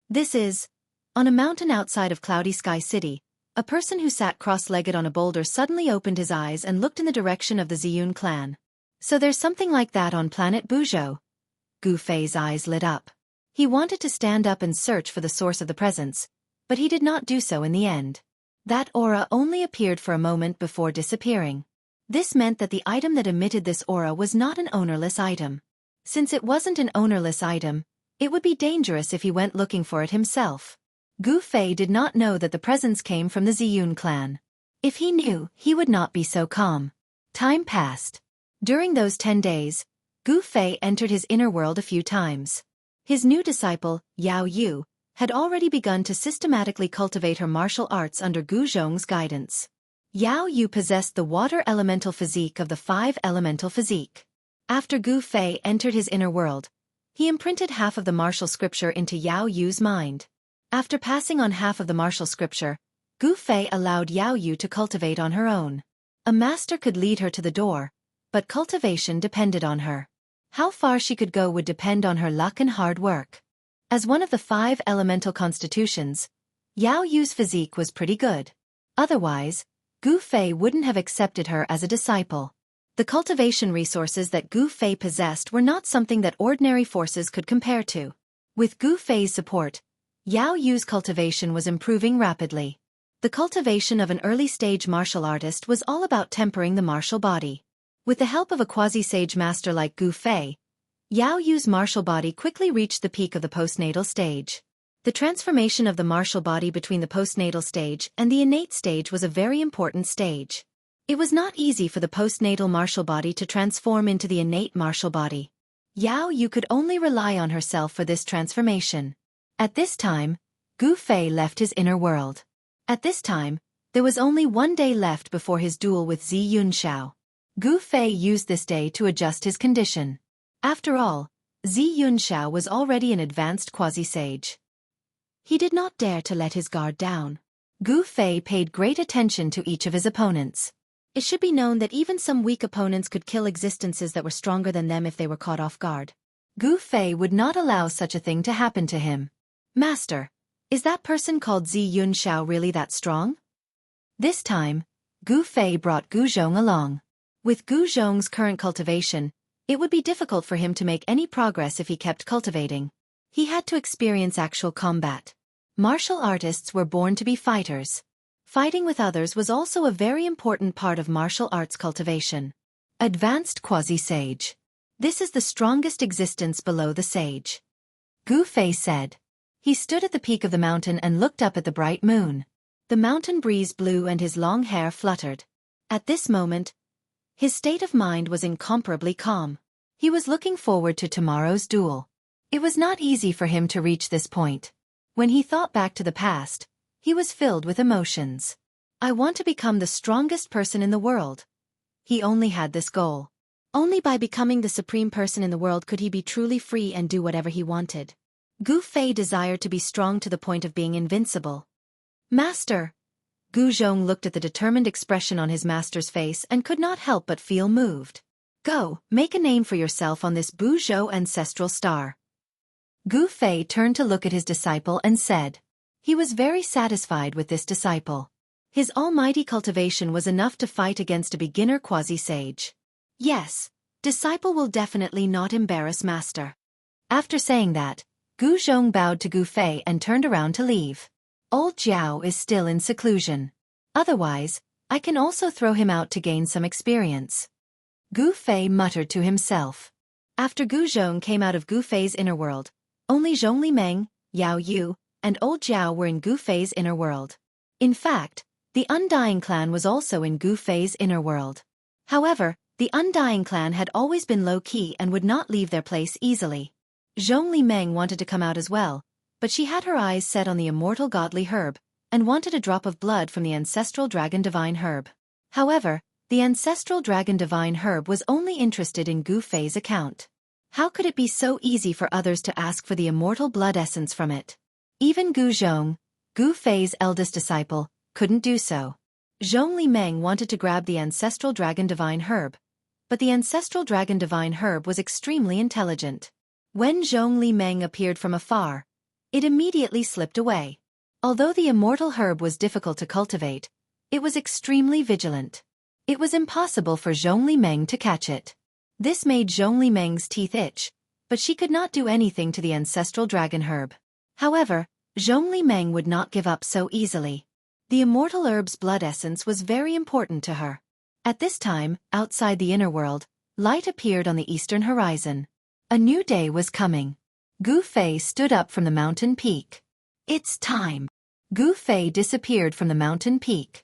This is, on a mountain outside of Cloudy Sky City, a person who sat cross-legged on a boulder suddenly opened his eyes and looked in the direction of the Ziyun clan. So there's something like that on planet Buzhou. Gu Fei's eyes lit up. He wanted to stand up and search for the source of the presence, but he did not do so in the end. That aura only appeared for a moment before disappearing. This meant that the item that emitted this aura was not an ownerless item. Since it wasn't an ownerless item, it would be dangerous if he went looking for it himself. Gu Fei did not know that the presence came from the Ziyun clan. If he knew, he would not be so calm. Time passed. During those 10 days, Gu Fei entered his inner world a few times. His new disciple, Yao Yu, had already begun to systematically cultivate her martial arts under Gu Zhong's guidance. Yao Yu possessed the water elemental physique of the 5 elemental physique. After Gu Fei entered his inner world, he imprinted half of the martial scripture into Yao Yu's mind. After passing on half of the martial scripture, Gu Fei allowed Yao Yu to cultivate on her own. A master could lead her to the door, but cultivation depended on her. How far she could go would depend on her luck and hard work. As one of the 5 elemental constitutions, Yao Yu's physique was pretty good. Otherwise, Gu Fei wouldn't have accepted her as a disciple. The cultivation resources that Gu Fei possessed were not something that ordinary forces could compare to. With Gu Fei's support, Yao Yu's cultivation was improving rapidly. The cultivation of an early-stage martial artist was all about tempering the martial body. With the help of a quasi-sage master like Gu Fei, Yao Yu's martial body quickly reached the peak of the postnatal stage. The transformation of the martial body between the postnatal stage and the innate stage was a very important stage. It was not easy for the postnatal martial body to transform into the innate martial body. Yao Yu could only rely on herself for this transformation. At this time, Gu Fei left his inner world. At this time, there was only 1 day left before his duel with Xianxia. Gu Fei used this day to adjust his condition. After all, Xianxia was already an advanced quasi-sage. He did not dare to let his guard down. Gu Fei paid great attention to each of his opponents. It should be known that even some weak opponents could kill existences that were stronger than them if they were caught off guard. Gu Fei would not allow such a thing to happen to him. Master, is that person called Xianxia really that strong? This time, Gu Fei brought Gu Zhong along. With Gu Zhong's current cultivation, it would be difficult for him to make any progress if he kept cultivating. He had to experience actual combat. Martial artists were born to be fighters. Fighting with others was also a very important part of martial arts cultivation. Advanced quasi-sage. This is the strongest existence below the sage. Gu Fei said. He stood at the peak of the mountain and looked up at the bright moon. The mountain breeze blew and his long hair fluttered. At this moment, his state of mind was incomparably calm. He was looking forward to tomorrow's duel. It was not easy for him to reach this point. When he thought back to the past, he was filled with emotions. I want to become the strongest person in the world. He only had this goal. Only by becoming the supreme person in the world could he be truly free and do whatever he wanted. Gu Fei desired to be strong to the point of being invincible. Master! Gu Zhong looked at the determined expression on his master's face and could not help but feel moved. Go, make a name for yourself on this Buzhou ancestral star. Gu Fei turned to look at his disciple and said. He was very satisfied with this disciple. His almighty cultivation was enough to fight against a beginner quasi-sage. Yes, disciple will definitely not embarrass master. After saying that, Gu Zhong bowed to Gu Fei and turned around to leave. Old Jiao is still in seclusion. Otherwise, I can also throw him out to gain some experience. Gu Fei muttered to himself. After Gu Zhong came out of Gu Fei's inner world, only Zhongli Meng, Yao Yu, and Old Jiao were in Gu Fei's inner world. In fact, the Undying clan was also in Gu Fei's inner world. However, the Undying clan had always been low-key and would not leave their place easily. Zhongli Meng wanted to come out as well, but she had her eyes set on the immortal godly herb, and wanted a drop of blood from the ancestral dragon divine herb. However, the ancestral dragon divine herb was only interested in Gu Fei's account. How could it be so easy for others to ask for the immortal blood essence from it? Even Gu Zhong, Gu Fei's eldest disciple, couldn't do so. Zhongli Meng wanted to grab the ancestral dragon divine herb, but the ancestral dragon divine herb was extremely intelligent. When Zhongli Meng appeared from afar, it immediately slipped away. Although the immortal herb was difficult to cultivate, it was extremely vigilant. It was impossible for Zhongli Meng to catch it. This made Zhongli Meng's teeth itch, but she could not do anything to the ancestral dragon herb. However, Zhongli Meng would not give up so easily. The immortal herb's blood essence was very important to her. At this time, outside the inner world, light appeared on the eastern horizon. A new day was coming. Gu Fei stood up from the mountain peak. It's time. Gu Fei disappeared from the mountain peak.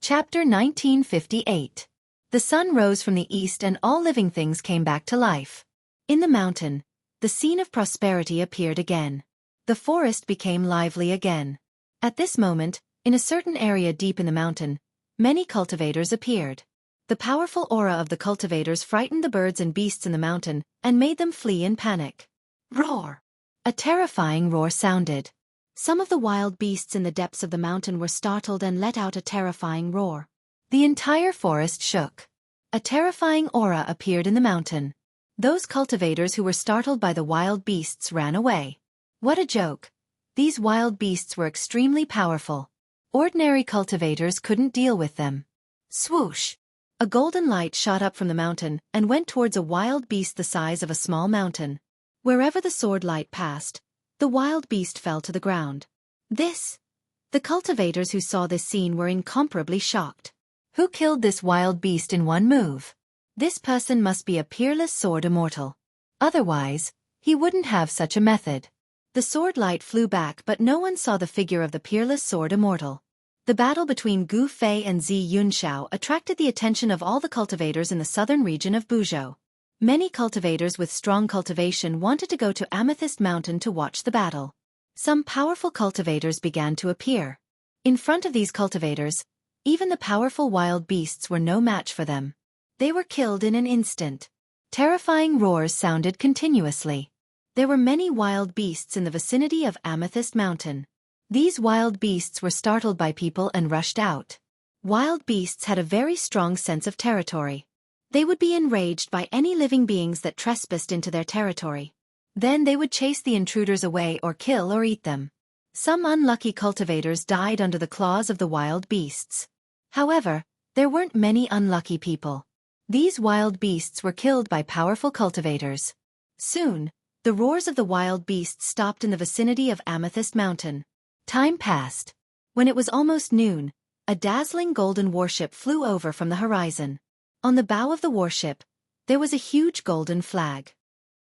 Chapter 1958. The sun rose from the east and all living things came back to life. In the mountain, the scene of prosperity appeared again. The forest became lively again. At this moment, in a certain area deep in the mountain, many cultivators appeared. The powerful aura of the cultivators frightened the birds and beasts in the mountain and made them flee in panic. Roar! A terrifying roar sounded. Some of the wild beasts in the depths of the mountain were startled and let out a terrifying roar. The entire forest shook. A terrifying aura appeared in the mountain. Those cultivators who were startled by the wild beasts ran away. What a joke! These wild beasts were extremely powerful. Ordinary cultivators couldn't deal with them. Swoosh! A golden light shot up from the mountain and went towards a wild beast the size of a small mountain. Wherever the sword light passed, the wild beast fell to the ground. The cultivators who saw this scene were incomparably shocked. Who killed this wild beast in one move? This person must be a peerless sword immortal. Otherwise, he wouldn't have such a method. The sword light flew back but no one saw the figure of the peerless sword immortal. The battle between Gu Fei and Xianxia attracted the attention of all the cultivators in the southern region of Buzhou. Many cultivators with strong cultivation wanted to go to Amethyst Mountain to watch the battle. Some powerful cultivators began to appear. In front of these cultivators, even the powerful wild beasts were no match for them. They were killed in an instant. Terrifying roars sounded continuously. There were many wild beasts in the vicinity of Amethyst Mountain. These wild beasts were startled by people and rushed out. Wild beasts had a very strong sense of territory. They would be enraged by any living beings that trespassed into their territory. Then they would chase the intruders away or kill or eat them. Some unlucky cultivators died under the claws of the wild beasts. However, there weren't many unlucky people. These wild beasts were killed by powerful cultivators. Soon, the roars of the wild beasts stopped in the vicinity of Amethyst Mountain. Time passed. When it was almost noon, a dazzling golden warship flew over from the horizon. On the bow of the warship, there was a huge golden flag.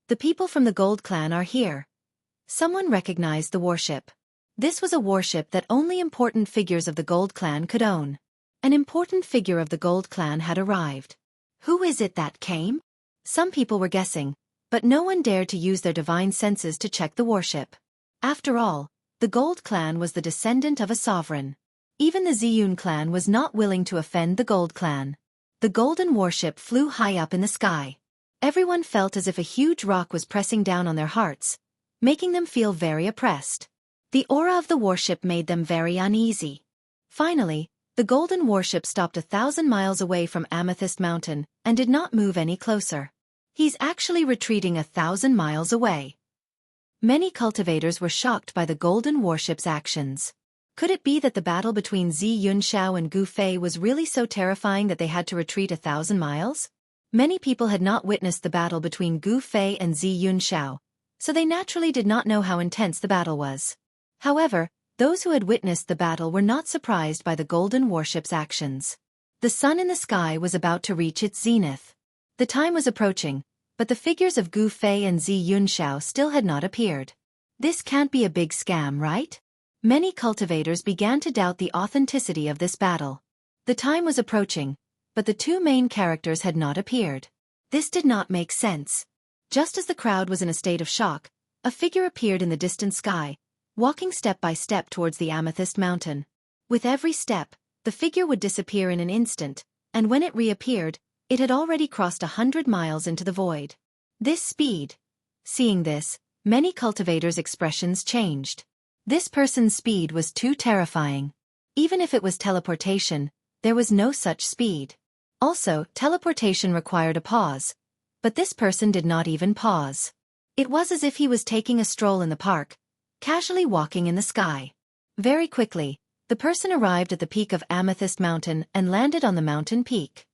The people from the Gold Clan are here. Someone recognized the warship. This was a warship that only important figures of the Gold Clan could own. An important figure of the Gold Clan had arrived. Who is it that came? Some people were guessing, but no one dared to use their divine senses to check the warship. After all, the Gold Clan was the descendant of a sovereign. Even the Ziyun clan was not willing to offend the Gold Clan. The golden warship flew high up in the sky. Everyone felt as if a huge rock was pressing down on their hearts, making them feel very oppressed. The aura of the warship made them very uneasy. Finally, the golden warship stopped 1,000 miles away from Amethyst Mountain and did not move any closer. He's actually retreating 1,000 miles away. Many cultivators were shocked by the golden warship's actions. Could it be that the battle between Xianxia and Gu Fei was really so terrifying that they had to retreat 1,000 miles? Many people had not witnessed the battle between Gu Fei and Xianxia, so they naturally did not know how intense the battle was. However, those who had witnessed the battle were not surprised by the golden warship's actions. The sun in the sky was about to reach its zenith. The time was approaching, but the figures of Gu Fei and Xianxia still had not appeared. This can't be a big scam, right? Many cultivators began to doubt the authenticity of this battle. The time was approaching, but the two main characters had not appeared. This did not make sense. Just as the crowd was in a state of shock, a figure appeared in the distant sky, walking step by step towards the Amethyst Mountain. With every step, the figure would disappear in an instant, and when it reappeared, it had already crossed 100 miles into the void. This speed. Seeing this, many cultivators' expressions changed. This person's speed was too terrifying. Even if it was teleportation, there was no such speed. Also, teleportation required a pause, but this person did not even pause. It was as if he was taking a stroll in the park, casually walking in the sky. Very quickly, the person arrived at the peak of Amethyst Mountain and landed on the mountain peak.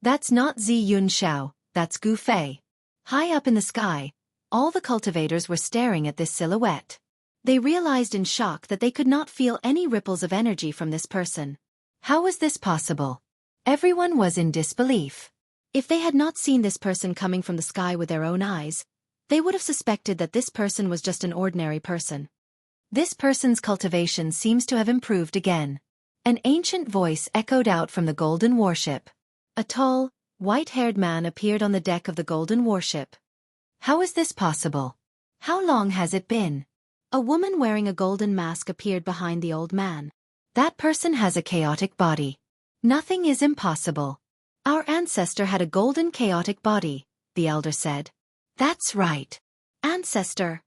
That's not Xianxia, that's Gu Fei. High up in the sky, all the cultivators were staring at this silhouette. They realized in shock that they could not feel any ripples of energy from this person. How was this possible? Everyone was in disbelief. If they had not seen this person coming from the sky with their own eyes, they would have suspected that this person was just an ordinary person. This person's cultivation seems to have improved again. An ancient voice echoed out from the golden warship. A tall, white-haired man appeared on the deck of the golden warship. How is this possible? How long has it been? A woman wearing a golden mask appeared behind the old man. That person has a chaotic body. Nothing is impossible. Our ancestor had a golden chaotic body, the elder said. That's right. Ancestor.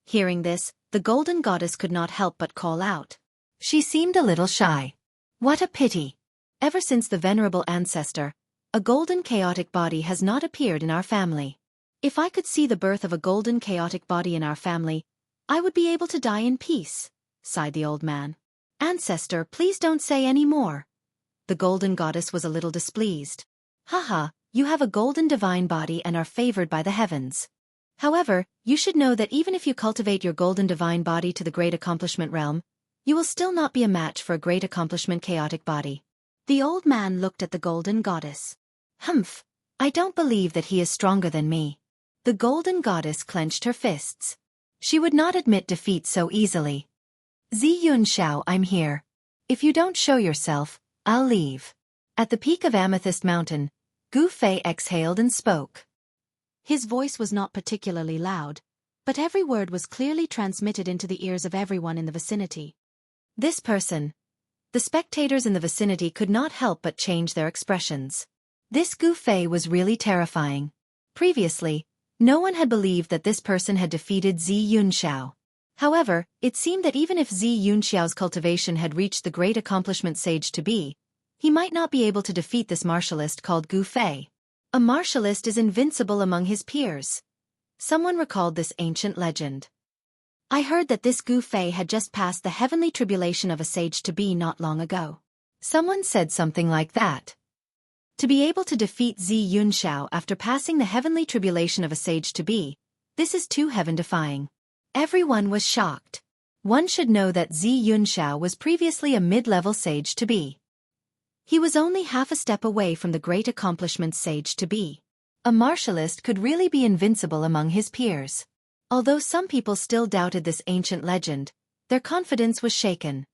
Hearing this, the golden goddess could not help but call out. She seemed a little shy. What a pity. Ever since the venerable ancestor, a golden chaotic body has not appeared in our family. If I could see the birth of a golden chaotic body in our family, I would be able to die in peace, sighed the old man. Ancestor, please don't say any more. The golden goddess was a little displeased. Haha, you have a golden divine body and are favored by the heavens. However, you should know that even if you cultivate your golden divine body to the great accomplishment realm, you will still not be a match for a great accomplishment chaotic body. The old man looked at the golden goddess. Humph, I don't believe that he is stronger than me. The golden goddess clenched her fists. She would not admit defeat so easily. Xianxia, I'm here. If you don't show yourself, I'll leave. At the peak of Amethyst Mountain, Gu Fei exhaled and spoke. His voice was not particularly loud, but every word was clearly transmitted into the ears of everyone in the vicinity. This person. The spectators in the vicinity could not help but change their expressions. This Gu Fei was really terrifying. Previously, no one had believed that this person had defeated Xianxia. However, it seemed that even if Xianxiao's cultivation had reached the great accomplishment sage to be, He might not be able to defeat this martialist called Gu Fei. A martialist is invincible among his peers. Someone recalled this ancient legend. I heard that this Gu Fei had just passed the heavenly tribulation of a sage-to-be not long ago. Someone said something like that. To be able to defeat Zi Yunxiao after passing the heavenly tribulation of a sage-to-be, this is too heaven-defying. Everyone was shocked. One should know that Zi Yunxiao was previously a mid-level sage-to-be. He was only half a step away from the great accomplishment sage-to-be. A martialist could really be invincible among his peers. Although some people still doubted this ancient legend, their confidence was shaken.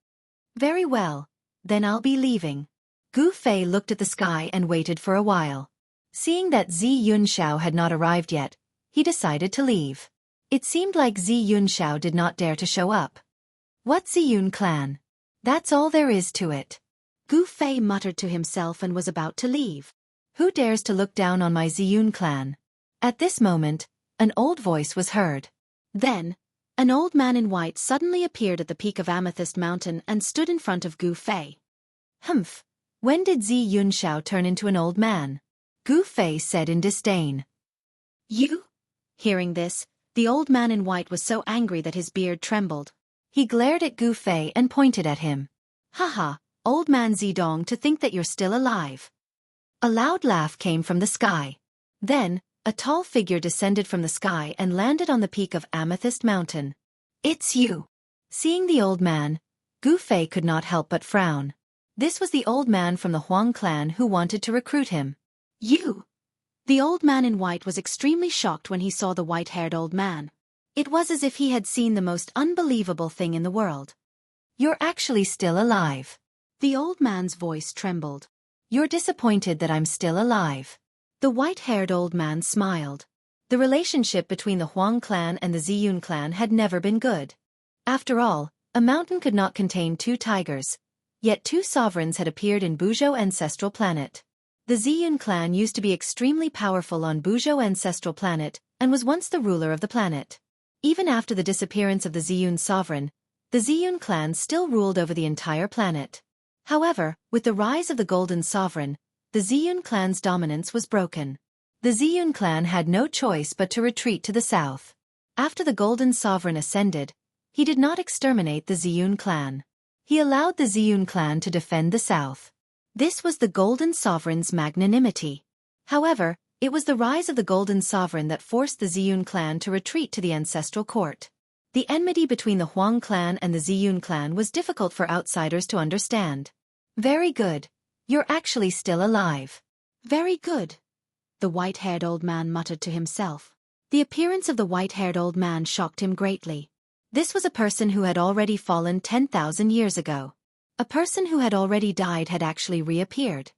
Very well, then I'll be leaving. Gu Fei looked at the sky and waited for a while. Seeing that Zi Yunxiao had not arrived yet, he decided to leave. It seemed like Zi Yunxiao did not dare to show up. What Ziyun clan? That's all there is to it. Gu Fei muttered to himself and was about to leave. Who dares to look down on my Ziyun clan? At this moment, an old voice was heard. Then, an old man in white suddenly appeared at the peak of Amethyst Mountain and stood in front of Gu Fei. Humph! When did Zi Yunxiao turn into an old man? Gu Fei said in disdain. You? Hearing this, the old man in white was so angry that his beard trembled. He glared at Gu Fei and pointed at him. Haha, old man Zidong, to think that you're still alive. A loud laugh came from the sky. Then, a tall figure descended from the sky and landed on the peak of Amethyst Mountain. It's you. Seeing the old man, Gu Fei could not help but frown. This was the old man from the Huang clan who wanted to recruit him. You! The old man in white was extremely shocked when he saw the white-haired old man. It was as if he had seen the most unbelievable thing in the world. You're actually still alive. The old man's voice trembled. You're disappointed that I'm still alive. The white-haired old man smiled. The relationship between the Huang clan and the Ziyun clan had never been good. After all, a mountain could not contain two tigers. Yet two sovereigns had appeared in Buzhou Ancestral Planet. The Ziyun clan used to be extremely powerful on Buzhou Ancestral Planet and was once the ruler of the planet. Even after the disappearance of the Ziyun sovereign, the Ziyun clan still ruled over the entire planet. However, with the rise of the Golden Sovereign, the Ziyun clan's dominance was broken. The Ziyun clan had no choice but to retreat to the south. After the Golden Sovereign ascended, he did not exterminate the Ziyun clan. He allowed the Ziyun clan to defend the south. This was the Golden Sovereign's magnanimity. However, it was the rise of the Golden Sovereign that forced the Ziyun clan to retreat to the ancestral court. The enmity between the Huang clan and the Ziyun clan was difficult for outsiders to understand. Very good. You're actually still alive. Very good. The white-haired old man muttered to himself. The appearance of the white-haired old man shocked him greatly. This was a person who had already fallen 10,000 years ago. A person who had already died had actually reappeared.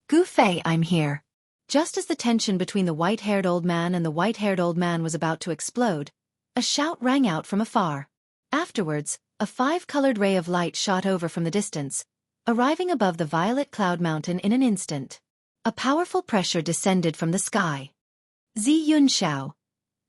Gu Fei, I'm here. Just as the tension between the white-haired old man and the white-haired old man was about to explode, a shout rang out from afar. Afterwards, a five-colored ray of light shot over from the distance, arriving above the violet cloud mountain in an instant. A powerful pressure descended from the sky. Zi Yunxiao.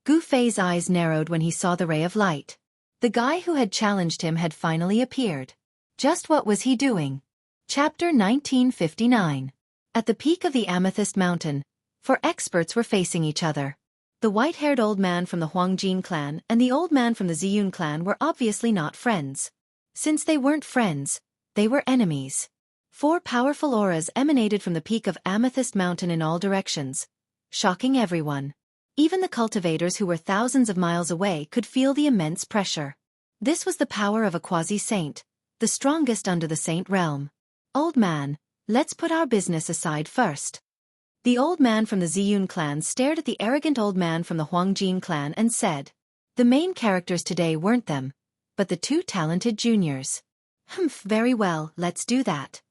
Gu Fei's eyes narrowed when he saw the ray of light. The guy who had challenged him had finally appeared. Just what was he doing? Chapter 1959. At the peak of the Amethyst Mountain, four experts were facing each other. The white-haired old man from the Huangjin clan and the old man from the Ziyun clan were obviously not friends. Since they weren't friends, they were enemies. Four powerful auras emanated from the peak of Amethyst Mountain in all directions, shocking everyone. Even the cultivators who were thousands of miles away could feel the immense pressure. This was the power of a quasi-saint, the strongest under the saint realm. Old man, let's put our business aside first. The old man from the Ziyun clan stared at the arrogant old man from the Huangjin clan and said, the main characters today weren't them, but the two talented juniors. Humph, very well, let's do that.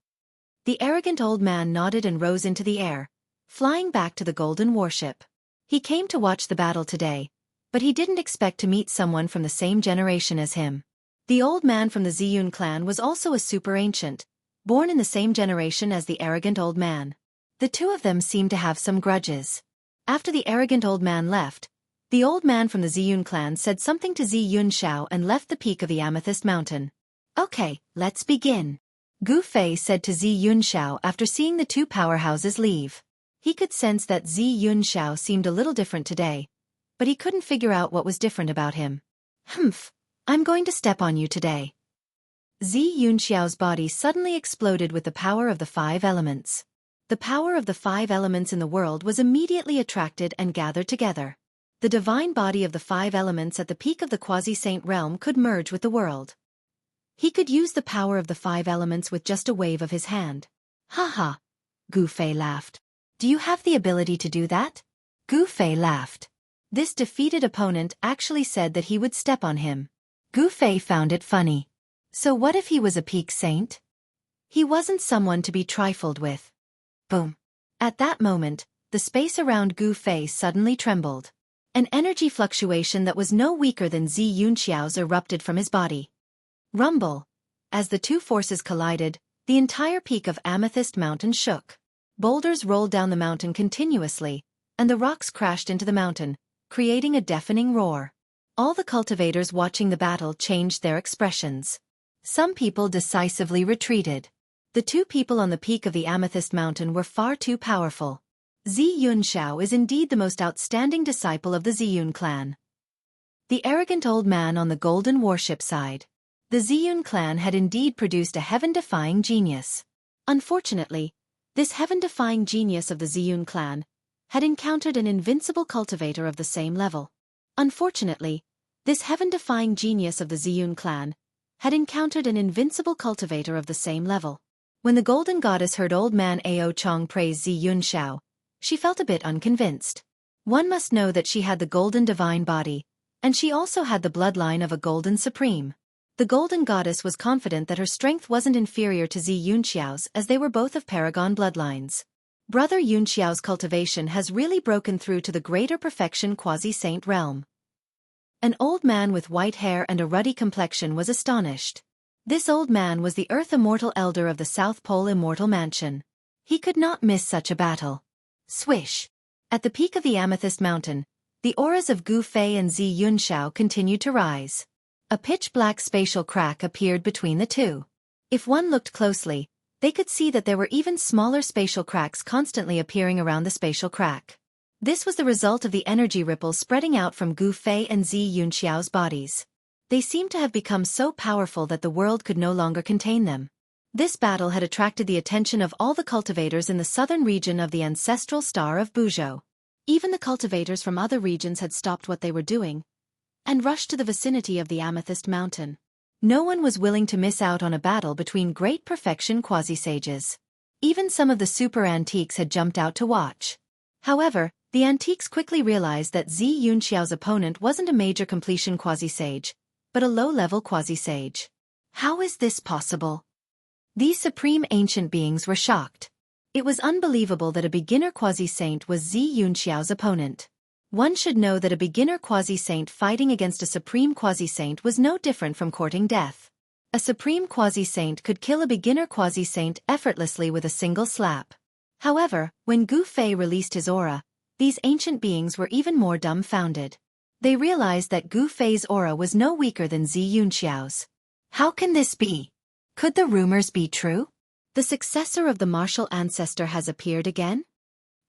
The arrogant old man nodded and rose into the air, flying back to the golden warship. He came to watch the battle today, but he didn't expect to meet someone from the same generation as him. The old man from the Ziyun clan was also a super ancient, born in the same generation as the arrogant old man. The two of them seemed to have some grudges. After the arrogant old man left, the old man from the Ziyun clan said something to Zi Yunxiao and left the peak of the Amethyst Mountain. Okay, let's begin. Gu Fei said to Zi Yunxiao after seeing the two powerhouses leave. He could sense that Zi Yunxiao seemed a little different today, but he couldn't figure out what was different about him. Humph, I'm going to step on you today. Zi Yunxiao's body suddenly exploded with the power of the five elements. The power of the five elements in the world was immediately attracted and gathered together. The divine body of the five elements at the peak of the quasi-saint realm could merge with the world. He could use the power of the five elements with just a wave of his hand. Ha ha, Gu Fei laughed. Do you have the ability to do that? Gu Fei laughed. This defeated opponent actually said that he would step on him. Gu Fei found it funny. So what if he was a peak saint? He wasn't someone to be trifled with. Boom. At that moment, the space around Gu Fei suddenly trembled. An energy fluctuation that was no weaker than Zi Yunxiao's erupted from his body. Rumble. As the two forces collided, the entire peak of Amethyst Mountain shook. Boulders rolled down the mountain continuously, and the rocks crashed into the mountain, creating a deafening roar. All the cultivators watching the battle changed their expressions. Some people decisively retreated. The two people on the peak of the Amethyst Mountain were far too powerful. Zi Yunxiao is indeed the most outstanding disciple of the Ziyun clan. The arrogant old man on the golden warship sighed. The Ziyun clan had indeed produced a heaven-defying genius. Unfortunately, this heaven-defying genius of the Ziyun clan had encountered an invincible cultivator of the same level. Unfortunately, this heaven-defying genius of the Ziyun clan had encountered an invincible cultivator of the same level. When the Golden Goddess heard old man Ao Chong praise Zi Yunxiao, she felt a bit unconvinced. One must know that she had the golden divine body, and she also had the bloodline of a golden supreme. The Golden Goddess was confident that her strength wasn't inferior to Zi Yunxiao's as they were both of paragon bloodlines. Brother Yunxiao's cultivation has really broken through to the greater perfection quasi-saint realm. An old man with white hair and a ruddy complexion was astonished. This old man was the Earth Immortal Elder of the South Pole Immortal Mansion. He could not miss such a battle. Swish! At the peak of the Amethyst Mountain, the auras of Gu Fei and Zi Yunxiao continued to rise. A pitch-black spatial crack appeared between the two. If one looked closely, they could see that there were even smaller spatial cracks constantly appearing around the spatial crack. This was the result of the energy ripples spreading out from Gu Fei and Zi Yunxiao's bodies. They seemed to have become so powerful that the world could no longer contain them. This battle had attracted the attention of all the cultivators in the southern region of the ancestral star of Buzhou. Even the cultivators from other regions had stopped what they were doing and rushed to the vicinity of the Amethyst Mountain. No one was willing to miss out on a battle between great perfection quasi-sages. Even some of the super antiques had jumped out to watch. However, the antiques quickly realized that Zi Yunxiao's opponent wasn't a major completion quasi-sage, but a low-level quasi-sage. How is this possible? These supreme ancient beings were shocked. It was unbelievable that a beginner quasi-saint was Zi Yunxiao's opponent. One should know that a beginner quasi-saint fighting against a supreme quasi-saint was no different from courting death. A supreme quasi-saint could kill a beginner quasi-saint effortlessly with a single slap. However, when Gu Fei released his aura, these ancient beings were even more dumbfounded. They realized that Gu Fei's aura was no weaker than Zi Yunxiao's. How can this be? Could the rumors be true? The successor of the martial ancestor has appeared again?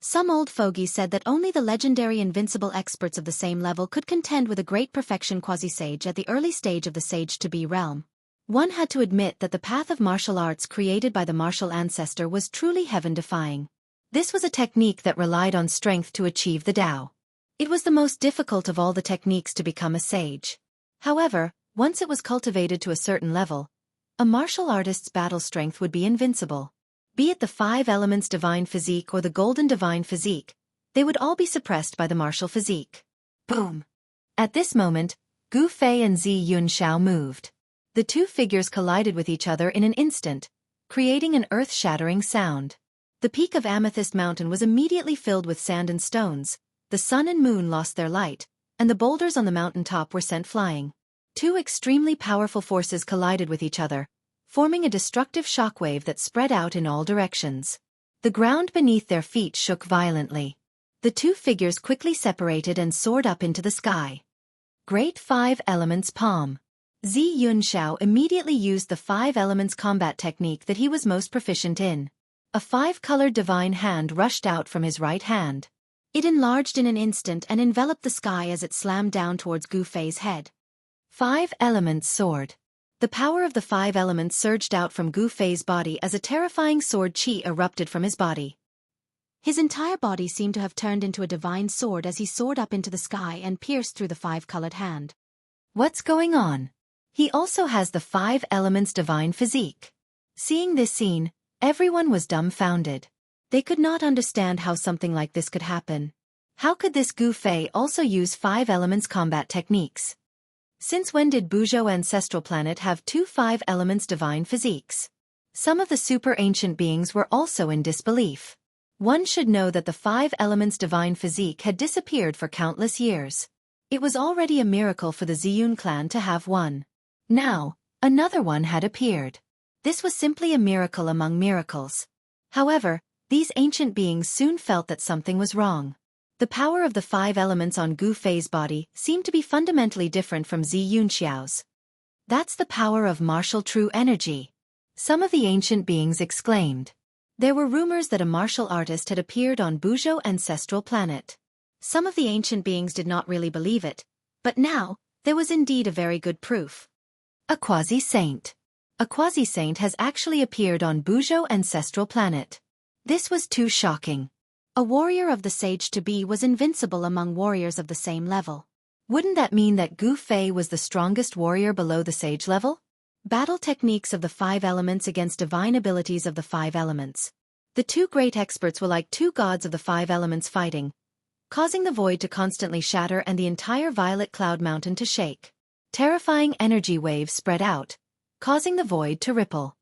Some old fogies said that only the legendary invincible experts of the same level could contend with a great perfection quasi-sage at the early stage of the sage-to-be realm. One had to admit that the path of martial arts created by the martial ancestor was truly heaven-defying. This was a technique that relied on strength to achieve the Tao. It was the most difficult of all the techniques to become a sage. However, once it was cultivated to a certain level, a martial artist's battle strength would be invincible. Be it the five elements divine physique or the golden divine physique, they would all be suppressed by the martial physique. Boom! At this moment, Gu Fei and Zi Yunxiao moved. The two figures collided with each other in an instant, creating an earth-shattering sound. The peak of Amethyst Mountain was immediately filled with sand and stones, the sun and moon lost their light, and the boulders on the mountain top were sent flying. Two extremely powerful forces collided with each other, forming a destructive shockwave that spread out in all directions. The ground beneath their feet shook violently. The two figures quickly separated and soared up into the sky. Great Five Elements Palm. Xianxia immediately used the 5 elements combat technique that he was most proficient in. A 5-colored divine hand rushed out from his right hand. It enlarged in an instant and enveloped the sky as it slammed down towards Gu Fei's head. 5 elements sword. The power of the 5 elements surged out from Gu Fei's body as a terrifying sword qi erupted from his body. His entire body seemed to have turned into a divine sword as he soared up into the sky and pierced through the 5-colored hand. What's going on? He also has the 5 elements divine physique. Seeing this scene, everyone was dumbfounded. They could not understand how something like this could happen. How could this Gu Fei also use 5 elements combat techniques? Since when did Buzhou ancestral planet have 2 5 elements divine physiques? Some of the super ancient beings were also in disbelief. One should know that the 5 elements divine physique had disappeared for countless years. It was already a miracle for the Ziyun clan to have one. Now, another one had appeared. This was simply a miracle among miracles. However, these ancient beings soon felt that something was wrong. The power of the 5 elements on Gu Fei's body seemed to be fundamentally different from Xianxiao's. That's the power of martial true energy. Some of the ancient beings exclaimed. There were rumors that a martial artist had appeared on Buzhou ancestral planet. Some of the ancient beings did not really believe it, but now, there was indeed a very good proof. A quasi-saint. A quasi-saint has actually appeared on Buzhou ancestral planet. This was too shocking. A warrior of the sage-to-be was invincible among warriors of the same level. Wouldn't that mean that Gu Fei was the strongest warrior below the sage level? Battle techniques of the 5 elements against divine abilities of the 5 elements. The 2 great experts were like 2 gods of the 5 elements fighting, causing the void to constantly shatter and the entire violet cloud mountain to shake. Terrifying energy waves spread out, causing the void to ripple.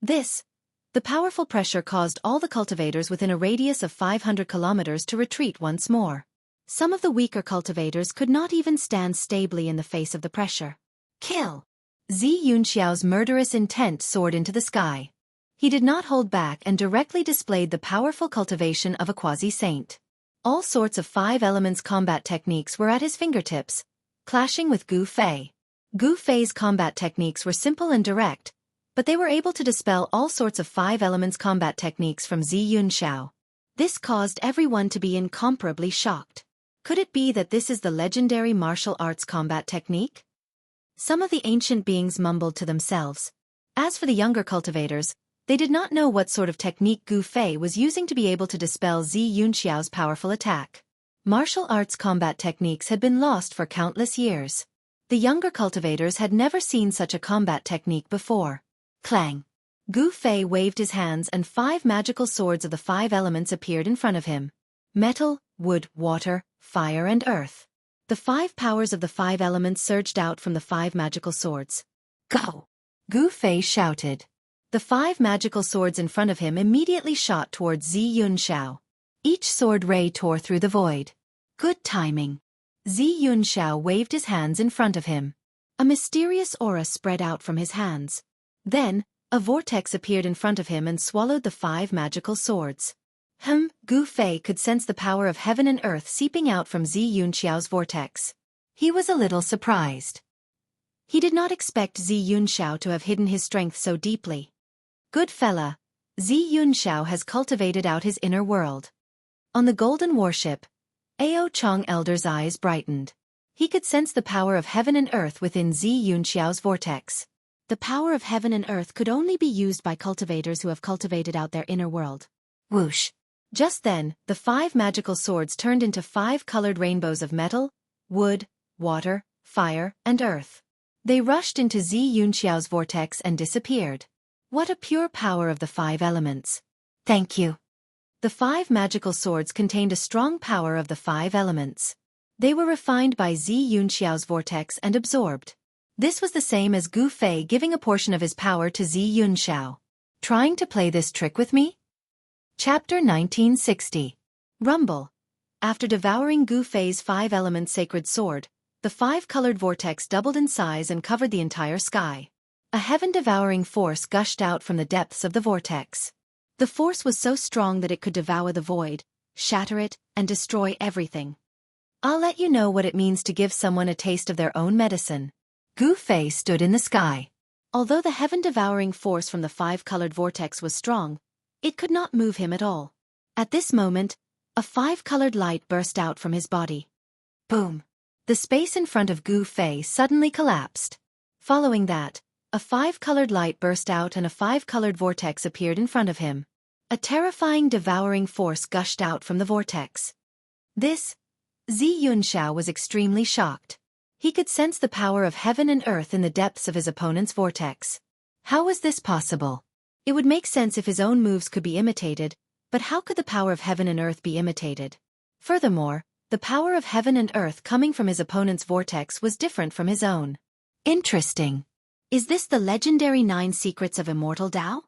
The powerful pressure caused all the cultivators within a radius of 500 kilometers to retreat once more. Some of the weaker cultivators could not even stand stably in the face of the pressure. Kill! Xianxiao's murderous intent soared into the sky. He did not hold back and directly displayed the powerful cultivation of a quasi-saint. All sorts of 5 elements combat techniques were at his fingertips, clashing with Gu Fei. Gu Fei's combat techniques were simple and direct, but they were able to dispel all sorts of 5 elements combat techniques from Xianxia. This caused everyone to be incomparably shocked. Could it be that this is the legendary martial arts combat technique? Some of the ancient beings mumbled to themselves. As for the younger cultivators, they did not know what sort of technique Gu Fei was using to be able to dispel Xianxiao's powerful attack. Martial arts combat techniques had been lost for countless years. The younger cultivators had never seen such a combat technique before. Clang! Gu Fei waved his hands and 5 magical swords of the 5 elements appeared in front of him. Metal, wood, water, fire and earth. The 5 powers of the 5 elements surged out from the 5 magical swords. Go! Gu Fei shouted. The 5 magical swords in front of him immediately shot towards Xianxia. Each sword ray tore through the void. Good timing. Xianxia waved his hands in front of him. A mysterious aura spread out from his hands. Then, a vortex appeared in front of him and swallowed the 5 magical swords. Gu Fei could sense the power of heaven and earth seeping out from Xianxiao's vortex. He was a little surprised. He did not expect Xianxia to have hidden his strength so deeply. Good fella, Xianxia has cultivated out his inner world. On the golden warship, Ao Chong Elder's eyes brightened. He could sense the power of heaven and earth within Xianxiao's vortex. The power of heaven and earth could only be used by cultivators who have cultivated out their inner world. Whoosh! Just then, the 5 magical swords turned into 5 colored rainbows of metal, wood, water, fire, and earth. They rushed into Xianxiao's vortex and disappeared. What a pure power of the 5 elements. Thank you. The 5 magical swords contained a strong power of the 5 elements. They were refined by Xianxiao's vortex and absorbed. This was the same as Gu Fei giving a portion of his power to Xianxia. Trying to play this trick with me? Chapter 1960. Rumble. After devouring Gu Fei's 5-element sacred sword, the 5-colored vortex doubled in size and covered the entire sky. A heaven-devouring force gushed out from the depths of the vortex. The force was so strong that it could devour the void, shatter it, and destroy everything. I'll let you know what it means to give someone a taste of their own medicine. Gu Fei stood in the sky. Although the heaven-devouring force from the five-colored vortex was strong, it could not move him at all. At this moment, a five-colored light burst out from his body. Boom! The space in front of Gu Fei suddenly collapsed. Following that, a five-colored light burst out and a five-colored vortex appeared in front of him. A terrifying devouring force gushed out from the vortex. Xianxia was extremely shocked. He could sense the power of heaven and earth in the depths of his opponent's vortex. How was this possible? It would make sense if his own moves could be imitated, but how could the power of heaven and earth be imitated? Furthermore, the power of heaven and earth coming from his opponent's vortex was different from his own. Interesting. Is this the legendary 9 secrets of immortal Tao?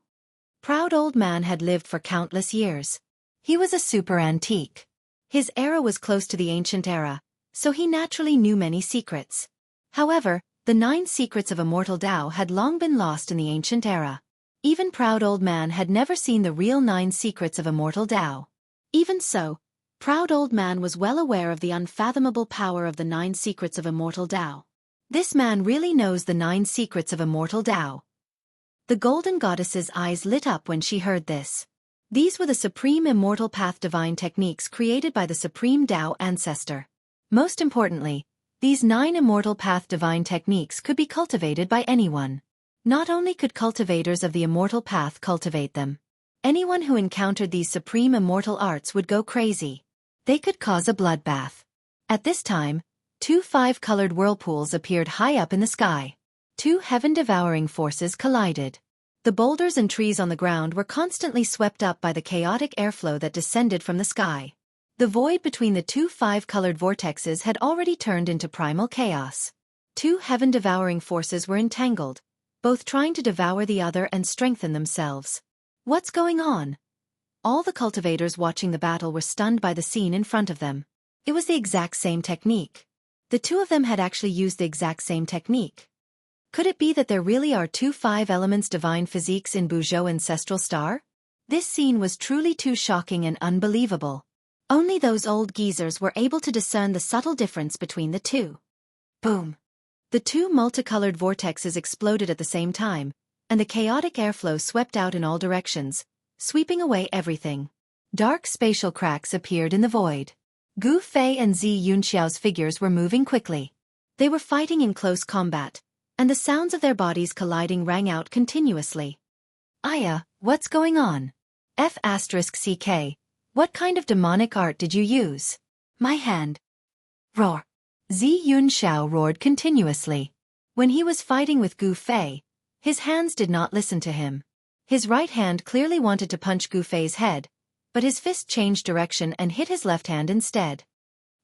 Proud old man had lived for countless years. He was a super antique. His era was close to the ancient era, so he naturally knew many secrets. However, the 9 secrets of immortal Tao had long been lost in the ancient era. Even proud old man had never seen the real 9 secrets of immortal Tao. Even so, proud old man was well aware of the unfathomable power of the 9 secrets of immortal Tao. This man really knows the 9 secrets of immortal Tao. The golden goddess's eyes lit up when she heard this. These were the supreme immortal path divine techniques created by the supreme Tao ancestor. Most importantly, these 9 immortal path divine techniques could be cultivated by anyone. Not only could cultivators of the immortal path cultivate them, anyone who encountered these supreme immortal arts would go crazy. They could cause a bloodbath. At this time, 2 five-colored whirlpools appeared high up in the sky. 2 heaven-devouring forces collided. The boulders and trees on the ground were constantly swept up by the chaotic airflow that descended from the sky. The void between the 2 five-colored vortexes had already turned into primal chaos. 2 heaven-devouring forces were entangled, both trying to devour the other and strengthen themselves. What's going on? All the cultivators watching the battle were stunned by the scene in front of them. It was the exact same technique. The 2 of them had actually used the exact same technique. Could it be that there really are 2 5-elements divine physiques in Buzhou ancestral star? This scene was truly too shocking and unbelievable. Only those old geezers were able to discern the subtle difference between the 2. Boom! The 2 multicolored vortexes exploded at the same time, and the chaotic airflow swept out in all directions, sweeping away everything. Dark spatial cracks appeared in the void. Gu Fei and Xianxia's figures were moving quickly. They were fighting in close combat, and the sounds of their bodies colliding rang out continuously. Aya, what's going on? F***CK, what kind of demonic art did you use? My hand. Roar. Xianxia roared continuously. When he was fighting with Gu Fei, his hands did not listen to him. His right hand clearly wanted to punch Gu Fei's head, but his fist changed direction and hit his left hand instead.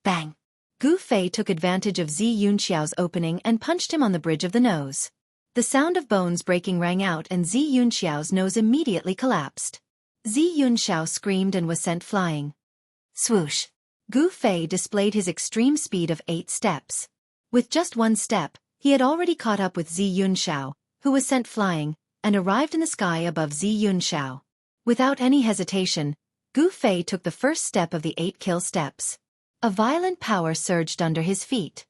Bang! Gu Fei took advantage of Xianxia's opening and punched him on the bridge of the nose. The sound of bones breaking rang out and Xianxia's nose immediately collapsed. Xianxia screamed and was sent flying. Swoosh! Gu Fei displayed his extreme speed of 8 steps. With just 1 step, he had already caught up with Xianxia, who was sent flying, and arrived in the sky above Xianxia. Without any hesitation, Gu Fei took the first step of the 8 kill steps. A violent power surged under his feet.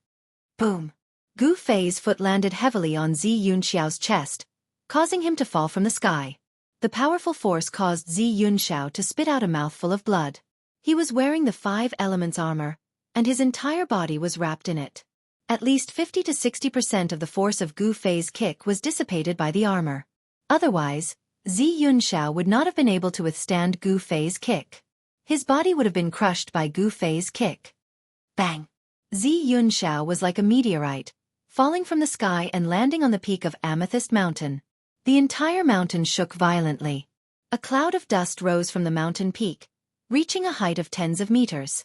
Boom! Gu Fei's foot landed heavily on Xianxia's chest, causing him to fall from the sky. The powerful force caused Xianxia to spit out a mouthful of blood. He was wearing the 5 elements armor, and his entire body was wrapped in it. At least 50 to 60% of the force of Gu Fei's kick was dissipated by the armor. Otherwise, Xianxia would not have been able to withstand Gu Fei's kick. His body would have been crushed by Gu Fei's kick. Bang! Xianxia was like a meteorite, falling from the sky and landing on the peak of Amethyst Mountain. The entire mountain shook violently. A cloud of dust rose from the mountain peak, reaching a height of tens of meters.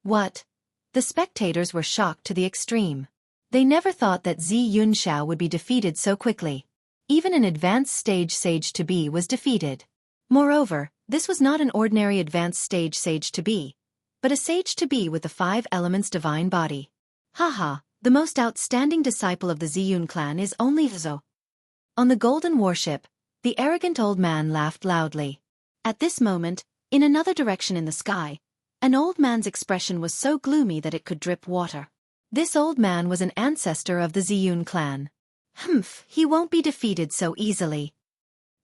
What? The spectators were shocked to the extreme. They never thought that Xianxia would be defeated so quickly. Even an advanced stage sage to be was defeated. Moreover, this was not an ordinary advanced stage sage to be, but a sage to be with the 5 elements divine body. Haha, the most outstanding disciple of the Ziyun clan is only Zhou. On the golden warship, the arrogant old man laughed loudly. At this moment, in another direction in the sky, an old man's expression was so gloomy that it could drip water. This old man was an ancestor of the Ziyun clan. Humph, he won't be defeated so easily.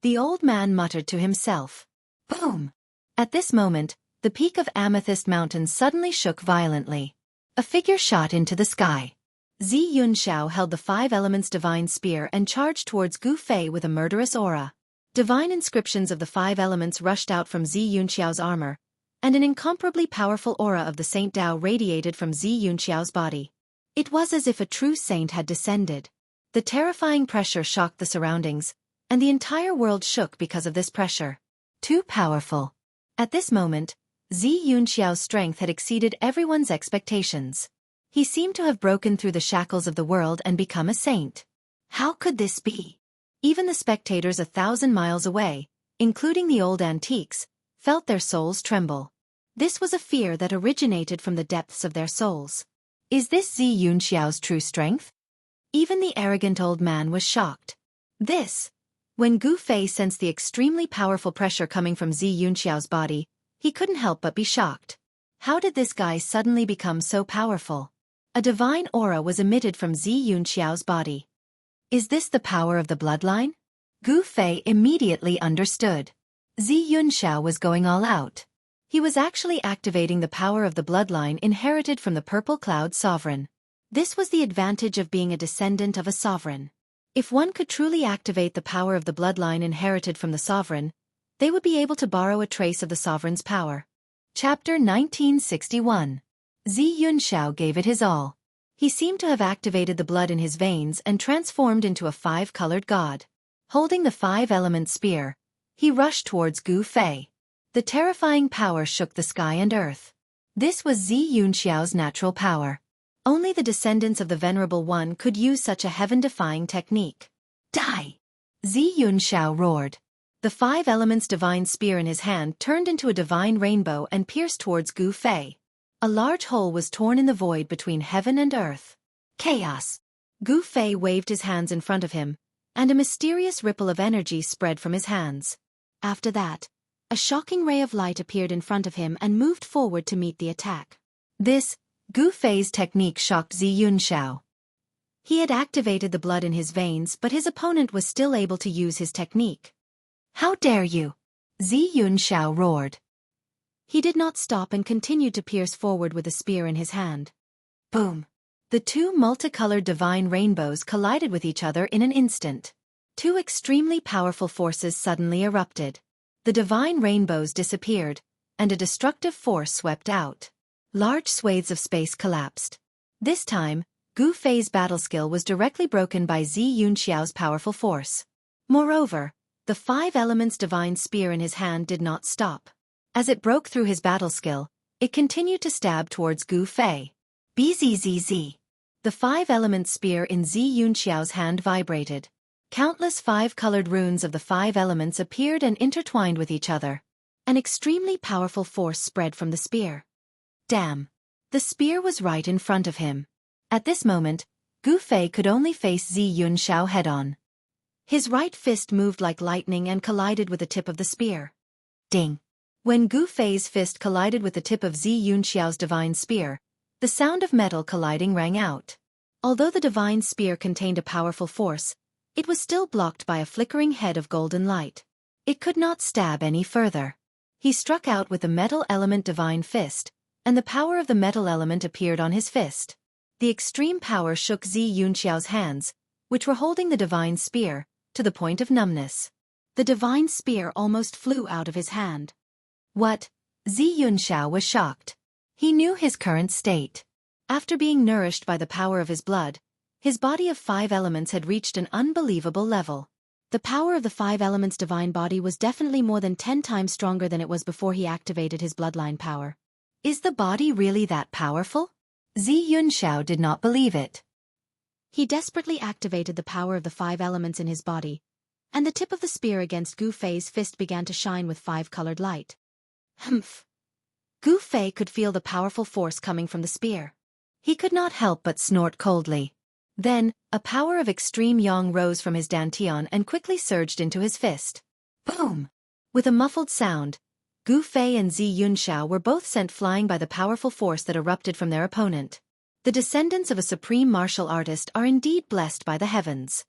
The old man muttered to himself. Boom! At this moment, the peak of Amethyst Mountain suddenly shook violently. A figure shot into the sky. Xianxia held the Five Elements Divine Spear and charged towards Gu Fei with a murderous aura. Divine inscriptions of the Five Elements rushed out from Xianxia's armor, and an incomparably powerful aura of the Saint Dao radiated from Xianxia's body. It was as if a true saint had descended. The terrifying pressure shocked the surroundings, and the entire world shook because of this pressure. Too powerful. At this moment, Xianxiao's strength had exceeded everyone's expectations. He seemed to have broken through the shackles of the world and become a saint. How could this be? Even the spectators 1,000 miles away, including the old antiques, felt their souls tremble. This was a fear that originated from the depths of their souls. Is this Xianxiao's true strength? Even the arrogant old man was shocked. When Gu Fei sensed the extremely powerful pressure coming from Xianxiao's body, he couldn't help but be shocked. How did this guy suddenly become so powerful? A divine aura was emitted from Xianxiao's body. Is this the power of the bloodline? Gu Fei immediately understood. Xianxiao was going all out. He was actually activating the power of the bloodline inherited from the Purple Cloud Sovereign. This was the advantage of being a descendant of a sovereign. If one could truly activate the power of the bloodline inherited from the sovereign, they would be able to borrow a trace of the sovereign's power. Chapter 1961. Xianxiao gave it his all. He seemed to have activated the blood in his veins and transformed into a five-colored god. Holding the five-element spear, he rushed towards Gu Fei. The terrifying power shook the sky and earth. This was Xianxiao's natural power. Only the descendants of the Venerable One could use such a heaven-defying technique. Die! Xianxiao roared. The Five Elements Divine Spear in his hand turned into a divine rainbow and pierced towards Gu Fei. A large hole was torn in the void between heaven and earth. Chaos! Gu Fei waved his hands in front of him, and a mysterious ripple of energy spread from his hands. After that, a shocking ray of light appeared in front of him and moved forward to meet the attack. Gu Fei's technique shocked Xianxiao. He had activated the blood in his veins, but his opponent was still able to use his technique. How dare you! Xianxiao roared. He did not stop and continued to pierce forward with a spear in his hand. Boom! The two multicolored divine rainbows collided with each other in an instant. Two extremely powerful forces suddenly erupted. The divine rainbows disappeared, and a destructive force swept out. Large swathes of space collapsed. This time, Gu Fei's battle skill was directly broken by Xianxiao's powerful force. Moreover, the Five Elements Divine Spear in his hand did not stop. As it broke through his battle skill, it continued to stab towards Gu Fei. Bzzz. The Five Elements Spear in Xianxiao's hand vibrated. Countless five-colored runes of the five elements appeared and intertwined with each other. An extremely powerful force spread from the spear. Damn! The spear was right in front of him. At this moment, Gu Fei could only face Xianxiao head-on. His right fist moved like lightning and collided with the tip of the spear. Ding! When Gu Fei's fist collided with the tip of Xianxiao's divine spear, the sound of metal colliding rang out. Although the divine spear contained a powerful force, it was still blocked by a flickering head of golden light. It could not stab any further. He struck out with the metal element divine fist, and the power of the metal element appeared on his fist. The extreme power shook Xianxiao's hands, which were holding the divine spear, to the point of numbness. The divine spear almost flew out of his hand. What? Xianxiao was shocked. He knew his current state. After being nourished by the power of his blood, his body of five elements had reached an unbelievable level. The power of the five elements divine body was definitely more than 10 times stronger than it was before he activated his bloodline power. Is the body really that powerful? Xianxiao did not believe it. He desperately activated the power of the five elements in his body, and the tip of the spear against Gu Fei's fist began to shine with five-colored light. Humph! Gu Fei could feel the powerful force coming from the spear. He could not help but snort coldly. Then, a power of extreme yang rose from his dantian and quickly surged into his fist. Boom! With a muffled sound, Gu Fei and Xianxiao were both sent flying by the powerful force that erupted from their opponent. The descendants of a supreme martial artist are indeed blessed by the heavens.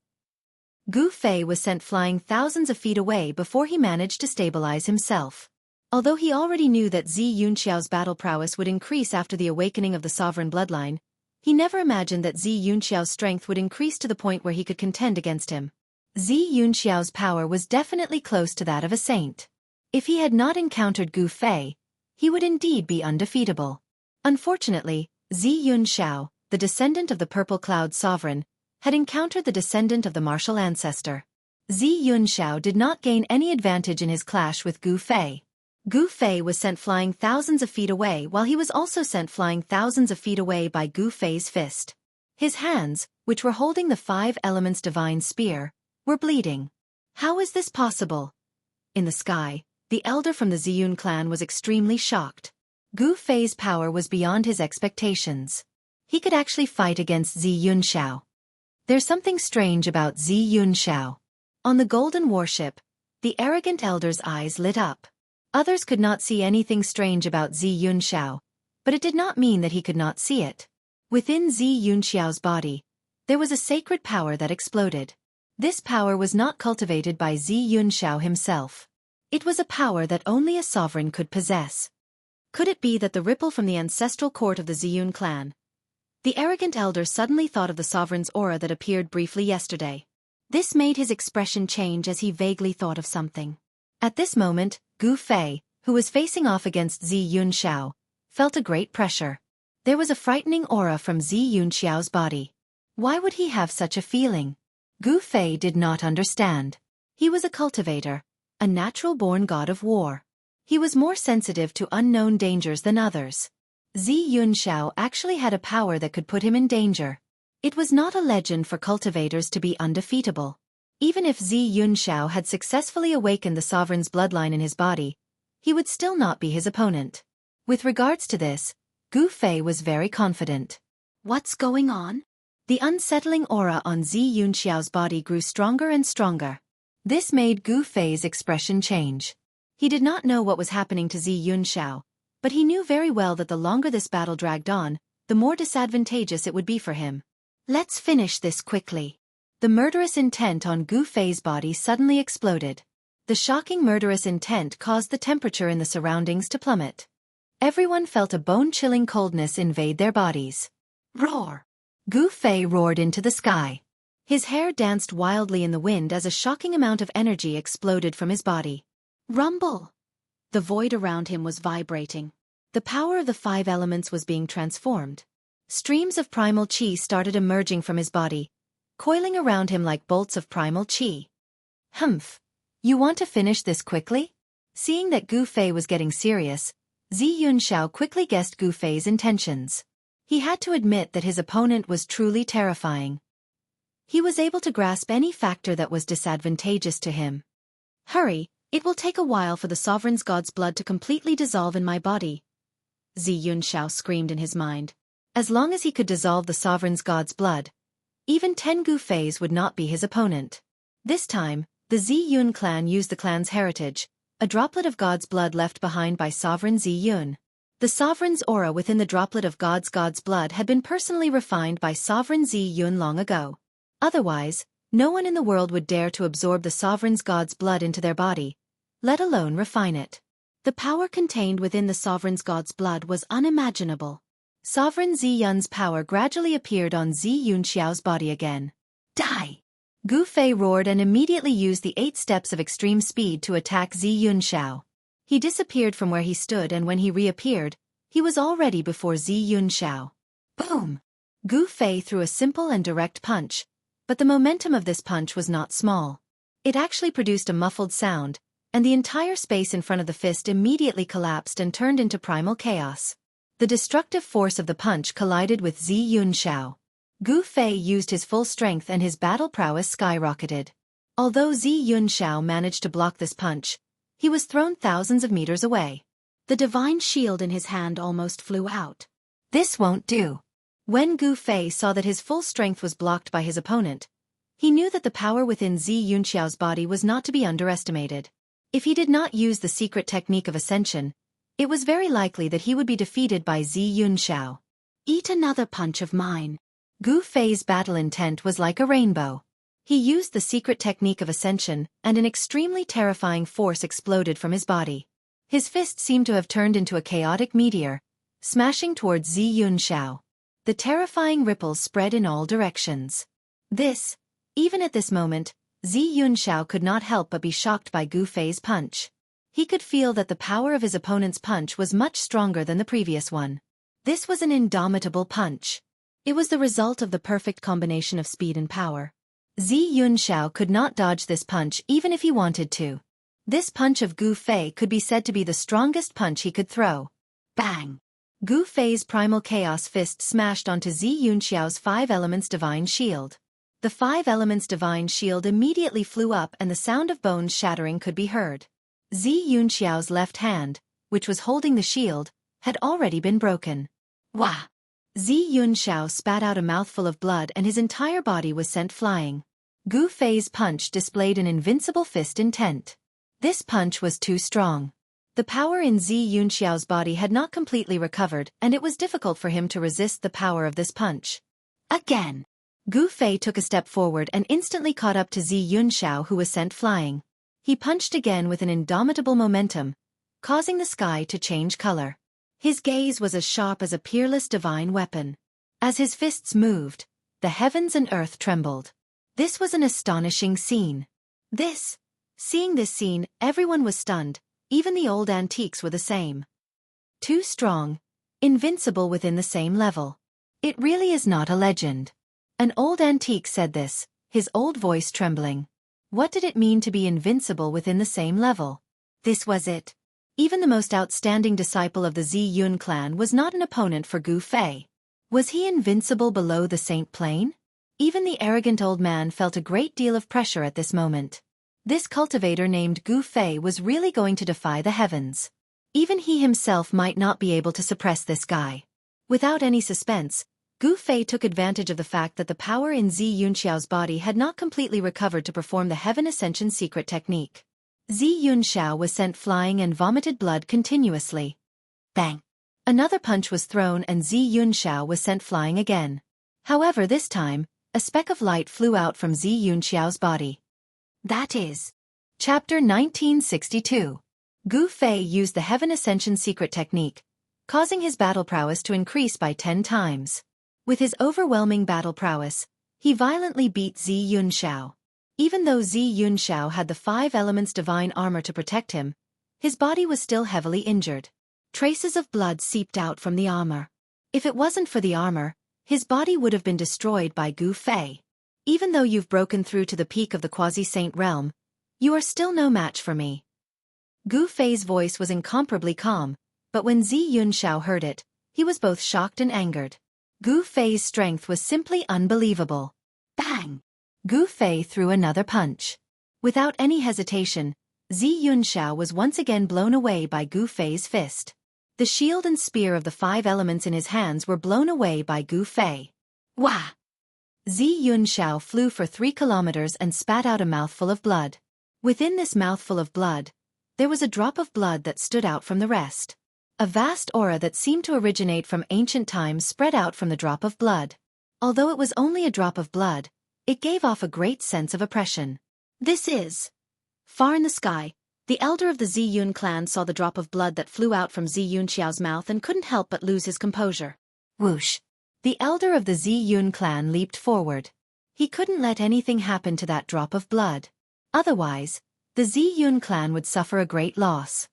Gu Fei was sent flying thousands of feet away before he managed to stabilize himself. Although he already knew that Zi Yunxiao's battle prowess would increase after the awakening of the sovereign bloodline, he never imagined that Zi Yunxiao's strength would increase to the point where he could contend against him. Zi Yunxiao's power was definitely close to that of a saint. If he had not encountered Gu Fei, he would indeed be undefeatable. Unfortunately, Zi Yunxiao, the descendant of the Purple Cloud sovereign, had encountered the descendant of the martial ancestor. Zi Yunxiao did not gain any advantage in his clash with Gu Fei. Gu Fei was sent flying thousands of feet away while he was also sent flying thousands of feet away by Gu Fei's fist. His hands, which were holding the 5 elements divine spear, were bleeding. How is this possible? In the sky, the elder from the Ziyun clan was extremely shocked. Gu Fei's power was beyond his expectations. He could actually fight against Zi Yunxiao. There's something strange about Zi Yunxiao. On the golden warship, the arrogant elder's eyes lit up. Others could not see anything strange about Zi Yunxiao, but it did not mean that he could not see it. Within Zi Yunxiao's body, there was a sacred power that exploded. This power was not cultivated by Zi Yunxiao himself. It was a power that only a sovereign could possess. Could it be that the ripple from the ancestral court of the Ziyun clan? The arrogant elder suddenly thought of the sovereign's aura that appeared briefly yesterday. This made his expression change as he vaguely thought of something. At this moment, Gu Fei, who was facing off against Zi Yunxiao, felt a great pressure. There was a frightening aura from Zi Yunxiao's body. Why would he have such a feeling? Gu Fei did not understand. He was a cultivator, a natural-born god of war. He was more sensitive to unknown dangers than others. Zi Yunxiao actually had a power that could put him in danger. It was not a legend for cultivators to be undefeatable. Even if Zi Yunxiao had successfully awakened the sovereign's bloodline in his body, he would still not be his opponent. With regards to this, Gu Fei was very confident. What's going on? The unsettling aura on Zi Yunxiao's body grew stronger and stronger. This made Gu Fei's expression change. He did not know what was happening to Zi Yunxiao, but he knew very well that the longer this battle dragged on, the more disadvantageous it would be for him. Let's finish this quickly. The murderous intent on Gu Fei's body suddenly exploded. The shocking murderous intent caused the temperature in the surroundings to plummet. Everyone felt a bone-chilling coldness invade their bodies. Roar! Gu Fei roared into the sky. His hair danced wildly in the wind as a shocking amount of energy exploded from his body. Rumble! The void around him was vibrating. The power of the 5 elements was being transformed. Streams of primal qi started emerging from his body, coiling around him like bolts of primal qi. Humph! You want to finish this quickly? Seeing that Gu Fei was getting serious, Zi Yunxiao quickly guessed Gu Fei's intentions. He had to admit that his opponent was truly terrifying. He was able to grasp any factor that was disadvantageous to him. Hurry, it will take a while for the sovereign's god's blood to completely dissolve in my body. Zi Yunxiao screamed in his mind. As long as he could dissolve the sovereign's god's blood, even 10 Gu Feis would not be his opponent. This time, the Ziyun clan used the clan's heritage, a droplet of God's blood left behind by Sovereign Ziyun. The sovereign's aura within the droplet of God's blood had been personally refined by Sovereign Ziyun long ago. Otherwise, no one in the world would dare to absorb the sovereign's God's blood into their body, let alone refine it. The power contained within the sovereign's God's blood was unimaginable. Sovereign Ziyun's power gradually appeared on Zi Yunxiao's body again. Die! Gu Fei roared and immediately used the 8 steps of extreme speed to attack Zi Yunxiao. He disappeared from where he stood, and when he reappeared, he was already before Zi Yunxiao. Boom! Gu Fei threw a simple and direct punch, but the momentum of this punch was not small. It actually produced a muffled sound, and the entire space in front of the fist immediately collapsed and turned into primal chaos. The destructive force of the punch collided with Zi Yunxiao. Gu Fei used his full strength and his battle prowess skyrocketed. Although Zi Yunxiao managed to block this punch, he was thrown thousands of meters away. The divine shield in his hand almost flew out. This won't do. When Gu Fei saw that his full strength was blocked by his opponent, he knew that the power within Zi Yunxiao's body was not to be underestimated. If he did not use the secret technique of ascension, it was very likely that he would be defeated by Zi Yunxiao. Eat another punch of mine. Gu Fei's battle intent was like a rainbow. He used the secret technique of ascension, and an extremely terrifying force exploded from his body. His fist seemed to have turned into a chaotic meteor, smashing towards Xianxia. The terrifying ripples spread in all directions. Even at this moment, Xianxia could not help but be shocked by Gu Fei's punch. He could feel that the power of his opponent's punch was much stronger than the previous one. This was an indomitable punch. It was the result of the perfect combination of speed and power. Xianxia could not dodge this punch even if he wanted to. This punch of Gu Fei could be said to be the strongest punch he could throw. Bang! Gu Fei's primal chaos fist smashed onto Xianxiao's 5 elements divine shield. The 5 elements divine shield immediately flew up and the sound of bones shattering could be heard. Xianxiao's left hand, which was holding the shield, had already been broken. Wah! Xianxiao spat out a mouthful of blood and his entire body was sent flying. Gu Fei's punch displayed an invincible fist intent. This punch was too strong. The power in Xianxiao's body had not completely recovered and it was difficult for him to resist the power of this punch. Again! Gu Fei took a step forward and instantly caught up to Xianxiao who was sent flying. He punched again with an indomitable momentum, causing the sky to change color. His gaze was as sharp as a peerless divine weapon. As his fists moved, the heavens and earth trembled. This was an astonishing scene. Seeing this scene, everyone was stunned, even the old antiques were the same. Too strong, invincible within the same level. It really is not a legend. An old antique said this, his old voice trembling. What did it mean to be invincible within the same level? This was it. Even the most outstanding disciple of the Ziyun clan was not an opponent for Gu Fei. Was he invincible below the Saint Plane? Even the arrogant old man felt a great deal of pressure at this moment. This cultivator named Gu Fei was really going to defy the heavens. Even he himself might not be able to suppress this guy. Without any suspense, Gu Fei took advantage of the fact that the power in Xianxiao's body had not completely recovered to perform the Heaven Ascension secret technique. Xianxiao was sent flying and vomited blood continuously. Bang! Another punch was thrown and Xianxiao was sent flying again. However, this time, a speck of light flew out from Xianxiao's body. That is. Chapter 1962. Gu Fei used the Heaven Ascension secret technique, causing his battle prowess to increase by 10 times. With his overwhelming battle prowess, he violently beat Xianxiao. Even though Xianxiao had the 5 elements divine armor to protect him, his body was still heavily injured. Traces of blood seeped out from the armor. If it wasn't for the armor, his body would have been destroyed by Gu Fei. Even though you've broken through to the peak of the quasi-saint realm, you are still no match for me. Gu Fei's voice was incomparably calm, but when Xianxiao heard it, he was both shocked and angered. Gu Fei's strength was simply unbelievable. Bang! Gu Fei threw another punch. Without any hesitation, Xianxiao was once again blown away by Gu Fei's fist. The shield and spear of the 5 elements in his hands were blown away by Gu Fei. Wah! Xianxiao flew for 3 kilometers and spat out a mouthful of blood. Within this mouthful of blood, there was a drop of blood that stood out from the rest. A vast aura that seemed to originate from ancient times spread out from the drop of blood. Although it was only a drop of blood, it gave off a great sense of oppression. Far in the sky, the elder of the Ziyun clan saw the drop of blood that flew out from Xiao's mouth and couldn't help but lose his composure. Whoosh! The elder of the Ziyun clan leaped forward. He couldn't let anything happen to that drop of blood. Otherwise, the Ziyun clan would suffer a great loss.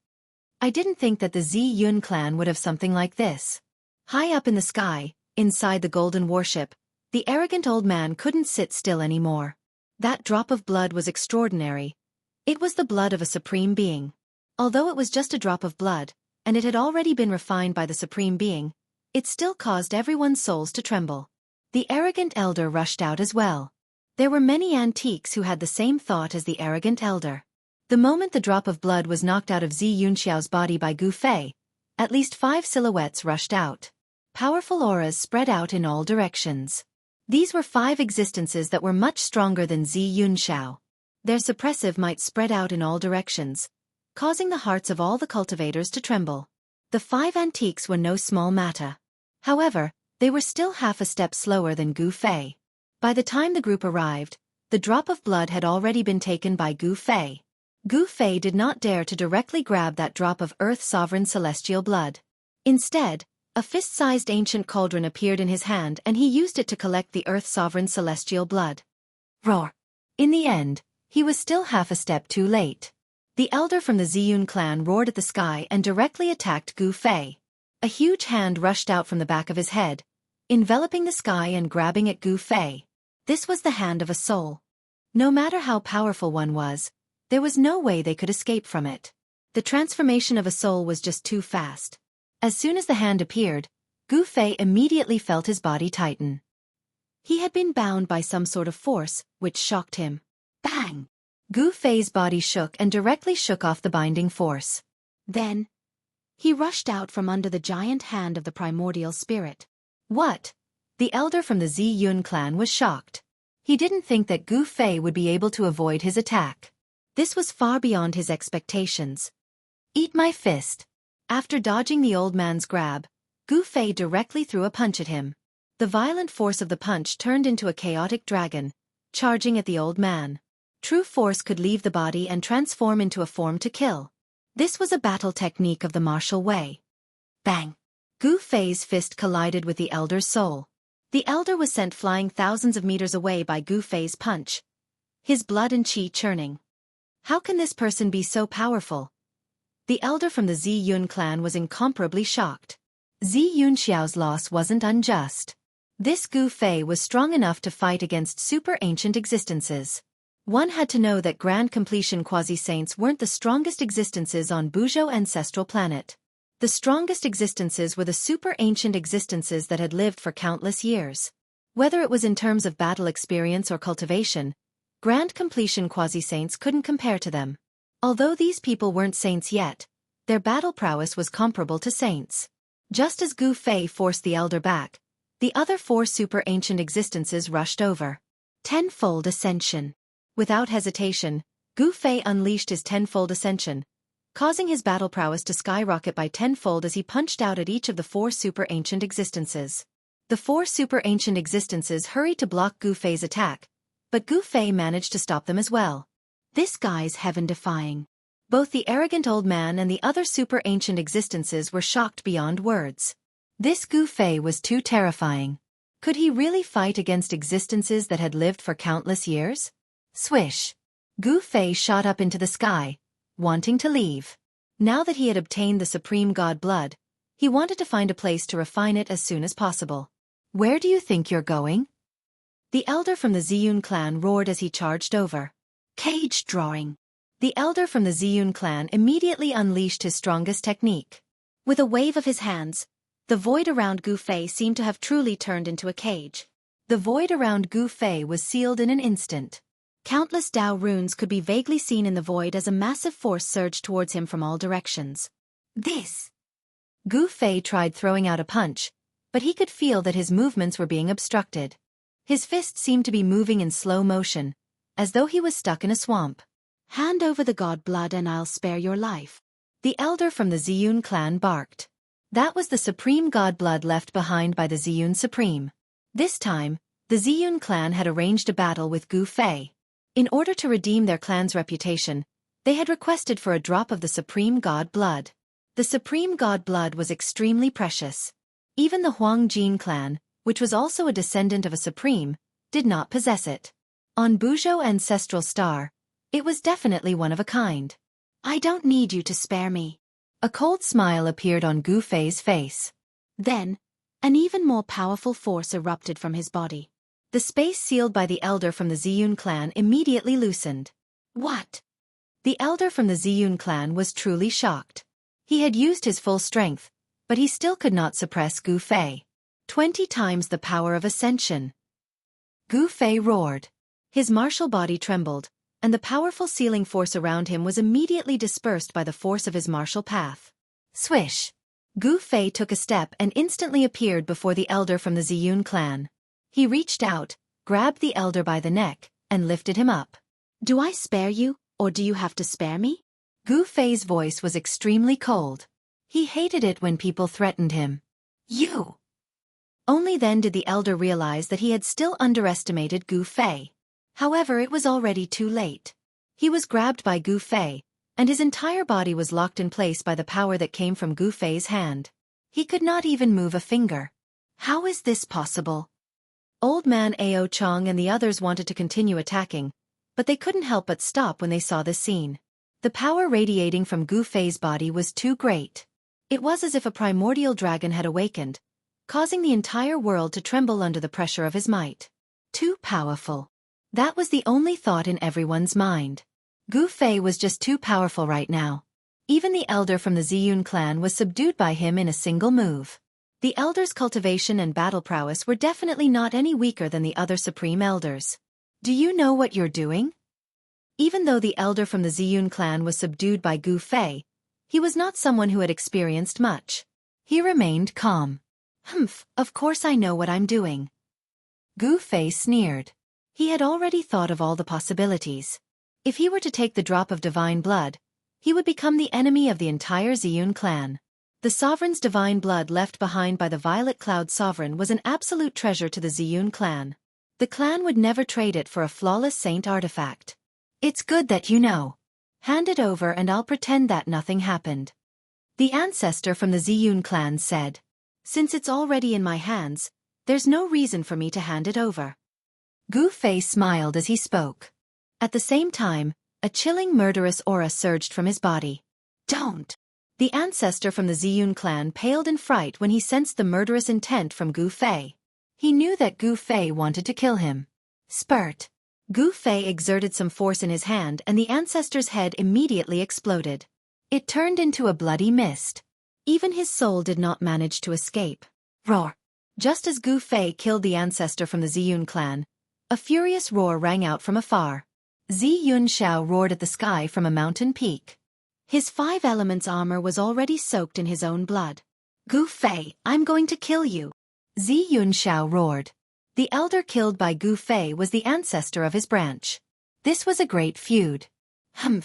I didn't think that the Ziyun clan would have something like this. High up in the sky, inside the golden warship, the arrogant old man couldn't sit still anymore. That drop of blood was extraordinary. It was the blood of a supreme being. Although it was just a drop of blood, and it had already been refined by the supreme being, it still caused everyone's souls to tremble. The arrogant elder rushed out as well. There were many antiques who had the same thought as the arrogant elder. The moment the drop of blood was knocked out of Xiao's body by Gu Fei, at least 5 silhouettes rushed out. Powerful auras spread out in all directions. These were 5 existences that were much stronger than Xiao. Their suppressive might spread out in all directions, causing the hearts of all the cultivators to tremble. The 5 antiques were no small matter. However, They were still half a step slower than Gu Fei. By the time the group arrived, the drop of blood had already been taken by Gu Fei. Gu Fei did not dare to directly grab that drop of Earth Sovereign celestial blood. Instead, a fist-sized ancient cauldron appeared in his hand and he used it to collect the Earth Sovereign celestial blood. Roar! In the end, he was still half a step too late. The elder from the Ziyun clan roared at the sky and directly attacked Gu Fei. A huge hand rushed out from the back of his head, enveloping the sky and grabbing at Gu Fei. This was the hand of a soul. No matter how powerful one was, there was no way they could escape from it. The transformation of a soul was just too fast. As soon as the hand appeared, Gu Fei immediately felt his body tighten. He had been bound by some sort of force, which shocked him. Bang! Gu Fei's body shook and directly shook off the binding force. Then, he rushed out from under the giant hand of the primordial spirit. What? The elder from the Ziyun clan was shocked. He didn't think that Gu Fei would be able to avoid his attack. This was far beyond his expectations. Eat my fist. After dodging the old man's grab, Gu Fei directly threw a punch at him. The violent force of the punch turned into a chaotic dragon, charging at the old man. True force could leave the body and transform into a form to kill. This was a battle technique of the martial way. Bang! Gu Fei's fist collided with the elder's soul. The elder was sent flying thousands of meters away by Gu Fei's punch, his blood and qi churning. How can this person be so powerful? The elder from the Ziyun clan was incomparably shocked. Xianxia's loss wasn't unjust. This Gu Fei was strong enough to fight against super ancient existences. One had to know that Grand Completion quasi-saints weren't the strongest existences on Buzhou ancestral planet. The strongest existences were the super ancient existences that had lived for countless years. Whether it was in terms of battle experience or cultivation, Grand Completion quasi-saints couldn't compare to them. Although these people weren't saints yet, their battle prowess was comparable to saints. Just as Gu Fei forced the elder back, the other four super ancient existences rushed over. Tenfold Ascension. Without hesitation, Gu Fei unleashed his tenfold ascension, causing his battle prowess to skyrocket by tenfold as he punched out at each of the four super ancient existences. The four super ancient existences hurried to block Gu Fei's attack, but Gu Fei managed to stop them as well. This guy's heaven-defying. Both the arrogant old man and the other super ancient existences were shocked beyond words. This Gu Fei was too terrifying. Could he really fight against existences that had lived for countless years? Swish! Gu Fei shot up into the sky, wanting to leave. Now that he had obtained the supreme god blood, he wanted to find a place to refine it as soon as possible. Where do you think you're going? The elder from the Ziyun clan roared as he charged over. Cage drawing. The elder from the Ziyun clan immediately unleashed his strongest technique. With a wave of his hands, the void around Gu Fei seemed to have truly turned into a cage. The void around Gu Fei was sealed in an instant. Countless Dao runes could be vaguely seen in the void as a massive force surged towards him from all directions. This! Gu Fei tried throwing out a punch, but he could feel that his movements were being obstructed. His fist seemed to be moving in slow motion, as though he was stuck in a swamp. Hand over the god blood and I'll spare your life. The elder from the Ziyun clan barked. That was the supreme god blood left behind by the Ziyun Supreme. This time, the Ziyun clan had arranged a battle with Gu Fei. In order to redeem their clan's reputation, they had requested for a drop of the supreme god blood. The supreme god blood was extremely precious. Even the Huangjin clan, which was also a descendant of a supreme, did not possess it. On Buzhou ancestral star, it was definitely one of a kind. I don't need you to spare me. A cold smile appeared on Gu Fei's face. Then, an even more powerful force erupted from his body. The space sealed by the elder from the Ziyun clan immediately loosened. What? The elder from the Ziyun clan was truly shocked. He had used his full strength, but he still could not suppress Gu Fei. 20 times the power of ascension. Gu Fei roared. His martial body trembled, and the powerful sealing force around him was immediately dispersed by the force of his martial path. Swish! Gu Fei took a step and instantly appeared before the elder from the Ziyun clan. He reached out, grabbed the elder by the neck, and lifted him up. Do I spare you, or do you have to spare me? Gu Fei's voice was extremely cold. He hated it when people threatened him. You! Only then did the elder realize that he had still underestimated Gu Fei. However, it was already too late. He was grabbed by Gu Fei, and his entire body was locked in place by the power that came from Gu Fei's hand. He could not even move a finger. How is this possible? Old Man Ao Chong and the others wanted to continue attacking, but they couldn't help but stop when they saw this scene. The power radiating from Gu Fei's body was too great. It was as if a primordial dragon had awakened, causing the entire world to tremble under the pressure of his might. Too powerful. That was the only thought in everyone's mind. Gu Fei was just too powerful right now. Even the elder from the Ziyun clan was subdued by him in a single move. The elder's cultivation and battle prowess were definitely not any weaker than the other supreme elders. Do you know what you're doing? Even though the elder from the Ziyun clan was subdued by Gu Fei, he was not someone who had experienced much. He remained calm. Of course I know what I'm doing. Gu Fei sneered. He had already thought of all the possibilities. If he were to take the drop of divine blood, he would become the enemy of the entire Ziyun clan. The sovereign's divine blood left behind by the Violet Cloud sovereign was an absolute treasure to the Ziyun clan. The clan would never trade it for a flawless saint artifact. It's good that you know. Hand it over and I'll pretend that nothing happened. The ancestor from the Ziyun clan said. Since it's already in my hands, there's no reason for me to hand it over. Gu Fei smiled as he spoke. At the same time, a chilling murderous aura surged from his body. Don't! The ancestor from the Ziyun clan paled in fright when he sensed the murderous intent from Gu Fei. He knew that Gu Fei wanted to kill him. Spurt! Gu Fei exerted some force in his hand and the ancestor's head immediately exploded. It turned into a bloody mist. Even his soul did not manage to escape. Roar! Just as Gu Fei killed the ancestor from the Ziyun clan, a furious roar rang out from afar. Xianxia roared at the sky from a mountain peak. His 5 elements armor was already soaked in his own blood. Gu Fei, I'm going to kill you. Xianxia roared. The elder killed by Gu Fei was the ancestor of his branch. This was a great feud.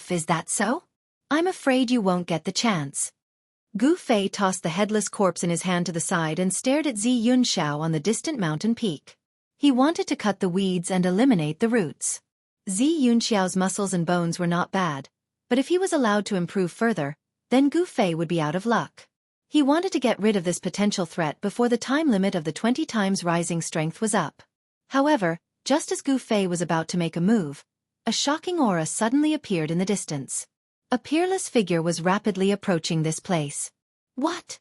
Is that so? I'm afraid you won't get the chance. Gu Fei tossed the headless corpse in his hand to the side and stared at Xianxia on the distant mountain peak. He wanted to cut the weeds and eliminate the roots. Xianxiao's muscles and bones were not bad, but if he was allowed to improve further, then Gu Fei would be out of luck. He wanted to get rid of this potential threat before the time limit of the 20 times rising strength was up. However, just as Gu Fei was about to make a move, a shocking aura suddenly appeared in the distance. A peerless figure was rapidly approaching this place. What?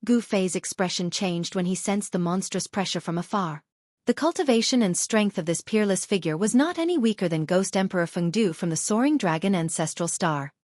Gu Fei's expression changed when he sensed the monstrous pressure from afar. The cultivation and strength of this peerless figure was not any weaker than Ghost Emperor Fengdu from the Soaring Dragon Ancestral Star.